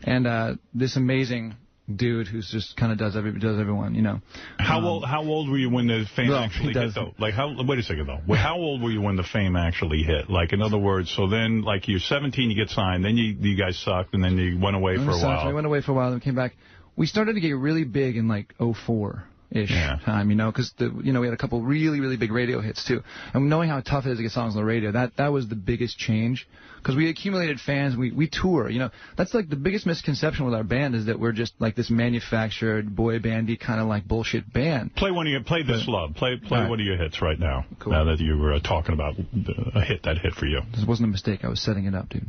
And this amazing dude who's just kind of does everyone, you know. How old were you when the fame actually hit, though? Like, wait a second, though. How old were you when the fame actually hit? Like, in other words, so then, like, you're 17, you get signed, then you guys sucked, and then you went away for a while. We went away for a while, then we came back. We started to get really big in, like, 04-ish time, you know, because, we had a couple really, really big radio hits, too. And knowing how tough it is to get songs on the radio, that was the biggest change. Because we accumulated fans, we tour, you know. That's like the biggest misconception with our band is that we're just like this manufactured boy bandy kind of like bullshit band. Play this love. Play one of your hits right now. Cool. Now that you were talking about a hit that hit for you. This wasn't a mistake. I was setting it up, dude.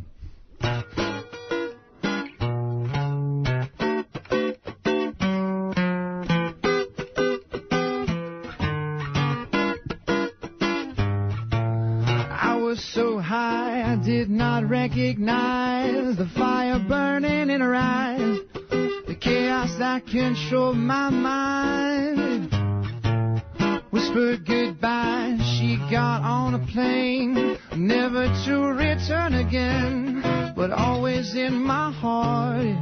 So high, I did not recognize the fire burning in her eyes, the chaos that controlled my mind. Whispered goodbye, she got on a plane, never to return again, but always in my heart.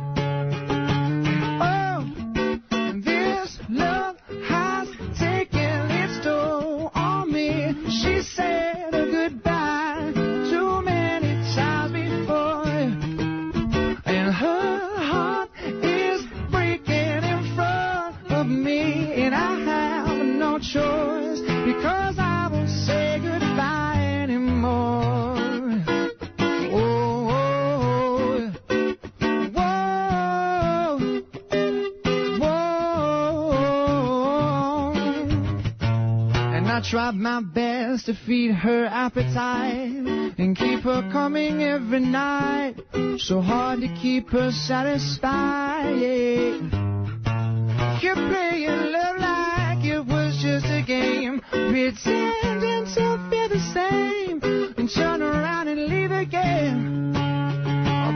Oh, this love has taken its toll on me. She said goodbye. Choice because I won't say goodbye anymore. Oh, oh, whoa, whoa. And I tried my best to feed her appetite and keep her coming every night. So hard to keep her satisfied. You're playing love like it was just a game, pretending to feel the same, and turn around and leave again.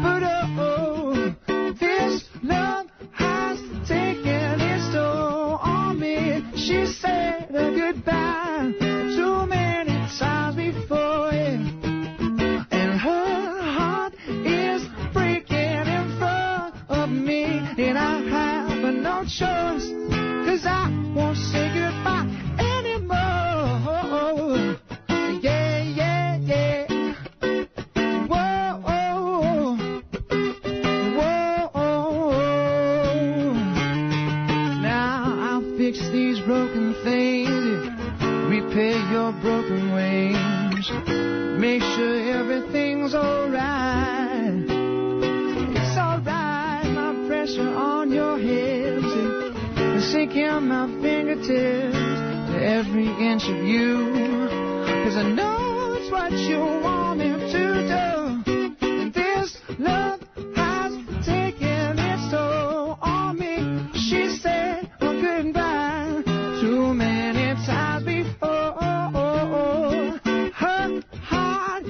But oh, this love has taken its toll on me. She said goodbye too many times before, and her heart is breaking in front of me, and I have no choice. 'Cause I won't say goodbye anymore. Yeah, yeah, yeah. Whoa, whoa. Now I'll fix these broken things, repair your broken wings, make sure everything's alright. It's alright, my pressure on your hips, sinking my fingertips to every inch of you, 'cause I know it's what you want me to do. And this love has taken its toll on me. She said goodbye too many times before. Her heart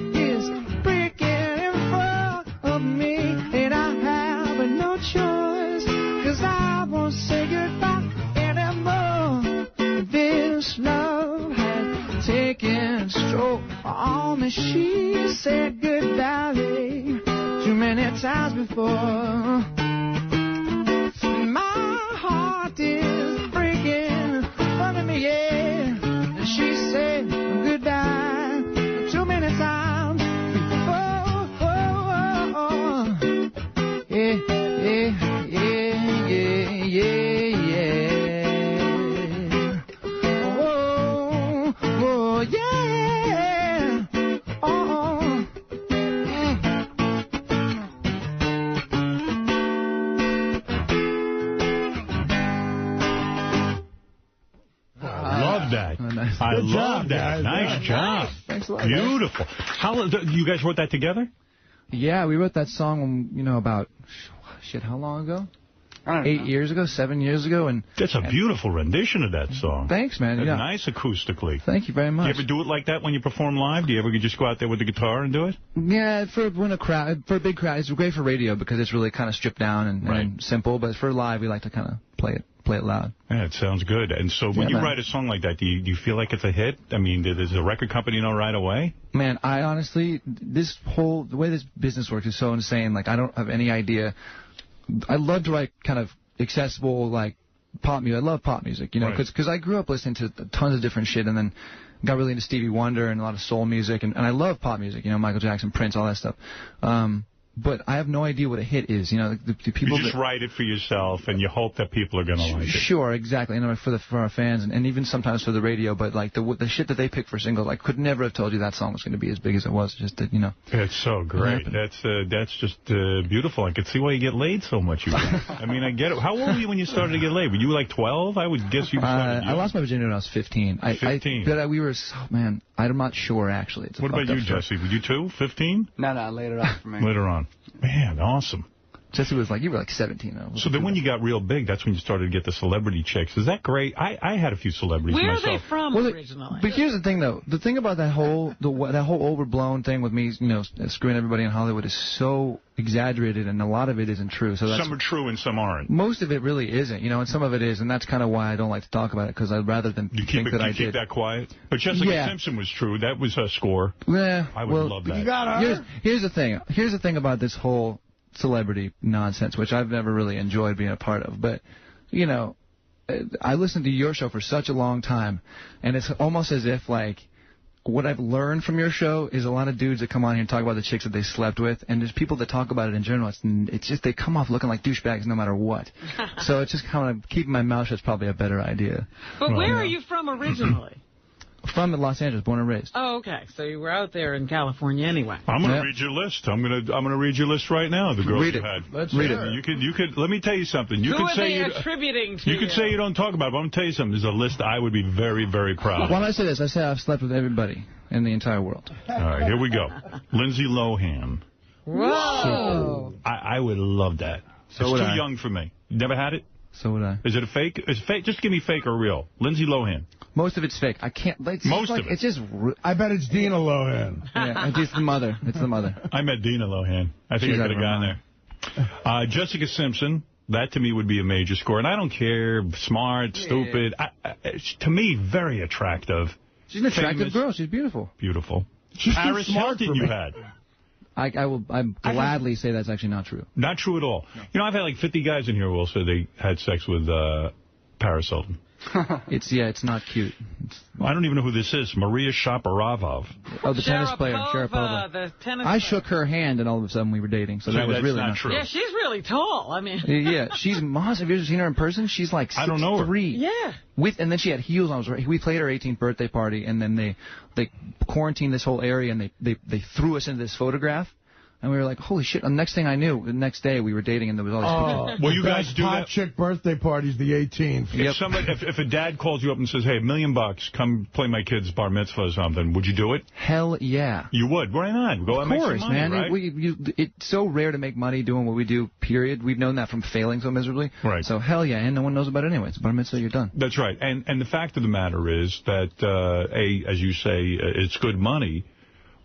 called me, she said goodbye too many times before. My heart is breaking under me, yeah. And she said goodbye too many times before. Yeah, yeah, yeah, yeah, yeah, yeah. Oh, yeah. Oh. That. I love that. Nice job. Thanks a lot. Beautiful. How you guys wrote that together? Yeah, we wrote that song, about, how long ago? 8 years ago, 7 years ago. And that's a beautiful rendition of that song. Thanks, man. It's nice acoustically. Thank you very much. Do you ever do it like that when you perform live? Do you ever just go out there with the guitar and do it? Yeah, for a big crowd, it's great for radio because it's really kind of stripped down and simple. But for live, we like to kind of play it loud. Yeah, it sounds good. And so when you write a song like that, do you feel like it's a hit? I mean, does the record company know right away? Man, I honestly, the way this business works is so insane. Like, I don't have any idea. I love to write kind of accessible, like, pop music. I love pop music, because I grew up listening to tons of different shit and then got really into Stevie Wonder and a lot of soul music. And I love pop music, Michael Jackson, Prince, all that stuff. But I have no idea what a hit is. The people you just write it for yourself, and you hope that people are going to like it. Sure, exactly. For our fans, and even sometimes for the radio. But like the shit that they pick for singles, I could never have told you that song was going to be as big as it was. Just that, It's so great. That's just beautiful. I could see why you get laid so much. I mean, I get it. How old were you when you started to get laid? Were you like 12? I would guess you started. I lost my virginity when I was 15. 15. But we were man. I'm not sure actually. What about you, Jesse? Were you too? 15? No, later on for me. Later on. Man, awesome. Jesse was like, you were like 17. So then when you got real big, that's when you started to get the celebrity chicks. Is that great? I had a few celebrities myself. Where are they from originally? But here's the thing, though. The thing about that whole overblown thing with me, screwing everybody in Hollywood is so exaggerated, and a lot of it isn't true. So some are true and some aren't. Most of it really isn't, and some of it is, and that's kind of why I don't like to talk about it, because I'd rather than think that I did. You keep that quiet? But Jessica Simpson was true. That was her score. Yeah. I would love that. You got her. Here's the thing. Here's the thing about this whole celebrity nonsense, which I've never really enjoyed being a part of. But, I listened to your show for such a long time, and it's almost as if, like, what I've learned from your show is a lot of dudes that come on here and talk about the chicks that they slept with, and there's people that talk about it in general. It's just they come off looking like douchebags no matter what. So it's just kind of keeping my mouth shut is probably a better idea. But where are you from originally? From Los Angeles, born and raised. Oh, okay. So you were out there in California anyway. I'm going to read your list. I'm going to read your list right now. The girls you had. Let's read it. You could. Let me tell you something. You Who could are say they attributing to you could say you don't talk about it, but I'm going to tell you something. There's a list I would be very, very proud of. When I say this, I say I've slept with everybody in the entire world. All right, here we go. Lindsay Lohan. Whoa. I would love that. It's too young for me. Never had it? So would I. Is it a fake? Is it fake? Just give me fake or real. Lindsay Lohan. Most of it's fake. I can't. Most of it. It's just. I bet it's Dina Lohan. Yeah, it's the mother. It's the mother. I met Dina Lohan. I think I could have gone there. Jessica Simpson. That to me would be a major score. And I don't care, smart, stupid. To me, very attractive. She's an attractive girl. She's beautiful. Beautiful. She's Paris Hilton you had. I gladly say that's actually not true. Not true at all. I've had like 50 guys in here who will say they had sex with Paris Hilton. It's not cute. I don't even know who this is. Maria Shapovalov. Oh, the tennis player, Sharapova. The tennis I shook her hand, and all of a sudden we were dating. So that was really not true. Yeah, she's really tall. I mean. Yeah, she's massive. Have you ever seen her in person? She's like 6'3". I don't know her. Yeah. And then she had heels on. We played her 18th birthday party, and then they quarantined this whole area, and they threw us into this photograph. And we were like, holy shit. And the next thing I knew, the next day we were dating and there was all these people. Well, you guys do that? Chick birthday party's the 18th. If a dad calls you up and says, hey, $1 million, come play my kid's bar mitzvah or something, would you do it? Hell yeah. You would? Why not? Go out and make some money, man. Right? It's so rare to make money doing what we do, period. We've known that from failing so miserably. Right. So hell yeah, and no one knows about it anyway. It's bar mitzvah, you're done. That's right. And the fact of the matter is that, as you say, it's good money,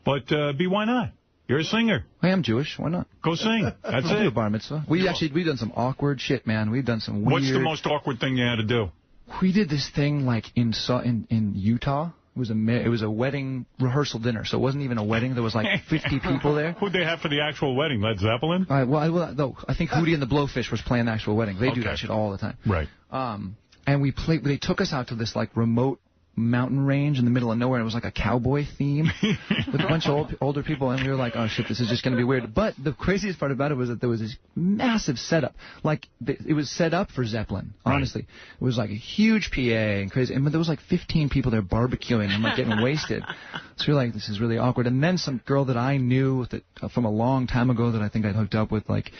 but B, why not? You're a singer. Hey, I'm Jewish. Why not? Go sing. That's I'll it. do a bar mitzvah. We've done some awkward shit, man. We've done some weird... What's the most awkward thing you had to do? We did this thing like in Utah. It was a wedding rehearsal dinner, so it wasn't even a wedding. There was like 50 people there. Who'd they have for the actual wedding? Led Zeppelin? Well, I think Hootie and the Blowfish was playing the actual wedding. They do that shit all the time. Right. And they took us out to this like remote mountain range in the middle of nowhere, and it was like a cowboy theme with a bunch of older people, and we were like, oh shit, this is just going to be weird. But the craziest part about it was that there was this massive setup. Like, it was set up for Zeppelin, honestly. It was like a huge PA and crazy, and there was like 15 people there barbecuing and like getting wasted. So we were like, this is really awkward. And then some girl that I knew from a long time ago that I think I'd hooked up with, like,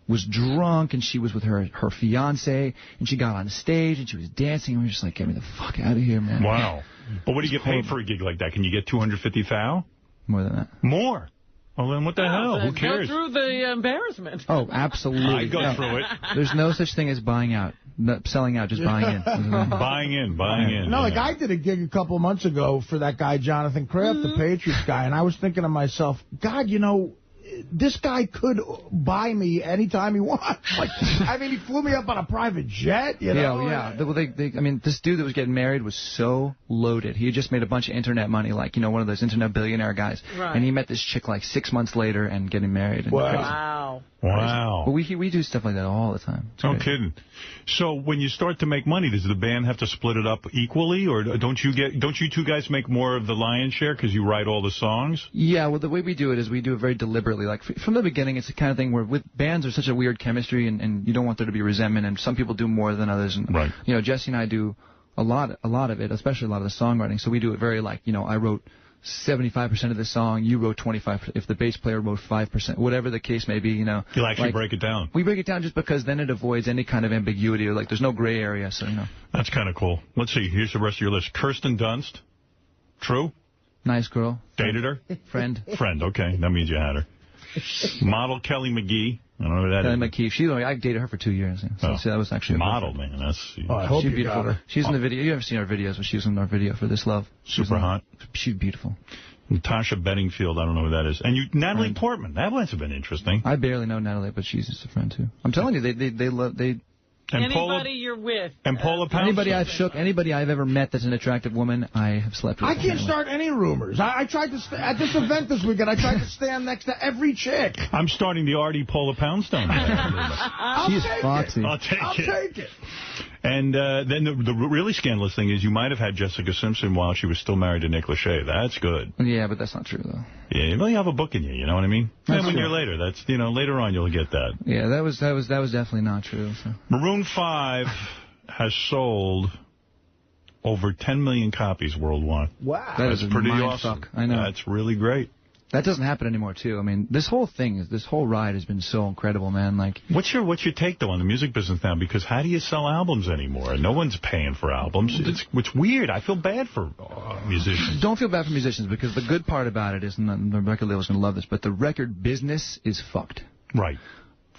was drunk, and she was with her fiance, and she got on stage, and she was dancing, and we were just like, get me the fuck out of here, man. Wow. But what do you get paid for a gig like that? Can you get $250 thou? More than that. More? Well, then what the hell? Who cares? Go through the embarrassment. Oh, absolutely. I go through it. There's no such thing as buying out. Not selling out, just buying in. Buying in. No, like I did a gig a couple of months ago for that guy, Jonathan Kraft, the Patriots guy, and I was thinking to myself, God, you know, this guy could buy me anytime he wants. Like, I mean, he flew me up on a private jet, you know? Yeah. Well, I mean, this dude that was getting married was so loaded. He had just made a bunch of internet money, like, you know, one of those internet billionaire guys. Right. And he met this chick like 6 months later and getting married. And Wow. Wow. But we do stuff like that all the time. No kidding. So when you start to make money, does the band have to split it up equally, or don't you two guys make more of the lion's share because you write all the songs? Yeah, well, the way we do it is we do it very deliberately. Like, from the beginning, it's the kind of thing where with bands there's such a weird chemistry, and you don't want there to be resentment, and some people do more than others. And, right. You know, Jesse and I do a lot of it, especially a lot of the songwriting. So we do it very like, you know, I wrote 75% of the song, you wrote 25%. If the bass player wrote 5%, whatever the case may be, you know. You'll actually break it down. We break it down just because then it avoids any kind of ambiguity, or like there's no gray area, so, you know. That's kind of cool. Let's see. Here's the rest of your list. Kirsten Dunst. True? Nice girl. Dated her? Friend. Friend, okay. That means you had her. Model Kelly McGee. I don't know who that is. Kelly McGee. I dated her for 2 years. So that was actually model, man. I hope she's you beautiful. got her. She's in the video. You haven't seen our videos, but she was in our video for This Love. Super hot. She's beautiful. Natasha Bedingfield. I don't know who that is. And Natalie Portman. That must have been interesting. I barely know Natalie, but she's just a friend too. I'm telling you, they love. Anybody you're with. And Paula Poundstone. Anybody I've ever met that's an attractive woman, I have slept with. I can't start any rumors. I tried to, at this event this weekend, I tried to stand next to every chick. I'm starting the Artie Paula Poundstone. She's foxy. I'll take it. And then the really scandalous thing is you might have had Jessica Simpson while she was still married to Nick Lachey. That's good. Yeah, but that's not true, though. Yeah, you really have a book in you know what I mean? And when you're later, that's, you know, later on you'll get that. Yeah, that was definitely not true. So. Maroon 5 has sold over 10 million copies worldwide. Wow. That's pretty awesome. I know. That's really great. That doesn't happen anymore, too. I mean, this whole ride has been so incredible, man. Like, what's your take, though, on the music business now? Because how do you sell albums anymore? No one's paying for albums. It's weird. I feel bad for musicians. Don't feel bad for musicians, because the good part about it is, and the record label's going to love this, but the record business is fucked. Right.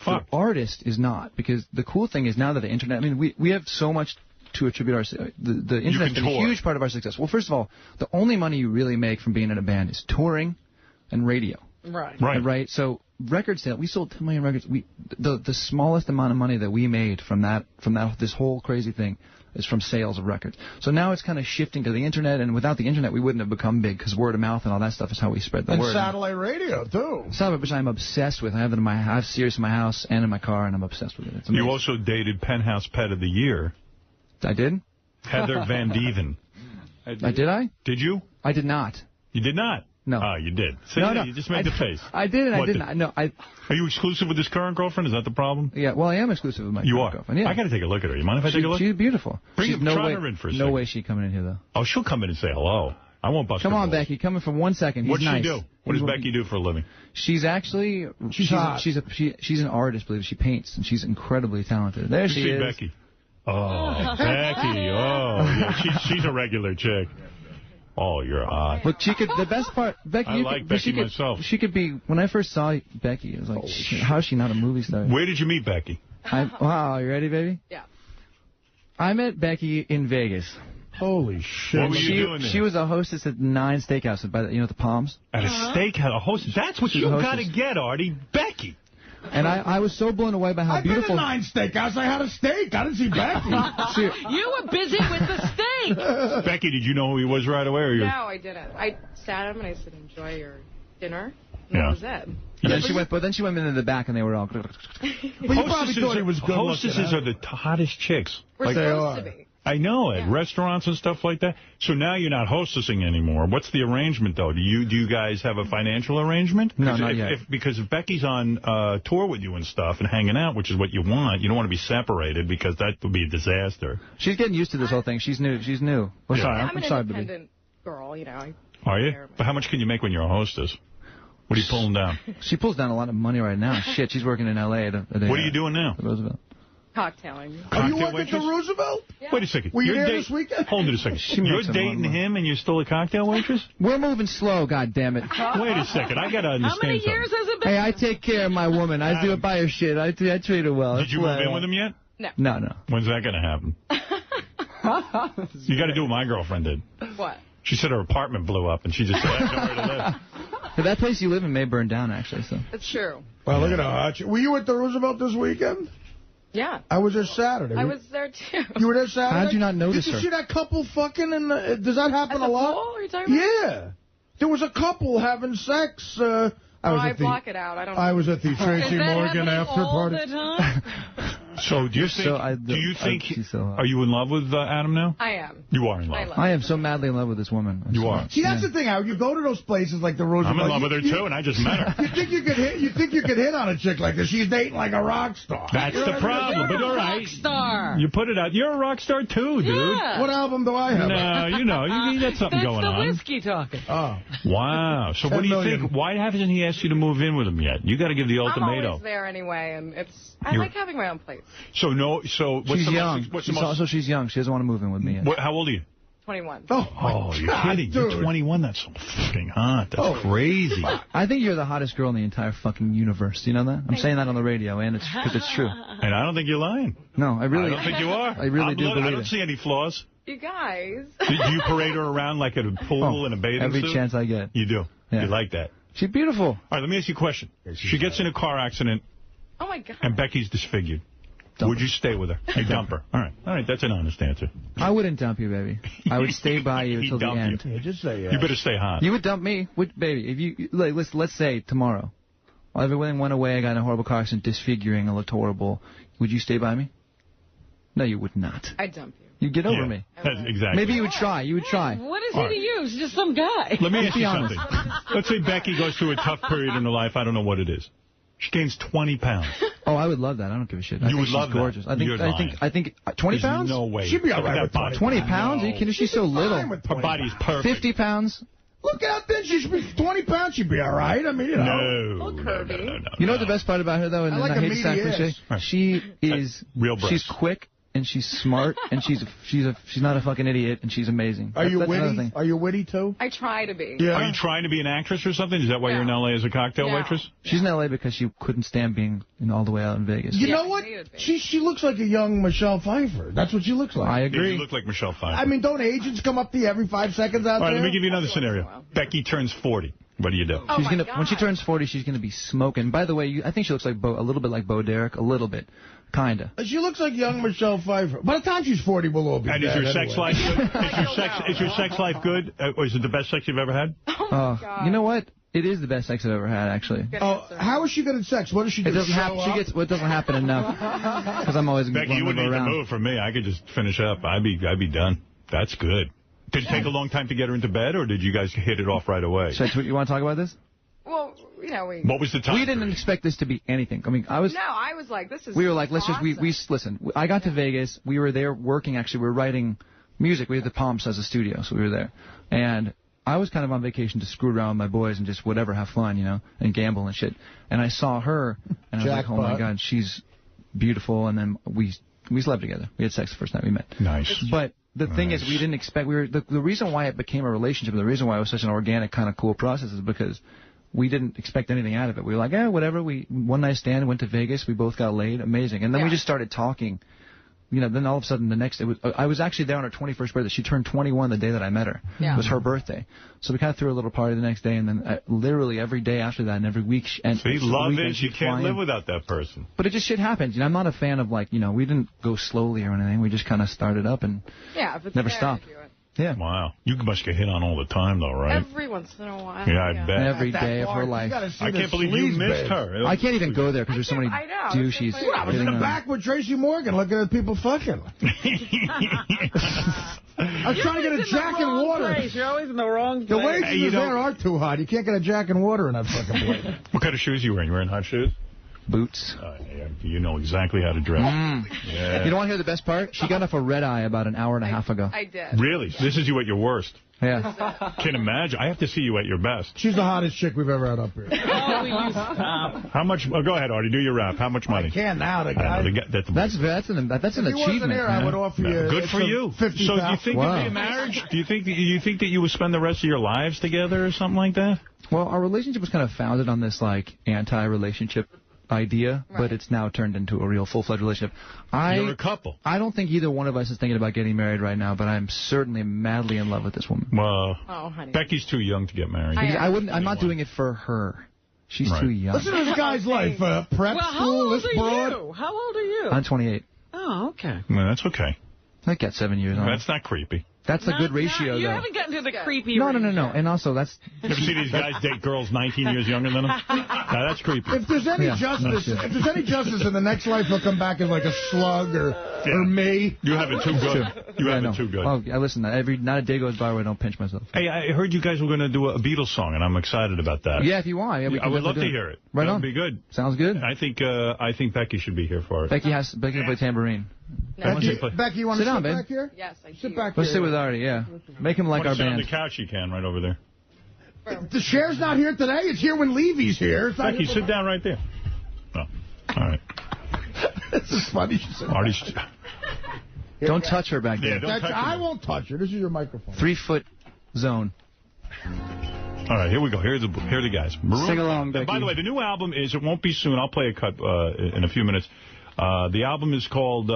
The artist is not, because the cool thing is now that the internet, I mean, we have so much to attribute the internet's been a huge part of our success. Well, first of all, the only money you really make from being in a band is touring and radio. Right. So record sale, we sold 10 million records. The smallest amount of money that we made from this whole crazy thing is from sales of records. So now it's kind of shifting to the internet, and without the internet we wouldn't have become big, because word of mouth and all that stuff is how we spread the word. And satellite radio too. Satellite, which I'm obsessed with. I have Sirius in my house and in my car, and I'm obsessed with it. It's amazing. You also dated Penthouse Pet of the Year. I did? Heather Van Deven. Did I? Did you? I did not. You did not? No. Oh, you did. See, no. You just made the face. I did, and I didn't. No, Are you exclusive with this current girlfriend? Is that the problem? Yeah, well, I am exclusive with my current girlfriend. Yeah. I got to take a look at her. You mind if I take a look? She's beautiful. Try her in for a second. No way she's coming in here, though. Oh, she'll come in and say hello. I won't bust her Come on, balls. Becky. Come in for 1 second. What's she do? What does Becky do for a living? She's actually... She's an artist, believe it. She paints, and she's incredibly talented. There she is. Becky. Oh, Becky. Oh, yeah, she's a regular chick. Oh, you're hot. Look, the best part, Becky. I like Becky myself. She could be. When I first saw Becky, it was like, how is she not a movie star? Where did you meet Becky? Wow, you ready, baby? Yeah. I met Becky in Vegas. Holy shit! What were you doing there? She was a hostess at 9 Steakhouse by the Palms. At a steakhouse, a hostess. That's what you got to get, Artie. Becky. And I was so blown away by how beautiful... I've been to 9 steakhouse. I had a steak. I didn't see Becky. You were busy with the steak. Becky, did you know who he was right away? Or No, I didn't. I sat him and I said, enjoy your dinner. And that was it. And then she went into the back and they were all... But you probably thought he was good. Hostesses are the hottest chicks. We're supposed to be. I know, at restaurants and stuff like that. So now you're not hostessing anymore. What's the arrangement, though? Do you guys have a financial arrangement? No, not yet. Because if Becky's on tour with you and stuff and hanging out, which is what you want, you don't want to be separated because that would be a disaster. She's getting used to this whole thing. She's new. Well, sorry, I'm an sorry, independent girl, you know. Are you? But how much can you make when you're a hostess? What are you pulling down? She pulls down a lot of money right now. Shit, she's working in L.A. What are you doing now? Roosevelt. Cocktailing. Are you working at the Roosevelt? Yeah. Wait a second. Were you there this weekend? Hold it a second. You're dating him and you're still a cocktail waitress? We're moving slow, goddammit. Wait a second. I got to understand How many something. years has it been? Hey, I take care of my woman. I do it by her shit. I treat her well. Did you move in with him yet? No. No. When's that going to happen? You got to do what my girlfriend did. What? She said her apartment blew up and she just said, I have nowhere to live. That place you live in may burn down, actually. So. It's true. Well, look at how hot you... Were you at the Roosevelt this weekend? Yeah. I was there Saturday. I was there, too. You were there Saturday? How'd you not notice her? Did you see that couple fucking in the... Does that happen a lot? Pool, are you talking about? Yeah. There was a couple having sex. I block it out. I was at the Tracy Morgan after party. So do you think are you in love with Adam now? I am. You are in love. I am so madly in love with this woman. You are. See, that's the thing, Howard. You go to those places like the Roosevelt. I'm in love with her, too, and I just met her. You think you could hit on a chick like this. She's dating like a rock star. That's the problem, but all right. Rock star. You put it out. You're a rock star, too, dude. Yeah. What album do I have? No, you got something going on. That's the whiskey talking. Oh. Wow. So what do you think? Why hasn't he asked you to move in with him yet? You got to give the ultimatum. I'm always there anyway, and I like having my own place. So what's she's young. Also, she's young. She doesn't want to move in with me yet. How old are you? 21. Oh, you're kidding. Dude. You're 21. That's so fucking hot. That's crazy. I think you're the hottest girl in the entire fucking universe. Do you know that? I'm saying that on the radio, and it's because it's true. And I don't think you're lying. No, I don't think you are. I really do believe I don't see any flaws. You guys. Do you parade her around like at a pool in a bathing every suit? Every chance I get. You do? Yeah. You like that? She's beautiful. All right, let me ask you a question. She gets in a car accident. Oh, my God. And Becky's disfigured. Would you stay with her? I dump her. All right, that's an honest answer. I wouldn't dump you, baby. I would stay by you until the end. Yeah, just say yes. You better stay hot. You would dump me, baby. If you let's say tomorrow, everything went away. I got in a horrible car accident, disfiguring. I looked horrible. Would you stay by me? No, you would not. I'd dump you. You'd get over me. Exactly. Maybe you would try. You would try. What is he to you? He's just some guy. Let me ask you something. Let's say Becky goes through a tough period in her life. I don't know what it is. She gains 20 pounds. Oh, I would love that. I don't give a shit. You would love that. Gorgeous. I think 20 pounds? No way. She'd be all right with 20 pounds? Are you kidding? She's so little. Her body's perfect. 50 pounds? Look how thin she should be. 20 pounds, she'd be all right. I mean, you know. No. You know what the best part about her, though? And I hate to sound cliche. She is... Real breasts. She's quick. And she's smart, and she's not a fucking idiot, and she's amazing. Are you witty? Are you witty, too? I try to be. Yeah. Are you trying to be an actress or something? Is that why you're in L.A. as a cocktail waitress? She's in L.A. because she couldn't stand being all the way out in Vegas. You know what? She looks like a young Michelle Pfeiffer. That's what she looks like. I agree. You look like Michelle Pfeiffer. I mean, don't agents come up to you every 5 seconds out there? All right, let me give you another scenario. Becky turns 40. What do you do? When she turns 40, she's gonna be smoking. By the way, I think she looks like a little bit like Bo Derek, a little bit, kinda. She looks like young Michelle Pfeiffer. By the time she's 40, we'll all be dead. And is your anyway. sex life good? Is your sex life good? Or is it the best sex you've ever had? Oh my God. You know what? It is the best sex I've ever had, actually. How is she good at sex? What does she do? It doesn't happen. It doesn't happen enough. Because I'm always Becky, you wouldn't need to move for me. I could just finish up. I'd be done. That's good. Did it take a long time to get her into bed, or did you guys hit it off right away? You want to talk about this? Well, you know, What was the time? We didn't expect this to be anything. I mean, I was like, this is We were like, let's awesome. listen. I got to Vegas. We were there working, actually. We were writing music. We had the Palms as a studio, so we were there. And I was kind of on vacation to screw around with my boys and just whatever, have fun, you know, and gamble and shit. And I saw her, and I was like, oh, my God, she's beautiful. And then we slept together. We had sex the first night we met. Nice. But the thing is, we didn't expect, the reason why it became a relationship, the reason why it was such an organic kind of cool process is because we didn't expect anything out of it. We were like, whatever. One night stand, went to Vegas. We both got laid. Amazing. And then we just started talking then all of a sudden the next, I was actually there on her 21st birthday. She turned 21 the day that I met her. Yeah. It was her birthday. So we kind of threw a little party the next day, and then literally every day after that and every week. And so you love it. You can't live without that person. But it just shit happens. I'm not a fan of, we didn't go slowly or anything. We just kind of started up and never stopped. Yeah. Wow. You must get hit on all the time, though, right? Every once in a while. Yeah, I bet. Every day of her life. I can't believe you missed her. I can't even go there because there's so many douches. I was in the back with Tracy Morgan looking at people fucking. I was trying to get a Jack and water. Place. You're always in the wrong place. The wages there are too hot. You can't get a Jack and water in that fucking place. What kind of shoes you wearing? You wearing hot shoes? Boots. Yeah, you know exactly how to dress. Yeah. You don't want to hear the best part? She got off a red eye about an hour and a half ago. I did. Really? This is you at your worst. Yeah. Can't imagine. I have to see you at your best. She's the hottest chick we've ever had up here. Oh, will you stop? How much? Oh, go ahead, Artie. Do your rap. How much money? I can now. The guy. That's an achievement. Here, I would offer you. Good for you. So do you think it'd be a marriage? Do you think that you would spend the rest of your lives together or something like that? Well, our relationship was kind of founded on this anti-relationship idea, but it's now turned into a real full-fledged relationship. You're a couple. I don't think either one of us is thinking about getting married right now, but I'm certainly madly in love with this woman. Well, honey. Becky's too young to get married. I'm not doing it for her. She's too young. Listen to this guy's life. Prep school, this broad. How old are you? I'm 28. Oh, okay. Well, that's okay. I got 7 years on. That's not creepy. That's a good ratio, though. You haven't gotten to the creepy No. ratio. And also, that's... You ever see these guys date girls 19 years younger than them? Now, that's creepy. If there's any justice in the next life, he'll come back as like a slug or me. You have it too good. You have it too good. Well, listen, not a day goes by where I don't pinch myself. Hey, I heard you guys were going to do a Beatles song, and I'm excited about that. Yeah, if you want. Yeah, I would love to hear it. Right on. That would be good. Sounds good. I think Becky should be here for it. Becky can play tambourine. Becky, you want to sit down, back here? Yes, I do. Sit back here. Let's sit with Artie, yeah. Make him like our band. On the couch you can, right over there. The chair's not here today. It's here when Levy's here. Becky, sit down right there. Oh, all right. This is funny. Artie's... Don't touch her back there. Yeah, I won't touch her. This is your microphone. 3-foot zone. All right, here we go. Here are the guys. Maroon. Sing along, Becky. By the way, the new album it won't be soon. I'll play a cut in a few minutes. The album is called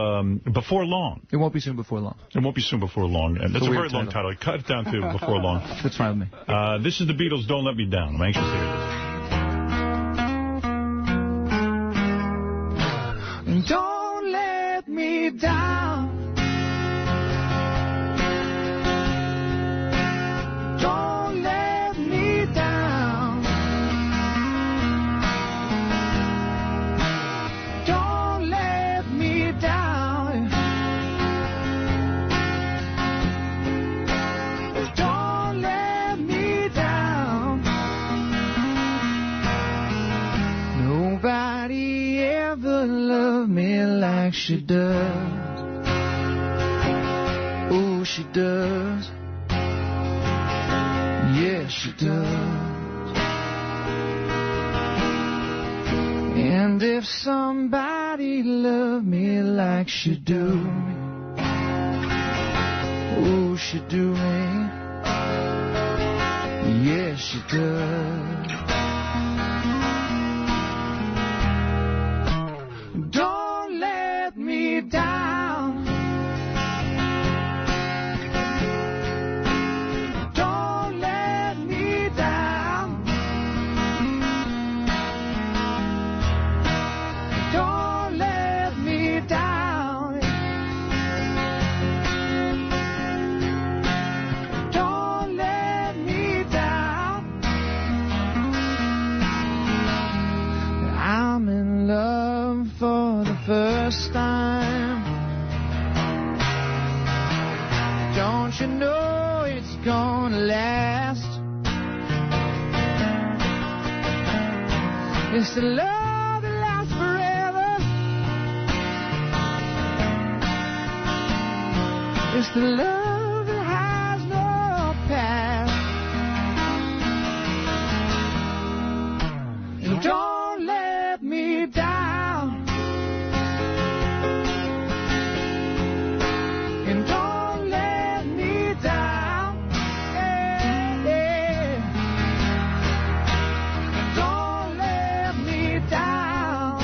Before Long. It won't be soon before long. It won't be soon before long. And that's a very long title. Cut it down to Before Long. That's fine with me. This is the Beatles, Don't Let Me Down. I'm anxious to hear this. Don't let me down. Don't let me down. Don't let me down. Don't let me down. Nobody ever loved me like she does. Oh, she does. Yeah, she does. And if somebody loved me like she do me, oh, she do me. Yeah, she does. Don't let me down. Don't let me down. Don't let me down. Don't let me down. I'm in love for the first time. Don't you know it's gonna last? It's the love that lasts forever. It's the love that has no past. And don't let me down. And don't let me down. Yeah, yeah. Don't let me down.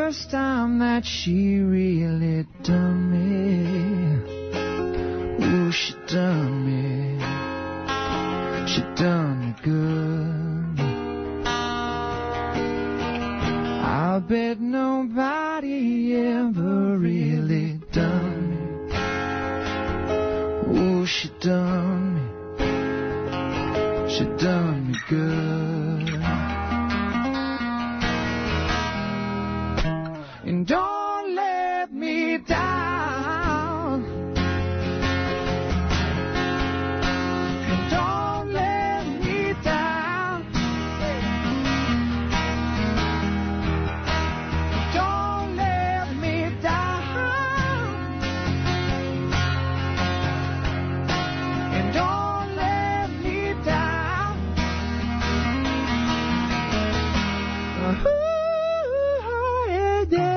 first time that she really done me. Ooh, she done me. She done me good. I'll bet nobody ever really done me. Ooh, she done me. She done me good. And don't let me down. And don't let me down. Don't let me down. And don't let me down. Ooh, yeah.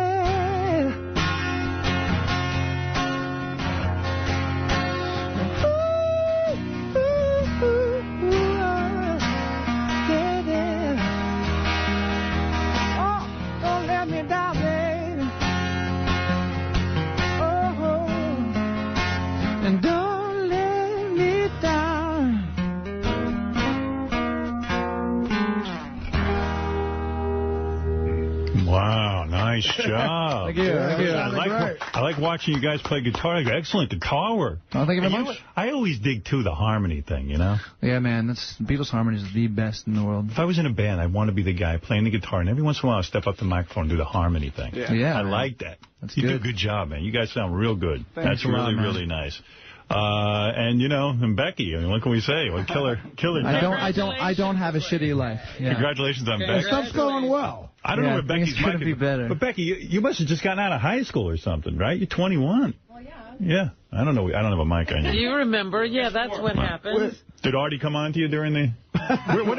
Wow, nice job. Thank you. Thank you. I like watching you guys play guitar. Excellent guitar work. Oh, thank you very much. I always dig, too, the harmony thing, you know? Yeah, man, Beatles harmony is the best in the world. If I was in a band, I'd want to be the guy playing the guitar, and every once in a while I'd step up the microphone and do the harmony thing. Yeah, I like that. You do a good job, man. You guys sound real good. Thanks That's really, really nice. And, you know, and Becky, I mean, what can we say? What killer. I don't have a shitty life. Yeah. Congratulations on Becky. Stuff's going well. I don't know where Becky's going to be better. But Becky, you must have just gotten out of high school or something, right? You're 21. Well, yeah. Yeah. I don't know. I don't have a mic on you. You remember? Yeah, that's what happened. Did Artie come on to you during the...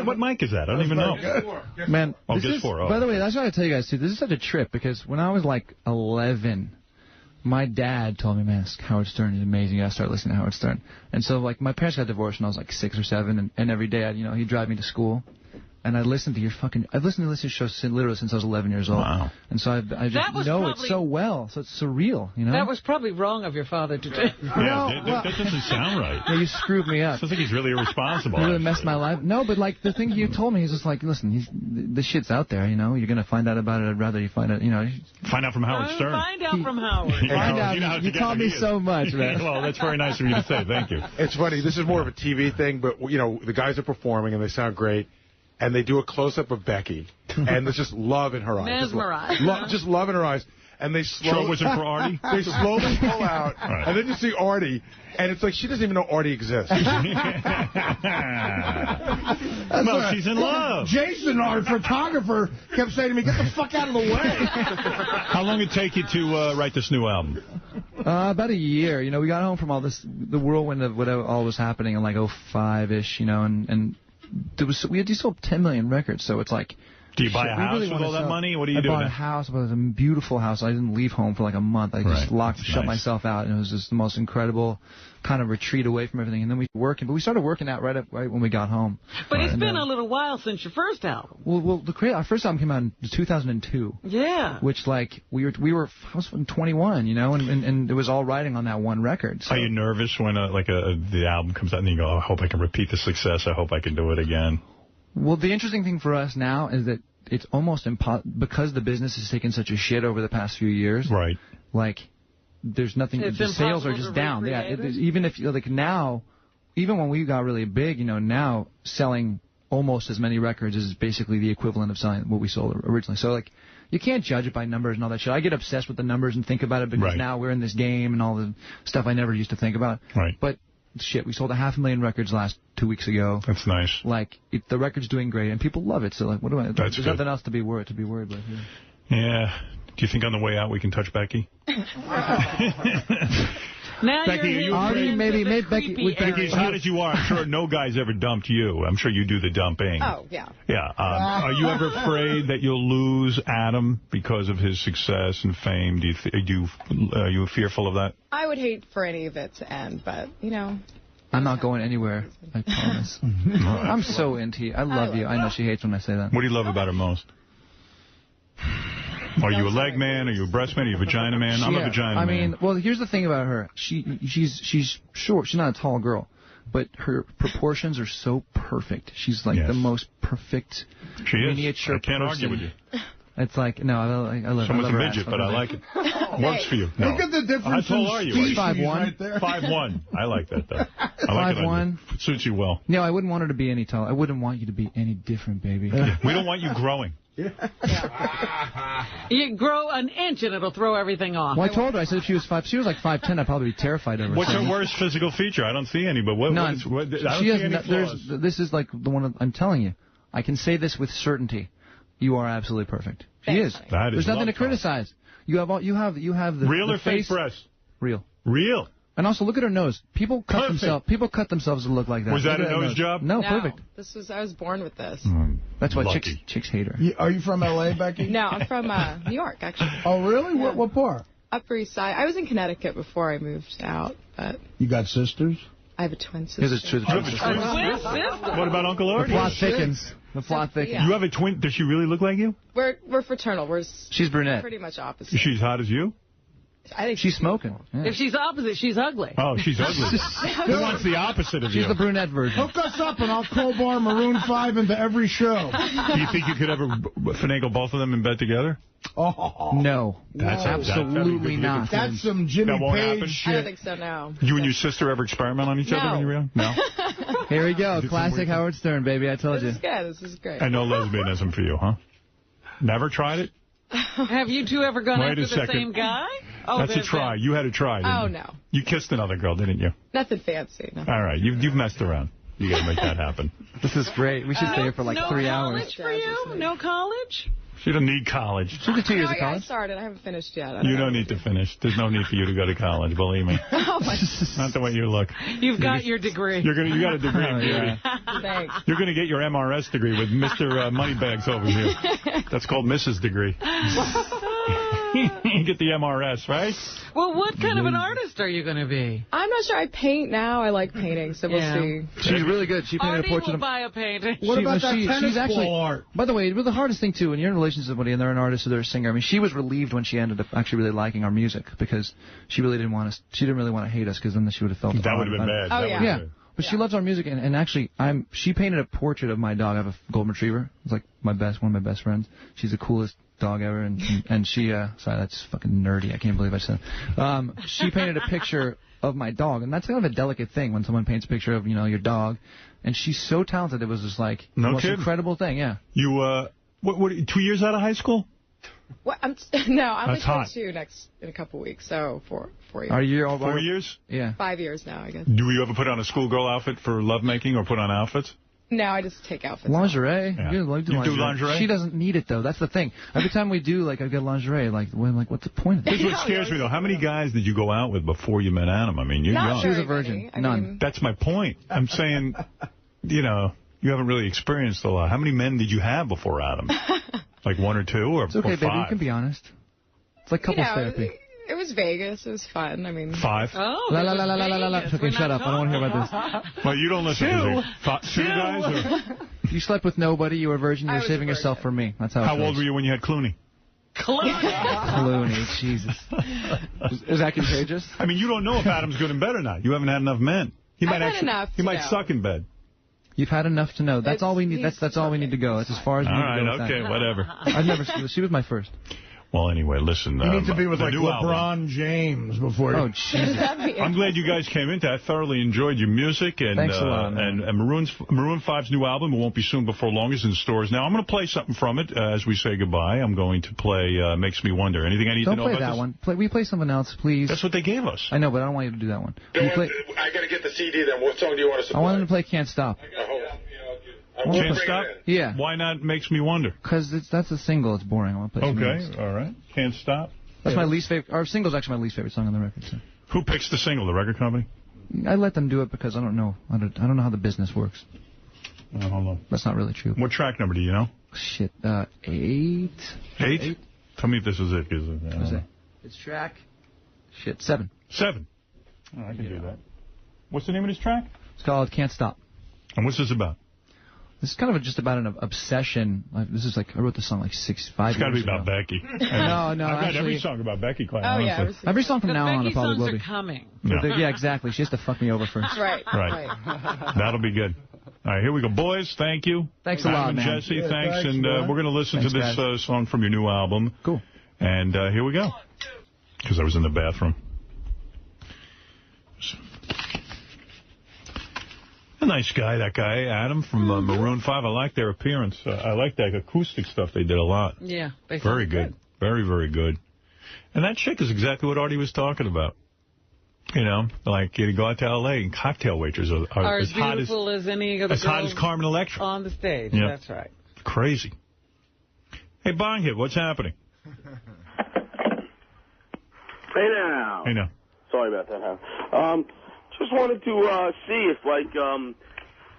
what mic is that? I don't even know. Man, Guess 4. Oh. By the way, that's what I tell you guys, too. This is such a trip because when I was like 11... my dad told me, man, Howard Stern is amazing. You got to start listening to Howard Stern. And so, like, my parents got divorced when I was like 6 or 7, and every day, he'd drive me to school. And I listened to I've listened to this show literally since I was 11 years old. Wow. And so I just know it so well. So it's surreal, you know? That was probably wrong of your father to do. Yeah, that doesn't sound right. Yeah, you screwed me up. Sounds like he's really irresponsible. He really messed my life. No, but like the thing you told me, he's just like, listen, the shit's out there, you know? You're going to find out about it. I'd rather you find out, you know. Find out from Howard Stern. Find out from Howard. Find out. You taught me so much, man. Well, that's very nice of you to say. Thank you. It's funny. This is more of a TV thing, but, you know, the guys are performing and they sound great. And they do a close-up of Becky, and there's just love in her eyes. Mesmerized. Just love in her eyes. And they slowly... Sure was it for Artie? They slowly pull out, right. And then you see Artie, and it's like she doesn't even know Artie exists. No, she's in love. Jason, our photographer, kept saying to me, get the fuck out of the way. How long did it take you to write this new album? About a year. You know, we got home from all this, the whirlwind of what all was happening in like 05-ish, you know, and we sold 10 million records, so it's like... Do you buy a house with all that money? What do you do? I bought a house. It was a beautiful house. I didn't leave home for like a month. I just shut myself out, and it was just the most incredible kind of retreat away from everything. And then we were working, but we started working out right when we got home. But it's been a little while since your first album. Well, our first album came out in 2002. Yeah. Which like I was 21, you know, and it was all riding on that one record. So. Are you nervous when the album comes out and you go, oh, I hope I can repeat the success. I hope I can do it again. Well, the interesting thing for us now is that it's almost impossible because the business has taken such a shit over the past few years. Right. Like, there's nothing. The sales are just down. Yeah. Even if now, even when we got really big, you know, now selling almost as many records is basically the equivalent of selling what we sold originally. So like, you can't judge it by numbers and all that shit. I get obsessed with the numbers and think about it because now we're in this game and all the stuff I never used to think about. Right. But. Shit, we sold 500,000 records 2 weeks ago. That's nice. Like, the record's doing great, and people love it. So, like, there's nothing else to be worried about here. Yeah. Do you think on the way out we can touch Becky? Now Becky, you're maybe Becky, as hot as you are, I'm sure no guy's ever dumped you. I'm sure you do the dumping. Oh, yeah. Yeah. Are you ever afraid that you'll lose Adam because of his success and fame? Are you fearful of that? I would hate for any of it to end, but, you know. I'm not going anywhere, I promise. I'm so into you. I love you. I know she hates when I say that. What do you love about her most? Are you a leg man? Are you a breast man? Are you a vagina man? I'm a vagina man. I mean, well, here's the thing about her. She's short. She's not a tall girl, but her proportions are so perfect. She's like the most perfect miniature person. I can't argue with you. It's like, no, I love Someone's her a midget, but I like it. Works for you. No. Look at the difference. How tall are you? She's 5'1". Right there. 5'1". I like that, though. I like 5'1". It suits you well. No, I wouldn't want her to be any taller. I wouldn't want you to be any different, baby. We don't want you growing. You grow an inch and it'll throw everything off. Well, I told her, I said if she was like 5'10", I'd probably be terrified of her. What's her worst physical feature? I don't see any, but what? None. I don't see any flaws. This is like the one I'm telling you. I can say this with certainty. You are absolutely perfect. She is. There's nothing to criticize. You have the real or face. fake breasts? Real. Real. And also look at her nose. People cut themselves to look like that. Was that a nose job? No, perfect. I was born with this. That's why chicks hate her. Are you from L.A., Becky? No, I'm from New York, actually. Oh, really? Yeah. What part? Upper East Side. I was in Connecticut before I moved out, but... You got sisters? I have a twin sister. What about Uncle Artie? The plot thickens. The plot thickens. Yeah. You have a twin. Does she really look like you? We're fraternal. She's brunette. Pretty much opposite. She's hot as you? I think she's smoking. Yeah. If she's opposite, she's ugly. Oh, she's ugly. Who wants the opposite of you? She's the brunette version. Hook us up and I'll crowbar Maroon 5 into every show. Do you think you could ever finagle both of them in bed together? Oh. No. That's absolutely not. That's some Jimmy Page shit. I don't think so, no. You and your sister ever experiment on each other when you were young? No? Here we go. Classic Howard Stern, baby. I told you. This is great. And no lesbianism for you, huh? Never tried it? Have you two ever gone after the same guy? Oh, that's a try. You had a try, didn't you? No. You kissed another girl, didn't you? Nothing fancy. No. All right. You've messed around. You got to make that happen. This is great. We should stay here for like 3 hours. No college for you? No college? She doesn't need college. She did 2 years of college. I started. I haven't finished yet. You don't need to finish. There's no need for you to go to college, believe me. Not the way you look. You've got your degree. You got a degree in beauty. Thanks. You're going to get your MRS degree with Mr. Moneybags over here. That's called Mrs. degree. You get the MRS, right? Well, what kind of an artist are you going to be? I'm not sure. I paint now. I like painting, so we'll see. She's really good. She painted Artie a portrait will of... buy a painting. What about that tennis ball art? By the way, the hardest thing, too, when you're in a relationship with somebody and they're an artist or they're a singer, I mean, she was relieved when she ended up actually really liking our music because she really didn't want us... She didn't really want to hate us because then she would have felt... That would have been bad. Oh, yeah. But she loves our music, and actually, she painted a portrait of my dog. I have a golden retriever. It's like one of my best friends. She's the coolest dog ever, and she, sorry, that's fucking nerdy. I can't believe I said she painted a picture of my dog, and that's kind of a delicate thing when someone paints a picture of, your dog, and she's so talented. It was just like the most incredible thing, yeah. You, what 2 years out of high school? What, I'm like hot. 22 in a couple weeks, so 4 years. Are you 4 years? Yeah. 5 years now, I guess. Do you ever put on a schoolgirl outfit for lovemaking or put on outfits? No, I just take outfits. Lingerie. Yeah. You do lingerie. She doesn't need it, though. That's the thing. Every time we do, I get lingerie, I'm like, what's the point of this? Here's what scares me, though. How many guys did you go out with before you met Adam? I mean, you're young. She was a virgin. None. That's my point. I'm saying, you haven't really experienced a lot. How many men did you have before Adam? Like 1 or 2 or 5? It's okay, baby. You can be honest. It's like couples therapy. It was Vegas. It was fun. I mean... 5? Oh, la la la la la la la. Okay, shut up. I don't want to hear about this. Well, you don't listen to 2 guys? Or? You slept with nobody. You were a virgin. You were saving yourself for me. That's how. How old were you when you had Clooney? Clooney, Jesus. Is that contagious? I mean, you don't know if Adam's good in bed or not. You haven't had enough men. He might suck in bed. You've had enough to know. That's all we need. That's all we need to go. That's as far as we need to go. All right, okay, whatever. I've never. She was my first. Well, anyway, listen. You need to be with like LeBron album. James before. Oh, Jesus. I'm glad you guys came in. I thoroughly enjoyed your music. And, thanks a lot, man. And Maroon 5's new album, it won't be soon before long, is in stores now. I'm going to play something from it as we say goodbye. I'm going to play Makes Me Wonder. Anything I need to know about this? Don't play that one. We play something else, please. That's what they gave us. I know, but I don't want you to do that one. I got to get the CD then. What song do you want us to play? I want him to play Can't Stop. Can't Stop? Yeah. Why not Makes Me Wonder? Because that's a single. It's boring. I want to play something else. All right. Can't Stop. That's my least favorite. Our single's actually my least favorite song on the record. So. Who picks the single? The record company? I let them do it because I don't know. I don't know how the business works. Hold on. That's not really true. What track number do you know? Shit. 8. 8? Tell me if this is it. It's track. 7. 7. Oh, I can do that. What's the name of this track? It's called Can't Stop. And what's this about? This is kind of just about an obsession. This is like, I wrote the song like 5 years ago. It's got to be about Becky. No, I've got every song about Becky, quite honestly. Every song from now on will probably will be. Becky songs are coming. Yeah, exactly. She has to fuck me over first. Right. That'll be good. All right, here we go. Boys, thank you. Thanks a lot, man. Jesse, thanks. And we're going to listen to this song from your new album. Cool. And here we go. Because I was in the bathroom. A nice guy, that guy, Adam from Maroon 5. I like their appearance. I like that acoustic stuff they did a lot. Yeah. Very good. Very, very good. And that chick is exactly what Artie was talking about. You know, like you go out to L.A. and cocktail waiters are as beautiful as any of the girls hot as Carmen Electra on the stage. Yep. That's right. Crazy. Hey, Bong Hit, what's happening? Hey now. Hey now. Sorry about that, Hal. Just wanted to see if, like,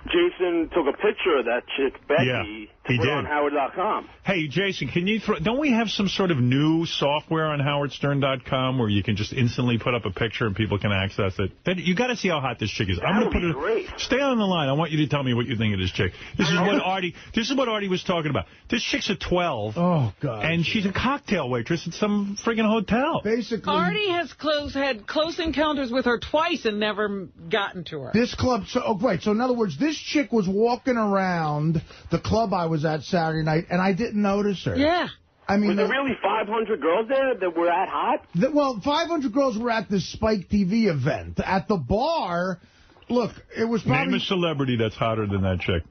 Jason took a picture of that chick, Becky, to put on Howard.com. Hey, Jason, can you don't we have some sort of new software on HowardStern.com where you can just instantly put up a picture and people can access it? You got to see how hot this chick is. I'm going to put it. Great. Stay on the line. I want you to tell me what you think of this chick. This is what Artie was talking about. This chick's a 12. Oh God. And she's a cocktail waitress at some friggin' hotel. Basically, Artie has had close encounters with her twice and never gotten to her. This club. So in other words, this chick was walking around the club I was at Saturday night, and I didn't notice her. Yeah. I mean, was there really 500 girls there that were that hot? Well, 500 girls were at this Spike TV event. At the bar, look, it was probably... Name a celebrity that's hotter than that chick.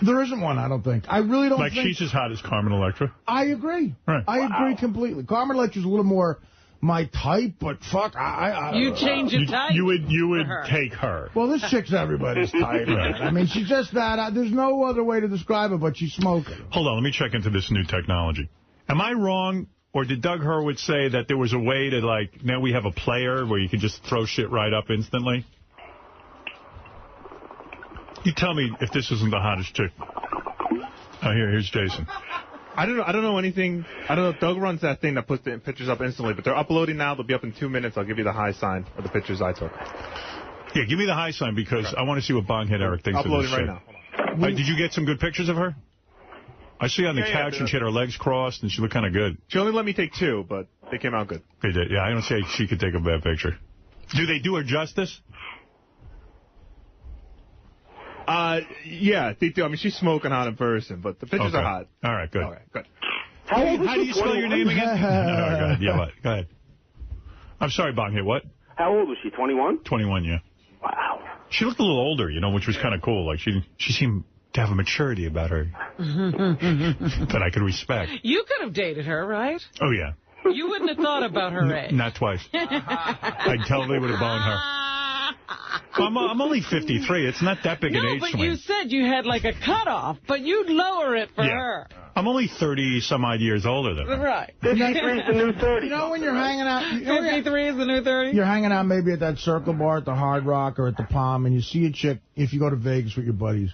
There isn't one, I don't think. I really don't think... Like, she's as hot as Carmen Electra? I agree. Right. I agree completely. Carmen Electra's a little more my type, but fuck, you change your type. You would take her. Well, this chick's everybody's type. Right. I mean, she's just that. There's no other way to describe her, but she's smoking. Hold on, let me check into this new technology. Am I wrong, or did Doug Hurwitz say that there was a way to, like, now we have a player where you can just throw shit right up instantly? You tell me if this isn't the hottest chick. Oh, here's Jason. I don't know anything. I don't know. Doug runs that thing that puts the pictures up instantly, but they're uploading now. They'll be up in 2 minutes. I'll give you the high sign of the pictures I took. Yeah, give me the high sign because I want to see what Bonghead Eric thinks of this shit. Uploading right now. Did you get some good pictures of her? I see her on the couch and she had her legs crossed and she looked kind of good. She only let me take 2, but they came out good. They did. Yeah, I don't say she could take a bad picture. Do they do her justice? Yeah, they do. I mean, she's smoking hot in person, but the pictures are hot. All right, good. All right, good. How do you spell your name again? Go ahead. Yeah, what? Go ahead. I'm sorry, Bonghead, what? How old was she, 21? 21, yeah. Wow. She looked a little older, you know, which was kind of cool. Like, she seemed to have a maturity about her that I could respect. You could have dated her, right? Oh, yeah. You wouldn't have thought about her age. Not twice. I totally would have boned her. I'm only 53. It's not that big an age but swing. you said you had like a cutoff, but you'd lower it for her. I'm only 30-some-odd years older than her. Right. 53 is the new 30. You know when you're hanging out... 53 is the new 30? You're hanging out maybe at that Circle Bar at the Hard Rock or at the Palm, and you see a chick, if you go to Vegas with your buddies,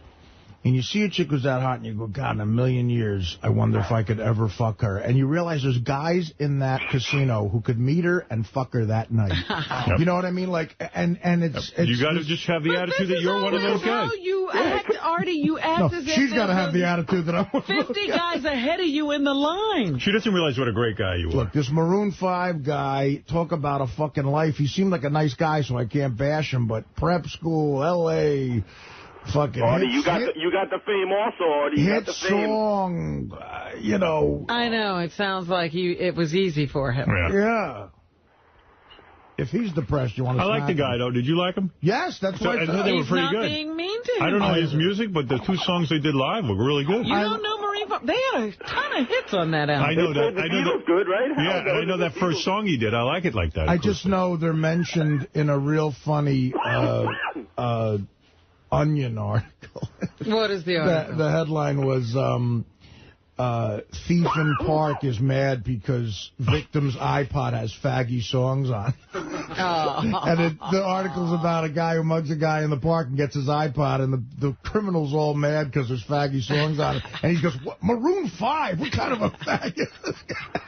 and you see a chick who's that hot, and you go, God, in a million years, I wonder if I could ever fuck her. And you realize there's guys in that casino who could meet her and fuck her that night. You know what I mean? Like, and it's you got to just have the attitude that you're one of those guys. How you act, Artie, you act as if she's got to have the attitude that I'm 50 guys ahead of you in the line. She doesn't realize what a great guy you are. Look, this Maroon 5 guy, talk about a fucking life. He seemed like a nice guy, so I can't bash him, but prep school, L.A., fucking Artie, you got the fame also, Artie. You got the fame. Song, you know. I know. It sounds like it was easy for him. Yeah. If he's depressed, you want to. I like the guy, though. Did you like him? Yes, that's why. I thought they were pretty not good. Being mean to him. I don't know his music, but the 2 songs they did live were really good. You don't know Maroon 5? They had a ton of hits on that album. I know that. I know that. Good, right? Yeah, and I know that first song he did. I like it like that. I just know they're mentioned in a real funny Onion article. What is the article? The headline was, Thief in Park is mad because victim's iPod has faggy songs on. And the article's about a guy who mugs a guy in the park and gets his iPod, and the criminal's all mad because there's faggy songs on it. And he goes, what, Maroon 5? What kind of a faggot is this guy?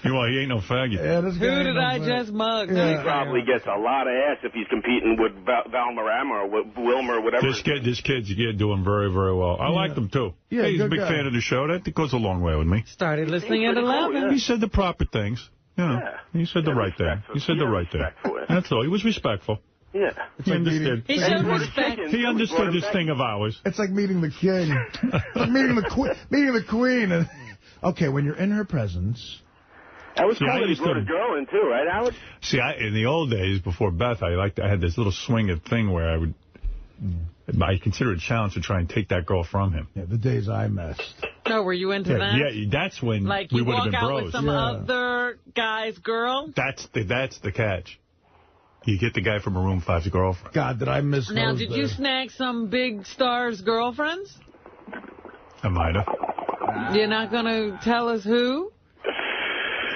Well, he ain't no faggot. Yeah, this guy Who did I just mug? He probably gets a lot of ass if he's competing with Valmarama or Wilmer or whatever. This kid's doing very, very well. I like him, too. Yeah, he's a big fan of the show. That goes a long way with me. Started listening at 11. He said the proper things. You know, he said the right thing. He said the right thing. That's all. He was respectful. Yeah. He understood. He showed respect. He understood this thing of ours. It's like meeting the king. It's like meeting the queen. And, okay, when you're in her presence... That was cool that he brought a girl in, too, right, Howard? See, in the old days, before Beth, I had this little swinging thing where I consider it a challenge to try and take that girl from him. Yeah, the days I messed. Oh, were you into that? Yeah, that's when we would have been bros. Like, you walk out with some other guy's girl? That's the catch. You get the guy from Maroon 5's girlfriend. God, did I miss those Now, did you snag some big star's girlfriends? I might have. You're not going to tell us who?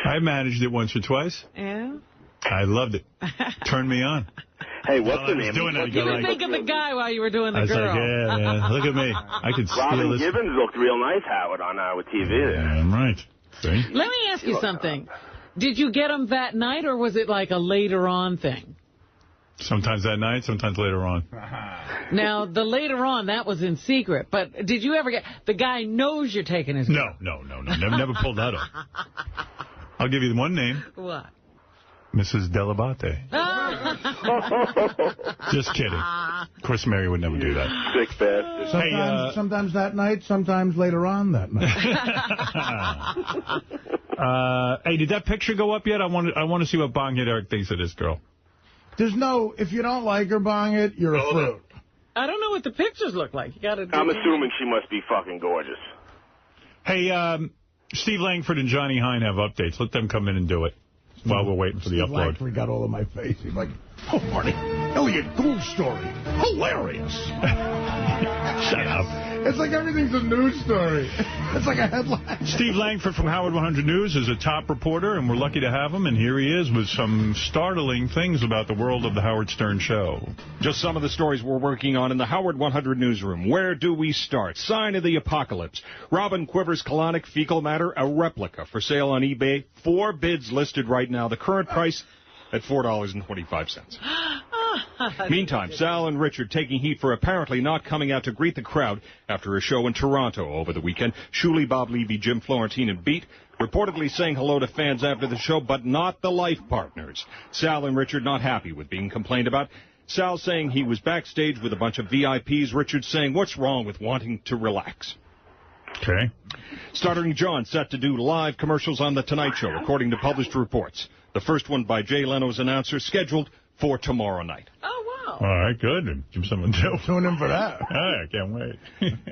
I managed it once or twice. Yeah? I loved it. Turned me on. Hey, what's the name? You didn't think of the guy while you were doing the girl. I was like, yeah, look at me. I could steal Robin this. Gibbons looked real nice, Howard, on our TV there. Yeah, right. See? Let me ask you something. Did you get him that night, or was it like a later on thing? Sometimes that night, sometimes later on. Now, the later on, that was in secret. But did you ever get... The guy knows you're taking his girl. No. Never pulled that off. I'll give you one name. What? Mrs. Delabate. Just kidding. Of course, Mary would never do that. Sick bastard. Sometimes that night, sometimes later on that night. Hey, did that picture go up yet? I want to see what Bong Hit Eric thinks of this girl. There's no, if you don't like her, Bong Hit, you're a fruit. I don't know what the pictures look like. You gotta. I'm assuming she must be fucking gorgeous. Hey, Steve Langford and Johnny Hine have updates. Let them come in and do it while we're waiting for the upload. Langford got all in my face. He's like, oh, Marty, Elliot Gould story. Hilarious. Shut up. It's like everything's a news story. It's like a headline. Steve Langford from Howard 100 News is a top reporter, and we're lucky to have him. And here he is with some startling things about the world of the Howard Stern Show. Just some of the stories we're working on in the Howard 100 newsroom. Where do we start? Sign of the apocalypse. Robin Quivers' colonic fecal matter, a replica for sale on eBay. 4 bids listed right now. The current price at $4.25. Meantime, Sal and Richard taking heat for apparently not coming out to greet the crowd after a show in Toronto over the weekend. Shuli, Bob Levy, Jim Florentine, and Beat reportedly saying hello to fans after the show, but not the life partners. Sal and Richard not happy with being complained about. Sal saying he was backstage with a bunch of VIPs. Richard saying, what's wrong with wanting to relax? Okay. Stuttering John set to do live commercials on The Tonight Show, according to published reports. The first one by Jay Leno's announcer scheduled for tomorrow night. Oh, wow. All right, good. Give someone to tune in for that. I can't wait.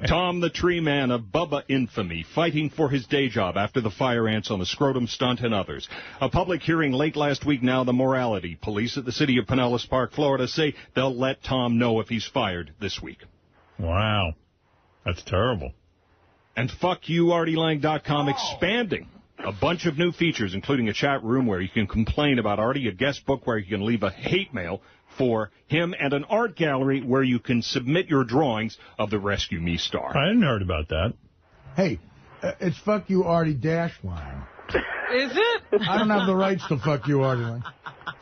Tom the Tree Man of Bubba infamy, fighting for his day job after the fire ants on the scrotum stunt and others. A public hearing late last week now, the morality police at the city of Pinellas Park, Florida, say they'll let Tom know if he's fired this week. Wow. That's terrible. And FuckYouArtieLang.com expanding. A bunch of new features, including a chat room where you can complain about Artie, a guest book where you can leave a hate mail for him, and an art gallery where you can submit your drawings of the Rescue Me star. I hadn't heard about that. Hey, it's Fuck You Artie Dashline. Is it? I don't have the rights to Fuck You Artie Lang.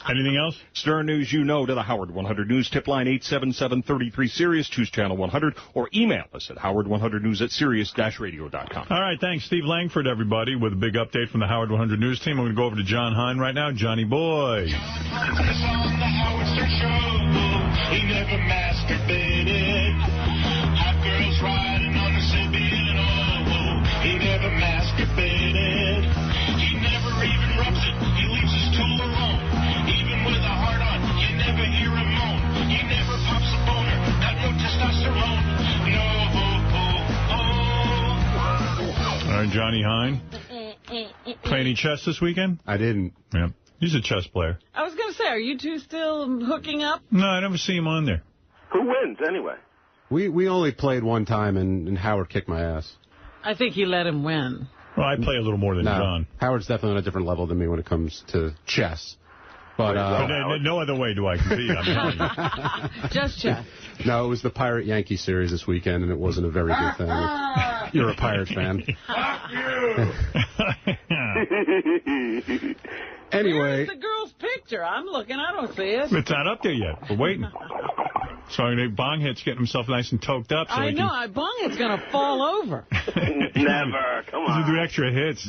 Anything else? Stern News you know to the Howard 100 News tip line 877-33-SIRIUS. Choose channel 100 or email us at howard100news@sirius-radio.com. All right, thanks. Steve Langford, everybody, with a big update from the Howard 100 News team. I'm going to go over to John Hine right now. Johnny boy. He never masturbated. Hot girls riding on the Sybian. Oh, he never masturbated. He never even rubs it. He leaves his tool alone. Even with a heart on, you never hear him moan. He never pops a boner. Got no testosterone. No. All right, Johnny Hine. Play any chess this weekend? I didn't. Yeah. He's a chess player. I was going to say, are you two still hooking up? No, I never see him on there. Who wins, anyway? We only played one time, and Howard kicked my ass. I think he let him win. Well, I play a little more than John. Howard's definitely on a different level than me when it comes to chess. But no other way do I compete, I'm telling you. Just Jeff. No, it was the Pirate-Yankee series this weekend, and it wasn't a very good thing. You're a Pirate fan. Fuck you! Anyway. Where's the girl's picture? I'm looking. I don't see it. It's not up there yet. We're waiting. So Bonghit's getting himself nice and toked up. So I know. Bonghit's going to fall over. Never. Come on. He's do extra hits.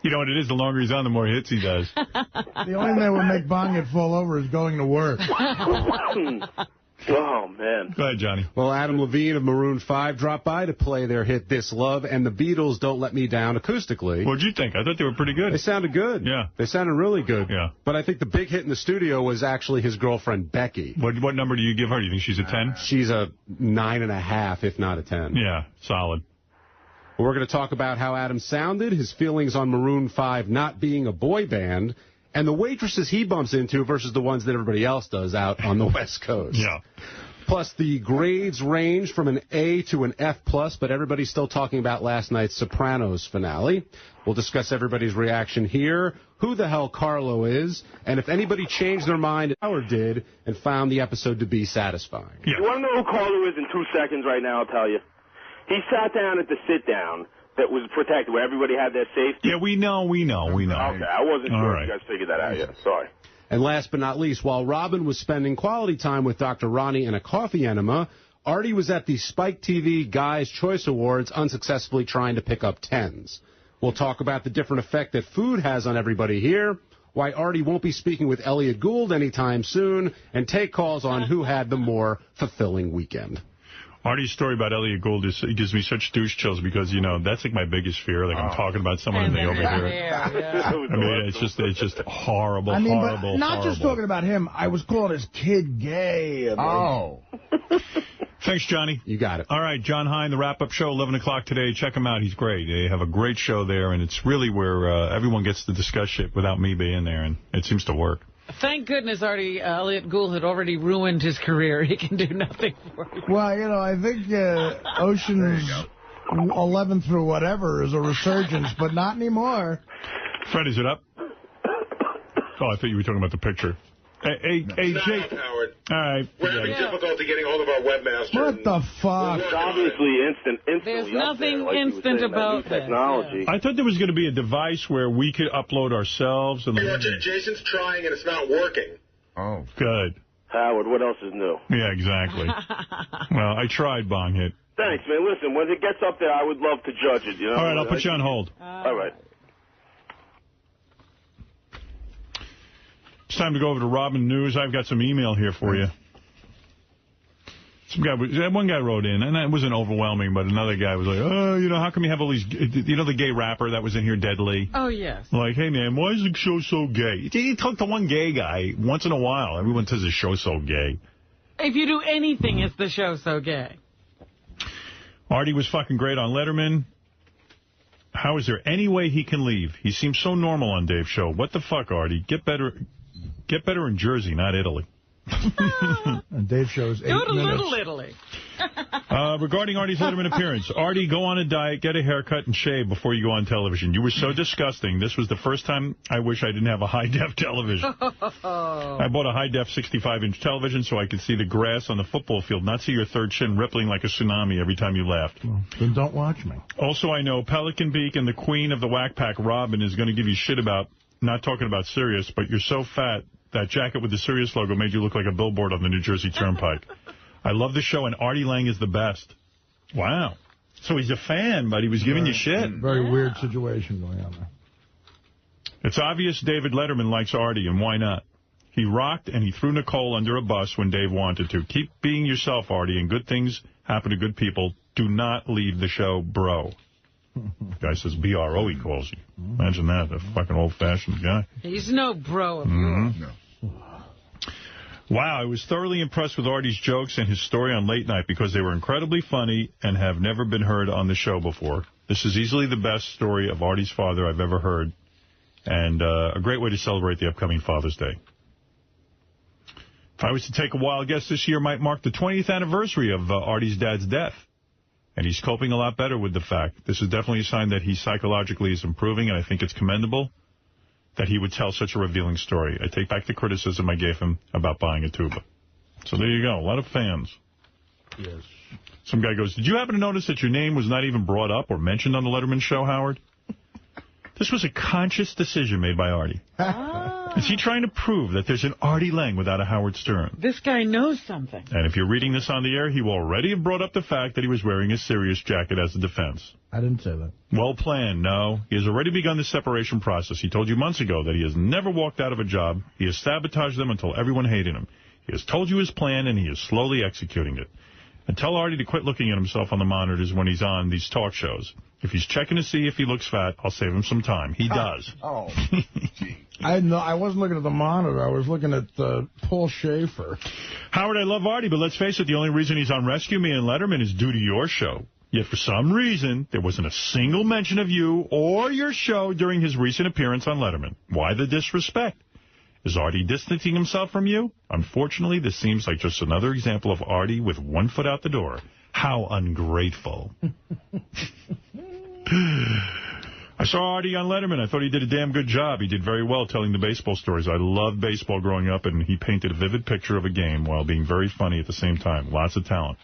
You know what it is? The longer he's on, the more hits he does. The only thing that would make Bonghit fall over is going to work. Oh, man. Go ahead, Johnny. Well, Adam Levine of Maroon 5 dropped by to play their hit This Love, and the Beatles Don't Let Me Down acoustically. What'd you think? I thought they were pretty good. They sounded good. Yeah. They sounded really good. Yeah. But I think the big hit in the studio was actually his girlfriend, Becky. What number do you give her? Do you think she's a 10? She's a 9.5, if not a 10. Yeah, solid. We're going to talk about how Adam sounded, his feelings on Maroon 5 not being a boy band, and the waitresses he bumps into versus the ones that everybody else does out on the West Coast. Yeah. Plus, the grades range from an A to an F+, but everybody's still talking about last night's Sopranos finale. We'll discuss everybody's reaction here, who the hell Carlo is, and if anybody changed their mind as Howard did and found the episode to be satisfying. Yeah. You want to know who Carlo is in 2 seconds right now? I'll tell you. He sat down at the sit-down that was protected, where everybody had their safety. Yeah, we know. Okay, I wasn't sure if you guys figured that out yet. Sorry. And last but not least, while Robin was spending quality time with Dr. Ronnie and a coffee enema, Artie was at the Spike TV Guys' Choice Awards unsuccessfully trying to pick up 10s. We'll talk about the different effect that food has on everybody here, why Artie won't be speaking with Elliot Gould anytime soon, and take calls on who had the more fulfilling weekend. Artie's story about Elliot Gould gives me such douche chills because, you know, that's like my biggest fear. Like, I'm talking about someone and they overhear it. Yeah. I mean, it's just horrible, I mean, horrible, but not horrible. just talking about him. I was calling his kid gay. Thanks, Johnny. You got it. All right, John Hine, the wrap-up show, 11 o'clock today. Check him out. He's great. They have a great show there, and it's really where everyone gets to discuss shit without me being there, and it seems to work. Thank goodness Elliot Gould had already ruined his career. He can do nothing for you. Well, you know, I think Ocean's 11 through whatever is a resurgence, but not anymore. Fred, is it up? Oh, I thought you were talking about the picture. Hey, Jake. Howard. All right. We're having difficulty getting hold of our webmaster. What the fuck? It's obviously instantly There's nothing up there, like instant about that. Technology. I thought there was going to be a device where we could upload ourselves. And Jason's trying and it's not working. Oh. Good. Howard, what else is new? Yeah, exactly. Well, I tried, Bonghit. Thanks, man. Listen, when it gets up there, I would love to judge it. You know? All right, I'll put you on hold. All right. It's time to go over to Robin News. I've got some email here for you. One guy wrote in, and it wasn't overwhelming, but another guy was like, oh, you know, how come you have all these, you know, the gay rapper that was in here, Deadly? Oh, yes. Like, hey, man, why is the show so gay? You talk to one gay guy once in a while. Everyone says the show's so gay. If you do anything, it's the show so gay. Artie was fucking great on Letterman. How is there any way he can leave? He seems so normal on Dave's show. What the fuck, Artie? Get better in Jersey, not Italy. And Dave shows 8 minutes. Go to Little Italy. Regarding Artie's Letterman appearance, Artie, go on a diet, get a haircut, and shave before you go on television. You were so disgusting. This was the first time I wish I didn't have a high-def television. I bought a high-def 65-inch television so I could see the grass on the football field, not see your third chin rippling like a tsunami every time you laughed. Well, then don't watch me. Also, I know Pelican Beak and the queen of the whack pack, Robin, is going to give you shit about not talking about Sirius, but you're so fat. That jacket with the Sirius logo made you look like a billboard on the New Jersey Turnpike. I love the show, and Artie Lang is the best. Wow. So he's a fan, but he was giving you shit. Very weird situation going on there. It's obvious David Letterman likes Artie, and why not? He rocked, and he threw Nicole under a bus when Dave wanted to. Keep being yourself, Artie, and good things happen to good people. Do not leave the show, bro. Guy says B-R-O, he calls you. Imagine that, a fucking old-fashioned guy. He's no bro of yours. No. Wow, I was thoroughly impressed with Artie's jokes and his story on Late Night because they were incredibly funny and have never been heard on the show before. This is easily the best story of Artie's father I've ever heard, and a great way to celebrate the upcoming Father's Day. If I was to take a wild guess, this year might mark the 20th anniversary of Artie's dad's death. And he's coping a lot better with the fact. This is definitely a sign that he psychologically is improving, and I think it's commendable. that he would tell such a revealing story. I take back the criticism I gave him about buying a tuba. So there you go. A lot of fans. Yes. Some guy goes, did you happen to notice that your name was not even brought up or mentioned on the Letterman show, Howard? This was a conscious decision made by Artie. Is he trying to prove that there's an Artie Lang without a Howard Stern? This guy knows something. And if you're reading this on the air, he will already have brought up the fact that he was wearing a Sirius jacket as a defense. I didn't say that. Well planned, no. He has already begun the separation process. He told you months ago that he has never walked out of a job. He has sabotaged them until everyone hated him. He has told you his plan, and he is slowly executing it. And tell Artie to quit looking at himself on the monitors when he's on these talk shows. If he's checking to see if he looks fat, I'll save him some time. He does. Oh, I wasn't looking at the monitor. I was looking at Paul Schaefer. Howard, I love Artie, but let's face it, the only reason he's on Rescue Me and Letterman is due to your show. Yet for some reason, there wasn't a single mention of you or your show during his recent appearance on Letterman. Why the disrespect? Is Artie distancing himself from you? Unfortunately, this seems like just another example of Artie with one foot out the door. How ungrateful. I saw Artie on Letterman. I thought he did a damn good job. He did very well telling the baseball stories. I loved baseball growing up, and he painted a vivid picture of a game while being very funny at the same time. Lots of talent.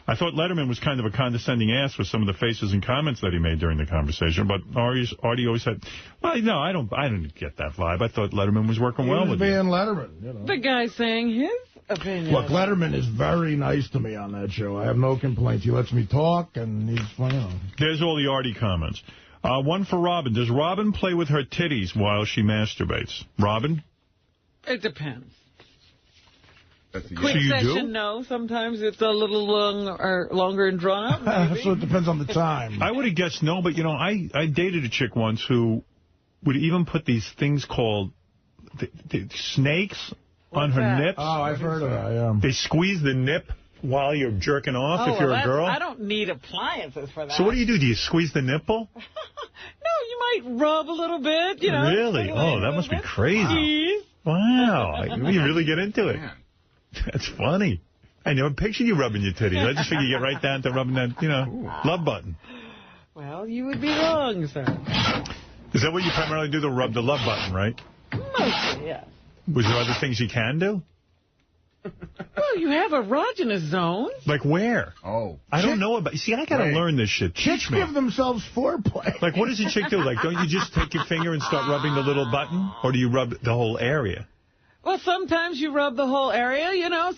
I thought Letterman was kind of a condescending ass with some of the faces and comments that he made during the conversation, but Artie always had, well, no, I didn't get that vibe. I thought Letterman was working well with you. Letterman, you know. The guy saying his opinion. Look, Letterman is very nice to me on that show. I have no complaints. He lets me talk, and he's fun, you know. There's all the Artie comments. One for Robin. Does Robin play with her titties while she masturbates? Robin? It depends. So Quick you session, do? no. Sometimes it's a little longer and drawn out, maybe. So it depends on the time. I would have guessed no, but, you know, I dated a chick once who would even put these things called the snakes on her nips. Oh, I've heard of that, yeah. They squeeze the nip while you're jerking off if you're a girl. I don't need appliances for that. So what do? Do you squeeze the nipple? No, you might rub a little bit, you know. Really? Oh, that must be crazy. Wow. You really get into it. That's funny. I never pictured you rubbing your titties. I just figured you get right down to rubbing that, you know, love button. Well, you would be wrong, sir. Is that what you primarily do, the love button, right? Mostly, yes. Was there other things you can do? Well, you have erogenous zones. Like where? Oh. I don't know about... See, I got to learn this shit. Chicks give themselves foreplay. Like, what does a chick do? Like, don't you just take your finger and start rubbing the little button? Or do you rub the whole area? Well, sometimes you rub the whole area, you know. It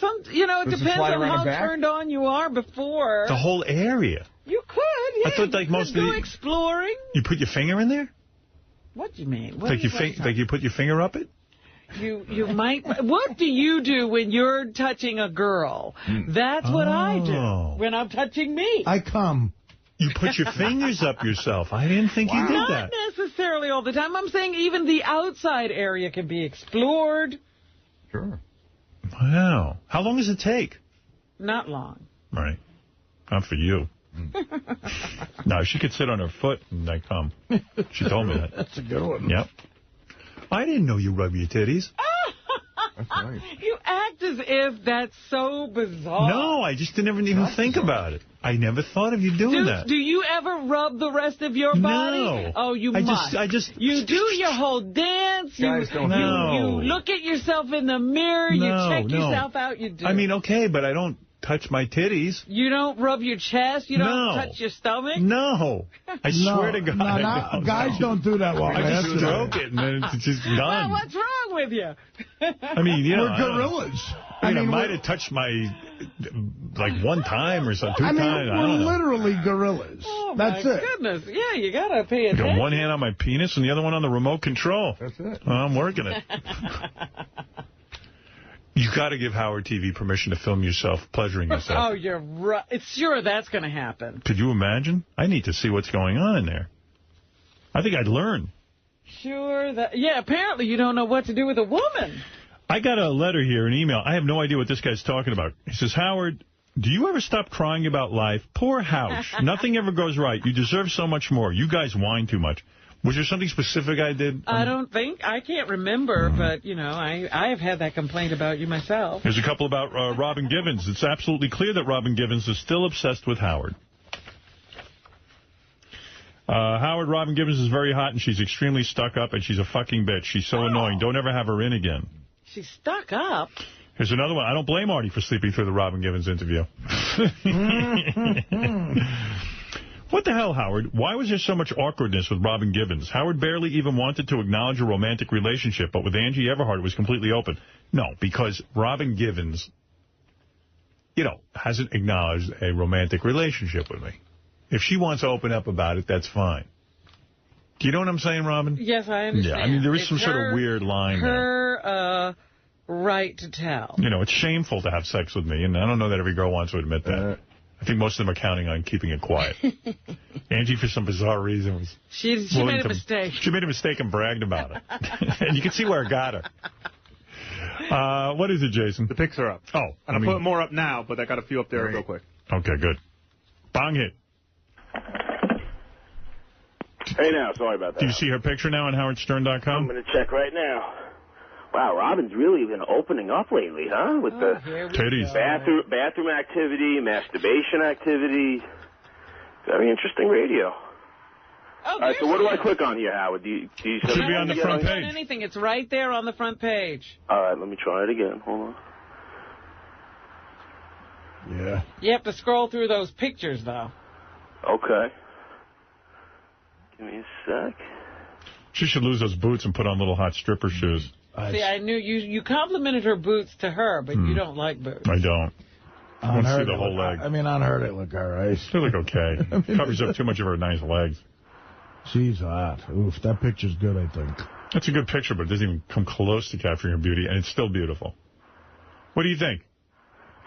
depends on how turned on you are before. The whole area? You could, yeah. I thought, like, most of go exploring. You put your finger in there? What do you mean? Like you put your finger up it? You might. What do you do when you're touching a girl? That's what I do when I'm touching me. I come. You put your fingers up yourself. I didn't think you did that. Not necessarily all the time. I'm saying even the outside area can be explored. Sure. Wow. How long does it take? Not long. Right. Not for you. No, she could sit on her foot and I come. She told me that. That's a good one. Yep. I didn't know you rub your titties. That's nice. You act as if that's so bizarre. No, I just didn't even think about it. I never thought of you doing that. Do you ever rub the rest of your body? No. Oh, you must. You do your whole dance. Guys don't do that. You look at yourself in the mirror. You check yourself out. You do. I mean, okay, but I don't touch my titties. You don't rub your chest? You don't touch your stomach? No. I swear to God. No, guys don't do that well. I just stroke it and then it's just done. Well, what's wrong with you? I mean, you know. We're gorillas. I might have touched my, like, one time or something, two times. We're literally gorillas. Oh, That's my it. goodness. Yeah, you got to pay I attention. got one hand on my penis and the other one on the remote control. That's it. I'm working it. You got to give Howard TV permission to film yourself pleasuring yourself. Oh, you're right. It's sure that's going to happen. Could you imagine? I need to see what's going on in there. I think I'd learn. Sure. Yeah, apparently you don't know what to do with a woman. I got a letter here, an email. I have no idea what this guy's talking about. He says, Howard, do you ever stop crying about life? Poor Houch. Nothing ever goes right. You deserve so much more. You guys whine too much. Was there something specific I did? I don't think. I can't remember, but, you know, I have had that complaint about you myself. There's a couple about Robin Givens. It's absolutely clear that Robin Givens is still obsessed with Howard. Howard, Robin Givens is very hot, and she's extremely stuck up, and she's a fucking bitch. She's so annoying. Don't ever have her in again. She's stuck up. Here's another one. I don't blame Artie for sleeping through the Robin Givens interview. What the hell, Howard? Why was there so much awkwardness with Robin Givens? Howard barely even wanted to acknowledge a romantic relationship, but with Angie Everhart, it was completely open. No, because Robin Givens, you know, hasn't acknowledged a romantic relationship with me. If she wants to open up about it, that's fine. Do you know what I'm saying, Robin? Yes, I understand. Yeah, I mean, there is some sort of weird line there. Her right to tell. You know, it's shameful to have sex with me, and I don't know that every girl wants to admit that. I think most of them are counting on keeping it quiet. Angie, for some bizarre reason, was she made a mistake. She made a mistake and bragged about it. And you can see where it got her. What is it, Jason? The pics are up. Oh. I'm putting more up now, but I got a few up there real quick. Okay, good. Bong hit. Hey, now, sorry about that. Do you see her picture now on howardstern.com? I'm going to check right now. Wow, Robin's really been opening up lately, huh? With the titties. Bathroom activity, masturbation activity. Very interesting radio. All right, so what do I click on here, Howard? It should be on the front page. Anything. It's right there on the front page. All right, let me try it again. Hold on. Yeah. You have to scroll through those pictures, though. Okay. Give me a sec. She should lose those boots and put on little hot stripper shoes. See, I knew you complimented her boots to her, but you don't like boots. I don't. I want to see the whole leg. I mean, on her, they look all right. They look okay. Covers up too much of her nice legs. She's hot. Oof, that picture's good, I think. That's a good picture, but it doesn't even come close to capturing her beauty, and it's still beautiful. What do you think?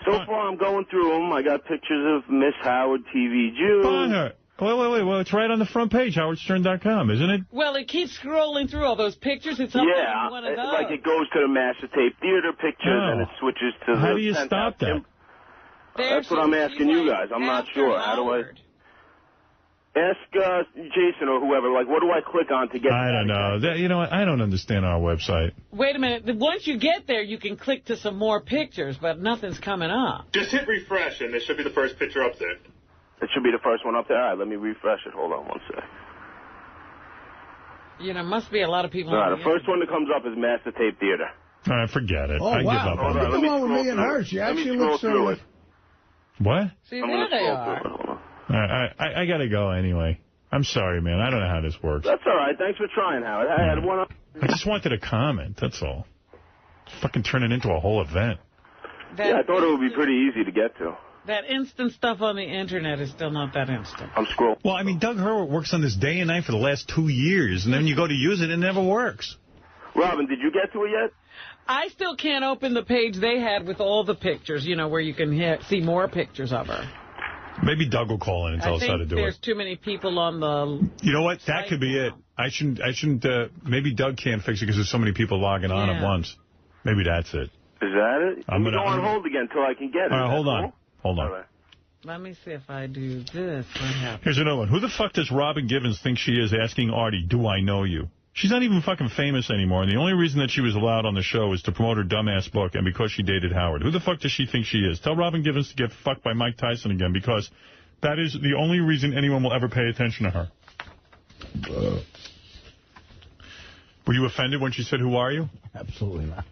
So far, I'm going through them. I got pictures of Miss Howard TV June. Bonner. Wait. Well, it's right on the front page, howardstern.com, isn't it? Well, it keeps scrolling through all those pictures. It's up on one of those. Like it goes to the Master Tape Theater pictures, and it switches to the... How do you stop that? That's what I'm asking you guys. I'm not sure. How do I... Ask Jason or whoever, like, what do I click on to get... I don't know. You know what? I don't understand our website. Wait a minute. Once you get there, you can click to some more pictures, but nothing's coming up. Just hit refresh, and there should be the first picture up there. It should be the first one up there. All right, let me refresh it. Hold on one sec. You know, must be a lot of people... No, the first one that comes up is Master Tape Theater. All right, forget it. Oh, I wow. give up on it. Look at the one with me and her. She actually looks so... What? See, there they are. I got to go anyway. I'm sorry, man. I don't know how this works. That's all right. Thanks for trying, Howard. I had one up. I just wanted a comment, that's all. Fucking turn it into a whole event. Yeah, I thought it would be pretty easy to get to. That instant stuff on the Internet is still not that instant. I'm scrolling. Well, I mean, Doug Hurwitz works on this day and night for the last 2 years, and then you go to use it, and it never works. Robin, did you get to it yet? I still can't open the page they had with all the pictures, you know, where you can see more pictures of her. Maybe Doug will call in and tell us how to do it. There's too many people on the... You know what? That could be it. I shouldn't maybe Doug can't fix it because there's so many people logging on at once. Maybe that's it. Is that it? I'm going to go on hold again until I can get it. All right, hold on. Hold on. Right. Let me see if I do this. What happens? Here's another one. Who the fuck does Robin Givens think she is asking Artie, do I know you? She's not even fucking famous anymore, and the only reason that she was allowed on the show is to promote her dumbass book and because she dated Howard. Who the fuck does she think she is? Tell Robin Givens to get fucked by Mike Tyson again, because that is the only reason anyone will ever pay attention to her. Were you offended when she said, who are you? Absolutely not.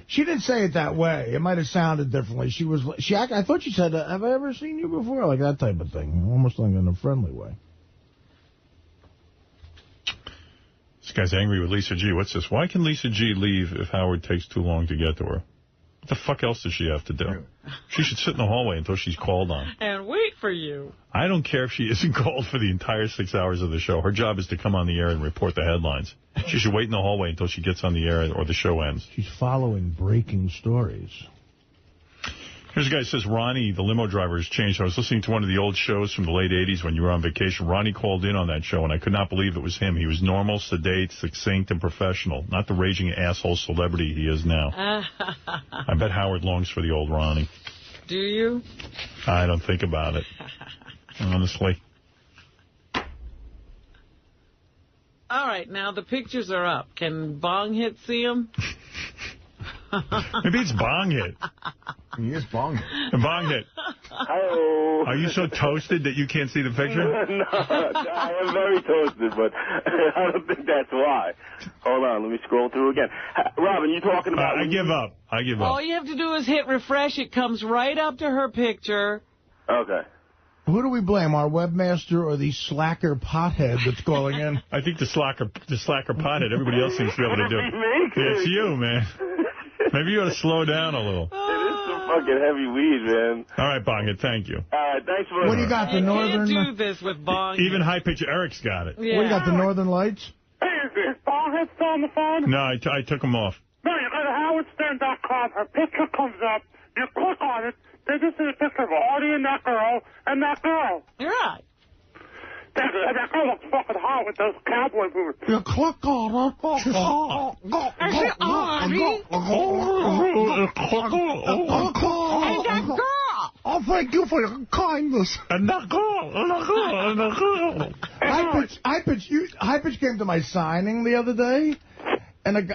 She didn't say it that way. It might have sounded differently. I thought she said, have I ever seen you before? Like that type of thing. Almost like in a friendly way. This guy's angry with Lisa G. What's this? Why can Lisa G leave if Howard takes too long to get to her? What the fuck else does she have to do? She should sit in the hallway until she's called on. And wait for you. I don't care if she isn't called for the entire 6 hours of the show. Her job is to come on the air and report the headlines. She should wait in the hallway until she gets on the air or the show ends. She's following breaking stories. Here's a guy who says, Ronnie, the limo driver, has changed. I was listening to one of the old shows from the late 80s when you were on vacation. Ronnie called in on that show, and I could not believe it was him. He was normal, sedate, succinct, and professional, not the raging asshole celebrity he is now. I bet Howard longs for the old Ronnie. Do you? I don't think about it, honestly. All right, now the pictures are up. Can Bong Hit see them? Maybe it's Bong Hit. He is Bong Hit. Bong Hit. Hello. Are you so toasted that you can't see the picture? No, I am very toasted, but I don't think that's why. Hold on, let me scroll through again. Robin, you talking about... I give up. All you have to do is hit refresh. It comes right up to her picture. Okay. Who do we blame, our webmaster or the slacker pothead that's calling in? I think the slacker pothead. Everybody else seems to be able to do it. Yeah, it's you, man. Maybe you ought to slow down a little. It is some fucking heavy weed, man. All right, Bong, thank you. All right, thanks for... What do you got, the northern... You can't do this with Bong. Even high-pitch Eric's got it. Yeah. What do you got, the northern lights? Hey, is Bonghead still on the phone? No, I took him off. No, you go to howardstern.com. Her picture comes up. You click on it. They just see a picture of Artie and that girl and that girl. You're right. That girl looks fucking hot with those cowboy boots. You click on it. Oh, thank you for your kindness. High Pitch came to my signing the other day. And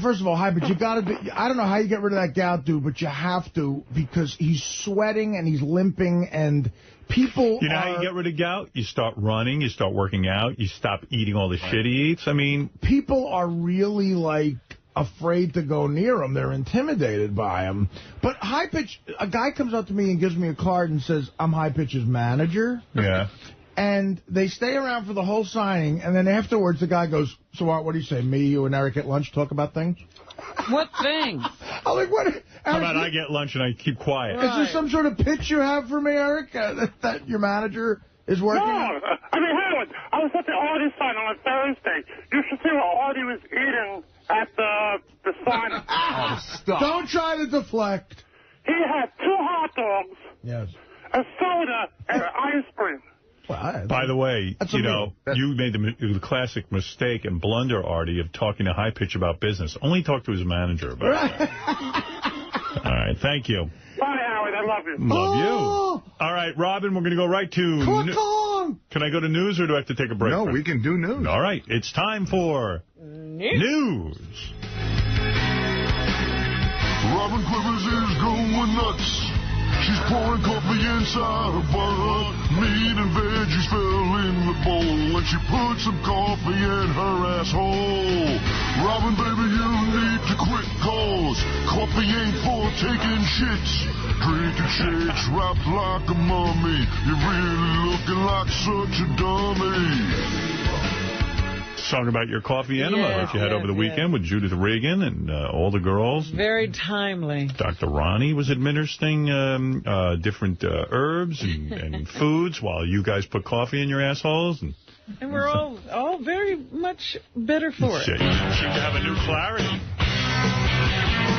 first of all, High Pitch, you got to do, I don't know how you get rid of that gout, dude, but you have to, because he's sweating and he's limping and people You know how you get rid of gout? You start running, you start working out, you stop eating all the shit he eats. I mean... People are really, like, afraid to go near him. They're intimidated by him. But High Pitch, a guy comes up to me and gives me a card and says, I'm High Pitch's manager. Yeah. And they stay around for the whole signing, and then afterwards the guy goes, so Art, what do you say, me, you, and Eric at lunch talk about things? What things? I'm like, what? Eric, how about I get lunch and I keep quiet? Is there some sort of pitch you have for me, Eric, that your manager is working on? No, I mean, Howard, I was at the Artie signing on Thursday. You should see what Artie was eating at the signing. Oh, stop. Don't try to deflect. He had 2 hot dogs, yes, a soda, and ice cream. Well, by the way, you know, you made the classic mistake and blunder, Artie, of talking to High Pitch about business. Only talk to his manager about it. All right, thank you. Bye, Howard. I love you. Love you. All right, Robin, we're going to go right to... Click on! Can I go to news, or do I have to take a break? No, we can do news. All right, it's time for... News. Robin Quivers is going nuts. She's pouring coffee inside her bun. Meat and veggies fell in the bowl, and she put some coffee in her asshole. Robin, baby, you need to quit, cause coffee ain't for taking shits. Drinking shakes wrapped like a mummy. You're really looking like such a dummy. Talking about your coffee enema that you had over the weekend with Judith Regan and all the girls. Very timely. Dr. Ronnie was administering different herbs and foods while you guys put coffee in your assholes. And we're all very much better for it. You seem to have a new clarity.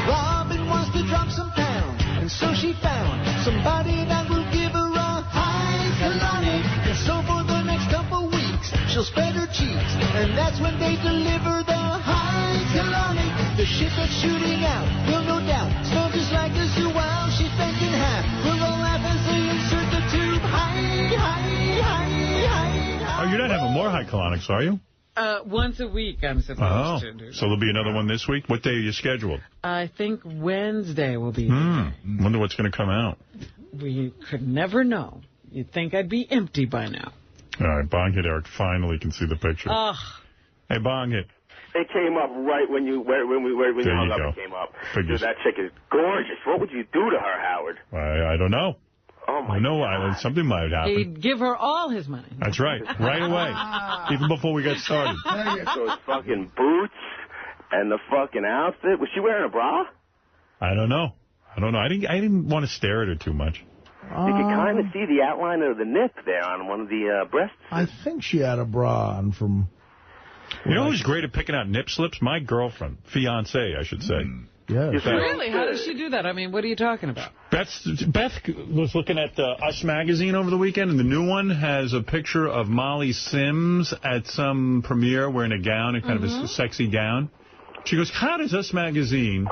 Robin wants to drop some pounds, and so she found somebody that will give her a high colonic. And so for the next couple weeks, she'll spread her cheeks, and that's when they deliver the high colonic. The shit that's shooting out will no doubt smell just like a zoo while she's bent in half. We'll all laugh as they insert the tube. Oh, you're not having more high colonics, are you? Once a week I'm supposed to do. So there'll be another one this week? What day are you scheduled? I think Wednesday will be. Wonder what's going to come out. We could never know. You'd think I'd be empty by now. All right, Bong Hit Eric finally can see the picture. Hey, Bong Hit. It came up right when you hung up. Go. It came up. Figures. Dude, that chick is gorgeous. What would you do to her, Howard? I don't know. Oh, my God. Something might happen. He'd give her all his money. That's right. Right away. Even before we got started. Those fucking boots and the fucking outfit. Was she wearing a bra? I don't know. I didn't want to stare at her too much. You could kind of see the outline of the nip there on one of the breasts. I think she had a bra on from... You know who's great at picking out nip slips? My girlfriend. Fiancée, I should say. Yes. Really? How does she do that? I mean, what are you talking about? Beth was looking at Us magazine over the weekend, and the new one has a picture of Molly Sims at some premiere wearing a gown, and kind of a sexy gown. She goes, how does Us magazine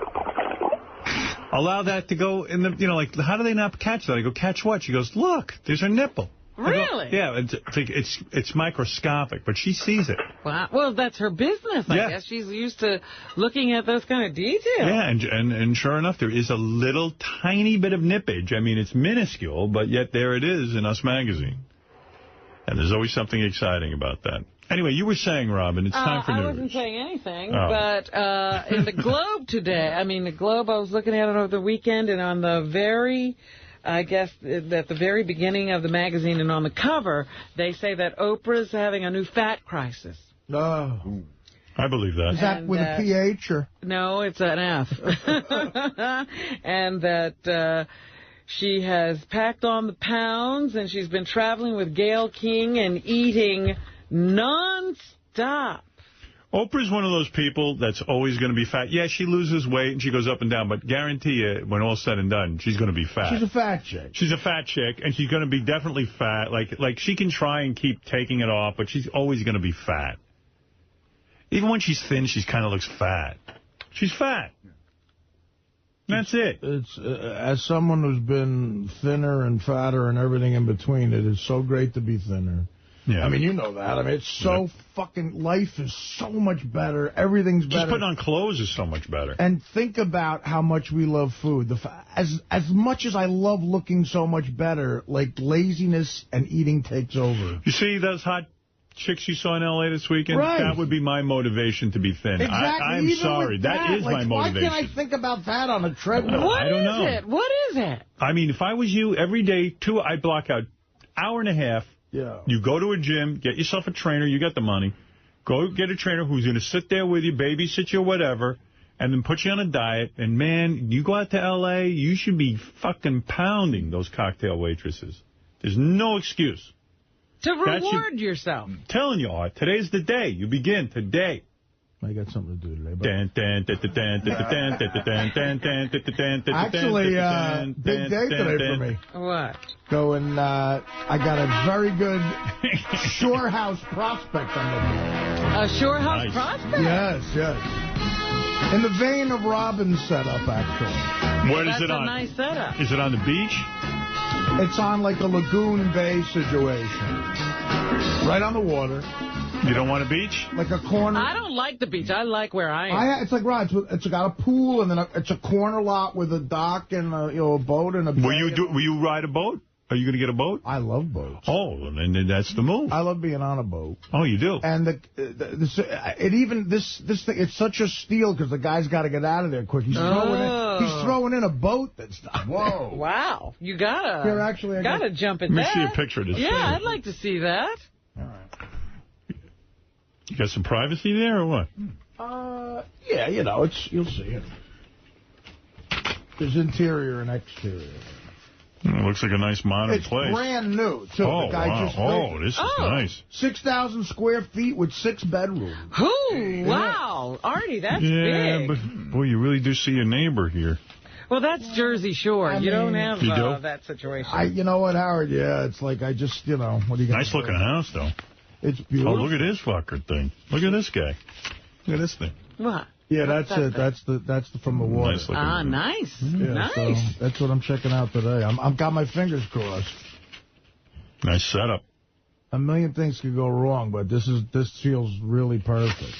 allow that to go in the, like, how do they not catch that? I go, catch what? She goes, look, there's her nipple. Really? Yeah, it's microscopic, but she sees it. Wow. Well, that's her business, I guess. She's used to looking at those kind of details. Yeah, and sure enough, there is a little tiny bit of nippage. I mean, it's minuscule, but yet there it is in Us Magazine. And there's always something exciting about that. Anyway, you were saying, Robin, it's time for news. I wasn't saying anything, but in the Globe today, the Globe, I was looking at it over the weekend, and on the very, I guess, at the very beginning of the magazine and on the cover, they say that Oprah's having a new fat crisis. Oh. I believe that. Is that with a PH or? No, it's an F. And that she has packed on the pounds, and she's been traveling with Gayle King and eating non-stop. Oprah's one of those people that's always going to be fat. Yeah, she loses weight and she goes up and down, but guarantee you, when all's said and done, she's going to be fat. She's a fat chick. She's a fat chick, and she's going to be definitely fat. Like she can try and keep taking it off, but she's always going to be fat. Even when she's thin, she kind of looks fat. She's fat. That's it. It's as someone who's been thinner and fatter and everything in between, it is so great to be thinner. Yeah. I mean, you know that. I mean, it's so fucking, life is so much better. Everything's better. Just putting on clothes is so much better. And think about how much we love food. As much as I love looking so much better, like laziness and eating takes over. You see those hot chicks you saw in L.A. this weekend? Right. That would be my motivation to be thin. Exactly. I'm Even sorry. That is my motivation. Why can't I think about that on a treadmill? What I don't know. is it? What is it? I mean, if I was you, every day, I'd block out hour and a half. Yeah. You go to a gym, get yourself a trainer, you got the money. Go get a trainer who's going to sit there with you, babysit you, whatever, and then put you on a diet. And, man, you go out to L.A., you should be fucking pounding those cocktail waitresses. There's no excuse. To reward yourself. I'm telling you, Art, today's the day. You begin today. I got something to do today. Actually, big day today for me. What? Going, I got a very good shore house prospect on the A shore house prospect? Yes, yes. In the vein of Robin's setup, actually. Where is it on? That's a nice setup. Is it on the beach? It's on like a Lagoon Bay situation. Right on the water. You don't want a beach? Like a corner. I don't like the beach. I like where I am. It's like, right, it's got a pool, and then it's a corner lot with a dock and a boat and a bay. Will you ride a boat? Are you going to get a boat? I love boats. Oh, and then that's the move. I love being on a boat. Oh, you do? And this thing, it's such a steal because the guy's got to get out of there quick. He's throwing in a boat that's not. Whoa. Wow. You gotta. Here, actually, I gotta jump in there. Let me see a picture of this. Yeah, I'd like to see that. All right. You got some privacy there or what? Yeah, you'll see it. There's interior and exterior. It looks like a nice modern place. It's brand new, too. Oh, the guy wow. just built This is nice. 6,000 square feet with 6 bedrooms. Ooh, wow. Artie, that's big. Yeah, but, boy, you really do see a neighbor here. Well, that's Jersey Shore. You don't have that situation. You know what, Howard? Yeah, it's like I just, what are you going Nice looking house, though. It's beautiful. Oh, look at this fucker thing. Look at this guy. Look at this thing. What? Yeah, that's it. That's from the water. Nice. Yeah, nice. So that's what I'm checking out today. I've got my fingers crossed. Nice setup. A million things could go wrong, but this feels really perfect.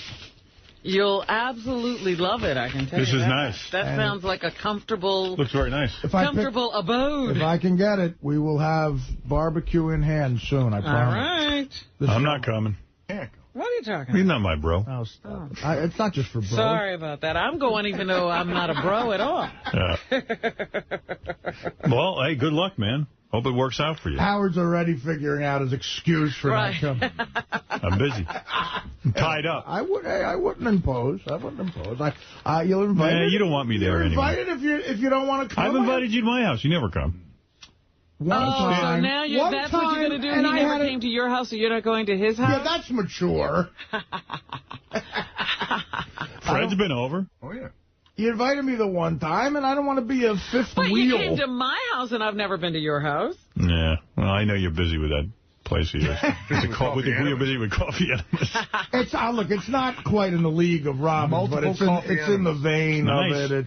You'll absolutely love it, I can tell you. This is nice. That sounds like a comfortable... Looks very nice. Comfortable abode. If I can get it, we will have barbecue in hand soon, I promise. All right. I'm not coming. What are you talking about? You're not my bro. Oh, stop. It's not just for bros. Sorry about that. I'm going even though I'm not a bro at all. Yeah. Well, hey, good luck, man. Hope it works out for you. Howard's already figuring out his excuse for not coming. I'm busy. I'm tied up. I wouldn't impose. You'll invite me. You don't want me there anyway. You're invited if you don't want to come. I've invited you to my house. You never come. So now that's what you're going to do? He never came to your house, so you're not going to his house? Yeah, that's mature. Fred's been over. Oh, yeah. You invited me the one time, and I don't want to be a fifth wheel. But you came to my house, and I've never been to your house. Yeah. Well, I know you're busy with that place of yours. You're busy with coffee enemas. It's not quite in the league of Robin's, but it's in the vein of it.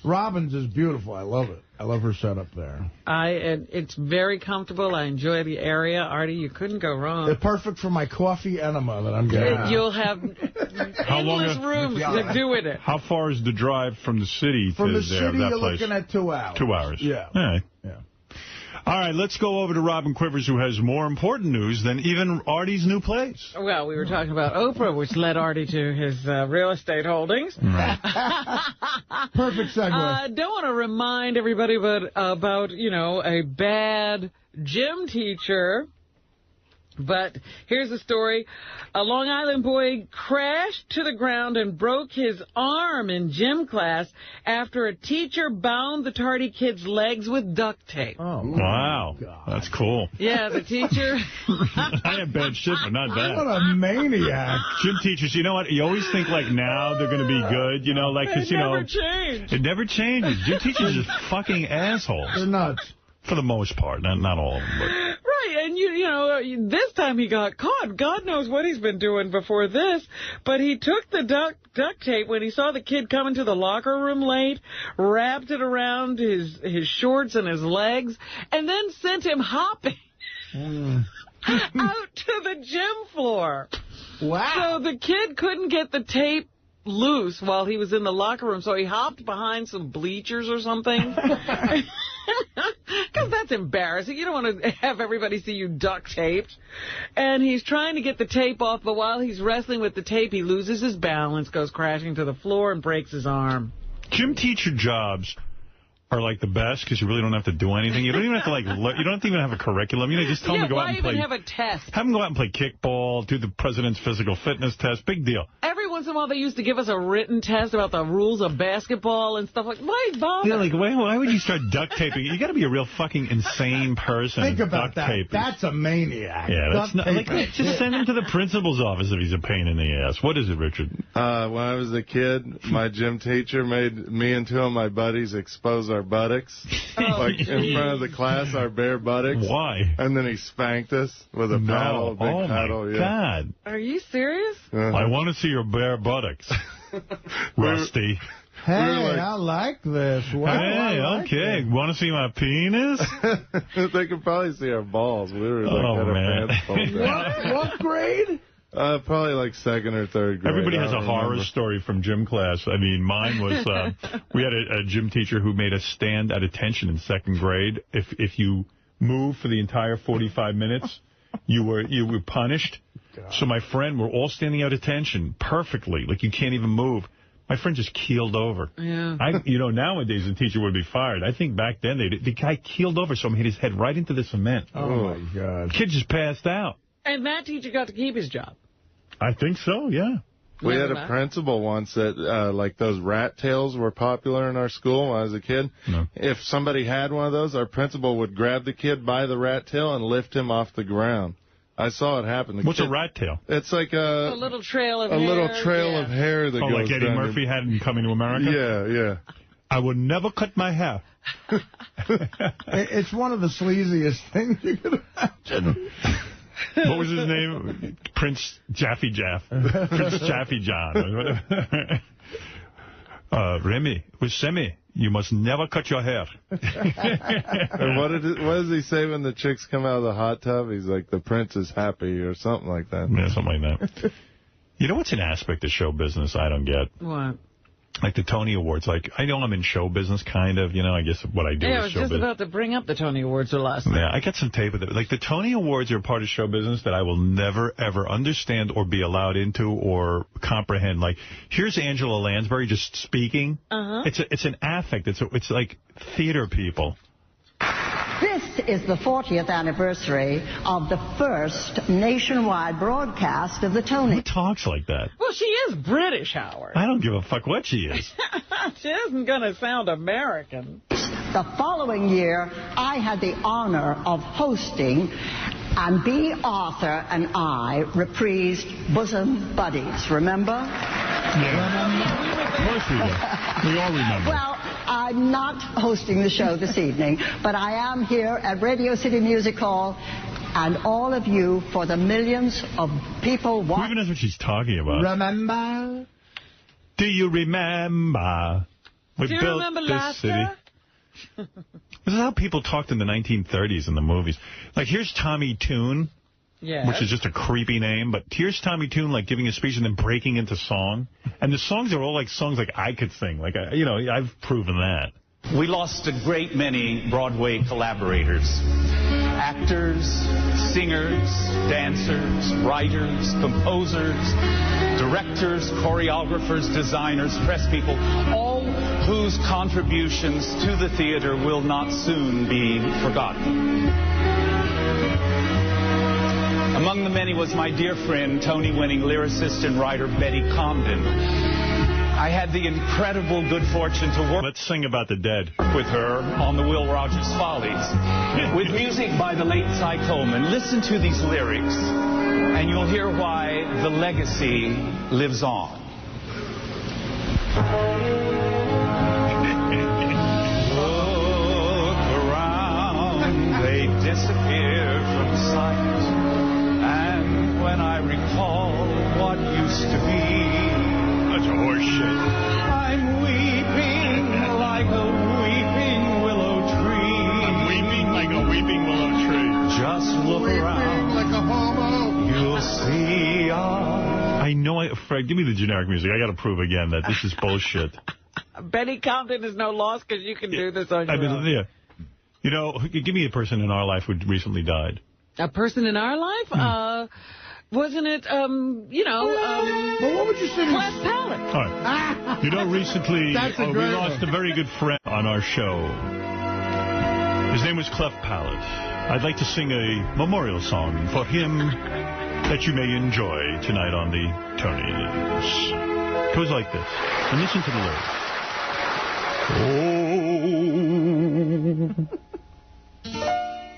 Robin's is beautiful. I love it. I love her setup there. It's very comfortable. I enjoy the area. Artie, you couldn't go wrong. It's perfect for my coffee enema that I'm getting. You'll have endless rooms to do with it. How far is the drive from the city to From the there, city, that you're place? looking at 2 hours. 2 hours. Yeah. All right. Yeah. All right, let's go over to Robin Quivers, who has more important news than even Artie's new place. Well, we were talking about Oprah, which led Artie to his real estate holdings. Right. Perfect segue. I don't want to remind everybody about, a bad gym teacher. But here's the story. A Long Island boy crashed to the ground and broke his arm in gym class after a teacher bound the tardy kid's legs with duct tape. Oh, wow. God. That's cool. Yeah, the teacher... I have bad shit, but not bad. What a maniac. Gym teachers, you know what? You always think, like, now they're going to be good, because, It never changed. It never changes. Gym teachers are fucking assholes. They're nuts. For the most part. Not all of them, but... Right, and this time he got caught. God knows what he's been doing before this. But he took the duct tape when he saw the kid come into the locker room late, wrapped it around his shorts and his legs, and then sent him hopping out to the gym floor. Wow. So the kid couldn't get the tape loose while he was in the locker room, so he hopped behind some bleachers or something. Because that's embarrassing. You don't want to have everybody see you duct taped. And he's trying to get the tape off, but while he's wrestling with the tape, he loses his balance, goes crashing to the floor, and breaks his arm. Gym teacher jobs are like the best because you really don't have to do anything. You don't even have to you don't even have a curriculum. Just tell them to go out and play. Why even have a test? Have them go out and play kickball, do the president's physical fitness test. Big deal. Every once in a while they used to give us a written test about the rules of basketball and stuff like that. Why bother? Yeah, why would you start duct taping? You got to be a real fucking insane person. Think about that. Taping. That's a maniac. Yeah, that's not just send him to the principal's office if he's a pain in the ass. What is it, Richard? When I was a kid, my gym teacher made me and 2 of my buddies expose our buttocks. In front of the class, our bare buttocks. Why? And then he spanked us with a paddle, a big paddle. My God. Are you serious? I want to see your bare buttocks, Rusty. Hey, I like this. Wow, hey, okay. Want to see my penis? They could probably see our balls. We were had man. Our pants pulled down. What grade? Probably like 2nd or 3rd grade. Everybody has a horror story from gym class. I mean, mine was, we had a gym teacher who made us stand at attention in 2nd grade. If you moved for the entire 45 minutes, you were punished. God. So my friend, we're all standing at attention perfectly, like you can't even move. My friend just keeled over. Yeah. Nowadays the teacher would be fired. I think back then the guy keeled over, so he hit his head right into the cement. Oh, my God. Kid just passed out. And that teacher got to keep his job. I think so, yeah. We had a principal once that, like, those rat tails were popular in our school when I was a kid. No. If somebody had one of those, our principal would grab the kid by the rat tail and lift him off the ground. I saw it happen. What's a rat tail? It's like a little trail of hair. little trail of hair that goes like Eddie down Murphy had in Coming to America? Yeah. I would never cut my hair. It's one of the sleaziest things you could imagine. What was his name? Prince Jaffy Jaff. Prince Jaffy John. Remy, with Semi, you must never cut your hair. And what does he say when the chicks come out of the hot tub? He's like, the prince is happy or something like that. Yeah, something like that. You know what's an aspect of show business I don't get? What? Like the Tony Awards. Like, I know I'm in show business, kind of. I guess what I do is show business. Yeah, I was just about to bring up the Tony Awards last night. Yeah, I got some tape of it. Like, the Tony Awards are a part of show business that I will never, ever understand or be allowed into or comprehend. Like, here's Angela Lansbury just speaking. It's an affect. It's like theater people. This is the 40th anniversary of the first nationwide broadcast of the Tony. Who talks like that? Well, she is British, Howard. I don't give a fuck what she is. She isn't going to sound American. The following year, I had the honor of hosting, and B. Arthur and I reprised Bosom Buddies. Remember? Yeah. Of course we do. We all remember. Well, I'm not hosting the show this evening, but I am here at Radio City Music Hall, and all of you, for the millions of people watching. Who even knows what she's talking about? Remember? Do you remember? We Do you built remember this last city. year? This is how people talked in the 1930s in the movies. Like, here's Tommy Tune, which is just a creepy name, but here's Tommy Tune, like, giving a speech and then breaking into song. And the songs are all like songs like I could sing. Like, you know, I've proven that. We lost a great many Broadway collaborators. Actors, singers, dancers, writers, composers, directors, choreographers, designers, press people, all whose contributions to the theater will not soon be forgotten. Among the many was my dear friend, Tony-winning lyricist and writer Betty Comden. I had the incredible good fortune to work... Let's sing about the dead. ...with her on the Will Rogers Follies. With music by the late Cy Coleman. Listen to these lyrics, and you'll hear why the legacy lives on. Look around, they disappear from sight. And when I recall what used to be... That's a horse shit. I'm weeping like a weeping willow tree. I'm weeping like a weeping willow tree. Just look around. Like a homo. You'll see. I know. Fred, give me the generic music. I got to prove again that this is bullshit. Betty Compton is no loss because you can do this on your own. Yeah. You know, give me a person in our life who recently died. A person in our life? Wasn't it, well, what would you say? Clef Pallet. All right. You know, recently we lost a very good friend on our show. His name was Clef Pallet. I'd like to sing a memorial song for him that you may enjoy tonight on the Tonys. It goes like this. And listen to the lyrics.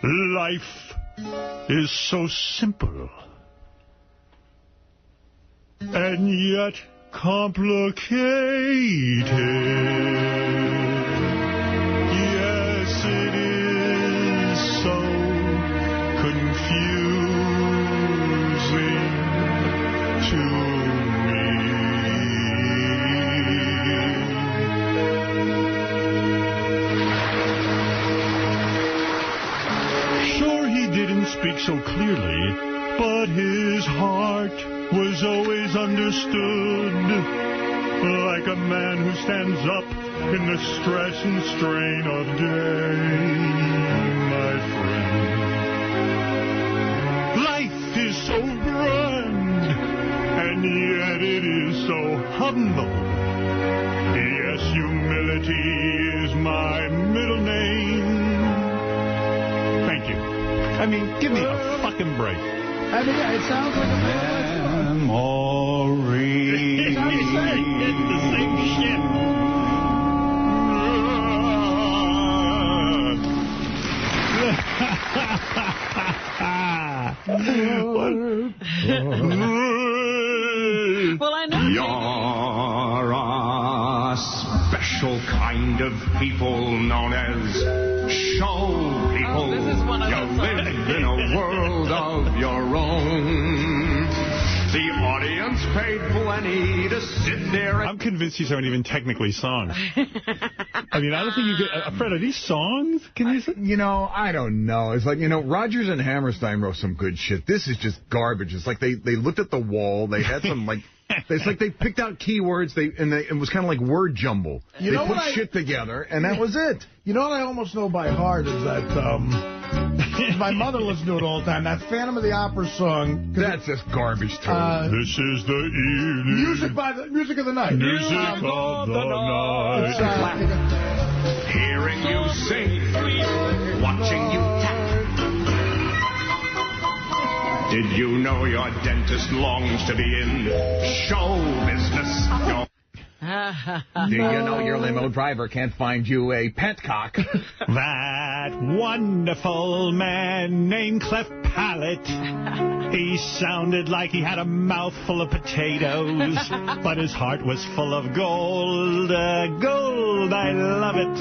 Oh, life is so simple. And yet complicated. Yes, it is so confusing to me. Sure, he didn't speak so clearly, but his heart was always understood, like a man who stands up in the stress and strain of day, my friend. Life is so grand, and yet it is so humble. Yes, humility is my middle name. Thank you. I mean, give me a fucking break. I mean, yeah, it sounds like a memory. It's the same shit. Well, I know. You're a special kind of people known as show people. This is one of you live in a world of your own. The audience paid plenty to sit there. I'm convinced these aren't even technically songs. I mean, I don't think you get... Fred, are these songs? Can you say? You know, I don't know. It's like, you know, Rodgers and Hammerstein wrote some good shit. This is just garbage. It's like they looked at the wall. They had some, like... It's like they picked out keywords, it was kind of like word jumble. They put shit together, and that was it. You know what I almost know by heart is that my mother listened to it all the time. That Phantom of the Opera song. That's just garbage, too. This is the evening. Music of the night. Music of the night. Hearing you sing, watching you tap. Did you know your dentist longs to be in show business? Do you know your limo driver can't find you a petcock? That wonderful man named Clef Pallet. He sounded like he had a mouthful of potatoes, but his heart was full of gold. Gold, I love it.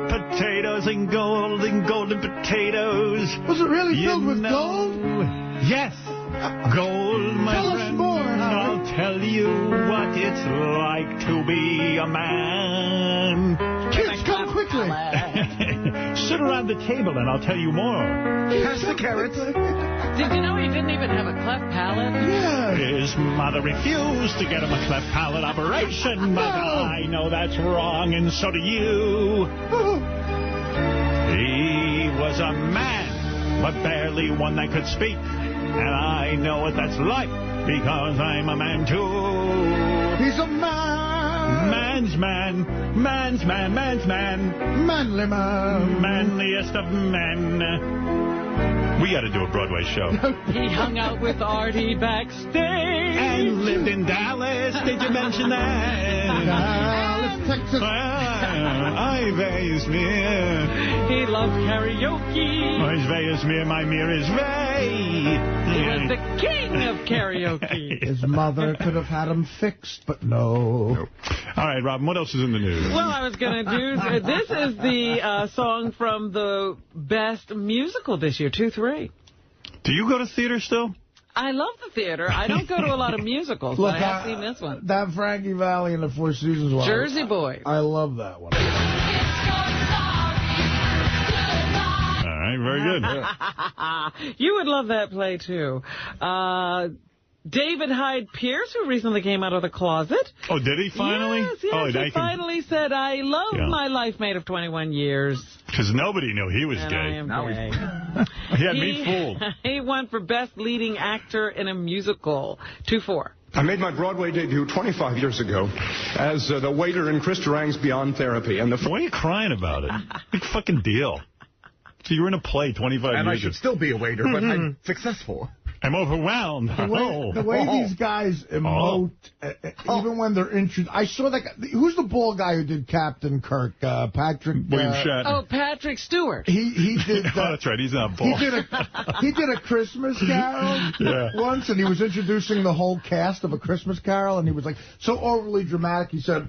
Potatoes and golden potatoes. Was it really filled with gold? Yes. Gold, my tell friend. Us more, I'll tell you what it's like to be a man. Kids, come quickly. Sit around the table and I'll tell you more. Pass the carrots. Did you know he didn't even have a cleft palate? Yeah. His mother refused to get him a cleft palate operation, but I know that's wrong, and so do you. He was a man, but barely one that could speak. And I know what that's like, because I'm a man too. He's a man. Man's man. Man's man. Man's man. Manly man. Manliest of men. We got to do a Broadway show. He hung out with Artie backstage. And lived in Dallas. Did you mention that? Dallas, Texas. I veis mir. He loved karaoke. Ich veis mir, my mir is vei. He was the king of karaoke. His mother could have had him fixed, but no. All right, Robin, what else is in the news? Well, I was going to do... This is the song from the best musical this year, 2-3. Do you go to theater still? I love the theater. I don't go to a lot of musicals, Look, but I have seen this one. That Frankie Valli and the Four Seasons one. Jersey Boys. I love that one. All right, very good. You would love that play, too. David Hyde Pierce, who recently came out of the closet. Oh, did he finally? Yes, he finally said, I love my life mate of 21 years. Because nobody knew he was And gay. I am gay. He had me fooled. He won for Best Leading Actor in a Musical, 2-4. I made my Broadway debut 25 years ago as the waiter in Chris Durang's Beyond Therapy. And Why are you crying about it? Big fucking deal. So you were in a play 25 years ago. And I should still be a waiter, but I'm successful. I'm overwhelmed. The way these guys emote, even when they're introduced. I saw that guy. Who's the bald guy who did Captain Kirk? Patrick. William Shatner. Oh, Patrick Stewart. He did. Oh, that's right. He's not bald. He did a Christmas Carol once, and he was introducing the whole cast of A Christmas Carol, and he was like so overly dramatic. He said,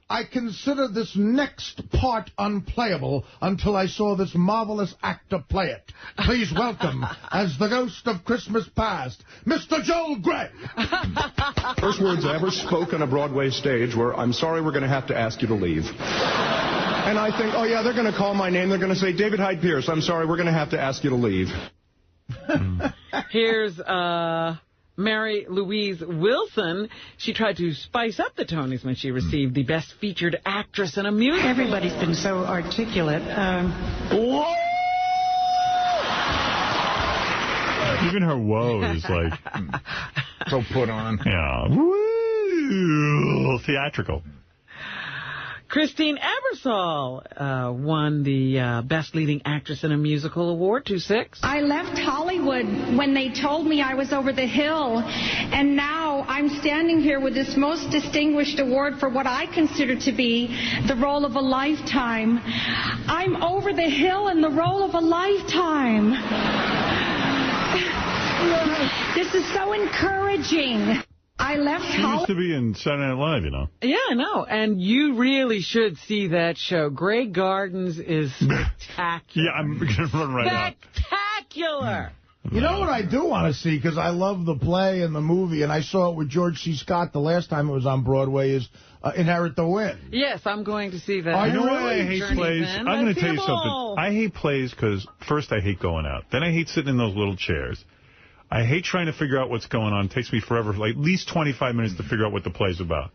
I consider this next part unplayable until I saw this marvelous actor play it. Please welcome, as the ghost of Christmas past, Mr. Joel Grey. first words I ever spoke on a Broadway stage were, I'm sorry, we're going to have to ask you to leave. And I think, oh, yeah, they're going to call my name. They're going to say, David Hyde Pierce, I'm sorry, we're going to have to ask you to leave. Here's Mary Louise Wilson. She tried to spice up the Tonys when she received the Best Featured Actress in a Musical. Everybody's been so articulate. Even her whoa is like... so put on. Yeah. Woo! Theatrical. Christine Ebersol won the Best Leading Actress in a Musical Award, 2-6. I left Hollywood when they told me I was over the hill, and now I'm standing here with this most distinguished award for what I consider to be the role of a lifetime. I'm over the hill in the role of a lifetime. This is so encouraging. I left She used to be in Saturday Night Live, you know. Yeah, I know. And you really should see that show. Grey Gardens is spectacular. Yeah, I'm going to run right out. Spectacular. You know what I do want to see, because I love the play and the movie, and I saw it with George C. Scott the last time it was on Broadway, is Inherit the Wind. Yes, I'm going to see that. You know why I hate plays? I'm going to tell you something. I hate plays because, first, I hate going out. Then I hate sitting in those little chairs. I hate trying to figure out what's going on. It takes me forever, like at least 25 minutes to figure out what the play's about.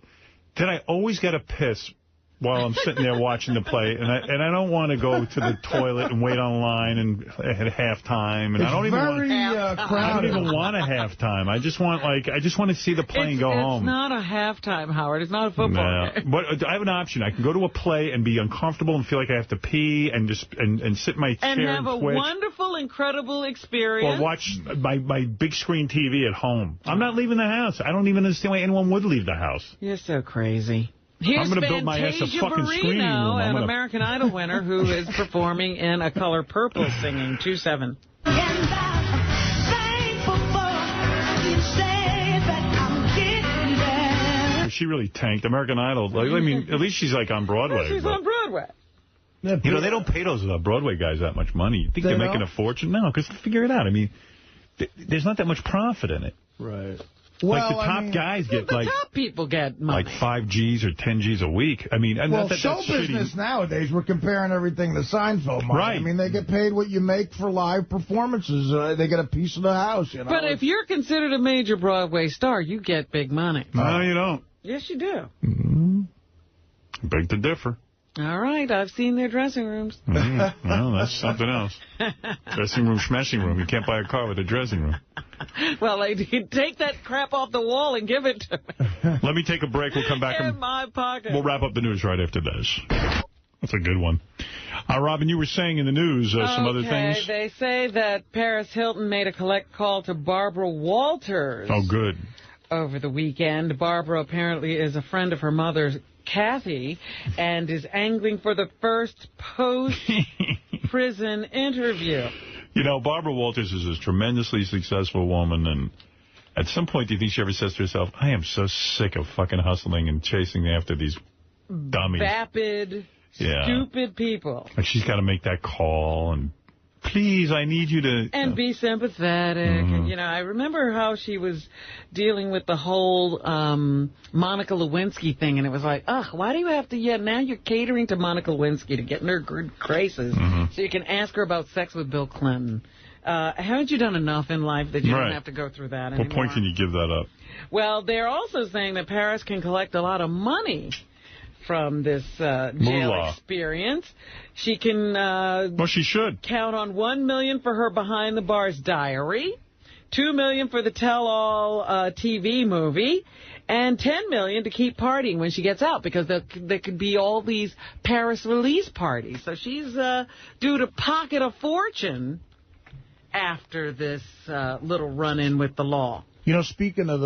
Then I always got to piss while I'm sitting there watching the play, and I don't want to go to the toilet and wait online and at halftime. And I don't even want a halftime. I just want to see the play and go home. It's not a halftime, Howard. It's not a football game. But I have an option. I can go to a play and be uncomfortable and feel like I have to pee and just and sit in my chair and have a wonderful, incredible experience. Or watch my big screen TV at home. I'm not leaving the house. I don't even understand why anyone would leave the house. You're so crazy. Here's I'm going to build my ass a fucking screening room. An American Idol winner who is performing in A Color Purple singing 2-7. She really tanked American Idol. Like, I mean, at least she's like on Broadway. She's on Broadway. You know, they don't pay those Broadway guys that much money. You think they're making a fortune? No, because figure it out. I mean, there's not that much profit in it. Right. Like the top guys get the top people get money. like 5 Gs or 10 Gs a week. I mean, and well, that's show business nowadays, we're comparing everything to Seinfeld money. Right. I mean, they get paid what you make for live performances. They get a piece of the house, you know. But if you're considered a major Broadway star, you get big money. No, you don't. Yes, you do. Beg to differ. All right, I've seen their dressing rooms. Well, that's something else. Dressing room, smashing room. You can't buy a car with a dressing room. Well, take that crap off the wall and give it to me. Let me take a break. We'll come back. In my pocket. We'll wrap up the news right after this. That's a good one. Robin, you were saying in the news some other things. They say that Paris Hilton made a collect call to Barbara Walters. Oh, good. Over the weekend. Barbara apparently is a friend of her mother's, Kathy, and is angling for the first post-prison interview. You know, Barbara Walters is a tremendously successful woman, and at some point, do you think she ever says to herself, I am so sick of fucking hustling and chasing after these dummies. Vapid, stupid people. Like she's got to make that call, and please, I need you to... And be sympathetic. And, you know, I remember how she was dealing with the whole Monica Lewinsky thing, and it was like, ugh, why do you have to... now you're catering to Monica Lewinsky to get in her good graces so you can ask her about sex with Bill Clinton. Haven't you done enough in life that you don't have to go through that anymore? What point can you give that up? Well, they're also saying that Paris can collect a lot of money from this jail experience. She can she should count on $1 million for her behind the bars diary, $2 million for the tell-all TV movie, and $10 million to keep partying when she gets out, because there could be all these Paris release parties. So she's due to pocket a fortune after this little run-in with the law. You know, speaking of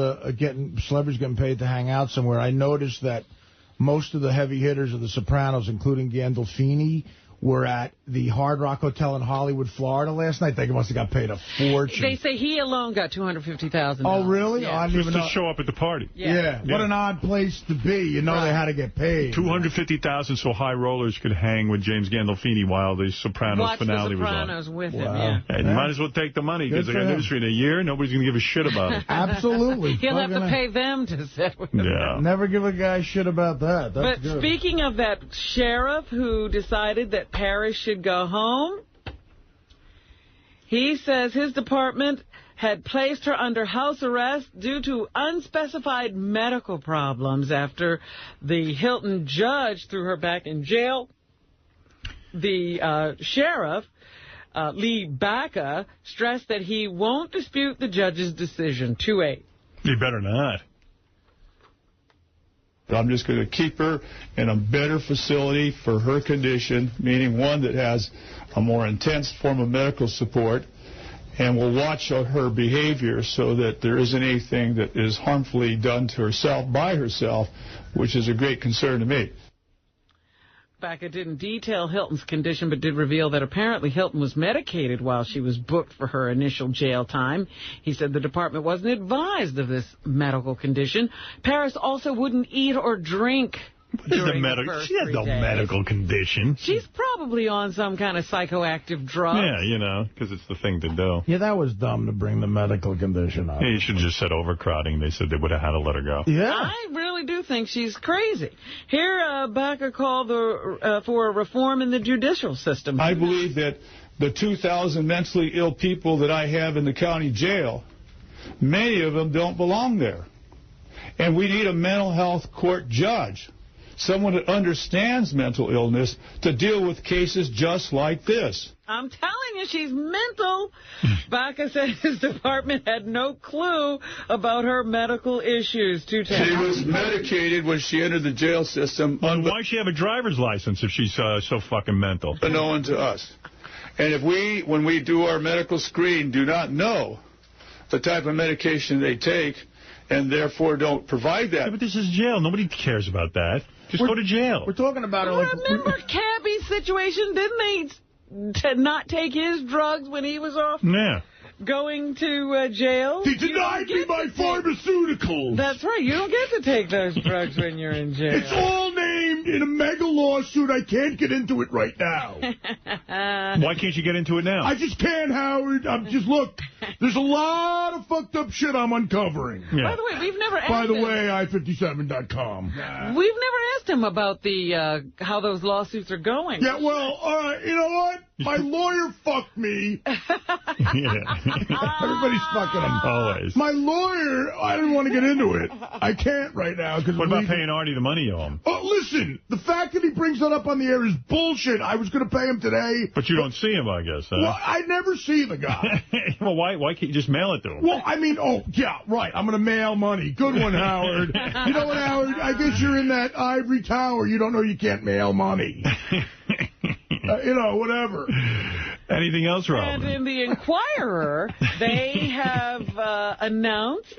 celebrities getting paid to hang out somewhere, I noticed that most of the heavy hitters of The Sopranos, including Gandolfini, were at the Hard Rock Hotel in Hollywood, Florida last night. They must have got paid a fortune. They say he alone got $250,000. Oh, really? Yeah. Oh, I didn't even know. To show up at the party. Yeah. What an odd place to be. You know they had to get paid. $250,000 so high rollers could hang with James Gandolfini while the Sopranos finale was on. Watch The Sopranos with him, yeah. And you might as well take the money, because I got news for you. In a year, nobody's going to give a shit about it. Absolutely. He'll have to pay them to sit with him. Yeah. Never give a guy shit about that. That's but good. Speaking of that sheriff who decided that Paris should go home, he says his department had placed her under house arrest due to unspecified medical problems after the Hilton judge threw her back in jail. The sheriff, Lee Baca, stressed that he won't dispute the judge's decision. 2-8. You better not. I'm just going to keep her in a better facility for her condition, meaning one that has a more intense form of medical support, and will watch her behavior so that there isn't anything that is harmfully done to herself by herself, which is a great concern to me. Baca didn't detail Hilton's condition, but did reveal that apparently Hilton was medicated while she was booked for her initial jail time. He said the department wasn't advised of this medical condition. Paris also wouldn't eat or drink. She has no medical condition. She's probably on some kind of psychoactive drug. Yeah, you know, because it's the thing to do. Yeah, that was dumb to bring the medical condition up. Yeah, you should have just said overcrowding. They said they would have had to let her go. Yeah. I really do think she's crazy. Here, Baca called for a reform in the judicial system. I believe that the 2,000 mentally ill people that I have in the county jail, many of them don't belong there. And we need a mental health court judge, someone that understands mental illness, to deal with cases just like this. I'm telling you, she's mental. Baca said his department had no clue about her medical issues. She was medicated when she entered the jail system. Why does she have a driver's license if she's so fucking mental? Unknown to us. And if we, when we do our medical screen, do not know the type of medication they take, and therefore don't provide that. Yeah, but this is jail. Nobody cares about that. Just go to jail. We're talking about her like... Remember Cabby's situation? Didn't they not take his drugs when he was off? Yeah. Going to jail? He denied me my pharmaceuticals. That's right. You don't get to take those drugs when you're in jail. It's all named in a mega lawsuit. I can't get into it right now. Why can't you get into it now? I just can't, Howard. Look, there's a lot of fucked up shit I'm uncovering. Yeah. By the way, we've never asked By the him. way, I57.com. We've never asked him about the how those lawsuits are going. Yeah, well, all right, you know what? My lawyer fucked me. Yeah. Everybody's fucking him. Always. My lawyer, I didn't want to get into it. I can't right now. What about paying Artie the money you owe him? Oh, listen, the fact that he brings that up on the air is bullshit. I was going to pay him today. But you don't see him, I guess, huh? Well, I never see the guy. Well, why can't you just mail it to him? Well, I mean, oh, yeah, right. I'm going to mail money. Good one, Howard. You know what, Howard? I guess you're in that ivory tower. You don't know you can't mail money. Whatever. Anything else, Robin? And in the Inquirer, they have announced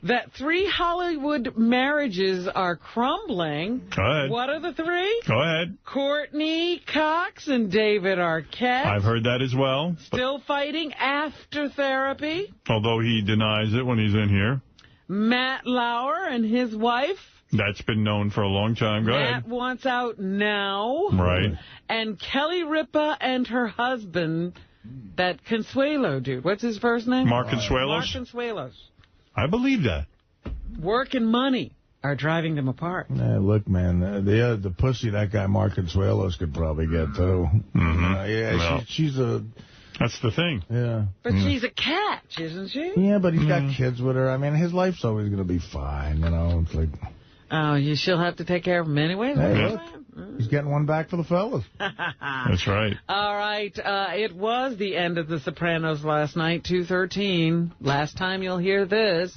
that 3 Hollywood marriages are crumbling. Go ahead. What are the 3? Go ahead. Courtney Cox and David Arquette. I've heard that as well. Still fighting after therapy. Although he denies it when he's in here. Matt Lauer and his wife. That's been known for a long time. Go Matt ahead. wants out now. Right. And Kelly Ripa and her husband, that Consuelo dude. What's his first name? Mark Consuelos? Mark Consuelos. I believe that. Work and money are driving them apart. Look, man, the pussy that guy Mark Consuelos could probably get, too. Mm-hmm. She's a... That's the thing. Yeah. But she's a catch, isn't she? Yeah, but he's got kids with her. I mean, his life's always going to be fine, It's like... Oh, she'll have to take care of him anyway? Hey, look, he's getting one back for the fellas. That's right. All right. It was the end of The Sopranos last night, 2:13. Last time you'll hear this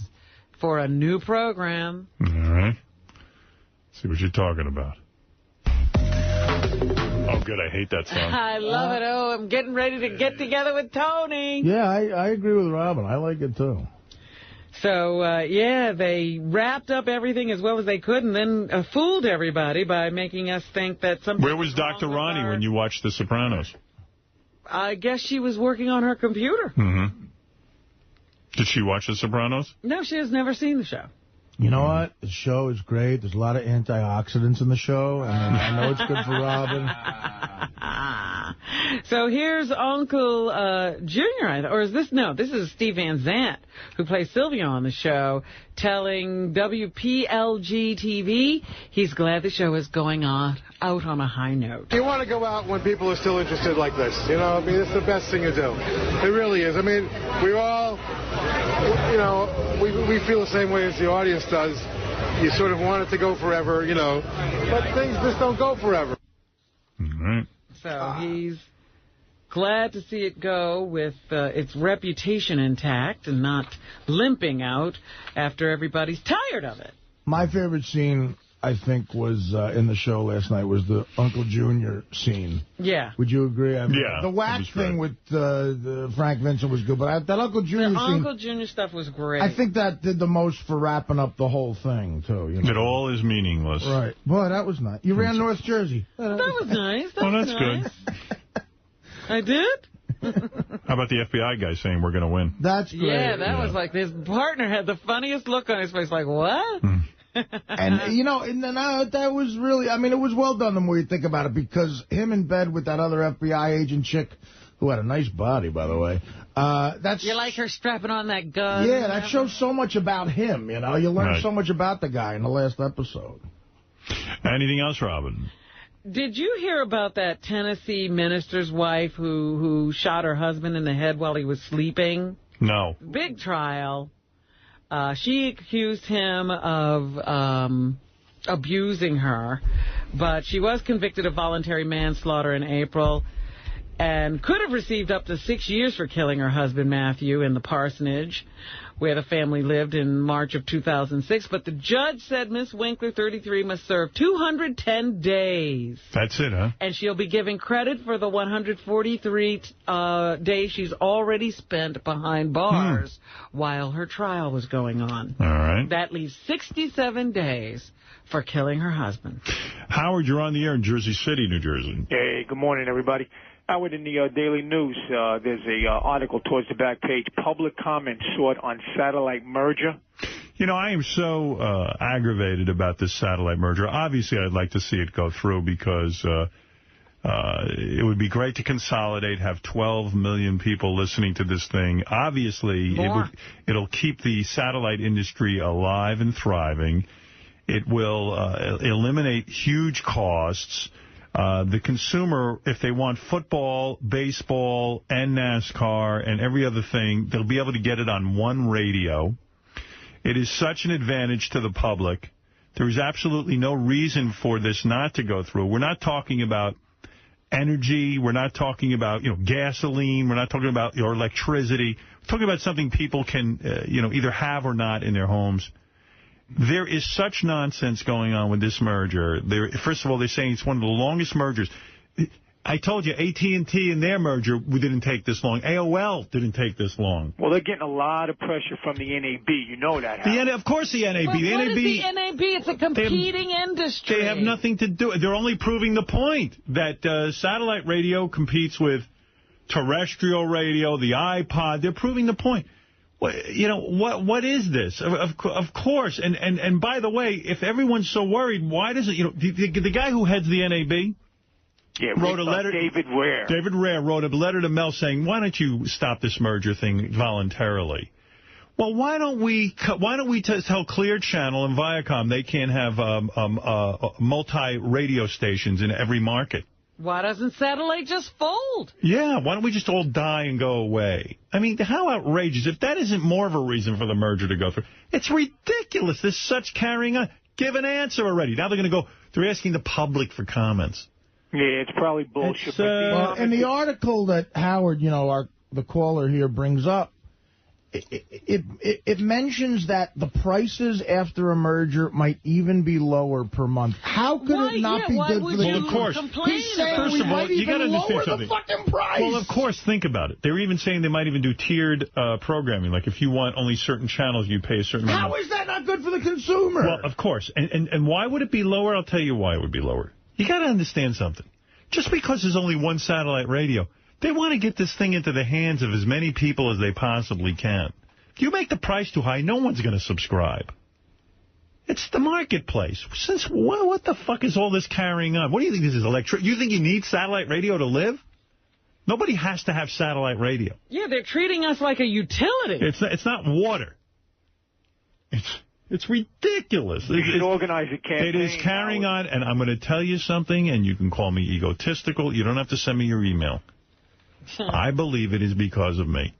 for a new program. All right. See what you're talking about. Oh, good. I hate that song. I love it. Oh, I'm getting ready to get together with Tony. Yeah, I agree with Robin. I like it, too. So, they wrapped up everything as well as they could and then fooled everybody by making us think that something... Where was Dr. Ronnie when you watched The Sopranos? I guess she was working on her computer. Mm-hmm. Did she watch The Sopranos? No, she has never seen the show. You know what? The show is great. There's a lot of antioxidants in the show, and I know it's good for Robin. So here's Uncle Junior, or is this? No, this is Steve Van Zandt, who plays Silvio on the show, telling WPLG-TV he's glad the show is going out on a high note. You want to go out when people are still interested like this. It's the best thing to do. It really is. I mean, we all, we feel the same way as the audience does. You sort of want it to go forever, but things just don't go forever. Right. So he's glad to see it go with its reputation intact and not limping out after everybody's tired of it. My favorite scene, I think, was in the show last night was the Uncle Junior scene. Yeah. Would you agree? I mean, yeah. The wax thing with the Frank Vincent was good, but that Uncle Junior scene... Uncle Junior stuff was great. I think that did the most for wrapping up the whole thing, too. It all is meaningless. Right. Boy, that was nice. You ran North Jersey. That was nice. That's nice. good. I did? How about the FBI guy saying we're going to win? That's great. Yeah, that was like, his partner had the funniest look on his face, like, what? And, that was really, it was well done the more you think about it, because him in bed with that other FBI agent chick, who had a nice body, by the way. You like her strapping on that gun? Yeah, that shows so much about him, You learn so much about the guy in the last episode. Anything else, Robin? Did you hear about that Tennessee minister's wife who shot her husband in the head while he was sleeping? No. Big trial. She accused him of abusing her, but she was convicted of voluntary manslaughter in April and could have received up to 6 years for killing her husband, Matthew, in the parsonage where the family lived in March of 2006. But the judge said Miss Winkler, 33, must serve 210 days. That's it, huh? And she'll be given credit for the 143 days she's already spent behind bars while her trial was going on. All right. That leaves 67 days for killing her husband. Howard, you're on the air in Jersey City, New Jersey. Hey, good morning, everybody. Howard, in the Daily News, there's a article towards the back page, public comment sought on satellite merger. You know, I am so aggravated about this satellite merger. Obviously, I'd like to see it go through because it would be great to consolidate, have 12 million people listening to this thing. Obviously, it'll keep the satellite industry alive and thriving. It will eliminate huge costs. The consumer, if they want football, baseball, and NASCAR, and every other thing, they'll be able to get it on one radio. It is such an advantage to the public. There is absolutely no reason for this not to go through. We're not talking about energy. We're not talking about, gasoline. We're not talking about your electricity. We're talking about something people can, either have or not in their homes. There is such nonsense going on with this merger. First of all, they're saying it's one of the longest mergers. I told you, AT&T and their merger didn't take this long. AOL didn't take this long. Well, they're getting a lot of pressure from the NAB. You know that. Of course the NAB. Well, the what NAB, is the NAB? It's a competing industry. They have nothing to do. They're only proving the point that satellite radio competes with terrestrial radio, the iPod. They're proving the point. What is this? Of course. And by the way, if everyone's so worried, why doesn't, the guy who heads the NAB, wrote a letter. David Ware wrote a letter to Mel saying, "Why don't you stop this merger thing voluntarily?" Well, why don't we tell Clear Channel and Viacom they can't have multi-radio stations in every market? Why doesn't satellite just fold? Yeah, why don't we just all die and go away? I mean, how outrageous. If that isn't more of a reason for the merger to go through, it's ridiculous. There's such carrying on. Give an answer already. Now they're asking the public for comments. Yeah, it's probably bullshit. In the article that Howard, the caller here brings up, it mentions that the prices after a merger might even be lower per month. How could it not be good for the... Well, of course. He's saying we might even lower the fucking price. Well, of course, think about it. They're even saying they might even do tiered programming. Like, if you want only certain channels, you pay a certain amount. How is that not good for the consumer? Well, of course. And why would it be lower? I'll tell you why it would be lower. You got to understand something. Just because there's only one satellite radio, they want to get this thing into the hands of as many people as they possibly can. If you make the price too high, no one's going to subscribe. It's the marketplace. What the fuck is all this carrying on? What do you think this is, electric? You think you need satellite radio to live? Nobody has to have satellite radio. Yeah, they're treating us like a utility. It's not water. It's ridiculous. You should organize a campaign. It is carrying on, and I'm going to tell you something, and you can call me egotistical. You don't have to send me your email. I believe it is because of me.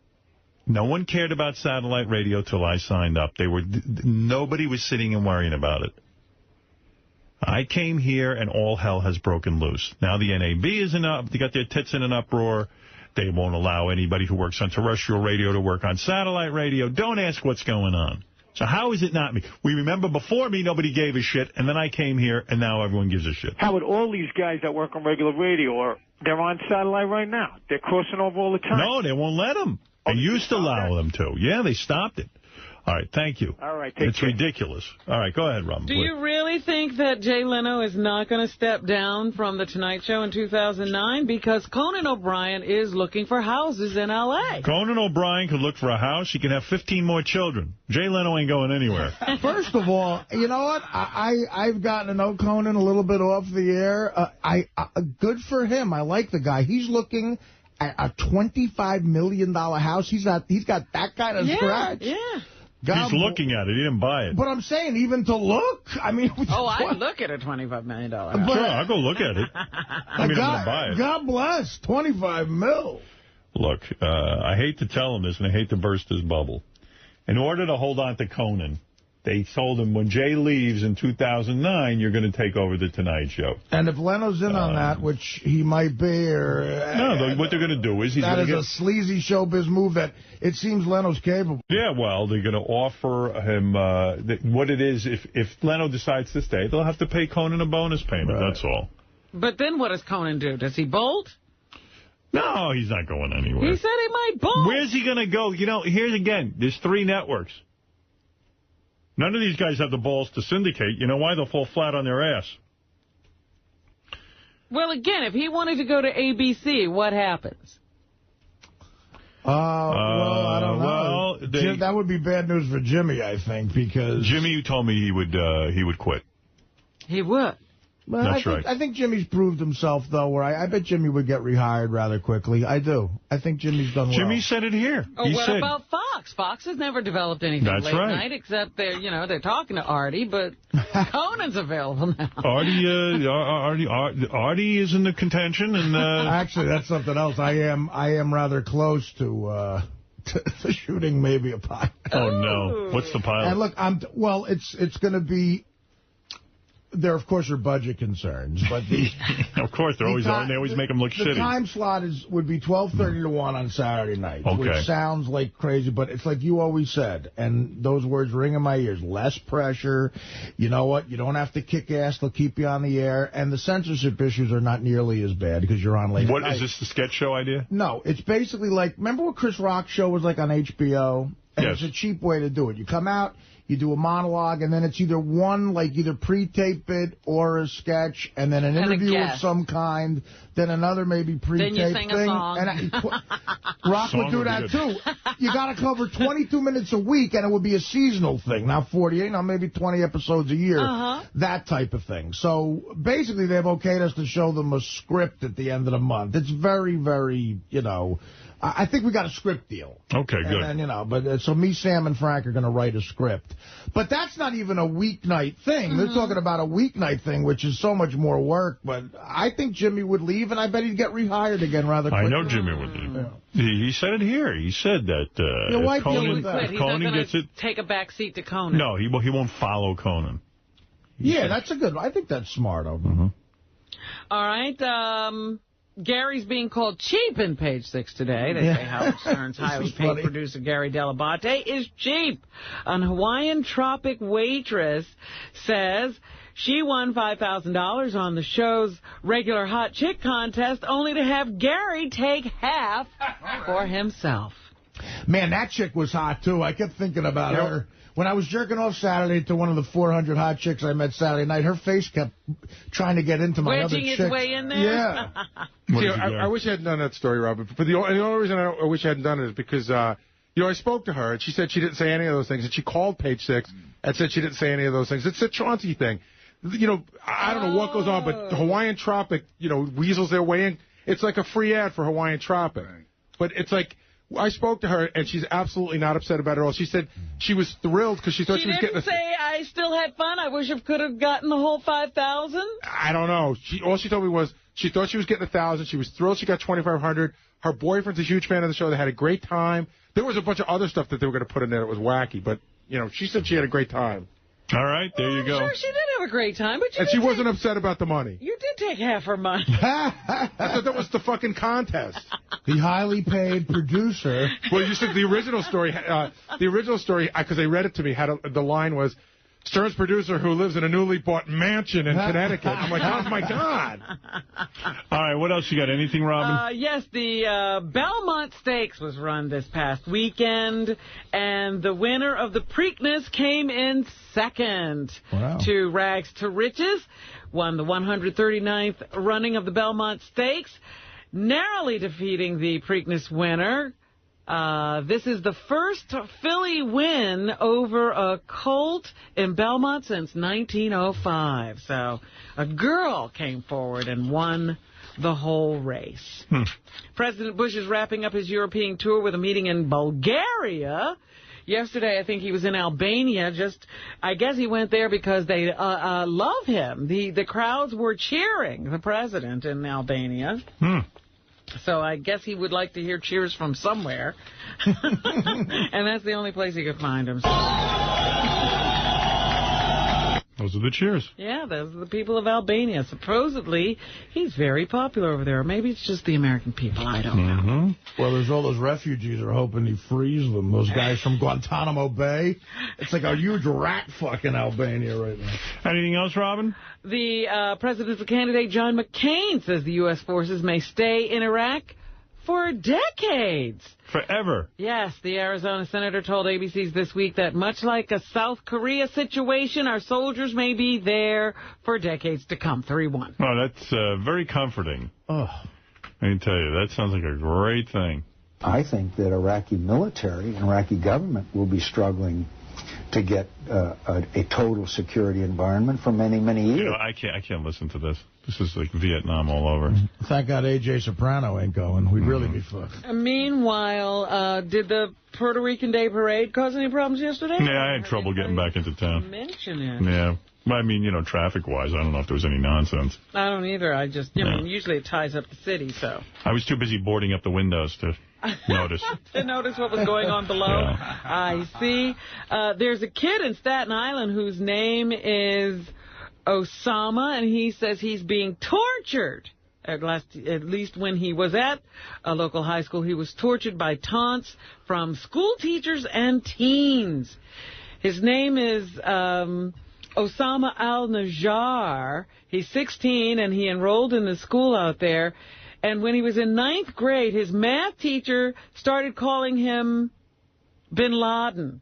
No one cared about satellite radio till I signed up. Nobody was sitting and worrying about it. I came here, and all hell has broken loose. Now the NAB they got their tits in an uproar. They won't allow anybody who works on terrestrial radio to work on satellite radio. Don't ask what's going on. So how is it not me? We remember before me, nobody gave a shit, and then I came here, and now everyone gives a shit. Howard, all these guys that work on regular radio, they're on satellite right now. They're crossing over all the time. No, they won't let them. They used to allow them to. Yeah, they stopped it. All right, thank you. All right, It's ridiculous. All right, go ahead, Robin. Do you really think that Jay Leno is not going to step down from The Tonight Show in 2009? Because Conan O'Brien is looking for houses in L.A. Conan O'Brien could look for a house. He can have 15 more children. Jay Leno ain't going anywhere. First of all, you know what? I've gotten to know Conan a little bit off the air. Good for him. I like the guy. He's looking at a $25 million house. He's got that kind of scratch. Yeah. He's looking at it. He didn't buy it. But I'm saying, even to look, I mean... I'd look at a $25 million house. Sure, I'll go look at it. I'm going to buy it. God bless, $25 million. Look, I hate to tell him this, and I hate to burst his bubble. In order to hold on to Conan, they told him, when Jay leaves in 2009, you're going to take over The Tonight Show. And if Leno's in on that, which he might be, what they're going to do is... That is a sleazy showbiz move that it seems Leno's capable. Yeah, well, they're going to offer him what it is. If Leno decides to stay, they'll have to pay Conan a bonus payment, that's all. But then what does Conan do? Does he bolt? No, he's not going anywhere. He said he might bolt. Where's he going to go? Here's again, there's 3 networks. None of these guys have the balls to syndicate. You know why? They'll fall flat on their ass. Well, again, if he wanted to go to ABC, what happens? Well, I don't know. Well, that would be bad news for Jimmy, I think, because... Jimmy told me he would quit. He would. Well, That's right. I think Jimmy's proved himself, though, where I bet Jimmy would get rehired rather quickly. I do. I think Jimmy's done well. Jimmy said it here. Oh, what about Fox? Fox has never developed anything late night, except they're talking to Artie, but Conan's available now. Artie is in the contention, and actually, that's something else. I am rather close to shooting maybe a pilot. Oh no! What's the pilot? And look, it's going to be. There, of course, are budget concerns, but of course, they always make them look shitty. The time slot would be 12:30 to 1 on Saturday night, which sounds like crazy, but it's like you always said, and those words ring in my ears: less pressure. You know what? You don't have to kick ass; they'll keep you on the air, and the censorship issues are not nearly as bad because you're on late. What is this? The sketch show idea? No, it's basically like, remember what Chris Rock's show was like on HBO? And yes. It's a cheap way to do it. You come out. You do a monologue, and then it's either either pre-tape bit or a sketch, and then an interview of some kind, then another maybe pre-tape thing. Then you sing a song. And Rock would do that, too. You got to cover 22 minutes a week, and it would be a seasonal thing, not 48, maybe 20 episodes a year, that type of thing. So basically, they've okayed us to show them a script at the end of the month. It's very, very, I think we got a script deal. Okay, good. And then, so me, Sam, and Frank are going to write a script. But that's not even a weeknight thing. They're talking about a weeknight thing, which is so much more work. But I think Jimmy would leave, and I bet he'd get rehired again rather quickly. I know Jimmy would leave. Yeah. He said it here. He said that if Conan gets it... take a back seat to Conan. No, he won't follow Conan. That's a good one. I think that's smart of him. All right, Gary's being called cheap in Page 6 today. They say Howard Stern's highly paid producer Gary Delabate is cheap. An Hawaiian tropic waitress says she won $5,000 on the show's regular hot chick contest, only to have Gary take half for himself. Man, that chick was hot, too. I kept thinking about her. When I was jerking off Saturday to one of the 400 hot chicks I met Saturday night, her face kept trying to get into my other chick. Wedging its way in there? Yeah. See, I wish I hadn't done that story, Robert. But the only reason I wish I hadn't done it is because, I spoke to her, and she said she didn't say any of those things. And she called Page 6 and said she didn't say any of those things. It's a Chauncey thing. I don't know what goes on, but the Hawaiian Tropic, weasels their way in. It's like a free ad for Hawaiian Tropic. But it's like... I spoke to her, and she's absolutely not upset about it at all. She said she was thrilled because she thought she was getting... She didn't say, I still had fun. I wish I could have gotten the whole $5,000. I don't know. All she told me was she thought she was getting $1,000. She was thrilled she got $2,500. Her boyfriend's a huge fan of the show. They had a great time. There was a bunch of other stuff that they were going to put in there that was wacky, but, she said she had a great time. All right, there you go. Sure, she did have a great time, but she wasn't upset about the money. You did take half her money. I thought that was the fucking contest. The highly paid producer. Well, you said the original story, because they read it to me, the line was, Stern's producer who lives in a newly bought mansion in Connecticut. I'm like, oh, my God. All right, what else you got? Anything, Robin? Yes, the Belmont Stakes was run this past weekend, and the winner of the Preakness came in second to Rags to Riches, won the 139th running of the Belmont Stakes, narrowly defeating the Preakness winner. This is the first filly win over a colt in Belmont since 1905. So a girl came forward and won the whole race. President Bush is wrapping up his European tour with a meeting in Bulgaria. Yesterday, I think he was in Albania. I guess he went there because they love him. The crowds were cheering the president in Albania. So I guess he would like to hear cheers from somewhere. And that's the only place he could find them. Those are the cheers. Yeah, those are the people of Albania. Supposedly, he's very popular over there. Or maybe it's just the American people. I don't know. Well, there's all those refugees are hoping he frees them. Those guys from Guantanamo Bay. It's like a huge rat fuck in Albania right now. Anything else, Robin? The presidential candidate, John McCain, says the U.S. forces may stay in Iraq for decades. Forever. Yes, the Arizona senator told ABC's This Week that much like a South Korea situation, our soldiers may be there for decades to come. 3-1. Oh, that's very comforting. Oh. I can tell you, that sounds like a great thing. I think that Iraqi military and Iraqi government will be struggling to get a total security environment for many, many years. You know, I can't listen to this. This is like Vietnam all over. Thank God A.J. Soprano ain't going. We'd really be fucked. Meanwhile, did the Puerto Rican Day Parade cause any problems yesterday? Yeah, I had trouble getting back into town. Mention it. Yeah. I mean, you know, traffic-wise, I don't know if there was any nonsense. I don't either. I just, I mean, usually it ties up the city, so. I was too busy boarding up the windows to notice. To notice what was going on below. Yeah. I see. There's a kid in Staten Island whose name is Osama, and he says he's being tortured. At least when he was at a local high school, he was tortured by taunts from school teachers and teens. His name is Osama al-Najjar. He's 16, and he enrolled in the school out there. And when he was in 9th grade, his math teacher started calling him Bin Laden.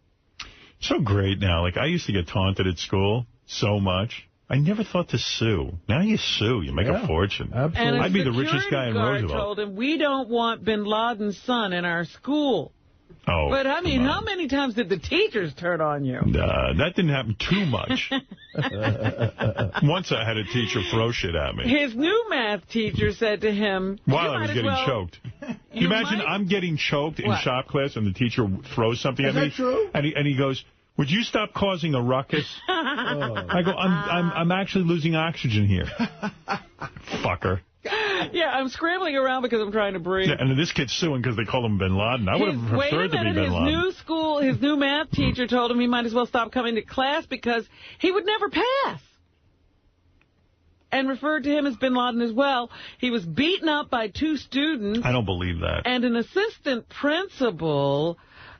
So great now. Like, I used to get taunted at school so much. I never thought to sue. Now you sue. You make a fortune. Absolutely. I'd be the richest guy in Roosevelt. Told him, we don't want Bin Laden's son in our school. Oh, but, I mean, how many times did the teachers turn on you? That didn't happen too much. Once I had a teacher throw shit at me. His new math teacher said to him... While I was getting choked. You imagine I'm getting choked in shop class and the teacher throws something at me? Is that true? And he goes, would you stop causing a ruckus? I go, I'm actually losing oxygen here. Fucker. Yeah, I'm scrambling around because I'm trying to breathe. Yeah, and this kid's suing because they call him Bin Laden. I would have preferred to be Bin Laden. His new math teacher told him he might as well stop coming to class because he would never pass. And referred to him as Bin Laden as well. He was beaten up by 2 students. I don't believe that. And an assistant principal,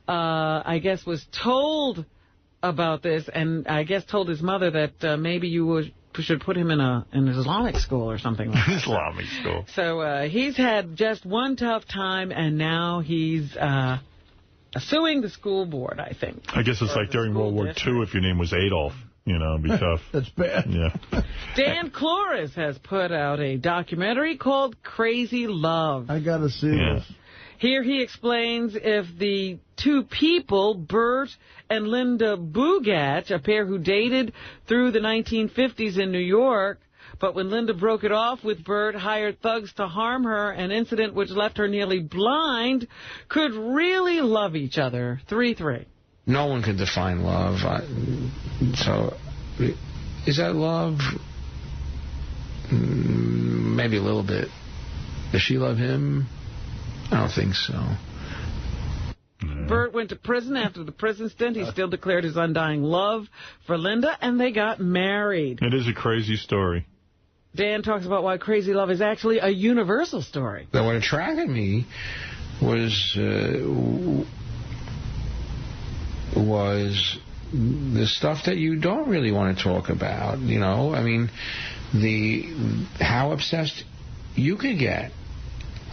I guess, was told about this, and I guess told his mother that maybe you should put him in an Islamic school or something like that. Islamic school. So he's had just one tough time, and now he's suing the school board, I think. I guess it's like during World War II if your name was Adolf. You know, it'd be tough. That's bad. Yeah. Dan Flores has put out a documentary called Crazy Love. I got to see this. Here he explains if the 2 people, Bert and Linda Bugach, a pair who dated through the 1950s in New York, but when Linda broke it off with Bert, hired thugs to harm her, an incident which left her nearly blind, could really love each other. 3-3. No one can define love. So, is that love? Maybe a little bit. Does she love him? I don't think so. Bert went to prison. After the prison stint, he still declared his undying love for Linda, and they got married. It is a crazy story. Dan talks about why crazy love is actually a universal story. That what attracted me was the stuff that you don't really want to talk about. You know, I mean, how obsessed you could get.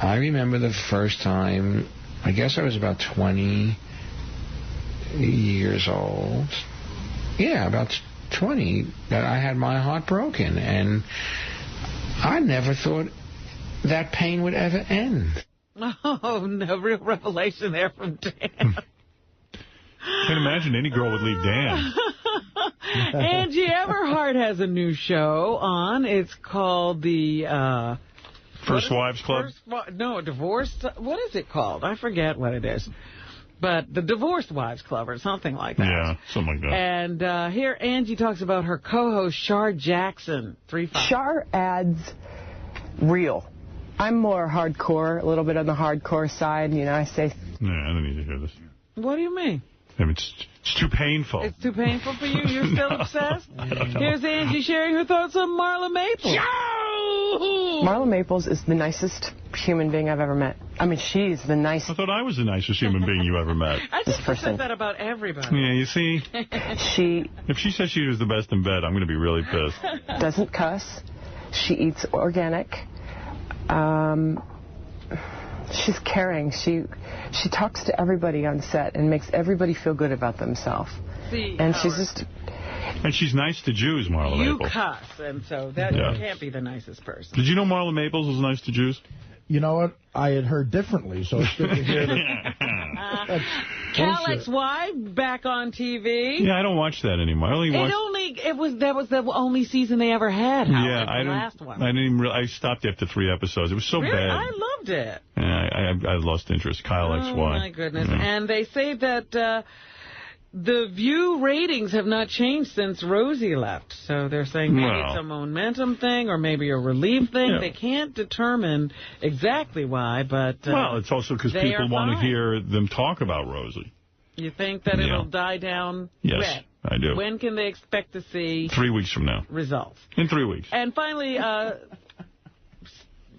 I remember the first time, I guess I was about 20 years old. Yeah, about 20, that I had my heart broken. And I never thought that pain would ever end. Oh, no real revelation there from Dan. Can't imagine any girl would leave Dan. Angie Everhart has a new show on. It's called the... First Wives Club? Divorce. What is it called? I forget what it is. But the Divorced Wives Club or something like that. Yeah, something like that. And here Angie talks about her co-host, Shar Jackson. 3-5. Shar adds real. I'm more hardcore, a little bit on the hardcore side. You know, I say... Yeah, I don't need to hear this. What do you mean? I mean, it's too painful. It's too painful for you? You're still obsessed? I don't know. Here's Angie sharing her thoughts on Marla Maples. Marla Maples is the nicest human being I've ever met. I mean, she's the nicest. I thought I was the nicest human being you ever met. I just said that about everybody. Yeah, you see? If she says she was the best in bed, I'm going to be really pissed. Doesn't cuss. She eats organic. She's caring. She talks to everybody on set and makes everybody feel good about themselves. And she's just... And she's nice to Jews, Marla Maples. You cuss, and so that you can't be the nicest person. Did you know Marla Maples was nice to Jews? You know what? I had heard differently, so it's good to hear that. Cal XY back on TV. Yeah, I don't watch that anymore. That was the only season they ever had. Yeah, the last one. I stopped after 3 episodes. It was so bad. I loved it. Yeah, I lost interest. Kyle XY. Oh my goodness! Yeah. And they say that the view ratings have not changed since Rosie left. So they're saying maybe it's a momentum thing or maybe a relief thing. Yeah. They can't determine exactly why, but well, it's also because people want to hear them talk about Rosie. You think that it'll die down? Yes, I do. When can they expect to see 3 weeks from now. Results. In 3 weeks. And finally,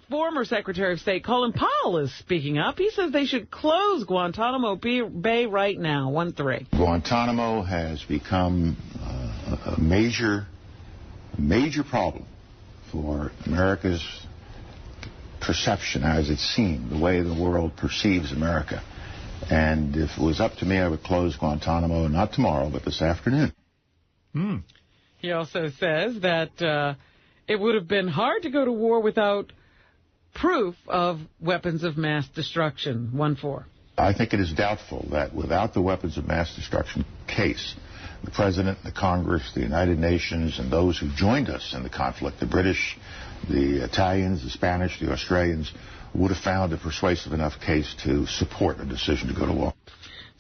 former Secretary of State Colin Powell is speaking up. He says they should close Guantanamo Bay right now, 1-3. Guantanamo has become a major problem for America's perception, as it's seen, the way the world perceives America. And if it was up to me, I would close Guantanamo, not tomorrow, but this afternoon. He also says that it would have been hard to go to war without proof of weapons of mass destruction, 1-4. I think it is doubtful that without the weapons of mass destruction case, the President, the Congress, the United Nations, and those who joined us in the conflict, the British, the Italians, the Spanish, the Australians, would have found a persuasive enough case to support a decision to go to war.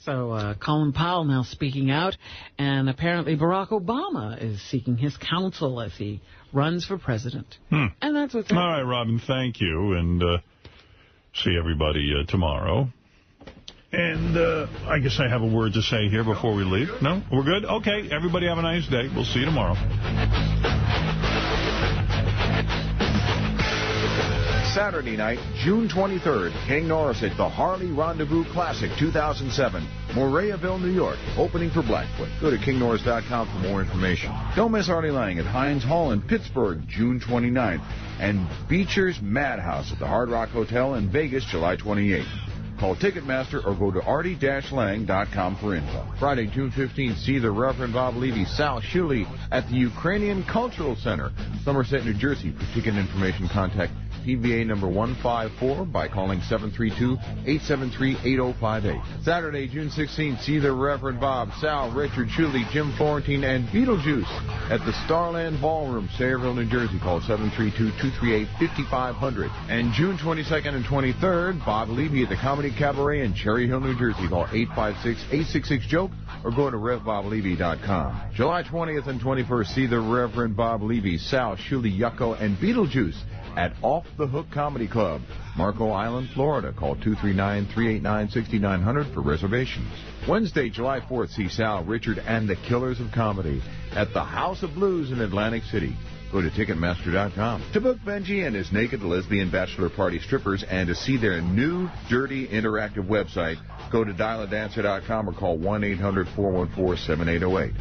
So Colin Powell now speaking out, and apparently Barack Obama is seeking his counsel as he runs for president. And that's what's happening. All right, Robin, thank you, and see everybody tomorrow. And I guess I have a word to say here before we leave. No? We're good? Okay, everybody have a nice day. We'll see you tomorrow. Saturday night, June 23rd, King Norris at the Harley Rendezvous Classic 2007, Morayville, New York, opening for Blackfoot. Go to kingnorris.com for more information. Don't miss Artie Lang at Heinz Hall in Pittsburgh, June 29th, and Beecher's Madhouse at the Hard Rock Hotel in Vegas, July 28th. Call Ticketmaster or go to artie-lang.com for info. Friday, June 15th, see the Reverend Bob Levy, Sal Shuley at the Ukrainian Cultural Center, Somerset, New Jersey. For ticket information, contact PVA number 154 by calling 732-873-8058. Saturday, June 16th, see the Reverend Bob, Sal, Richard Shuley, Jim Florentine, and Beetlejuice at the Starland Ballroom, Sayreville, New Jersey. Call 732-238-5500. And June 22nd and 23rd, Bob Levy at the Comedy Cabaret in Cherry Hill, New Jersey. Call 856-866-JOKE or go to RevBobLevy.com. July 20th and 21st, see the Reverend Bob Levy, Sal, Shuley, Yucko, and Beetlejuice at Off the Hook Comedy Club, Marco Island, Florida. Call 239-389-6900 for reservations. Wednesday, July 4th, see Sal, Richard, and the Killers of Comedy at the House of Blues in Atlantic City. Go to Ticketmaster.com. To book Benji and his naked lesbian bachelor party strippers and to see their new, dirty, interactive website, go to dialadancer.com or call 1-800-414-7808.